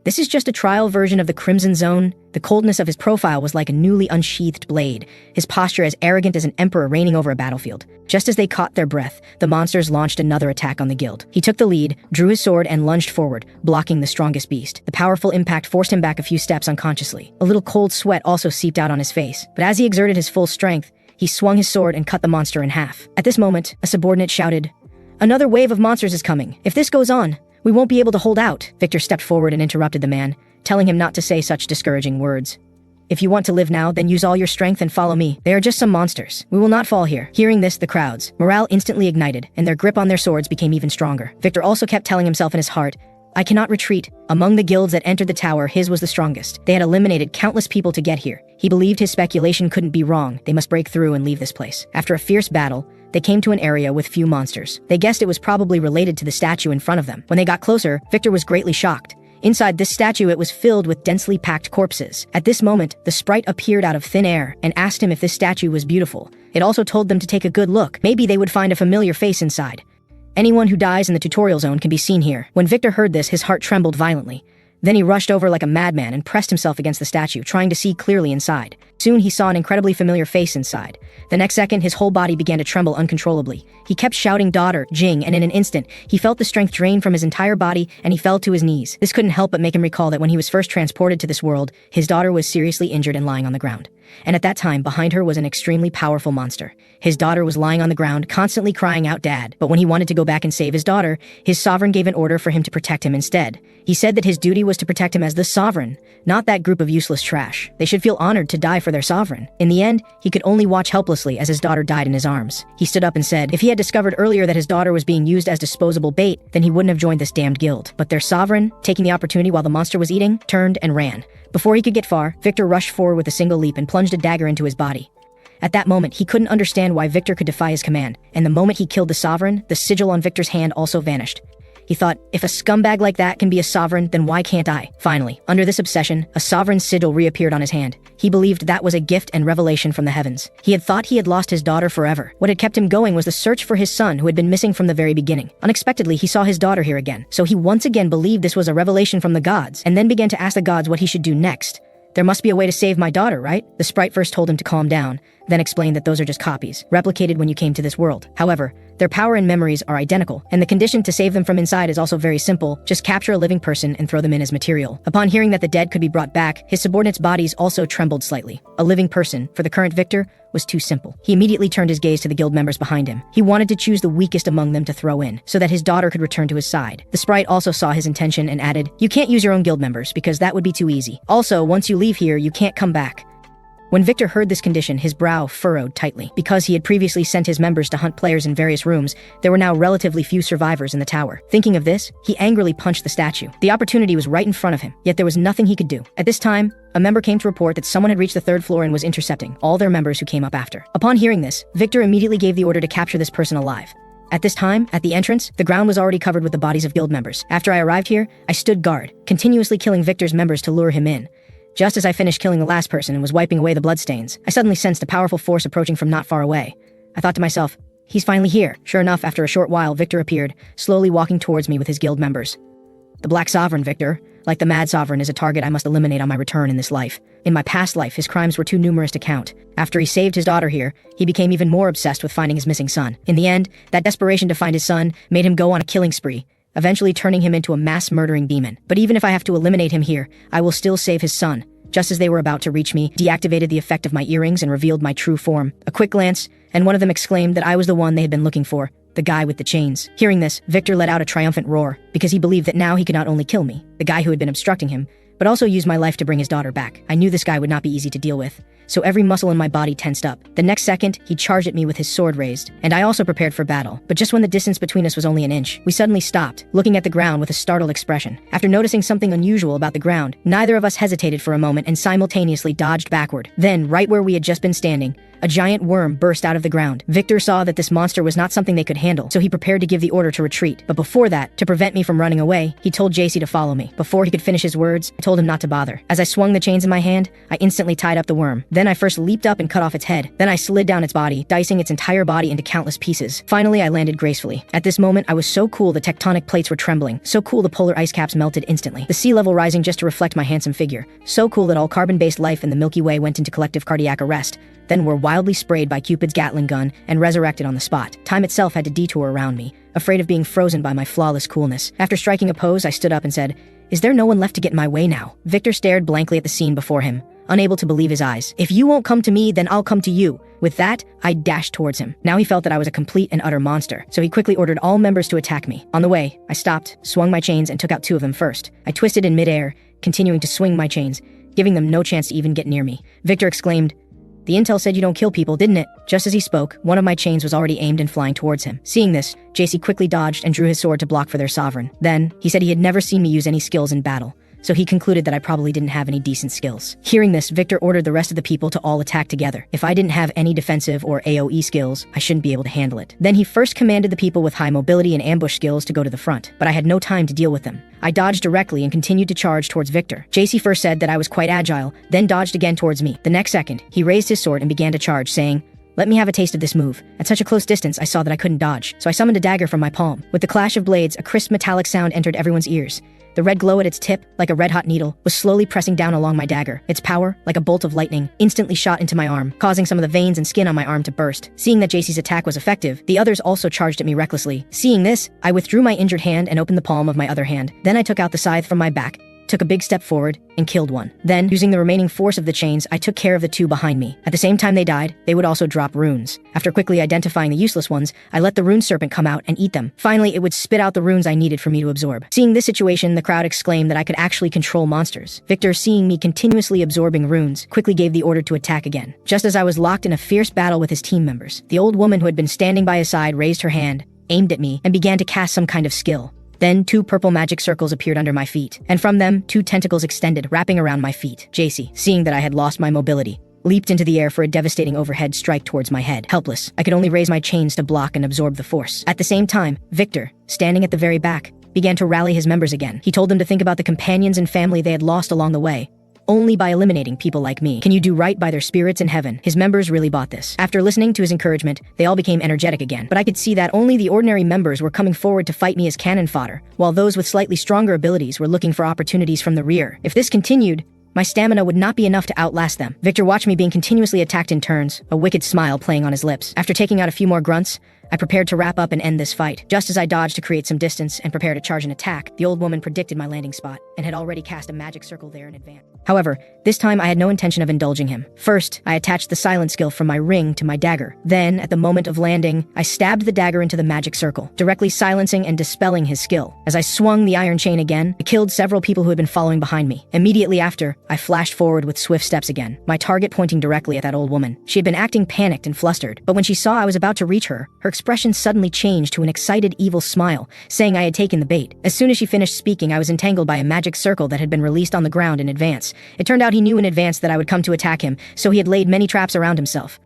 This is just a trial version of the Crimson Zone. The coldness of his profile was like a newly unsheathed blade, his posture as arrogant as an emperor reigning over a battlefield. Just as they caught their breath, the monsters launched another attack on the guild. He took the lead, drew his sword, and lunged forward, blocking the strongest beast. The powerful impact forced him back a few steps unconsciously. A little cold sweat also seeped out on his face, but as he exerted his full strength, he swung his sword and cut the monster in half. At this moment, a subordinate shouted, "Another wave of monsters is coming. If this goes on, we won't be able to hold out." Victor stepped forward and interrupted the man, telling him not to say such discouraging words. "If you want to live now, then use all your strength and follow me. They are just some monsters. We will not fall here." Hearing this, the crowd's morale instantly ignited, and their grip on their swords became even stronger. Victor also kept telling himself in his heart, "I cannot retreat." Among the guilds that entered the tower, his was the strongest. They had eliminated countless people to get here. He believed his speculation couldn't be wrong. They must break through and leave this place. After a fierce battle, they came to an area with few monsters. They guessed it was probably related to the statue in front of them. When they got closer, Victor was greatly shocked. Inside this statue, it was filled with densely packed corpses. At this moment, the sprite appeared out of thin air and asked him if this statue was beautiful. It also told them to take a good look. Maybe they would find a familiar face inside. Anyone who dies in the tutorial zone can be seen here. When Victor heard this, his heart trembled violently. Then he rushed over like a madman and pressed himself against the statue, trying to see clearly inside. Soon he saw an incredibly familiar face inside. The next second, his whole body began to tremble uncontrollably. He kept shouting "Daughter, Jing," and in an instant, he felt the strength drain from his entire body and he fell to his knees. This couldn't help but make him recall that when he was first transported to this world, his daughter was seriously injured and lying on the ground. And at that time, behind her was an extremely powerful monster. His daughter was lying on the ground, constantly crying out "Dad." But when he wanted to go back and save his daughter, his sovereign gave an order for him to protect him instead. He said that his duty was to protect him as the sovereign, not that group of useless trash. They should feel honored to die for their sovereign. In the end, he could only watch helplessly as his daughter died in his arms. He stood up and said if he had discovered earlier that his daughter was being used as disposable bait, then he wouldn't have joined this damned guild. But their sovereign, taking the opportunity while the monster was eating, turned and ran. Before he could get far, Victor rushed forward with a single leap and plunged a dagger into his body. At that moment, he couldn't understand why Victor could defy his command, and the moment he killed the sovereign, the sigil on Victor's hand also vanished. He thought, if a scumbag like that can be a sovereign, then why can't I? Finally, under this obsession, a sovereign's sigil reappeared on his hand. He believed that was a gift and revelation from the heavens. He had thought he had lost his daughter forever. What had kept him going was the search for his son who had been missing from the very beginning. Unexpectedly, he saw his daughter here again. So he once again believed this was a revelation from the gods, and then began to ask the gods what he should do next. There must be a way to save my daughter, right? The sprite first told him to calm down, then explained that those are just copies, replicated when you came to this world. However, their power and memories are identical, and the condition to save them from inside is also very simple. Just capture a living person and throw them in as material. Upon hearing that the dead could be brought back, his subordinates' bodies also trembled slightly. A living person, for the current victor, was too simple. He immediately turned his gaze to the guild members behind him. He wanted to choose the weakest among them to throw in, so that his daughter could return to his side. The sprite also saw his intention and added, "You can't use your own guild members, because that would be too easy. Also, once you leave here, you can't come back." When Victor heard this condition, his brow furrowed tightly. Because he had previously sent his members to hunt players in various rooms, there were now relatively few survivors in the tower. Thinking of this, he angrily punched the statue. The opportunity was right in front of him, yet there was nothing he could do. At this time, a member came to report that someone had reached the 3rd floor and was intercepting all their members who came up after. Upon hearing this, Victor immediately gave the order to capture this person alive. At this time, at the entrance, the ground was already covered with the bodies of guild members. After I arrived here, I stood guard, continuously killing Victor's members to lure him in. Just as I finished killing the last person and was wiping away the bloodstains, I suddenly sensed a powerful force approaching from not far away. I thought to myself, he's finally here. Sure enough, after a short while, Victor appeared, slowly walking towards me with his guild members. The Black Sovereign, Victor, like the Mad Sovereign, is a target I must eliminate on my return in this life. In my past life, his crimes were too numerous to count. After he saved his daughter here, he became even more obsessed with finding his missing son. In the end, that desperation to find his son made him go on a killing spree, eventually turning him into a mass-murdering demon. But even if I have to eliminate him here, I will still save his son. Just as they were about to reach me, deactivated the effect of my earrings and revealed my true form. A quick glance, and one of them exclaimed that I was the one they had been looking for, the guy with the chains. Hearing this, Victor let out a triumphant roar, because he believed that now he could not only kill me, the guy who had been obstructing him, but also use my life to bring his daughter back. I knew this guy would not be easy to deal with, so every muscle in my body tensed up. The next second, he charged at me with his sword raised, and I also prepared for battle. But just when the distance between us was only an inch, we suddenly stopped, looking at the ground with a startled expression. After noticing something unusual about the ground, neither of us hesitated for a moment and simultaneously dodged backward. Then, right where we had just been standing, a giant worm burst out of the ground. Victor saw that this monster was not something they could handle, so he prepared to give the order to retreat. But before that, to prevent me from running away, he told JC to follow me. Before he could finish his words, I told him not to bother. As I swung the chains in my hand, I instantly tied up the worm. Then I first leaped up and cut off its head. Then I slid down its body, dicing its entire body into countless pieces. Finally, I landed gracefully. At this moment, I was so cool the tectonic plates were trembling. So cool the polar ice caps melted instantly. The sea level rising just to reflect my handsome figure. So cool that all carbon-based life in the Milky Way went into collective cardiac arrest, then were wildly sprayed by Cupid's Gatling gun and resurrected on the spot. Time itself had to detour around me, afraid of being frozen by my flawless coolness. After striking a pose, I stood up and said, "Is there no one left to get in my way now?" Victor stared blankly at the scene before him, unable to believe his eyes. "If you won't come to me, then I'll come to you." With that, I dashed towards him. Now he felt that I was a complete and utter monster, so he quickly ordered all members to attack me. On the way, I stopped, swung my chains, and took out 2 of them first. I twisted in midair, continuing to swing my chains, giving them no chance to even get near me. Victor exclaimed, "The intel said you don't kill people, didn't it?" Just as he spoke, one of my chains was already aimed and flying towards him. Seeing this, JC quickly dodged and drew his sword to block for their sovereign. Then, he said he had never seen me use any skills in battle, so he concluded that I probably didn't have any decent skills. Hearing this, Victor ordered the rest of the people to all attack together. If I didn't have any defensive or AoE skills, I shouldn't be able to handle it. Then he first commanded the people with high mobility and ambush skills to go to the front, but I had no time to deal with them. I dodged directly and continued to charge towards Victor. JC first said that I was quite agile, then dodged again towards me. The next second, he raised his sword and began to charge, saying, "Let me have a taste of this move." At such a close distance, I saw that I couldn't dodge, so I summoned a dagger from my palm. With the clash of blades, a crisp metallic sound entered everyone's ears. The red glow at its tip, like a red-hot needle, was slowly pressing down along my dagger. Its power, like a bolt of lightning, instantly shot into my arm, causing some of the veins and skin on my arm to burst. Seeing that JC's attack was effective, the others also charged at me recklessly. Seeing this, I withdrew my injured hand and opened the palm of my other hand. Then I took out the scythe from my back, took a big step forward, and killed one. Then, using the remaining force of the chains, I took care of the 2 behind me. At the same time they died, they would also drop runes. After quickly identifying the useless ones, I let the rune serpent come out and eat them. Finally, it would spit out the runes I needed for me to absorb. Seeing this situation, the crowd exclaimed that I could actually control monsters. Victor, seeing me continuously absorbing runes, quickly gave the order to attack again. Just as I was locked in a fierce battle with his team members, the old woman who had been standing by his side raised her hand, aimed at me, and began to cast some kind of skill. Then 2 purple magic circles appeared under my feet, and from them, 2 tentacles extended, wrapping around my feet. JC, seeing that I had lost my mobility, leaped into the air for a devastating overhead strike towards my head. Helpless, I could only raise my chains to block and absorb the force. At the same time, Victor, standing at the very back, began to rally his members again. He told them to think about the companions and family they had lost along the way. Only by eliminating people like me can you do right by their spirits in heaven. His members really bought this. After listening to his encouragement, they all became energetic again. But I could see that only the ordinary members were coming forward to fight me as cannon fodder, while those with slightly stronger abilities were looking for opportunities from the rear. If this continued, my stamina would not be enough to outlast them. Victor watched me being continuously attacked in turns, a wicked smile playing on his lips. After taking out a few more grunts, I prepared to wrap up and end this fight. Just as I dodged to create some distance and prepare to charge an attack, the old woman predicted my landing spot and had already cast a magic circle there in advance. However, this time I had no intention of indulging him. First, I attached the silent skill from my ring to my dagger. Then, at the moment of landing, I stabbed the dagger into the magic circle, directly silencing and dispelling his skill. As I swung the iron chain again, I killed several people who had been following behind me. Immediately after, I flashed forward with swift steps again, my target pointing directly at that old woman. She had been acting panicked and flustered, but when she saw I was about to reach her, her expression suddenly changed to an excited, evil smile, saying I had taken the bait. As soon as she finished speaking, I was entangled by a magic circle that had been released on the ground in advance. It turned out he knew in advance that I would come to attack him, so he had laid many traps around himself.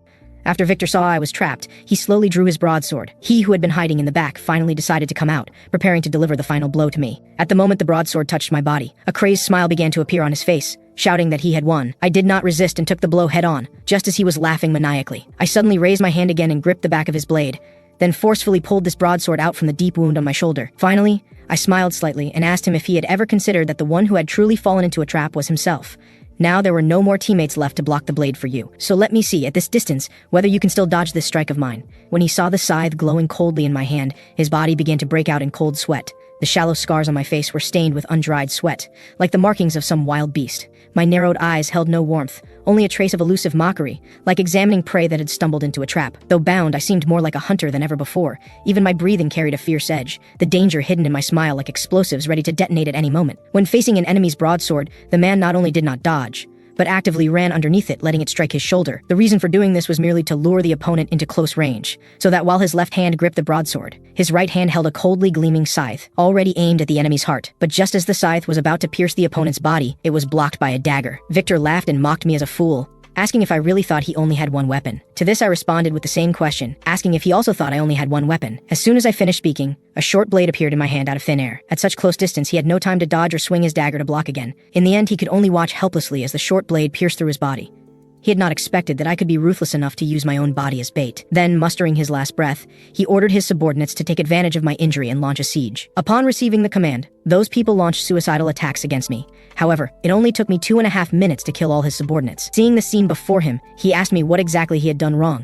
After Victor saw I was trapped, he slowly drew his broadsword. He who had been hiding in the back finally decided to come out, preparing to deliver the final blow to me. At the moment the broadsword touched my body, a crazed smile began to appear on his face, shouting that he had won. I did not resist and took the blow head on, just as he was laughing maniacally. I suddenly raised my hand again and gripped the back of his blade, then forcefully pulled this broadsword out from the deep wound on my shoulder. Finally, I smiled slightly and asked him if he had ever considered that the one who had truly fallen into a trap was himself. Now there were no more teammates left to block the blade for you. So let me see, at this distance, whether you can still dodge this strike of mine. When he saw the scythe glowing coldly in my hand, his body began to break out in cold sweat. The shallow scars on my face were stained with undried sweat, like the markings of some wild beast. My narrowed eyes held no warmth, only a trace of elusive mockery, like examining prey that had stumbled into a trap. Though bound, I seemed more like a hunter than ever before. Even my breathing carried a fierce edge, the danger hidden in my smile like explosives ready to detonate at any moment. When facing an enemy's broadsword, the man not only did not dodge, but actively ran underneath it, letting it strike his shoulder. The reason for doing this was merely to lure the opponent into close range, so that while his left hand gripped the broadsword, his right hand held a coldly gleaming scythe, already aimed at the enemy's heart. But just as the scythe was about to pierce the opponent's body, it was blocked by a dagger. Victor laughed and mocked me as a fool, asking if I really thought he only had one weapon. To this I responded with the same question, asking if he also thought I only had one weapon. As soon as I finished speaking, a short blade appeared in my hand out of thin air. At such close distance, he had no time to dodge or swing his dagger to block again. In the end, he could only watch helplessly as the short blade pierced through his body. He had not expected that I could be ruthless enough to use my own body as bait. Then, mustering his last breath, he ordered his subordinates to take advantage of my injury and launch a siege. Upon receiving the command, those people launched suicidal attacks against me. However, it only took me 2.5 minutes to kill all his subordinates. Seeing the scene before him, he asked me what exactly he had done wrong.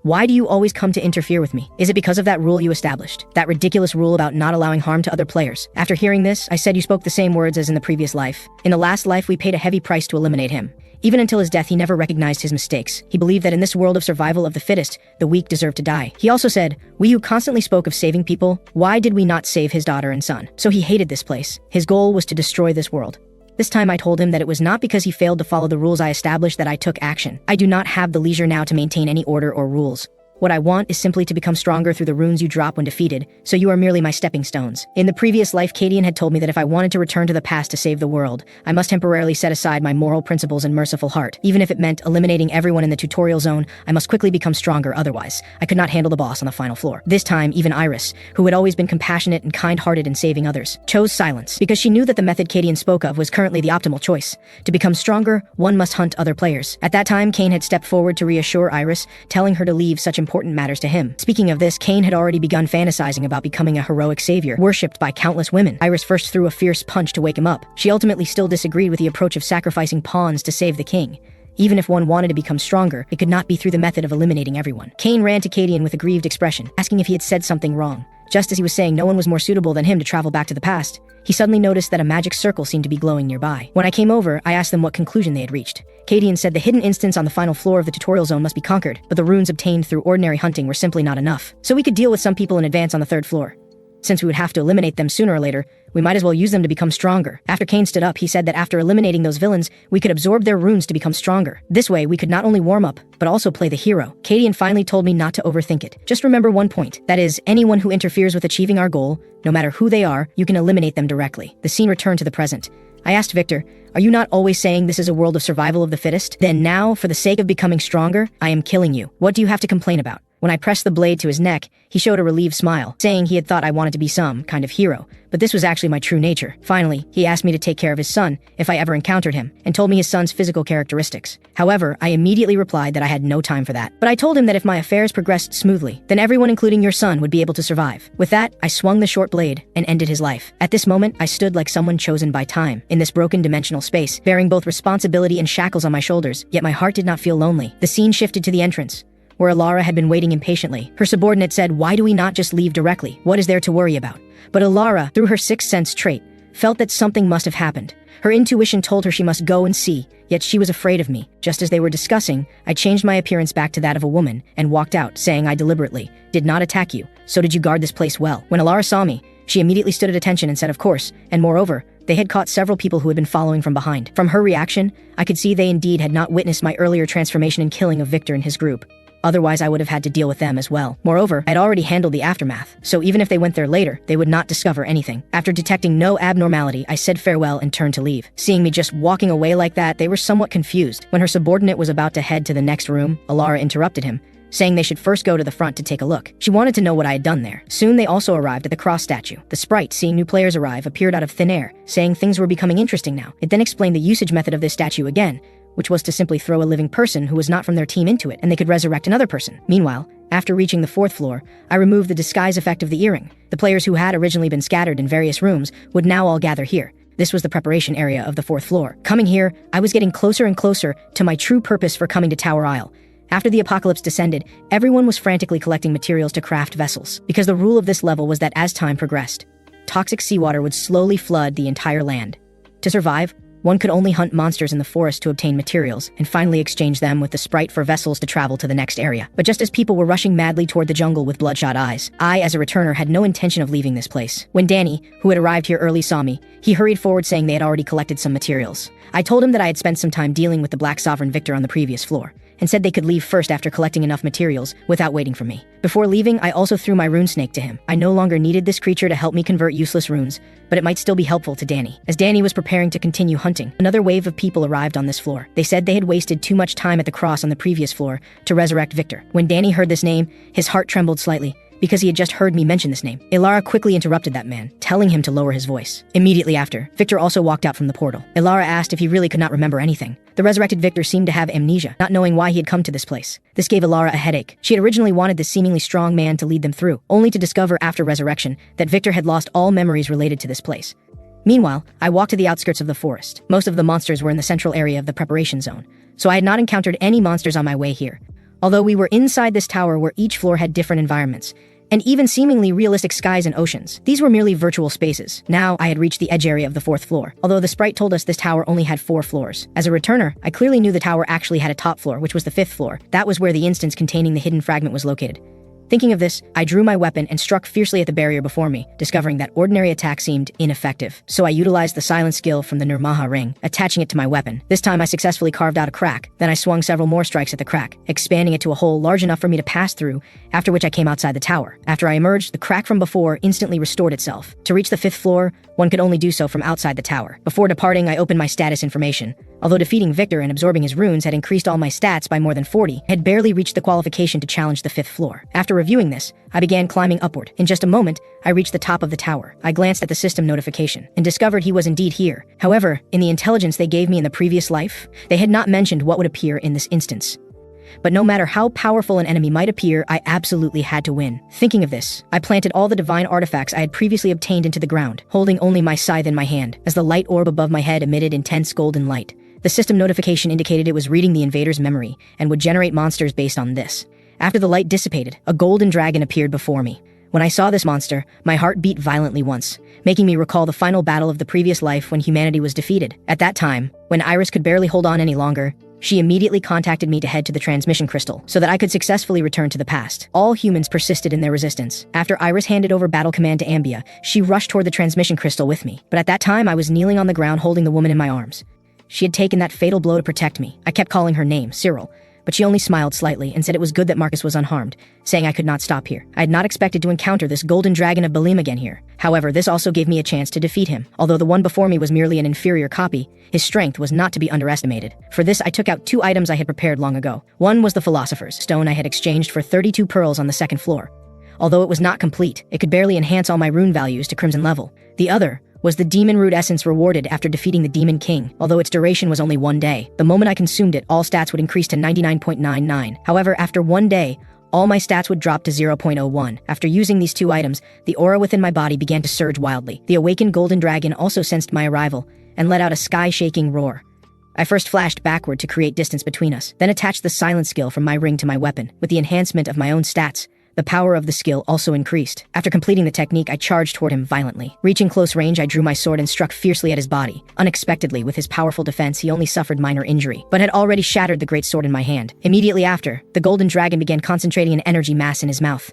Why do you always come to interfere with me? Is it because of that rule you established? That ridiculous rule about not allowing harm to other players? After hearing this, I said you spoke the same words as in the previous life. In the last life, we paid a heavy price to eliminate him. Even until his death, he never recognized his mistakes. He believed that in this world of survival of the fittest, the weak deserve to die. He also said, we who constantly spoke of saving people, why did we not save his daughter and son? So he hated this place. His goal was to destroy this world. This time I told him that it was not because he failed to follow the rules I established that I took action. I do not have the leisure now to maintain any order or rules. What I want is simply to become stronger through the runes you drop when defeated, so you are merely my stepping stones. In the previous life, Cadian had told me that if I wanted to return to the past to save the world, I must temporarily set aside my moral principles and merciful heart. Even if it meant eliminating everyone in the tutorial zone, I must quickly become stronger, otherwise I could not handle the boss on the final floor. This time, even Iris, who had always been compassionate and kind-hearted in saving others, chose silence, because she knew that the method Cadian spoke of was currently the optimal choice. To become stronger, one must hunt other players. At that time, Cain had stepped forward to reassure Iris, telling her to leave such important matters to him. Speaking of this, Cain had already begun fantasizing about becoming a heroic savior, worshipped by countless women. Iris first threw a fierce punch to wake him up. She ultimately still disagreed with the approach of sacrificing pawns to save the king. Even if one wanted to become stronger, it could not be through the method of eliminating everyone. Cain ran to Cadian with a grieved expression, asking if he had said something wrong. Just as he was saying no one was more suitable than him to travel back to the past, he suddenly noticed that a magic circle seemed to be glowing nearby. When I came over, I asked them what conclusion they had reached. Cadian said the hidden instance on the final floor of the tutorial zone must be conquered, but the runes obtained through ordinary hunting were simply not enough. So we could deal with some people in advance on the 3rd floor. Since we would have to eliminate them sooner or later, we might as well use them to become stronger. After Cain stood up, he said that after eliminating those villains, we could absorb their runes to become stronger. This way, we could not only warm up, but also play the hero. Cadian finally told me not to overthink it. Just remember one point, that is, anyone who interferes with achieving our goal, no matter who they are, you can eliminate them directly. The scene returned to the present. I asked Victor, are you not always saying this is a world of survival of the fittest? Then now, for the sake of becoming stronger, I am killing you. What do you have to complain about? When I pressed the blade to his neck, he showed a relieved smile, saying he had thought I wanted to be some kind of hero, but this was actually my true nature. Finally, he asked me to take care of his son if I ever encountered him, and told me his son's physical characteristics. However, I immediately replied that I had no time for that. But I told him that if my affairs progressed smoothly, then everyone including your son would be able to survive. With that, I swung the short blade and ended his life. At this moment, I stood like someone chosen by time, in this broken dimensional space, bearing both responsibility and shackles on my shoulders, yet my heart did not feel lonely. The scene shifted to the entrance, where Alara had been waiting impatiently. Her subordinate said, "Why do we not just leave directly? What is there to worry about?" But Alara, through her sixth sense trait, felt that something must have happened. Her intuition told her she must go and see, yet she was afraid of me. Just as they were discussing, I changed my appearance back to that of a woman and walked out, saying I deliberately did not attack you, so did you guard this place well. When Alara saw me, she immediately stood at attention and said of course, and moreover, they had caught several people who had been following from behind. From her reaction, I could see they indeed had not witnessed my earlier transformation and killing of Victor and his group. Otherwise, I would have had to deal with them as well. Moreover, I'd already handled the aftermath, so even if they went there later, they would not discover anything. After detecting no abnormality, I said farewell and turned to leave. Seeing me just walking away like that, they were somewhat confused. When her subordinate was about to head to the next room, Alara interrupted him, saying they should first go to the front to take a look. She wanted to know what I had done there. Soon they also arrived at the cross statue. The sprite, seeing new players arrive, appeared out of thin air, saying things were becoming interesting now. It then explained the usage method of this statue again, which was to simply throw a living person who was not from their team into it, and they could resurrect another person. Meanwhile, after reaching the fourth floor, I removed the disguise effect of the earring. The players who had originally been scattered in various rooms would now all gather here. This was the preparation area of the fourth floor. Coming here, I was getting closer and closer to my true purpose for coming to Tower Isle. After the apocalypse descended, everyone was frantically collecting materials to craft vessels, because the rule of this level was that as time progressed, toxic seawater would slowly flood the entire land. To survive, one could only hunt monsters in the forest to obtain materials, and finally exchange them with the sprite for vessels to travel to the next area. But just as people were rushing madly toward the jungle with bloodshot eyes, I, as a returner, had no intention of leaving this place. When Danny, who had arrived here early, saw me, he hurried forward saying they had already collected some materials. I told him that I had spent some time dealing with the Black Sovereign Victor on the previous floor, and said they could leave first after collecting enough materials without waiting for me. Before leaving, I also threw my rune snake to him. I no longer needed this creature to help me convert useless runes, but it might still be helpful to Danny. As Danny was preparing to continue hunting, another wave of people arrived on this floor. They said they had wasted too much time at the cross on the previous floor to resurrect Victor. When Danny heard this name, his heart trembled slightly, because he had just heard me mention this name. Ilara quickly interrupted that man, telling him to lower his voice. Immediately after, Victor also walked out from the portal. Ilara asked if he really could not remember anything. The resurrected Victor seemed to have amnesia, not knowing why he had come to this place. This gave Ilara a headache. She had originally wanted this seemingly strong man to lead them through, only to discover after resurrection that Victor had lost all memories related to this place. Meanwhile, I walked to the outskirts of the forest. Most of the monsters were in the central area of the preparation zone, so I had not encountered any monsters on my way here. Although we were inside this tower where each floor had different environments, and even seemingly realistic skies and oceans. These were merely virtual spaces. Now I had reached the edge area of the fourth floor, although the sprite told us this tower only had 4 floors. As a returner, I clearly knew the tower actually had a top floor, which was the 5th floor. That was where the instance containing the hidden fragment was located. Thinking of this, I drew my weapon and struck fiercely at the barrier before me, discovering that ordinary attack seemed ineffective. So I utilized the silent skill from the Nirmaha ring, attaching it to my weapon. This time I successfully carved out a crack, then I swung several more strikes at the crack, expanding it to a hole large enough for me to pass through, after which I came outside the tower. After I emerged, the crack from before instantly restored itself. To reach the 5th floor, one could only do so from outside the tower. Before departing, I opened my status information. Although defeating Victor and absorbing his runes had increased all my stats by more than 40, I had barely reached the qualification to challenge the 5th floor. After reviewing this, I began climbing upward. In just a moment, I reached the top of the tower. I glanced at the system notification and discovered he was indeed here. However, in the intelligence they gave me in the previous life, they had not mentioned what would appear in this instance. But no matter how powerful an enemy might appear, I absolutely had to win. Thinking of this, I planted all the divine artifacts I had previously obtained into the ground, holding only my scythe in my hand, as the light orb above my head emitted intense golden light. The system notification indicated it was reading the invader's memory and would generate monsters based on this. After the light dissipated, a golden dragon appeared before me. When I saw this monster, my heart beat violently once, making me recall the final battle of the previous life when humanity was defeated. At that time, when Iris could barely hold on any longer, she immediately contacted me to head to the transmission crystal so that I could successfully return to the past. All humans persisted in their resistance. After Iris handed over battle command to Ambia, she rushed toward the transmission crystal with me. But at that time, I was kneeling on the ground holding the woman in my arms. She had taken that fatal blow to protect me. I kept calling her name, Cyril, but she only smiled slightly and said it was good that Marcus was unharmed, saying I could not stop here. I had not expected to encounter this golden dragon of Balim again here. However, this also gave me a chance to defeat him. Although the one before me was merely an inferior copy, his strength was not to be underestimated. For this, I took out 2 items I had prepared long ago. One was the Philosopher's Stone I had exchanged for 32 pearls on the 2nd floor. Although it was not complete, it could barely enhance all my rune values to Crimson level. The other was the Demon Root Essence rewarded after defeating the Demon King, although its duration was only 1 day. The moment I consumed it, all stats would increase to 99.99. However, after 1 day, all my stats would drop to 0.01. After using these 2 items, the aura within my body began to surge wildly. The awakened golden dragon also sensed my arrival and let out a sky-shaking roar. I first flashed backward to create distance between us, then attached the silent skill from my ring to my weapon. With the enhancement of my own stats, the power of the skill also increased. After completing the technique, I charged toward him violently. Reaching close range, I drew my sword and struck fiercely at his body. Unexpectedly, with his powerful defense, he only suffered minor injury, but had already shattered the great sword in my hand. Immediately after, the golden dragon began concentrating an energy mass in his mouth.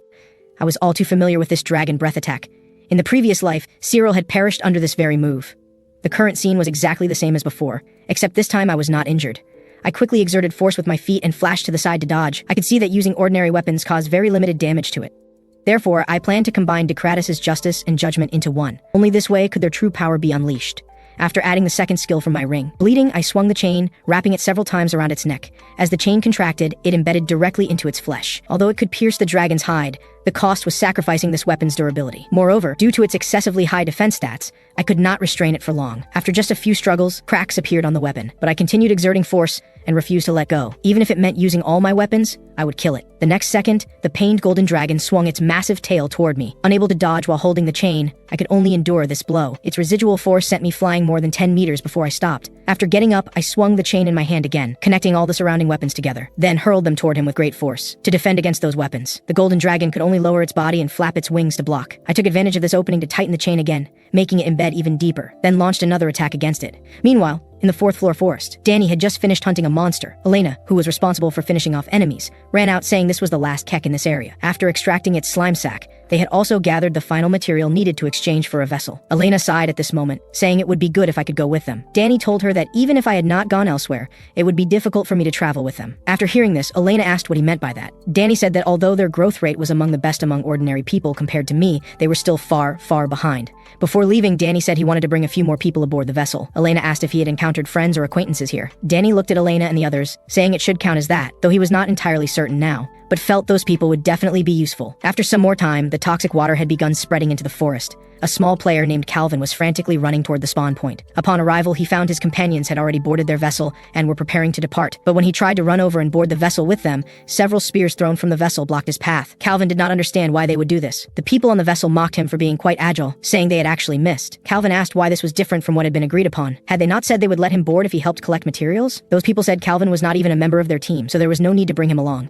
I was all too familiar with this dragon breath attack. In the previous life, Cyril had perished under this very move. The current scene was exactly the same as before, except this time I was not injured. I quickly exerted force with my feet and flashed to the side to dodge. I could see that using ordinary weapons caused very limited damage to it. Therefore, I planned to combine Decratus' justice and judgment into one. Only this way could their true power be unleashed. After adding the 2nd skill from my ring, bleeding, I swung the chain, wrapping it several times around its neck. As the chain contracted, it embedded directly into its flesh. Although it could pierce the dragon's hide, the cost was sacrificing this weapon's durability. Moreover, due to its excessively high defense stats, I could not restrain it for long. After just a few struggles, cracks appeared on the weapon, but I continued exerting force and refused to let go. Even if it meant using all my weapons, I would kill it. The next second, the pained golden dragon swung its massive tail toward me. Unable to dodge while holding the chain, I could only endure this blow. Its residual force sent me flying more than 10 meters before I stopped. After getting up, I swung the chain in my hand again, connecting all the surrounding weapons together, then hurled them toward him with great force. To defend against those weapons, the golden dragon could only lower its body and flap its wings to block. I took advantage of this opening to tighten the chain again, making it embed even deeper, then launched another attack against it. Meanwhile, in the 4th floor forest, Danny had just finished hunting a monster. Elena, who was responsible for finishing off enemies, ran out saying this was the last kek in this area. After extracting its slime sack, they had also gathered the final material needed to exchange for a vessel. Elena sighed at this moment, saying it would be good if I could go with them. Danny told her that even if I had not gone elsewhere, it would be difficult for me to travel with them. After hearing this, Elena asked what he meant by that. Danny said that although their growth rate was among the best among ordinary people compared to me, they were still far, far behind. Before leaving, Danny said he wanted to bring a few more people aboard the vessel. Elena asked if he had encountered friends or acquaintances here. Danny looked at Elena and the others, saying it should count as that, though he was not entirely certain now, but felt those people would definitely be useful. After some more time, the toxic water had begun spreading into the forest. A small player named Calvin was frantically running toward the spawn point. Upon arrival, he found his companions had already boarded their vessel and were preparing to depart. But when he tried to run over and board the vessel with them, several spears thrown from the vessel blocked his path. Calvin did not understand why they would do this. The people on the vessel mocked him for being quite agile, saying they had actually missed. Calvin asked why this was different from what had been agreed upon. Had they not said they would let him board if he helped collect materials? Those people said Calvin was not even a member of their team, so there was no need to bring him along.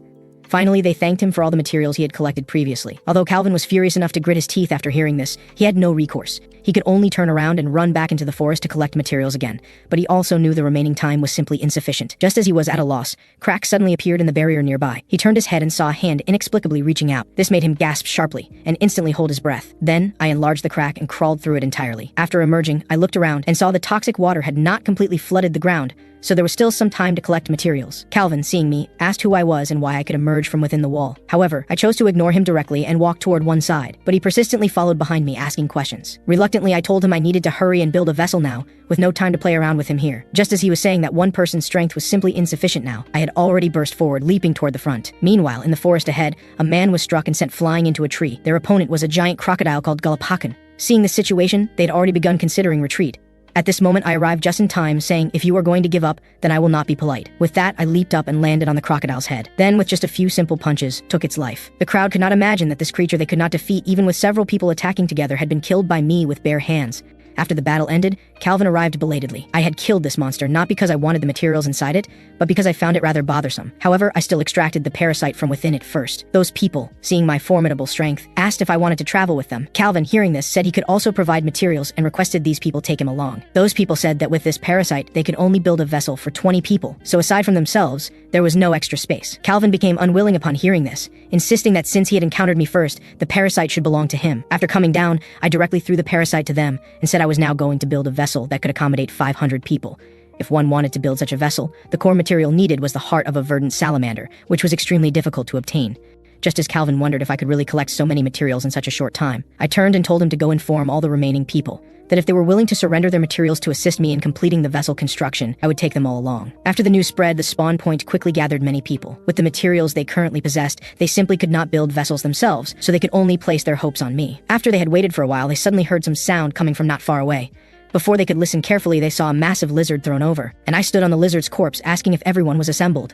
Finally, they thanked him for all the materials he had collected previously. Although Calvin was furious enough to grit his teeth after hearing this, he had no recourse. He could only turn around and run back into the forest to collect materials again, but he also knew the remaining time was simply insufficient. Just as he was at a loss, cracks suddenly appeared in the barrier nearby. He turned his head and saw a hand inexplicably reaching out. This made him gasp sharply and instantly hold his breath. Then, I enlarged the crack and crawled through it entirely. After emerging, I looked around and saw the toxic water had not completely flooded the ground, so there was still some time to collect materials. Calvin, seeing me, asked who I was and why I could emerge from within the wall. However, I chose to ignore him directly and walk toward one side, but he persistently followed behind me, asking questions. Reluctantly, I told him I needed to hurry and build a vessel now, with no time to play around with him here. Just as he was saying that one person's strength was simply insufficient now, I had already burst forward, leaping toward the front. Meanwhile, in the forest ahead, a man was struck and sent flying into a tree. Their opponent was a giant crocodile called Gulapakan. Seeing the situation, they'd already begun considering retreat. At this moment, I arrived just in time, saying, "If you are going to give up, then I will not be polite." With that, I leaped up and landed on the crocodile's head. Then, with just a few simple punches, took its life. The crowd could not imagine that this creature they could not defeat, even with several people attacking together, had been killed by me with bare hands. After the battle ended, Calvin arrived belatedly. I had killed this monster not because I wanted the materials inside it, but because I found it rather bothersome. However, I still extracted the parasite from within it first. Those people, seeing my formidable strength, asked if I wanted to travel with them. Calvin, hearing this, said he could also provide materials and requested these people take him along. Those people said that with this parasite, they could only build a vessel for 20 people, so aside from themselves, there was no extra space. Calvin became unwilling upon hearing this, insisting that since he had encountered me first, the parasite should belong to him. After coming down, I directly threw the parasite to them and said I was now going to build a vessel that could accommodate 500 people, If one wanted to build such a vessel, the core material needed was the heart of a verdant salamander, which was extremely difficult to obtain. Just as Calvin wondered if I could really collect so many materials in such a short time, I turned and told him to go inform all the remaining people that if they were willing to surrender their materials to assist me in completing the vessel construction, I would take them all along. After the news spread, the spawn point quickly gathered many people. With the materials they currently possessed, they simply could not build vessels themselves, so they could only place their hopes on me. After they had waited for a while, they suddenly heard some sound coming from not far away. Before they could listen carefully, they saw a massive lizard thrown over, and I stood on the lizard's corpse asking if everyone was assembled.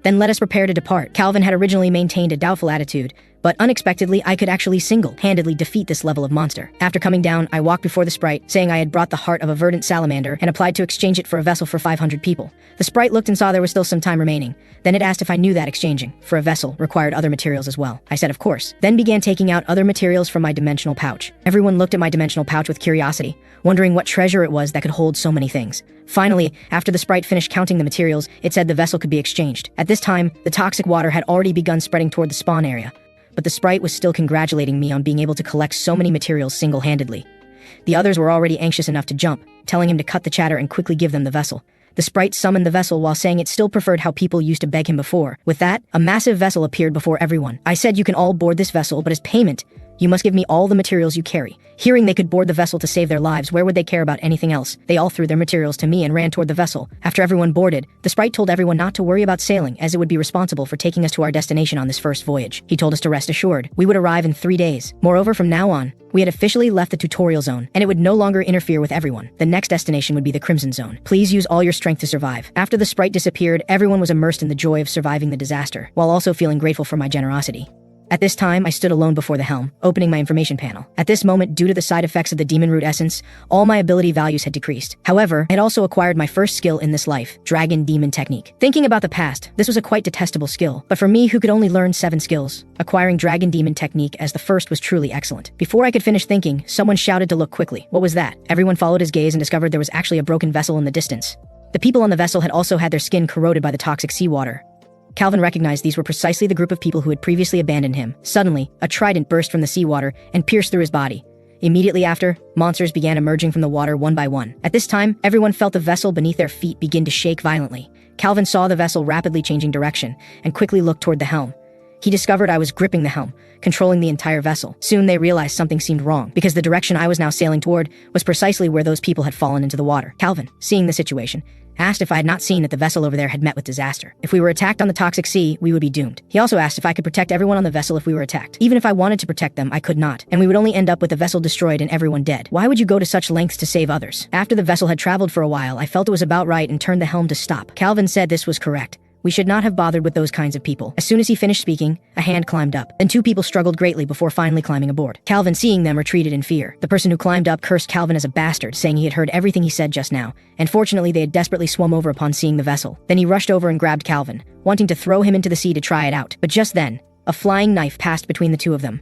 Then let us prepare to depart. Calvin had originally maintained a doubtful attitude, but unexpectedly, I could actually single-handedly defeat this level of monster. After coming down, I walked before the sprite, saying I had brought the heart of a verdant salamander and applied to exchange it for a vessel for 500 people. The sprite looked and saw there was still some time remaining. Then it asked if I knew that exchanging for a vessel required other materials as well. I said of course. Then began taking out other materials from my dimensional pouch. Everyone looked at my dimensional pouch with curiosity, wondering what treasure it was that could hold so many things. Finally, after the sprite finished counting the materials, it said the vessel could be exchanged. At this time, the toxic water had already begun spreading toward the spawn area. But the sprite was still congratulating me on being able to collect so many materials single-handedly. The others were already anxious enough to jump, telling him to cut the chatter and quickly give them the vessel. The sprite summoned the vessel while saying it still preferred how people used to beg him before. With that, a massive vessel appeared before everyone. I said you can all board this vessel, but as payment, you must give me all the materials you carry. Hearing they could board the vessel to save their lives, where would they care about anything else? They all threw their materials to me and ran toward the vessel. After everyone boarded, the sprite told everyone not to worry about sailing, as it would be responsible for taking us to our destination on this first voyage. He told us to rest assured. We would arrive in 3 days. Moreover, from now on, we had officially left the tutorial zone, and it would no longer interfere with everyone. The next destination would be the Crimson Zone. Please use all your strength to survive. After the sprite disappeared, everyone was immersed in the joy of surviving the disaster, while also feeling grateful for my generosity. At this time, I stood alone before the helm, opening my information panel. At this moment, due to the side effects of the demon root essence, all my ability values had decreased. However, I had also acquired my first skill in this life, Dragon Demon Technique. Thinking about the past, this was a quite detestable skill, but for me who could only learn 7 skills, acquiring Dragon Demon Technique as the first was truly excellent. Before I could finish thinking, someone shouted to look quickly. What was that? Everyone followed his gaze and discovered there was actually a broken vessel in the distance. The people on the vessel had also had their skin corroded by the toxic seawater. Calvin recognized these were precisely the group of people who had previously abandoned him. Suddenly, a trident burst from the seawater and pierced through his body. Immediately after, monsters began emerging from the water one by one. At this time, everyone felt the vessel beneath their feet begin to shake violently. Calvin saw the vessel rapidly changing direction and quickly looked toward the helm. He discovered I was gripping the helm, controlling the entire vessel. Soon they realized something seemed wrong, because the direction I was now sailing toward was precisely where those people had fallen into the water. Calvin, seeing the situation, asked if I had not seen that the vessel over there had met with disaster. If we were attacked on the toxic sea, we would be doomed. He also asked if I could protect everyone on the vessel if we were attacked. Even if I wanted to protect them, I could not, and we would only end up with the vessel destroyed and everyone dead. Why would you go to such lengths to save others? After the vessel had traveled for a while, I felt it was about right and turned the helm to stop. Calvin said this was correct. We should not have bothered with those kinds of people. As soon as he finished speaking, a hand climbed up. Then 2 people struggled greatly before finally climbing aboard. Calvin, seeing them, retreated in fear. The person who climbed up cursed Calvin as a bastard, saying he had heard everything he said just now, and fortunately they had desperately swum over upon seeing the vessel. Then he rushed over and grabbed Calvin, wanting to throw him into the sea to try it out. But just then, a flying knife passed between the two of them.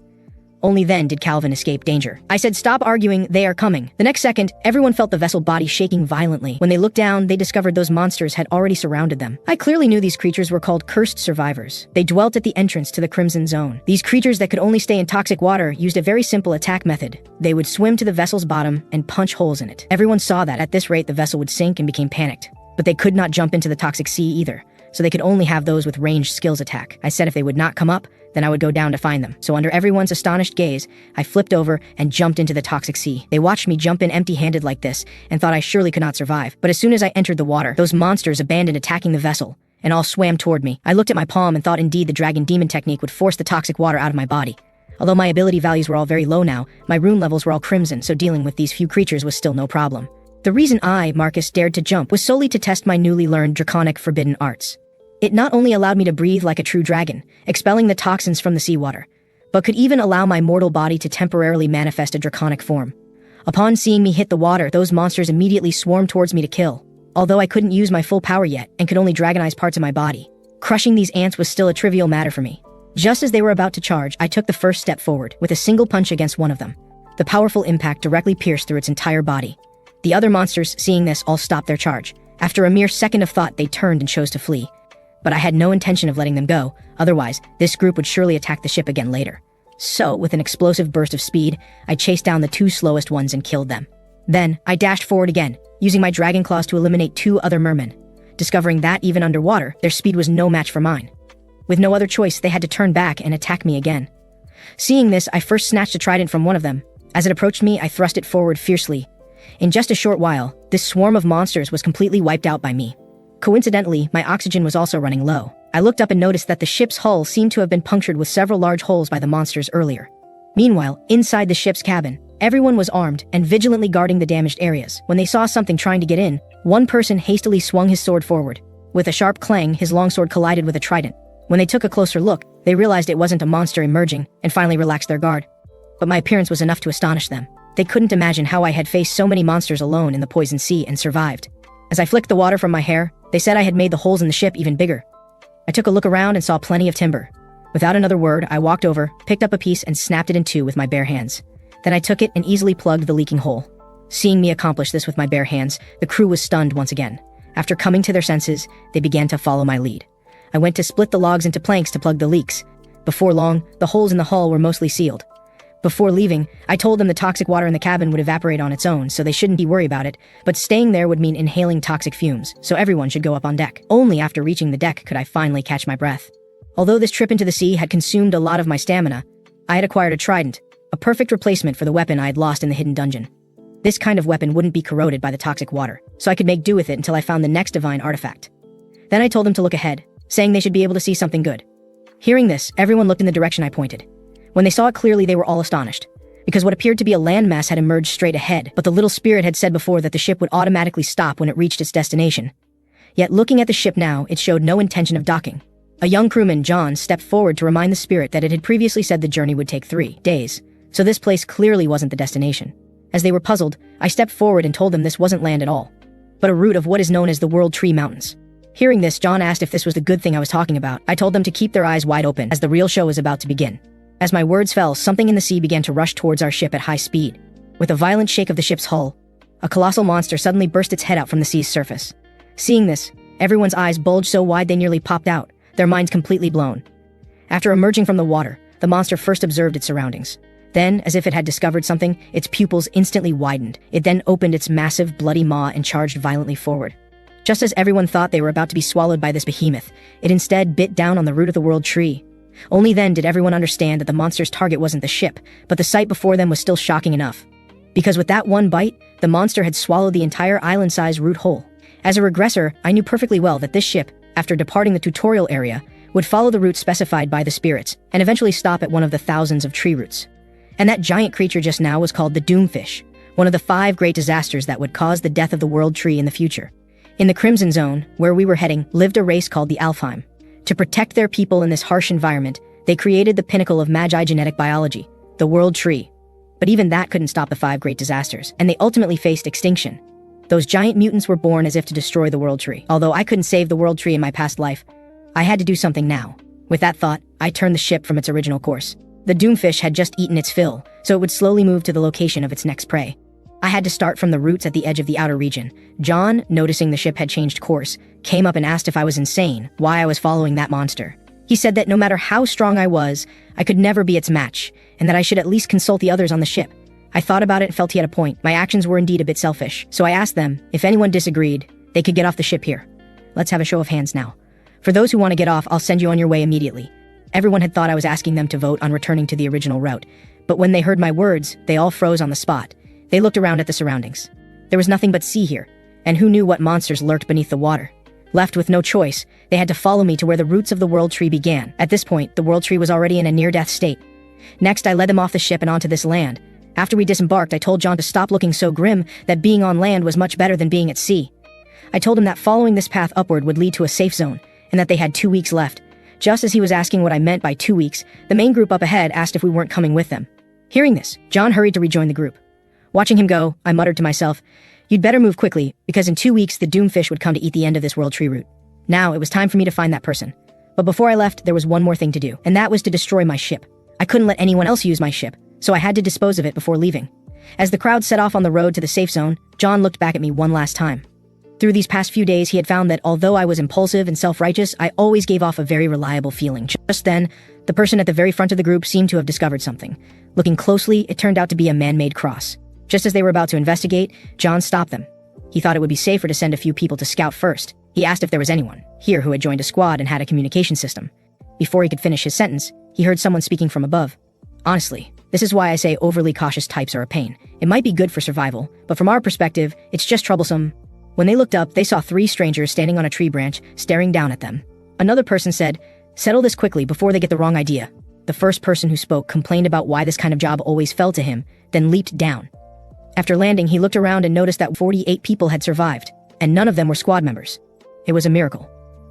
Only then did Calvin escape danger. I said, "Stop arguing, they are coming." The next second, everyone felt the vessel body shaking violently. When they looked down, they discovered those monsters had already surrounded them. I clearly knew these creatures were called cursed survivors. They dwelt at the entrance to the Crimson Zone. These creatures that could only stay in toxic water used a very simple attack method. They would swim to the vessel's bottom and punch holes in it. Everyone saw that at this rate the vessel would sink and became panicked. But they could not jump into the toxic sea either, so they could only have those with ranged skills attack. I said if they would not come up, then I would go down to find them. So under everyone's astonished gaze, I flipped over and jumped into the toxic sea. They watched me jump in empty-handed like this and thought I surely could not survive. But as soon as I entered the water, those monsters abandoned attacking the vessel and all swam toward me. I looked at my palm and thought indeed the Dragon Demon Technique would force the toxic water out of my body. Although my ability values were all very low now, my rune levels were all crimson, so dealing with these few creatures was still no problem. The reason I, Marcus, dared to jump was solely to test my newly learned draconic forbidden arts. It not only allowed me to breathe like a true dragon, expelling the toxins from the seawater, but could even allow my mortal body to temporarily manifest a draconic form. Upon seeing me hit the water, those monsters immediately swarmed towards me to kill, although I couldn't use my full power yet and could only dragonize parts of my body. Crushing these ants was still a trivial matter for me. Just as they were about to charge, I took the first step forward, with a single punch against one of them. The powerful impact directly pierced through its entire body. The other monsters, seeing this, all stopped their charge. After a mere second of thought, they turned and chose to flee. But I had no intention of letting them go, otherwise, this group would surely attack the ship again later. So, with an explosive burst of speed, I chased down the 2 slowest ones and killed them. Then, I dashed forward again, using my dragon claws to eliminate 2 other mermen, discovering that even underwater, their speed was no match for mine. With no other choice, they had to turn back and attack me again. Seeing this, I first snatched a trident from one of them. As it approached me, I thrust it forward fiercely. In just a short while, this swarm of monsters was completely wiped out by me. Coincidentally, my oxygen was also running low. I looked up and noticed that the ship's hull seemed to have been punctured with several large holes by the monsters earlier. Meanwhile, inside the ship's cabin, everyone was armed and vigilantly guarding the damaged areas. When they saw something trying to get in, one person hastily swung his sword forward. With a sharp clang, his longsword collided with a trident. When they took a closer look, they realized it wasn't a monster emerging, and finally relaxed their guard. But my appearance was enough to astonish them. They couldn't imagine how I had faced so many monsters alone in the poison sea and survived. As I flicked the water from my hair, they said I had made the holes in the ship even bigger. I took a look around and saw plenty of timber. Without another word, I walked over, picked up a piece and snapped it in 2 with my bare hands. Then I took it and easily plugged the leaking hole. Seeing me accomplish this with my bare hands, the crew was stunned once again. After coming to their senses, they began to follow my lead. I went to split the logs into planks to plug the leaks. Before long, the holes in the hull were mostly sealed. Before leaving, I told them the toxic water in the cabin would evaporate on its own, so they shouldn't be worried about it, but staying there would mean inhaling toxic fumes, so everyone should go up on deck. Only after reaching the deck could I finally catch my breath. Although this trip into the sea had consumed a lot of my stamina, I had acquired a trident, a perfect replacement for the weapon I had lost in the hidden dungeon. This kind of weapon wouldn't be corroded by the toxic water, so I could make do with it until I found the next divine artifact. Then I told them to look ahead, saying they should be able to see something good. Hearing this, everyone looked in the direction I pointed. When they saw it clearly, they were all astonished, because what appeared to be a landmass had emerged straight ahead, but the little spirit had said before that the ship would automatically stop when it reached its destination. Yet looking at the ship now, it showed no intention of docking. A young crewman, John, stepped forward to remind the spirit that it had previously said the journey would take 3 days, so this place clearly wasn't the destination. As they were puzzled, I stepped forward and told them this wasn't land at all, but a root of what is known as the World Tree Mountains. Hearing this, John asked if this was the good thing I was talking about. I told them to keep their eyes wide open, as the real show was about to begin. As my words fell, something in the sea began to rush towards our ship at high speed. With a violent shake of the ship's hull, a colossal monster suddenly burst its head out from the sea's surface. Seeing this, everyone's eyes bulged so wide they nearly popped out, their minds completely blown. After emerging from the water, the monster first observed its surroundings. Then, as if it had discovered something, its pupils instantly widened. It then opened its massive, bloody maw and charged violently forward. Just as everyone thought they were about to be swallowed by this behemoth, it instead bit down on the root of the world tree. Only then did everyone understand that the monster's target wasn't the ship, but the sight before them was still shocking enough. Because with that one bite, the monster had swallowed the entire island-sized root whole. As a regressor, I knew perfectly well that this ship, after departing the tutorial area, would follow the route specified by the spirits, and eventually stop at one of the thousands of tree roots. And that giant creature just now was called the Doomfish, one of the 5 great disasters that would cause the death of the world tree in the future. In the Crimson Zone, where we were heading, lived a race called the Alfheim. To protect their people in this harsh environment, they created the pinnacle of Magi genetic biology, the World Tree. But even that couldn't stop the 5 great disasters, and they ultimately faced extinction. Those giant mutants were born as if to destroy the World Tree. Although I couldn't save the World Tree in my past life, I had to do something now. With that thought, I turned the ship from its original course. The Doomfish had just eaten its fill, so it would slowly move to the location of its next prey. I had to start from the roots at the edge of the outer region. John, noticing the ship had changed course, came up and asked if I was insane, why I was following that monster. He said that no matter how strong I was, I could never be its match, and that I should at least consult the others on the ship. I thought about it and felt he had a point. My actions were indeed a bit selfish, so I asked them, if anyone disagreed, they could get off the ship here. Let's have a show of hands now. For those who want to get off, I'll send you on your way immediately. Everyone had thought I was asking them to vote on returning to the original route, but when they heard my words, they all froze on the spot. They looked around at the surroundings. There was nothing but sea here, and who knew what monsters lurked beneath the water? Left with no choice, they had to follow me to where the roots of the World Tree began. At this point, the World Tree was already in a near-death state. Next, I led them off the ship and onto this land. After we disembarked, I told John to stop looking so grim, that being on land was much better than being at sea. I told him that following this path upward would lead to a safe zone, and that they had 2 weeks left. Just as he was asking what I meant by 2 weeks, the main group up ahead asked if we weren't coming with them. Hearing this, John hurried to rejoin the group. Watching him go, I muttered to myself, you'd better move quickly, because in 2 weeks the Doomfish would come to eat the end of this World Tree route. Now, it was time for me to find that person. But before I left, there was one more thing to do, and that was to destroy my ship. I couldn't let anyone else use my ship, so I had to dispose of it before leaving. As the crowd set off on the road to the safe zone, John looked back at me one last time. Through these past few days, he had found that although I was impulsive and self-righteous, I always gave off a very reliable feeling. Just then, the person at the very front of the group seemed to have discovered something. Looking closely, it turned out to be a man-made cross. Just as they were about to investigate, John stopped them. He thought it would be safer to send a few people to scout first. He asked if there was anyone here who had joined a squad and had a communication system. Before he could finish his sentence, he heard someone speaking from above. Honestly, this is why I say overly cautious types are a pain. It might be good for survival, but from our perspective, it's just troublesome. When they looked up, they saw 3 strangers standing on a tree branch, staring down at them. Another person said, "Settle this quickly before they get the wrong idea." The first person who spoke complained about why this kind of job always fell to him, then leaped down. After landing, he looked around and noticed that 48 people had survived, and none of them were squad members. It was a miracle.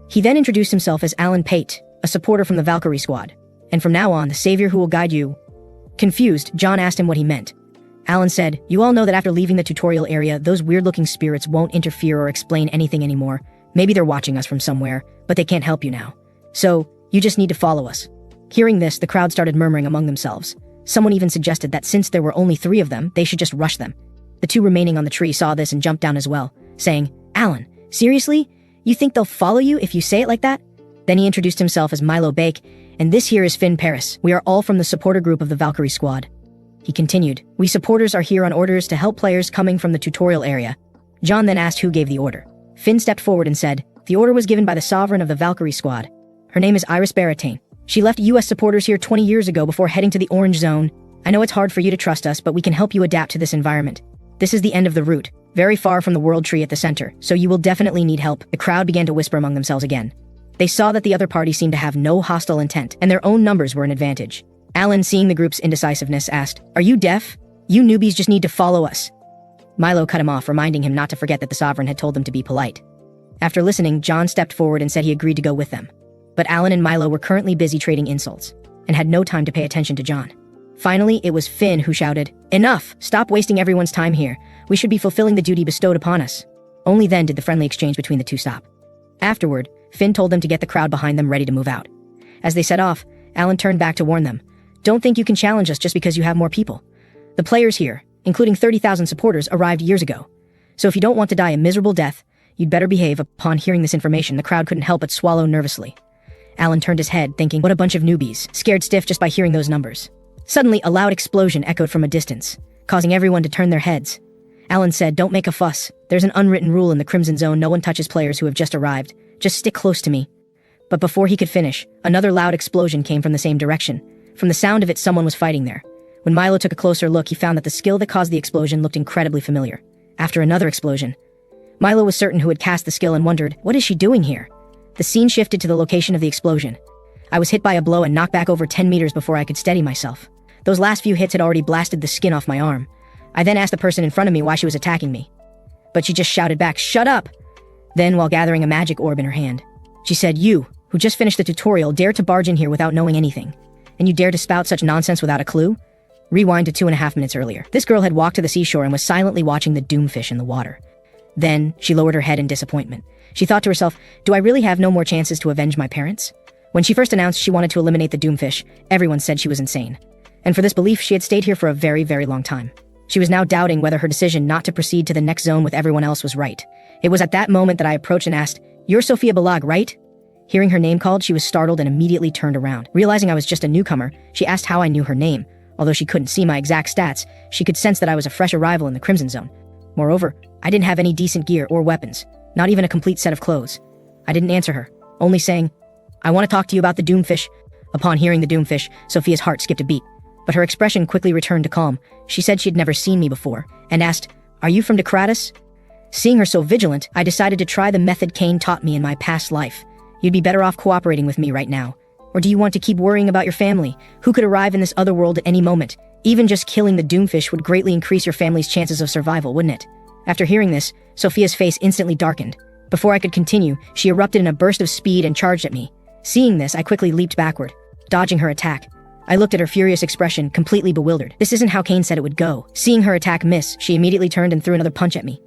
He then introduced himself as Alan Pate, a supporter from the Valkyrie squad, and from now on, the savior who will guide you. Confused, John asked him what he meant. Alan said, "You all know that after leaving the tutorial area, those weird-looking spirits won't interfere or explain anything anymore. Maybe they're watching us from somewhere, but they can't help you now. So, you just need to follow us." Hearing this, the crowd started murmuring among themselves. Someone even suggested that since there were only 3 of them, they should just rush them. The 2 remaining on the tree saw this and jumped down as well, saying, "Alan, seriously? You think they'll follow you if you say it like that?" Then he introduced himself as Milo Bake, "And this here is Finn Paris. We are all from the supporter group of the Valkyrie squad." He continued, "We supporters are here on orders to help players coming from the tutorial area." John then asked who gave the order. Finn stepped forward and said, "The order was given by the sovereign of the Valkyrie squad. Her name is Iris Baratain. She left US supporters here 20 years ago before heading to the Orange Zone. I know it's hard for you to trust us, but we can help you adapt to this environment. This is the end of the route, very far from the world tree at the center, so you will definitely need help." The crowd began to whisper among themselves again. They saw that the other party seemed to have no hostile intent, and their own numbers were an advantage. Alan, seeing the group's indecisiveness, asked, "Are you deaf? You newbies just need to follow us." Milo cut him off, reminding him not to forget that the sovereign had told them to be polite. After listening, John stepped forward and said he agreed to go with them. But Alan and Milo were currently busy trading insults, and had no time to pay attention to John. Finally, it was Finn who shouted, "Enough! Stop wasting everyone's time here. We should be fulfilling the duty bestowed upon us." Only then did the friendly exchange between the 2 stop. Afterward, Finn told them to get the crowd behind them ready to move out. As they set off, Alan turned back to warn them, "Don't think you can challenge us just because you have more people. The players here, including 30,000 supporters, arrived years ago. So if you don't want to die a miserable death, you'd better behave." Upon hearing this information, the crowd couldn't help but swallow nervously. Alan turned his head, thinking, what a bunch of newbies, scared stiff just by hearing those numbers. Suddenly, a loud explosion echoed from a distance, causing everyone to turn their heads. Alan said, "Don't make a fuss. There's an unwritten rule in the Crimson Zone: no one touches players who have just arrived. Just stick close to me." But before he could finish, another loud explosion came from the same direction. From the sound of it, someone was fighting there. When Milo took a closer look, he found that the skill that caused the explosion looked incredibly familiar. After another explosion, Milo was certain who had cast the skill and wondered, what is she doing here? The scene shifted to the location of the explosion. I was hit by a blow and knocked back over 10 meters before I could steady myself. Those last few hits had already blasted the skin off my arm. I then asked the person in front of me why she was attacking me. But she just shouted back, "Shut up!" Then, while gathering a magic orb in her hand, she said, "You, who just finished the tutorial, dare to barge in here without knowing anything. And you dare to spout such nonsense without a clue?" Rewind to 2.5 minutes earlier. This girl had walked to the seashore and was silently watching the doomfish in the water. Then, she lowered her head in disappointment. She thought to herself, do I really have no more chances to avenge my parents? When she first announced she wanted to eliminate the doomfish, everyone said she was insane. And for this belief, she had stayed here for a very, very long time. She was now doubting whether her decision not to proceed to the next zone with everyone else was right. It was at that moment that I approached and asked, "You're Sophia Balag, right?" Hearing her name called, she was startled and immediately turned around. Realizing I was just a newcomer, she asked how I knew her name. Although she couldn't see my exact stats, she could sense that I was a fresh arrival in the Crimson Zone. Moreover, I didn't have any decent gear or weapons, not even a complete set of clothes. I didn't answer her, only saying, "I want to talk to you about the doomfish." Upon hearing the doomfish, Sophia's heart skipped a beat, but her expression quickly returned to calm. She said she'd never seen me before, and asked, "Are you from Decratus?" Seeing her so vigilant, I decided to try the method Cain taught me in my past life. "You'd be better off cooperating with me right now. Or do you want to keep worrying about your family, who could arrive in this other world at any moment? Even just killing the doomfish would greatly increase your family's chances of survival, wouldn't it?" After hearing this, Sophia's face instantly darkened. Before I could continue, she erupted in a burst of speed and charged at me. Seeing this, I quickly leaped backward, dodging her attack. I looked at her furious expression, completely bewildered. This isn't how Cain said it would go. Seeing her attack miss, she immediately turned and threw another punch at me.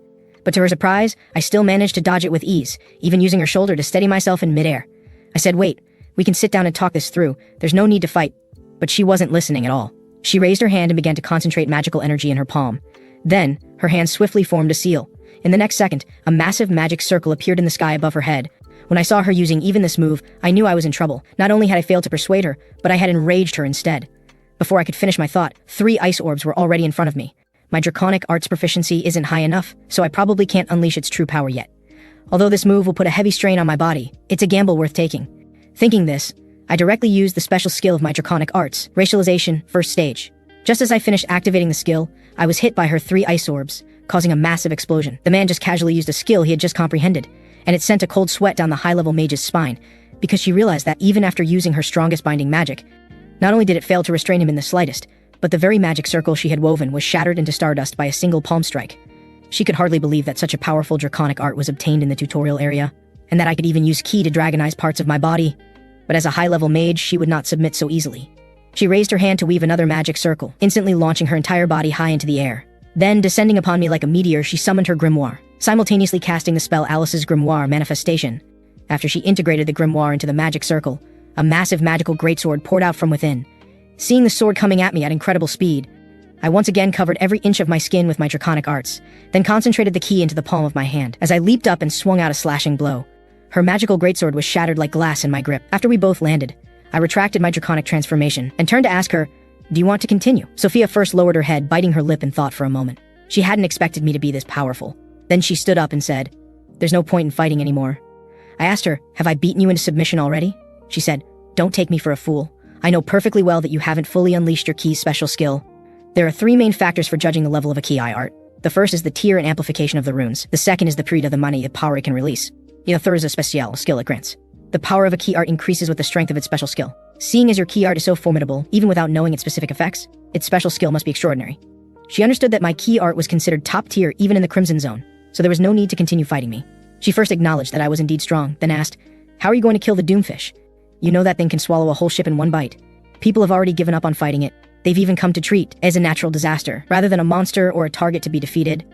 But to her surprise, I still managed to dodge it with ease, even using her shoulder to steady myself in midair. I said, "Wait, we can sit down and talk this through. There's no need to fight." But she wasn't listening at all. She raised her hand and began to concentrate magical energy in her palm. Then, her hand swiftly formed a seal. In the next second, a massive magic circle appeared in the sky above her head. When I saw her using even this move, I knew I was in trouble. Not only had I failed to persuade her, but I had enraged her instead. Before I could finish my thought, 3 ice orbs were already in front of me. My draconic arts proficiency isn't high enough, so I probably can't unleash its true power yet. Although this move will put a heavy strain on my body, it's a gamble worth taking. Thinking this, I directly used the special skill of my draconic arts, racialization, first stage. Just as I finished activating the skill, I was hit by her 3 ice orbs, causing a massive explosion. The man just casually used a skill he had just comprehended, and it sent a cold sweat down the high-level mage's spine, because she realized that even after using her strongest binding magic, not only did it fail to restrain him in the slightest, but the very magic circle she had woven was shattered into stardust by a single palm strike. She could hardly believe that such a powerful draconic art was obtained in the tutorial area, and that I could even use ki to dragonize parts of my body. But as a high-level mage, she would not submit so easily. She raised her hand to weave another magic circle, instantly launching her entire body high into the air. Then, descending upon me like a meteor, she summoned her grimoire, simultaneously casting the spell Alice's Grimoire Manifestation. After she integrated the grimoire into the magic circle, a massive magical greatsword poured out from within. Seeing the sword coming at me at incredible speed, I once again covered every inch of my skin with my draconic arts, then concentrated the ki into the palm of my hand. As I leaped up and swung out a slashing blow, her magical greatsword was shattered like glass in my grip. After we both landed, I retracted my draconic transformation and turned to ask her, "Do you want to continue?" Sophia first lowered her head, biting her lip in thought for a moment. She hadn't expected me to be this powerful. Then she stood up and said, "There's no point in fighting anymore." I asked her, "Have I beaten you into submission already?" She said, "Don't take me for a fool. I know perfectly well that you haven't fully unleashed your ki's special skill. There are 3 main factors for judging the level of a ki art. The first is the tier and amplification of the runes. The second is the period of the money the power it can release. The third is a special skill it grants. The power of a ki art increases with the strength of its special skill. Seeing as your ki art is so formidable, even without knowing its specific effects, its special skill must be extraordinary." She understood that my ki art was considered top tier even in the Crimson Zone, so there was no need to continue fighting me. She first acknowledged that I was indeed strong, then asked, "How are you going to kill the Doomfish? You know that thing can swallow a whole ship in one bite. People have already given up on fighting it. They've even come to treat it as a natural disaster, rather than a monster or a target to be defeated.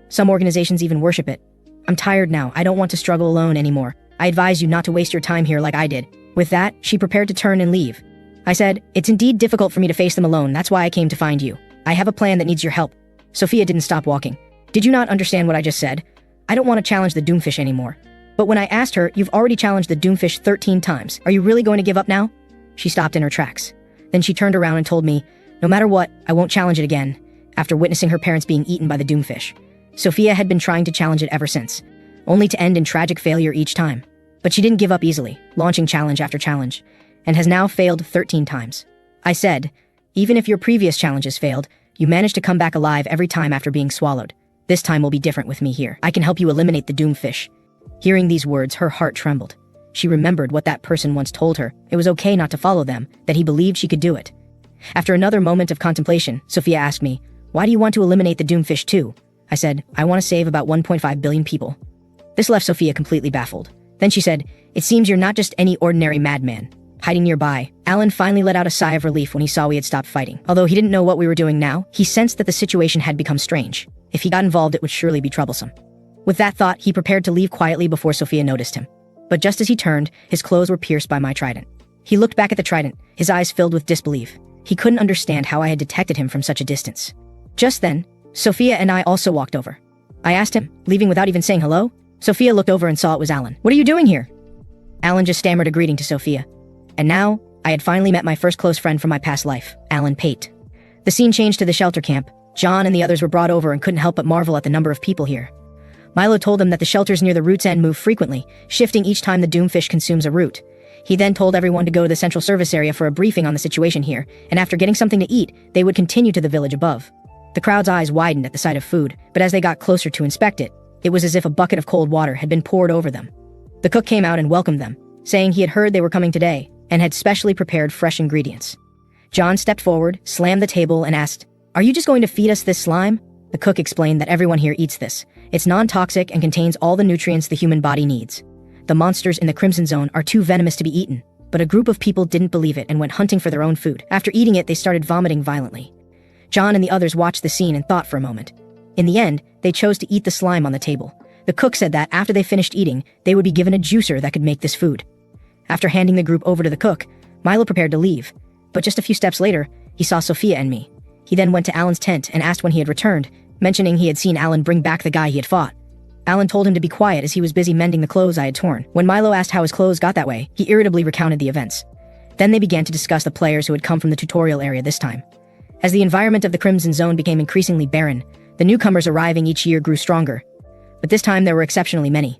Some organizations even worship it. I'm tired now. I don't want to struggle alone anymore. I advise you not to waste your time here like I did." With that, she prepared to turn and leave. I said, "It's indeed difficult for me to face them alone. That's why I came to find you. I have a plan that needs your help." Sophia didn't stop walking. "Did you not understand what I just said? I don't want to challenge the Doomfish anymore." But when I asked her, "You've already challenged the Doomfish 13 times. Are you really going to give up now?" She stopped in her tracks. Then she turned around and told me, "No matter what, I won't challenge it again," after witnessing her parents being eaten by the Doomfish. Sophia had been trying to challenge it ever since, only to end in tragic failure each time. But she didn't give up easily, launching challenge after challenge, and has now failed 13 times. I said, "Even if your previous challenges failed, you managed to come back alive every time after being swallowed. This time will be different with me here. I can help you eliminate the Doomfish." Hearing these words, her heart trembled. She remembered what that person once told her. It was okay not to follow them, that he believed she could do it. After another moment of contemplation, Sophia asked me, "Why do you want to eliminate the Doomfish too?" I said, "I want to save about 1.5 billion people." This left Sophia completely baffled. Then she said, "It seems you're not just any ordinary madman." Hiding nearby, Alan finally let out a sigh of relief when he saw we had stopped fighting. Although he didn't know what we were doing now, he sensed that the situation had become strange. If he got involved, it would surely be troublesome. With that thought, he prepared to leave quietly before Sophia noticed him. But just as he turned, his clothes were pierced by my trident. He looked back at the trident, his eyes filled with disbelief. He couldn't understand how I had detected him from such a distance. Just then, Sophia and I also walked over. I asked him, leaving without even saying hello. Sophia looked over and saw it was Alan. "What are you doing here?" Alan just stammered a greeting to Sophia. And now, I had finally met my first close friend from my past life, Alan Pate. The scene changed to the shelter camp. John and the others were brought over and couldn't help but marvel at the number of people here. Milo told them that the shelters near the route's end move frequently, shifting each time the Doomfish consumes a route. He then told everyone to go to the central service area for a briefing on the situation here, and after getting something to eat, they would continue to the village above. The crowd's eyes widened at the sight of food, but as they got closer to inspect it, it was as if a bucket of cold water had been poured over them. The cook came out and welcomed them, saying he had heard they were coming today, and had specially prepared fresh ingredients. John stepped forward, slammed the table, and asked, "Are you just going to feed us this slime?" The cook explained that everyone here eats this. It's non-toxic and contains all the nutrients the human body needs. The monsters in the Crimson Zone are too venomous to be eaten, but a group of people didn't believe it and went hunting for their own food. After eating it, they started vomiting violently. John and the others watched the scene and thought for a moment. In the end, they chose to eat the slime on the table. The cook said that after they finished eating, they would be given a juicer that could make this food. After handing the group over to the cook, Milo prepared to leave. But just a few steps later, he saw Sophia and me. He then went to Alan's tent and asked when he had returned, mentioning he had seen Alan bring back the guy he had fought. Alan told him to be quiet as he was busy mending the clothes I had torn. When Milo asked how his clothes got that way, he irritably recounted the events. Then they began to discuss the players who had come from the tutorial area this time. As the environment of the Crimson Zone became increasingly barren, the newcomers arriving each year grew stronger. But this time there were exceptionally many.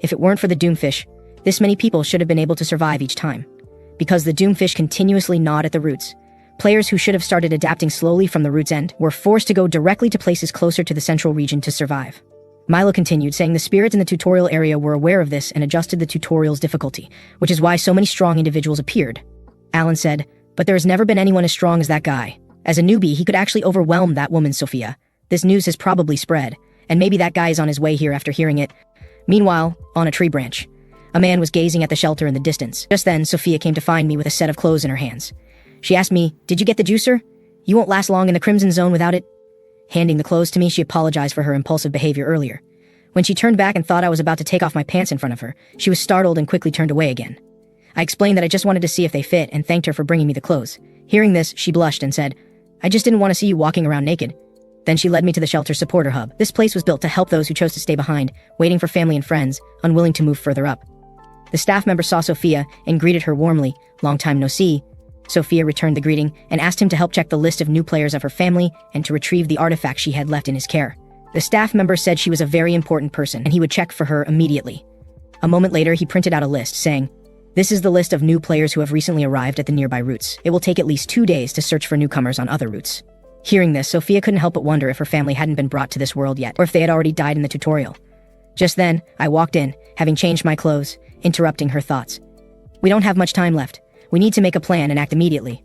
If it weren't for the Doomfish, this many people should have been able to survive each time. Because the Doomfish continuously gnawed at the roots, players who should have started adapting slowly from the root's end were forced to go directly to places closer to the central region to survive. Milo continued, saying the spirits in the tutorial area were aware of this and adjusted the tutorial's difficulty, which is why so many strong individuals appeared. Alan said, but there has never been anyone as strong as that guy. As a newbie, he could actually overwhelm that woman, Sophia. This news has probably spread, and maybe that guy is on his way here after hearing it. Meanwhile, on a tree branch, a man was gazing at the shelter in the distance. Just then, Sophia came to find me with a set of clothes in her hands. She asked me, "Did you get the juicer? You won't last long in the Crimson Zone without it." Handing the clothes to me, she apologized for her impulsive behavior earlier. When she turned back and thought I was about to take off my pants in front of her, she was startled and quickly turned away again. I explained that I just wanted to see if they fit and thanked her for bringing me the clothes. Hearing this, she blushed and said, "I just didn't want to see you walking around naked." Then she led me to the shelter supporter hub. This place was built to help those who chose to stay behind, waiting for family and friends, unwilling to move further up. The staff member saw Sophia and greeted her warmly. "Long time no see." Sophia returned the greeting and asked him to help check the list of new players of her family and to retrieve the artifact she had left in his care. The staff member said she was a very important person and he would check for her immediately. A moment later, he printed out a list, saying, "This is the list of new players who have recently arrived at the nearby routes. It will take at least 2 days to search for newcomers on other routes." Hearing this, Sophia couldn't help but wonder if her family hadn't been brought to this world yet, or if they had already died in the tutorial. Just then, I walked in, having changed my clothes, interrupting her thoughts. "We don't have much time left. We need to make a plan and act immediately."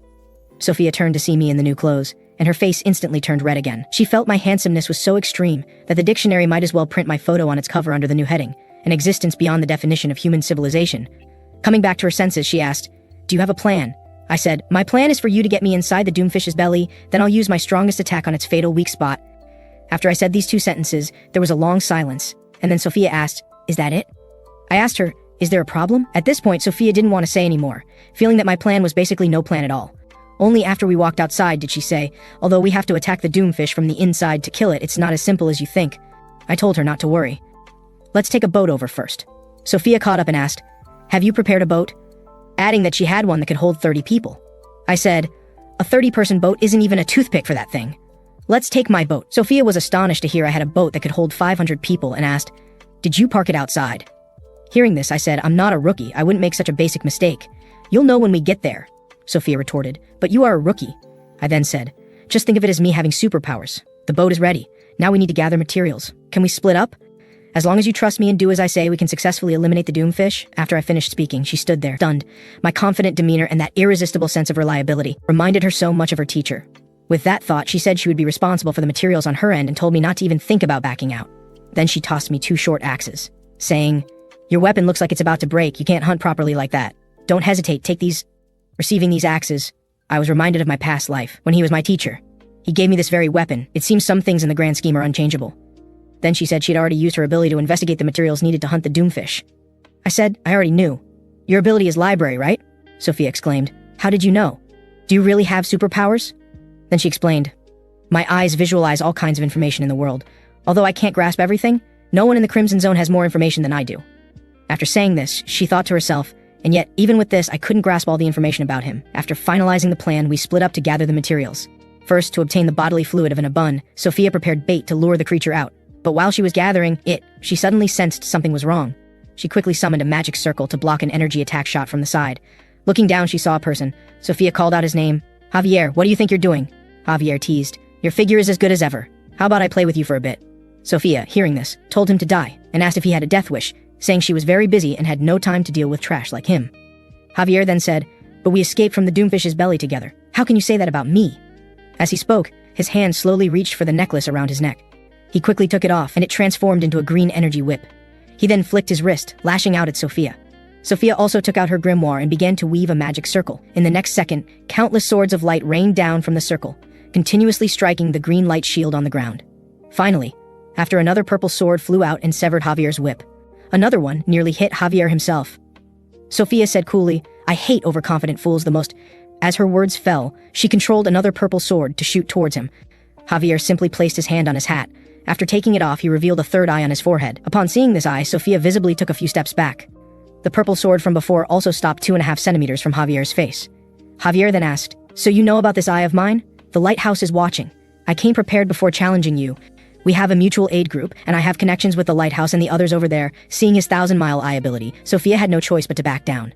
Sophia turned to see me in the new clothes, and her face instantly turned red again. She felt my handsomeness was so extreme that the dictionary might as well print my photo on its cover under the new heading, an existence beyond the definition of human civilization. Coming back to her senses, she asked, "Do you have a plan?" I said, "My plan is for you to get me inside the Doomfish's belly, then I'll use my strongest attack on its fatal weak spot." After I said these 2 sentences, there was a long silence, and then Sophia asked, "Is that it?" I asked her, "Is there a problem?" At this point, Sophia didn't want to say any more, feeling that my plan was basically no plan at all. Only after we walked outside did she say, "Although we have to attack the Doomfish from the inside to kill it, it's not as simple as you think." I told her not to worry. "Let's take a boat over first." Sophia caught up and asked, "Have you prepared a boat?" Adding that she had one that could hold 30 people. I said, "A 30-person boat isn't even a toothpick for that thing. Let's take my boat." Sophia was astonished to hear I had a boat that could hold 500 people and asked, "Did you park it outside?" Hearing this, I said, "I'm not a rookie. I wouldn't make such a basic mistake. You'll know when we get there." Sophia retorted, "But you are a rookie." I then said, "Just think of it as me having superpowers. The boat is ready. Now we need to gather materials. Can we split up? As long as you trust me and do as I say, we can successfully eliminate the Doomfish." After I finished speaking, she stood there, stunned. My confident demeanor and that irresistible sense of reliability reminded her so much of her teacher. With that thought, she said she would be responsible for the materials on her end and told me not to even think about backing out. Then she tossed me 2 short axes, saying, "Your weapon looks like it's about to break. You can't hunt properly like that. Don't hesitate, take these." Receiving these axes, I was reminded of my past life, when he was my teacher. He gave me this very weapon. It seems some things in the grand scheme are unchangeable. Then she said she'd already used her ability to investigate the materials needed to hunt the Doomfish. I said, "I already knew." "Your ability is library, right?" Sophia exclaimed. "How did you know? Do you really have superpowers?" Then she explained, "My eyes visualize all kinds of information in the world. Although I can't grasp everything, no one in the Crimson Zone has more information than I do." After saying this, she thought to herself, "And yet, even with this, I couldn't grasp all the information about him." After finalizing the plan, we split up to gather the materials. First, to obtain the bodily fluid of an abun, Sophia prepared bait to lure the creature out. But while she was gathering it, she suddenly sensed something was wrong. She quickly summoned a magic circle to block an energy attack shot from the side. Looking down, she saw a person. Sophia called out his name. "Javier, what do you think you're doing?" Javier teased, "Your figure is as good as ever. How about I play with you for a bit?" Sophia, hearing this, told him to die and asked if he had a death wish, saying she was very busy and had no time to deal with trash like him. Javier then said, "But we escaped from the Doomfish's belly together. How can you say that about me?" As he spoke, his hand slowly reached for the necklace around his neck. He quickly took it off, and it transformed into a green energy whip. He then flicked his wrist, lashing out at Sophia. Sophia also took out her grimoire and began to weave a magic circle. In the next second, countless swords of light rained down from the circle, continuously striking the green light shield on the ground. Finally, after another purple sword flew out and severed Javier's whip, another one nearly hit Javier himself. Sophia said coolly, "I hate overconfident fools the most." As her words fell, she controlled another purple sword to shoot towards him. Javier simply placed his hand on his hat. After taking it off, he revealed a third eye on his forehead. Upon seeing this eye, Sophia visibly took a few steps back. The purple sword from before also stopped 2.5 centimeters from Javier's face. Javier then asked, "So you know about this eye of mine?" The lighthouse is watching. I came prepared before challenging you. We have a mutual aid group, and I have connections with the lighthouse and the others over there. Seeing his 1,000-mile eye ability, Sophia had no choice but to back down.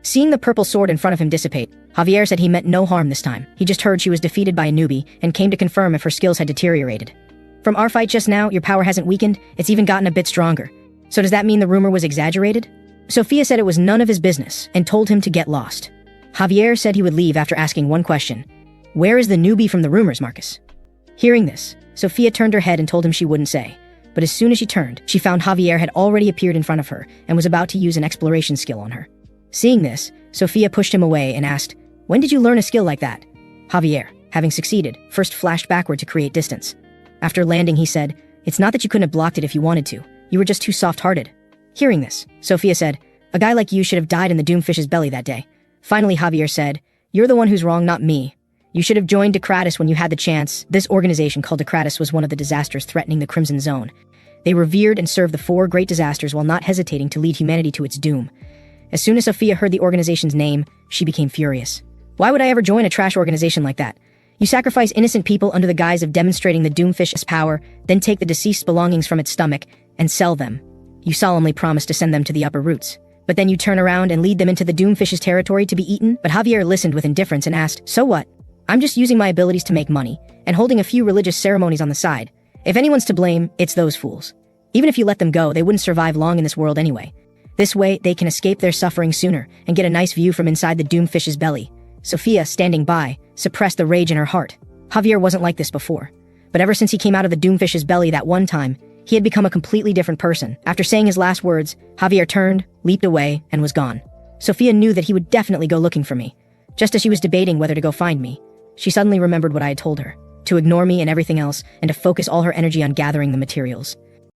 Seeing the purple sword in front of him dissipate, Javier said he meant no harm this time. He just heard she was defeated by a newbie and came to confirm if her skills had deteriorated. From our fight just now, your power hasn't weakened, it's even gotten a bit stronger. So does that mean the rumor was exaggerated? Sophia said it was none of his business and told him to get lost. Javier said he would leave after asking one question. Where is the newbie from the rumors, Marcus? Hearing this, Sophia turned her head and told him she wouldn't say. But as soon as she turned, she found Javier had already appeared in front of her and was about to use an exploration skill on her. Seeing this, Sophia pushed him away and asked, when did you learn a skill like that? Javier, having succeeded, first flashed backward to create distance. After landing, he said, it's not that you couldn't have blocked it if you wanted to. You were just too soft-hearted. Hearing this, Sophia said, a guy like you should have died in the doomfish's belly that day. Finally, Javier said, you're the one who's wrong, not me. You should have joined Decratus when you had the chance. This organization called Decratus was one of the disasters threatening the Crimson Zone. They revered and served the 4 great disasters while not hesitating to lead humanity to its doom. As soon as Sophia heard the organization's name, she became furious. Why would I ever join a trash organization like that? You sacrifice innocent people under the guise of demonstrating the doomfish's power, then take the deceased's belongings from its stomach and sell them. You solemnly promise to send them to the upper roots. But then you turn around and lead them into the doomfish's territory to be eaten? But Javier listened with indifference and asked, so what? I'm just using my abilities to make money, and holding a few religious ceremonies on the side. If anyone's to blame, it's those fools. Even if you let them go, they wouldn't survive long in this world anyway. This way, they can escape their suffering sooner and get a nice view from inside the doomfish's belly. Sophia, standing by, suppressed the rage in her heart. Javier wasn't like this before. But ever since he came out of the doomfish's belly that one time, he had become a completely different person. After saying his last words, Javier turned, leaped away, and was gone. Sophia knew that he would definitely go looking for me. Just as she was debating whether to go find me, she suddenly remembered what I had told her, to ignore me and everything else, and to focus all her energy on gathering the materials.